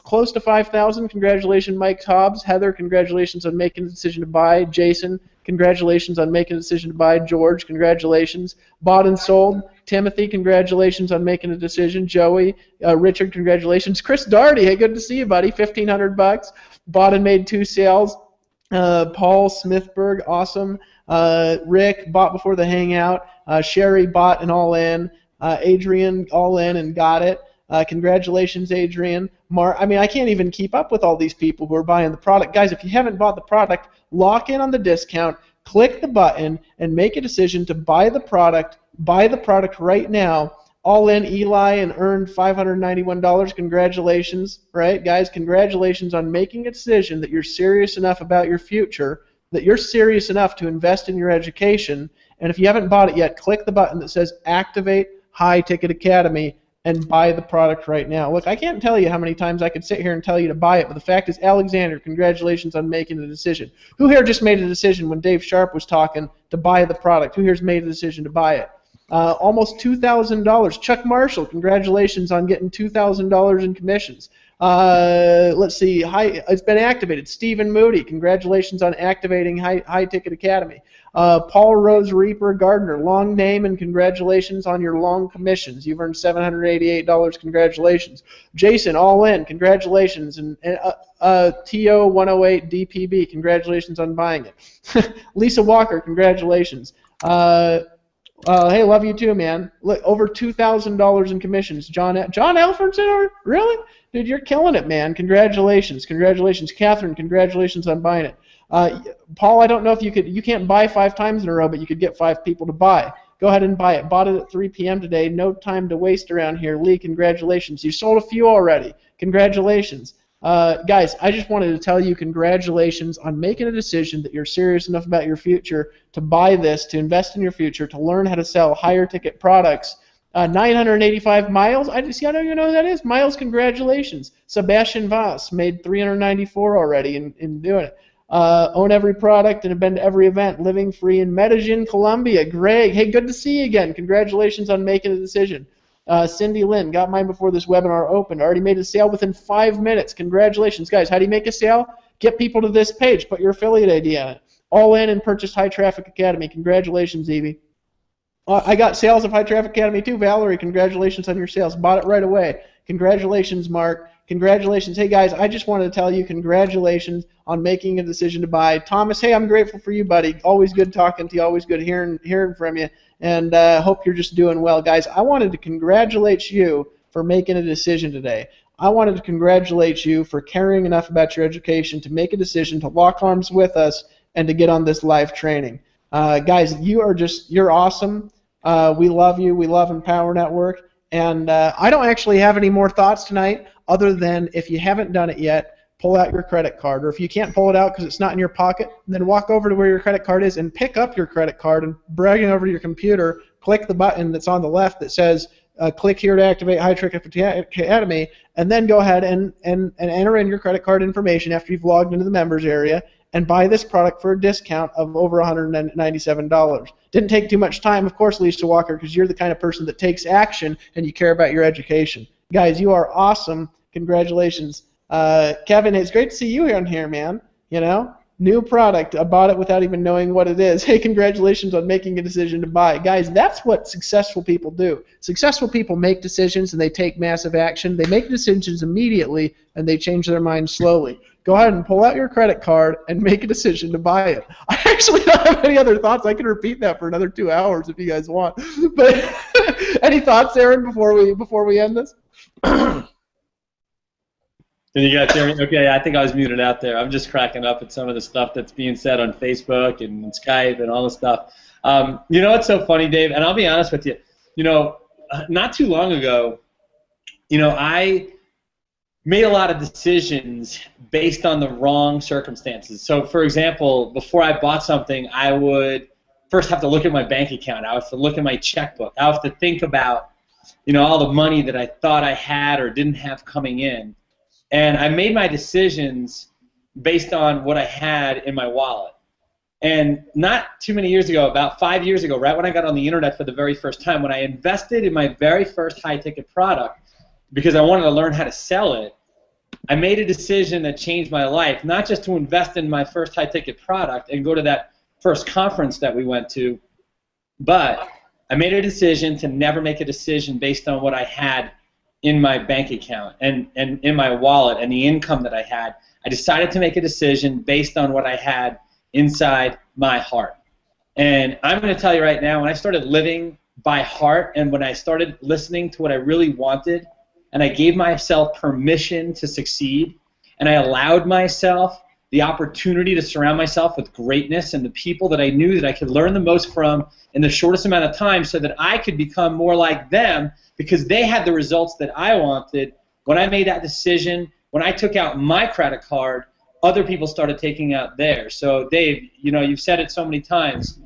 close to $5,000? Congratulations, Mike Hobbs. Heather, congratulations on making the decision to buy. Jason, congratulations on making a decision to buy. George, congratulations. Bought and sold. Timothy, congratulations on making a decision. Joey, Richard, congratulations. Chris Darty, hey, good to see you, buddy. $1,500. Bought and made 2 sales. Paul Smithberg, awesome. Rick, bought before the hangout. Sherry, bought and all in. Adrian, all in and got it. Congratulations, Adrian. I can't even keep up with all these people who are buying the product. Guys, if you haven't bought the product, lock in on the discount, click the button, and make a decision to buy the product. Buy the product right now. All in, Eli, and earned $591. Congratulations, right, guys? Congratulations on making a decision that you're serious enough about your future, that you're serious enough to invest in your education. And if you haven't bought it yet, click the button that says Activate High Ticket Academy and buy the product right now. Look, I can't tell you how many times I could sit here and tell you to buy it, but the fact is, Alexander, congratulations on making the decision. Who here just made a decision when Dave Sharp was talking to buy the product? Who here's made a decision to buy it? Almost $2,000. Chuck Marshall, congratulations on getting $2,000 in commissions. Let's see, it's been activated. Stephen Moody, congratulations on activating High Ticket Academy. Paul Rose Reaper Gardner, long name, and congratulations on your long commissions. You've earned $788. Congratulations. Jason, all in, congratulations. And TO108 DPB, congratulations on buying it. Lisa Walker, congratulations. Hey, love you too, man. Look, over $2,000 in commissions. John Alfred's in our, really? Dude, you're killing it, man. Congratulations. Congratulations. Catherine, congratulations on buying it. Paul, I don't know if you can't buy 5 times in a row, but you could get 5 people to buy. Go ahead and buy it. Bought it at 3 p.m. today. No time to waste around here. Lee, congratulations. You sold a few already. Congratulations. Guys, I just wanted to tell you congratulations on making a decision that you're serious enough about your future to buy this, to invest in your future, to learn how to sell higher ticket products. 985 miles. I don't even know who that is. Miles, congratulations. Sebastian Voss made 394 already in doing it. Own every product and have been to every event. Living free in Medellin, Colombia. Greg, hey, good to see you again. Congratulations on making a decision. Cindy Lynn, got mine before this webinar opened. Already made a sale within 5 minutes. Congratulations, guys. How do you make a sale? Get people to this page. Put your affiliate ID on it. All in and purchase High Traffic Academy. Congratulations, Evie. I got sales of High Traffic Academy too. Valerie, congratulations on your sales. Bought it right away. Congratulations, Mark. Congratulations. Hey, guys, I just wanted to tell you congratulations on making a decision to buy. Thomas, hey, I'm grateful for you, buddy. Always good talking to you. Always good hearing from you. And hope you're just doing well. Guys, I wanted to congratulate you for making a decision today. I wanted to congratulate you for caring enough about your education to make a decision to lock arms with us and to get on this live training. Guys, you're awesome. We love you. We love Empower Network. And I don't actually have any more thoughts tonight other than if you haven't done it yet, pull out your credit card. Or if you can't pull it out because it's not in your pocket, then walk over to where your credit card is and pick up your credit card and bring it over to your computer, click the button that's on the left that says click here to activate High Traffic Academy, and then go ahead and enter in your credit card information after you've logged into the members area and buy this product for a discount of over $197. Didn't take too much time, of course, Lisa Walker, because you're the kind of person that takes action and you care about your education. Guys, you are awesome. Congratulations. Kevin, it's great to see you on here, man. You know, new product. I bought it without even knowing what it is. Hey, congratulations on making a decision to buy. Guys, that's what successful people do. Successful people make decisions and they take massive action. They make decisions immediately and they change their mind slowly. Go ahead and pull out your credit card and make a decision to buy it. I actually don't have any other thoughts. I can repeat that for another 2 hours if you guys want. But any thoughts, Aaron, before we end this? And you got there. Okay, I think I was muted out there. I'm just cracking up at some of the stuff that's being said on Facebook and Skype and all the stuff. You know what's so funny, Dave? And I'll be honest with you. You know, not too long ago, you know, I made a lot of decisions based on the wrong circumstances. So, for example, before I bought something, I would first have to look at my bank account. I would have to look at my checkbook. I would have to think about, you know, all the money that I thought I had or didn't have coming in. And I made my decisions based on what I had in my wallet. And not too many years ago, about 5 years ago, right when I got on the internet for the very first time, when I invested in my very first high-ticket product because I wanted to learn how to sell it, I made a decision that changed my life, not just to invest in my first high-ticket product and go to that first conference that we went to, but I made a decision to never make a decision based on what I had in my bank account and in my wallet and the income that I had. I decided to make a decision based on what I had inside my heart. And I'm going to tell you right now, when I started living by heart and when I started listening to what I really wanted and I gave myself permission to succeed and I allowed myself the opportunity to surround myself with greatness and the people that I knew that I could learn the most from in the shortest amount of time so that I could become more like them because they had the results that I wanted. When I made that decision, when I took out my credit card, other people started taking out theirs. So Dave, you know, you've said it so many times.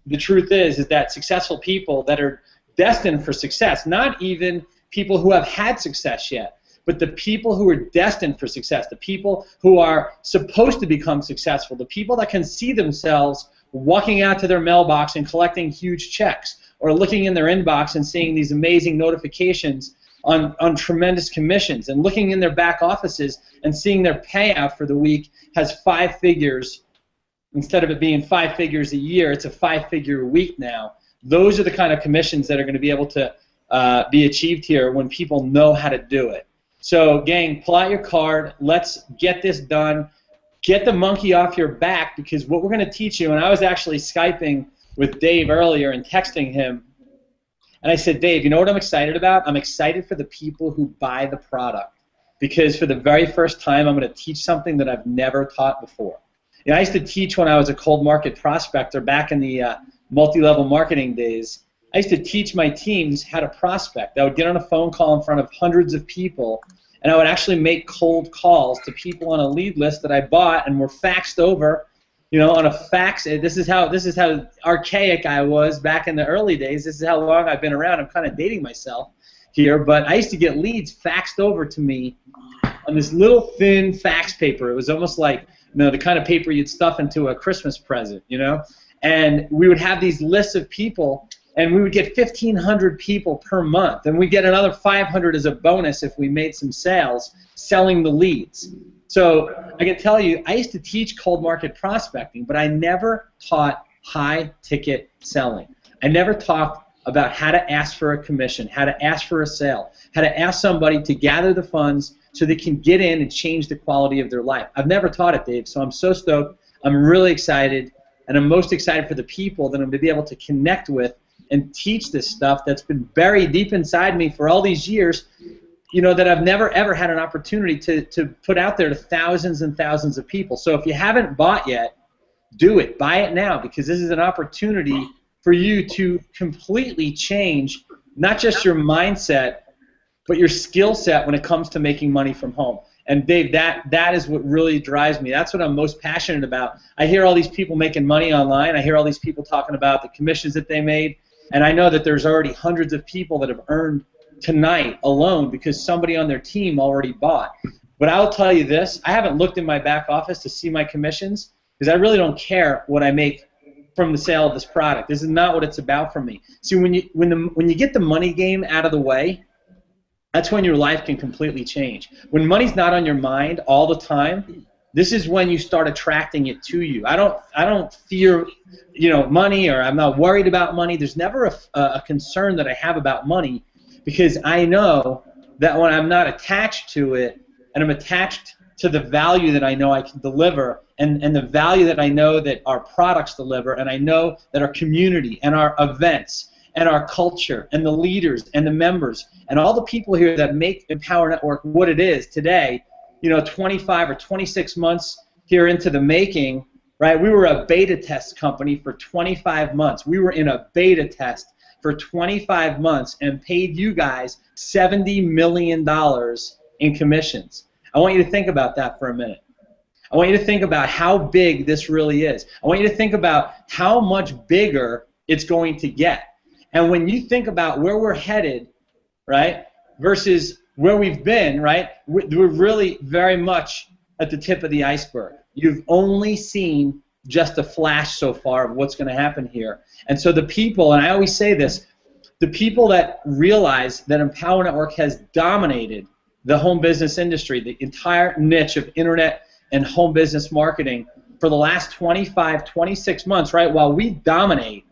The truth is that successful people that are destined for success, not even people who have had success yet, but the people who are destined for success, the people who are supposed to become successful, the people that can see themselves walking out to their mailbox and collecting huge checks or looking in their inbox and seeing these amazing notifications on tremendous commissions and looking in their back offices and seeing their payout for the week has 5 figures. Instead of it being 5 figures a year, it's a 5-figure a week now. Those are the kind of commissions that are going to be able to be achieved here when people know how to do it. So, gang, pull out your card. Let's get this done. Get the monkey off your back because what we're going to teach you, and I was actually Skyping with Dave earlier and texting him, and I said, Dave, you know what I'm excited about? I'm excited for the people who buy the product because for the very first time I'm going to teach something that I've never taught before. You know, I used to teach when I was a cold market prospector back in the multi-level marketing days. I used to teach my teams how to prospect. I would get on a phone call in front of hundreds of people and I would actually make cold calls to people on a lead list that I bought and were faxed over, you know, on a fax. This is how archaic I was back in the early days. This is how long I've been around. I'm kind of dating myself here, but I used to get leads faxed over to me on this little thin fax paper. It was almost like, you know, the kind of paper you'd stuff into a Christmas present, you know. And we would have these lists of people, and we would get 1,500 people per month, and we'd get another 500 as a bonus if we made some sales selling the leads. So I can tell you, I used to teach cold market prospecting, but I never taught high-ticket selling. I never talked about how to ask for a commission, how to ask for a sale, how to ask somebody to gather the funds so they can get in and change the quality of their life. I've never taught it, Dave, so I'm so stoked. I'm really excited, and I'm most excited for the people that I'm going to be able to connect with and teach this stuff that's been buried deep inside me for all these years, you know, that I've never ever had an opportunity to put out there to thousands and thousands of people. So if you haven't bought yet, do it. Buy it now, because this is an opportunity for you to completely change not just your mindset, but your skill set when it comes to making money from home. And Dave, that is what really drives me. That's what I'm most passionate about. I hear all these people making money online. I hear all these people talking about the commissions that they made. And I know that there's already hundreds of people that have earned tonight alone because somebody on their team already bought. But I'll tell you this, I haven't looked in my back office to see my commissions because I really don't care what I make from the sale of this product. This is not what it's about for me. See, when you get the money game out of the way, that's when your life can completely change. When money's not on your mind all the time, this is when you start attracting it to you. I don't fear, you know, money, or I'm not worried about money. There's never a concern that I have about money, because I know that when I'm not attached to it, and I'm attached to the value that I know I can deliver, and the value that I know that our products deliver, and I know that our community and our events and our culture and the leaders and the members and all the people here that make Empower Network what it is today, you know, 25 or 26 months here into the making, right? We were a beta test company for 25 months. We were in a beta test for 25 months and paid you guys $70 million in commissions. I want you to think about that for a minute. I want you to think about how big this really is. I want you to think about how much bigger it's going to get. And when you think about where we're headed, right, versus where we've been, right, we're really very much at the tip of the iceberg. You've only seen just a flash so far of what's going to happen here. And so the people, and I always say this, the people that realize that Empower Network has dominated the home business industry, the entire niche of internet and home business marketing for the last 25, 26 months, right, while we dominate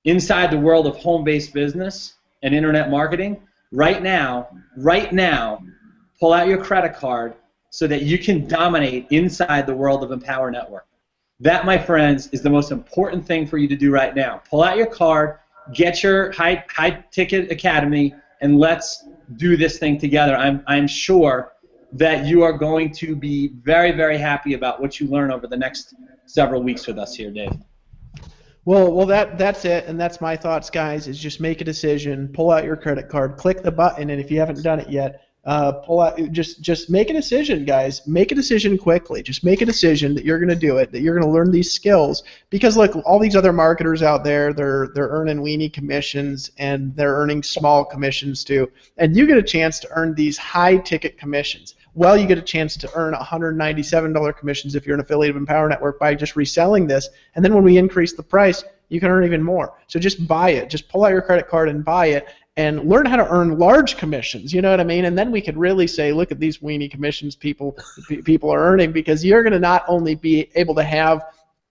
inside the world of home-based business and internet marketing, right now, pull out your credit card so that you can dominate inside the world of Empower Network. That, my friends, is the most important thing for you to do right now. Pull out your card, get your high-ticket academy, and let's do this thing together. I'm sure that you are going to be very, very happy about what you learn over the next several weeks with us here, Dave. Well, that's it, and that's my thoughts, guys. Is just make a decision, pull out your credit card, click the button, and if you haven't done it yet, pull out. Just make a decision, guys. Make a decision quickly. Just make a decision that you're going to do it, that you're going to learn these skills. Because look, all these other marketers out there, they're earning weenie commissions, and they're earning small commissions too. And you get a chance to earn these high-ticket commissions. Well, you get a chance to earn $197 commissions if you're an affiliate of Empower Network by just reselling this. And then when we increase the price, you can earn even more. So just buy it. Just pull out your credit card and buy it, and learn how to earn large commissions. You know what I mean? And then we could really say, look at these weenie commissions people are earning, because you're going to not only be able to have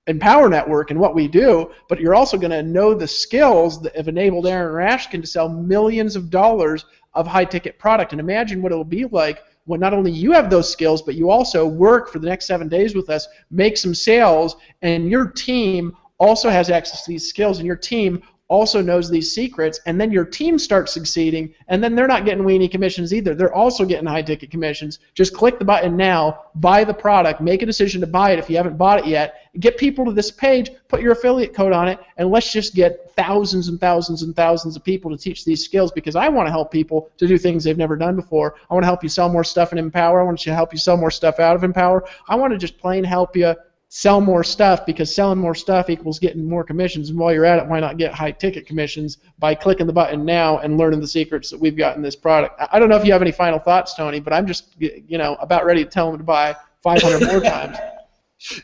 Empower Network and what we do, but you're also going to know the skills that have enabled Aaron Rashkin to sell millions of dollars of high-ticket product. And imagine what it'll be like when not only you have those skills, but you also work for the next 7 days with us, make some sales, and your team also has access to these skills, and your team also knows these secrets, and then your team starts succeeding, and then they're not getting weenie commissions either. They're also getting high-ticket commissions. Just click the button now, buy the product, make a decision to buy it if you haven't bought it yet, get people to this page, put your affiliate code on it, and let's just get thousands and thousands and thousands of people to teach these skills, because I want to help people to do things they've never done before. I want to help you sell more stuff in Empower. I want to help you sell more stuff out of Empower. I want to just plain help you sell more stuff, because selling more stuff equals getting more commissions. And while you're at it, why not get high-ticket commissions by clicking the button now and learning the secrets that we've got in this product? I don't know if you have any final thoughts, Tony, but I'm just, about ready to tell them to buy 500 more times.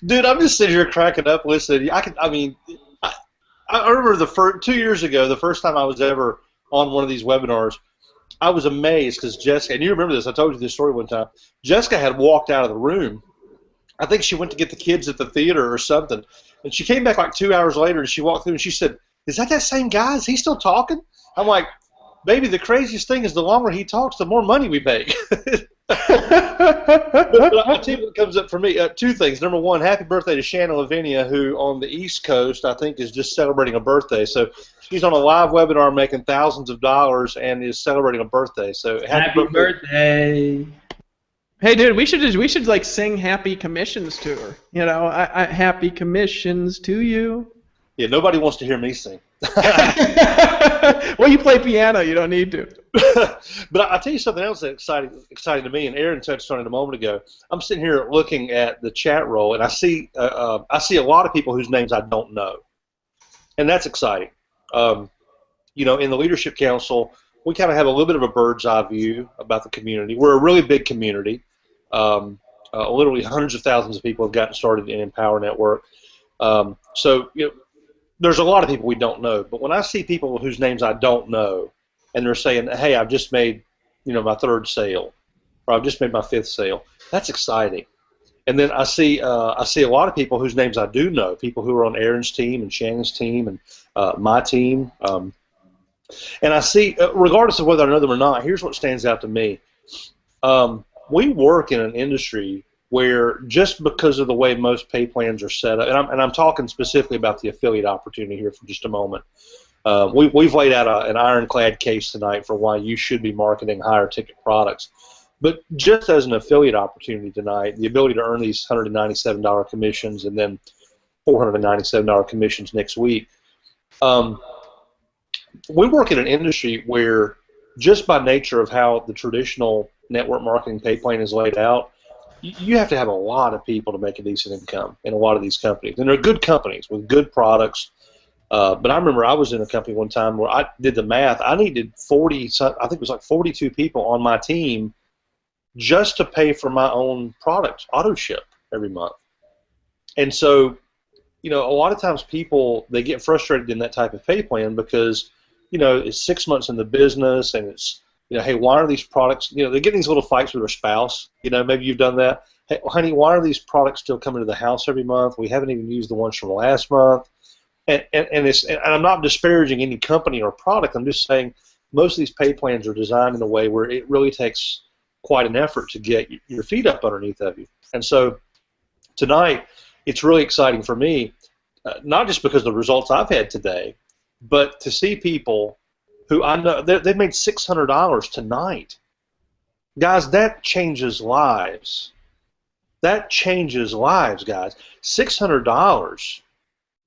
Dude, I'm just sitting here cracking up listening. I remember 2 years ago, the first time I was ever on one of these webinars, I was amazed because Jessica, and you remember this, I told you this story one time, Jessica had walked out of the room. I think she went to get the kids at the theater or something, and she came back like 2 hours later, and she walked through, and she said, "Is that same guy? Is he still talking?" I'm like, "Baby, the craziest thing is the longer he talks, the more money we make." but I'll tell you what comes up for me. Two things. Number one, happy birthday to Shannon Lavinia, who on the East Coast, I think, is just celebrating a birthday. So she's on a live webinar making thousands of dollars and is celebrating a birthday. So happy birthday. Hey, dude, we should like sing happy commissions to her. Happy commissions to you. Yeah, nobody wants to hear me sing. Well, you play piano. You don't need to. But I'll tell you something else that's exciting to me, and Aaron touched on it a moment ago. I'm sitting here looking at the chat roll, and I see a lot of people whose names I don't know, and that's exciting. In the Leadership Council, we kind of have a little bit of a bird's eye view about the community. We're a really big community. Literally hundreds of thousands of people have gotten started in Empower Network. There's a lot of people we don't know. But when I see people whose names I don't know, and they're saying, "Hey, I've just made, my third sale, or I've just made my fifth sale," that's exciting. And then I see a lot of people whose names I do know, people who are on Aaron's team and Shannon's team and my team. And I see, regardless of whether I know them or not, here's what stands out to me. We work in an industry where just because of the way most pay plans are set up, and I'm talking specifically about the affiliate opportunity here for just a moment, we've laid out an ironclad case tonight for why you should be marketing higher ticket products. But just as an affiliate opportunity tonight, the ability to earn these $197 commissions and then $497 commissions next week, we work in an industry where just by nature of how the traditional network marketing pay plan is laid out, you have to have a lot of people to make a decent income in a lot of these companies. And they're good companies with good products. But I remember I was in a company one time where I did the math. I needed 42 people on my team just to pay for my own product, auto ship, every month. And so, a lot of times people, they get frustrated in that type of pay plan because, it's 6 months in the business and it's, hey, why are these products, they get these little fights with their spouse, maybe you've done that. Hey, honey, why are these products still coming to the house every month? We haven't even used the ones from last month. And I'm not disparaging any company or product. I'm just saying most of these pay plans are designed in a way where it really takes quite an effort to get your feet up underneath of you. And so tonight, it's really exciting for me, not just because of the results I've had today, but to see people who I know, they've made $600 tonight. Guys, that changes lives. That changes lives, guys. $600.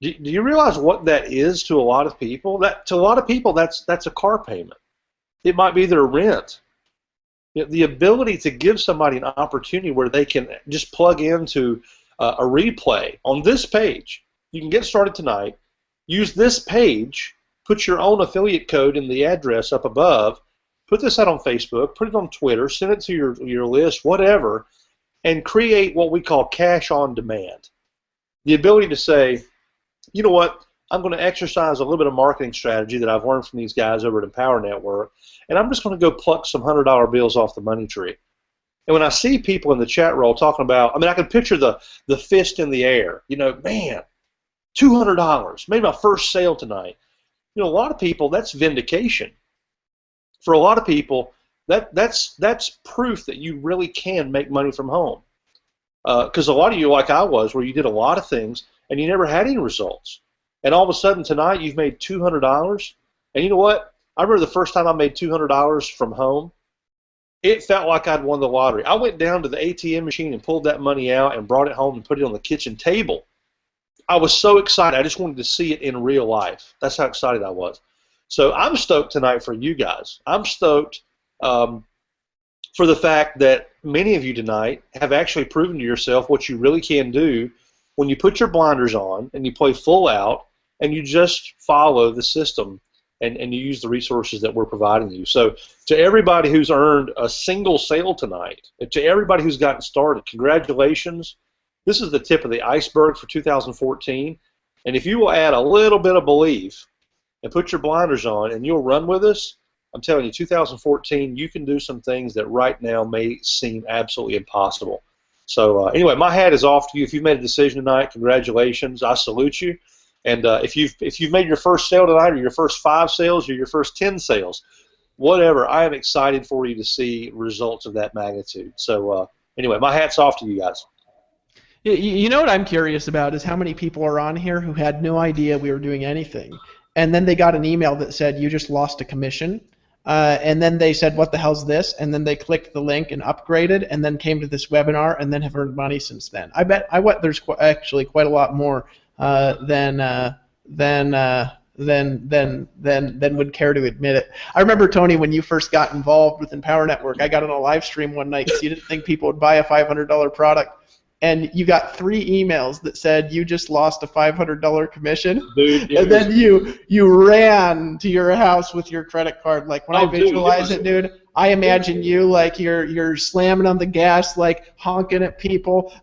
Do you realize what that is to a lot of people? To a lot of people, that's a car payment. It might be their rent. The ability to give somebody an opportunity where they can just plug into a replay on this page. You can get started tonight. Use this page. Put your own affiliate code in the address up above. Put this out on Facebook. Put it on Twitter. Send it to your list, whatever, and create what we call cash on demand. The ability to say, you know what, I'm going to exercise a little bit of marketing strategy that I've learned from these guys over at Empower Network, and I'm just going to go pluck some $100 bills off the money tree. And when I see people in the chat roll talking about, I can picture the fist in the air. Man, $200, made my first sale tonight. A lot of people, that's vindication. For a lot of people, that's proof that you really can make money from home. Because a lot of you, like I was, where you did a lot of things and you never had any results. And all of a sudden tonight you've made $200. And you know what? I remember the first time I made $200 from home. It felt like I'd won the lottery. I went down to the ATM machine and pulled that money out and brought it home and put it on the kitchen table. I was so excited. I just wanted to see it in real life. That's how excited I was. So I'm stoked tonight for you guys. I'm stoked for the fact that many of you tonight have actually proven to yourself what you really can do when you put your blinders on and you play full out and you just follow the system and you use the resources that we're providing you. So to everybody who's earned a single sale tonight, and to everybody who's gotten started, congratulations. This is the tip of the iceberg for 2014. And if you will add a little bit of belief and put your blinders on and you'll run with us, I'm telling you, 2014, you can do some things that right now may seem absolutely impossible. So anyway, my hat is off to you. If you've made a decision tonight, congratulations. I salute you. And if you've made your first sale tonight, or your first 5 sales, or your first 10 sales, whatever, I am excited for you to see results of that magnitude. So anyway, my hat's off to you guys. You know what I'm curious about is how many people are on here who had no idea we were doing anything, and then they got an email that said you just lost a commission, and then they said what the hell's this, and then they clicked the link and upgraded, and then came to this webinar, and then have earned money since then. I bet there's actually quite a lot more than would care to admit it. I remember, Tony, when you first got involved with Empower Network, I got on a live stream one night because you didn't think people would buy a $500 product, and you got 3 emails that said you just lost a $500 commission. Dude, and then you ran to your house with your credit card. Like when I visualize it, dude, I imagine you like you're slamming on the gas, like honking at people,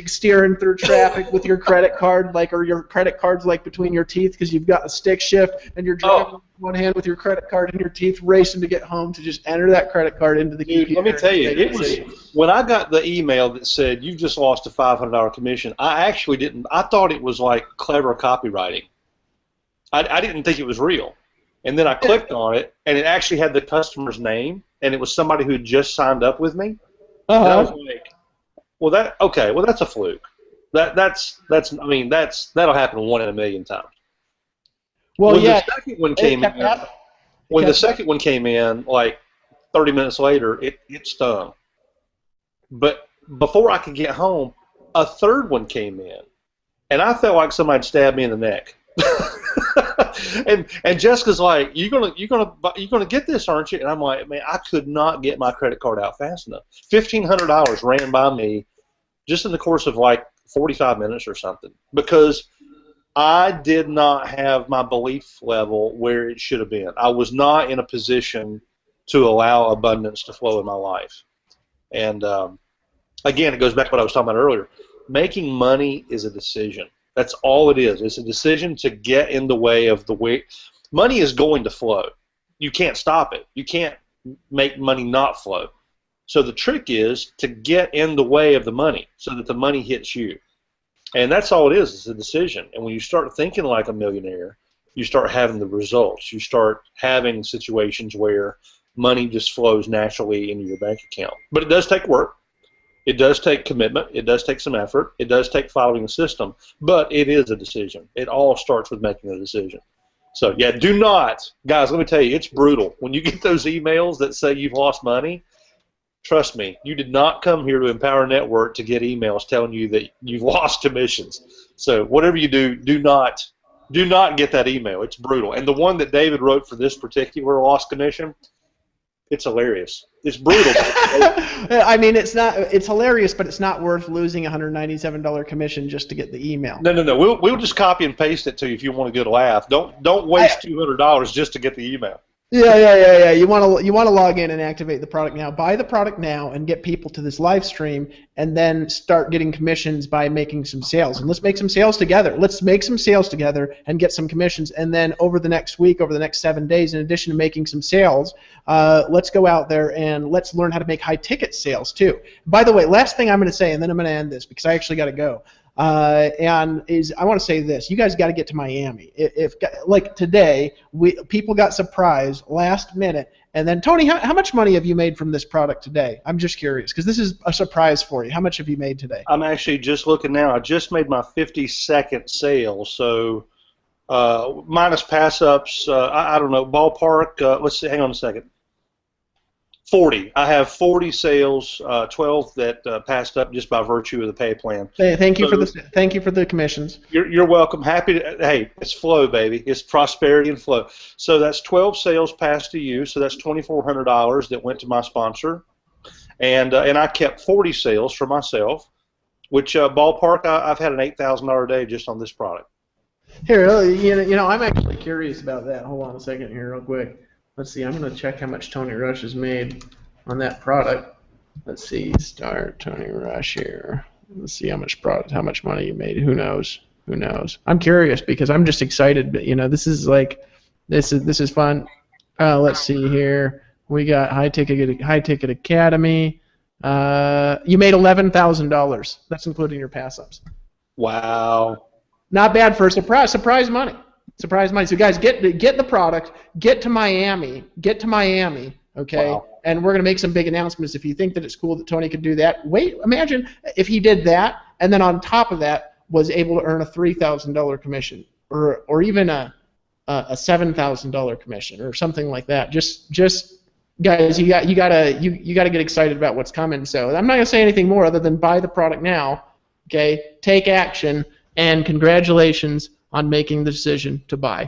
steering through traffic with your credit card, like, or your credit card's like between your teeth because you've got a stick shift, and you're driving with one hand with your credit card in your teeth, racing to get home to just enter that credit card into the computer. Let me tell you, it was when I got the email that said you just lost a $500 commission. I actually didn't. I thought it was like clever copywriting. I didn't think it was real. And then I clicked on it, and it actually had the customer's name, and it was somebody who had just signed up with me. And I was like, well, that's a fluke. That'll happen 1 in a million times. Well, when the second one came in, the second one came in, like 30 minutes later, it stung. But before I could get home, a third one came in, and I felt like somebody stabbed me in the neck. and Jessica's like, you're gonna get this, aren't you? And I'm like, man, I could not get my credit card out fast enough. $1,500 ran by me just in the course of like 45 minutes or something, because I did not have my belief level where it should have been. I was not in a position to allow abundance to flow in my life. And again, it goes back to what I was talking about earlier. Making money is a decision. That's all it is. It's a decision to get in the way of the way. Money is going to flow. You can't stop it. You can't make money not flow. So the trick is to get in the way of the money so that the money hits you. And that's all it is. It's a decision. And when you start thinking like a millionaire, you start having the results. You start having situations where money just flows naturally into your bank account. But it does take work. It does take commitment. It does take some effort. It does take following the system. But it is a decision. It all starts with making a decision. So, yeah, do not. Guys, let me tell you, it's brutal. When you get those emails that say you've lost money, trust me, you did not come here to Empower Network to get emails telling you that you've lost commissions. So whatever you do, do not get that email. It's brutal. And the one that David wrote for this particular lost commission, it's hilarious. It's brutal. I mean, it's hilarious, but it's not worth losing a $197 commission just to get the email. No. We'll just copy and paste it to you if you want a good laugh. Don't waste $200 just to get the email. Yeah. You want to log in and activate the product now. Buy the product now and get people to this live stream, and then start getting commissions by making some sales. And let's make some sales together. Let's make some sales together and get some commissions. And then over the next week, over the next 7 days, in addition to making some sales, let's go out there and let's learn how to make high-ticket sales too. By the way, last thing I'm going to say, and then I'm going to end this because I actually got to go. I want to say this: you guys got to get to Miami. If like today, people got surprised last minute, and then Tony, how much money have you made from this product today? I'm just curious because this is a surprise for you. How much have you made today? I'm actually just looking now. I just made my 52nd sale, so minus pass-ups, I don't know, ballpark, let's see, hang on a second. 40. I have 40 sales, 12 that passed up just by virtue of the pay plan. Thank you for the commissions. You're welcome. Happy to. Hey, it's flow, baby. It's prosperity and flow. So that's 12 sales passed to you. So that's $2,400 that went to my sponsor, and I kept 40 sales for myself, which ballpark I've had an $8,000 day just on this product. Here, you know, I'm actually curious about that. Hold on a second here, real quick. Let's see. I'm going to check how much Tony Rush has made on that product. Let's see. Start Tony Rush here. Let's see how much money you made. Who knows? Who knows? I'm curious because I'm just excited. But you know, this is fun. Let's see here. We got High Ticket Academy. You made $11,000. That's including your pass ups. Wow. Not bad for a surprise money. Surprise money. So guys, get the product, get to Miami, okay? Wow. And we're gonna make some big announcements. If you think that it's cool that Tony could do that, imagine if he did that, and then on top of that was able to earn a $3,000 commission, or even a $7,000 commission, or something like that. Just guys, you gotta get excited about what's coming. So I'm not gonna say anything more other than buy the product now, okay? Take action, and congratulations on making the decision to buy.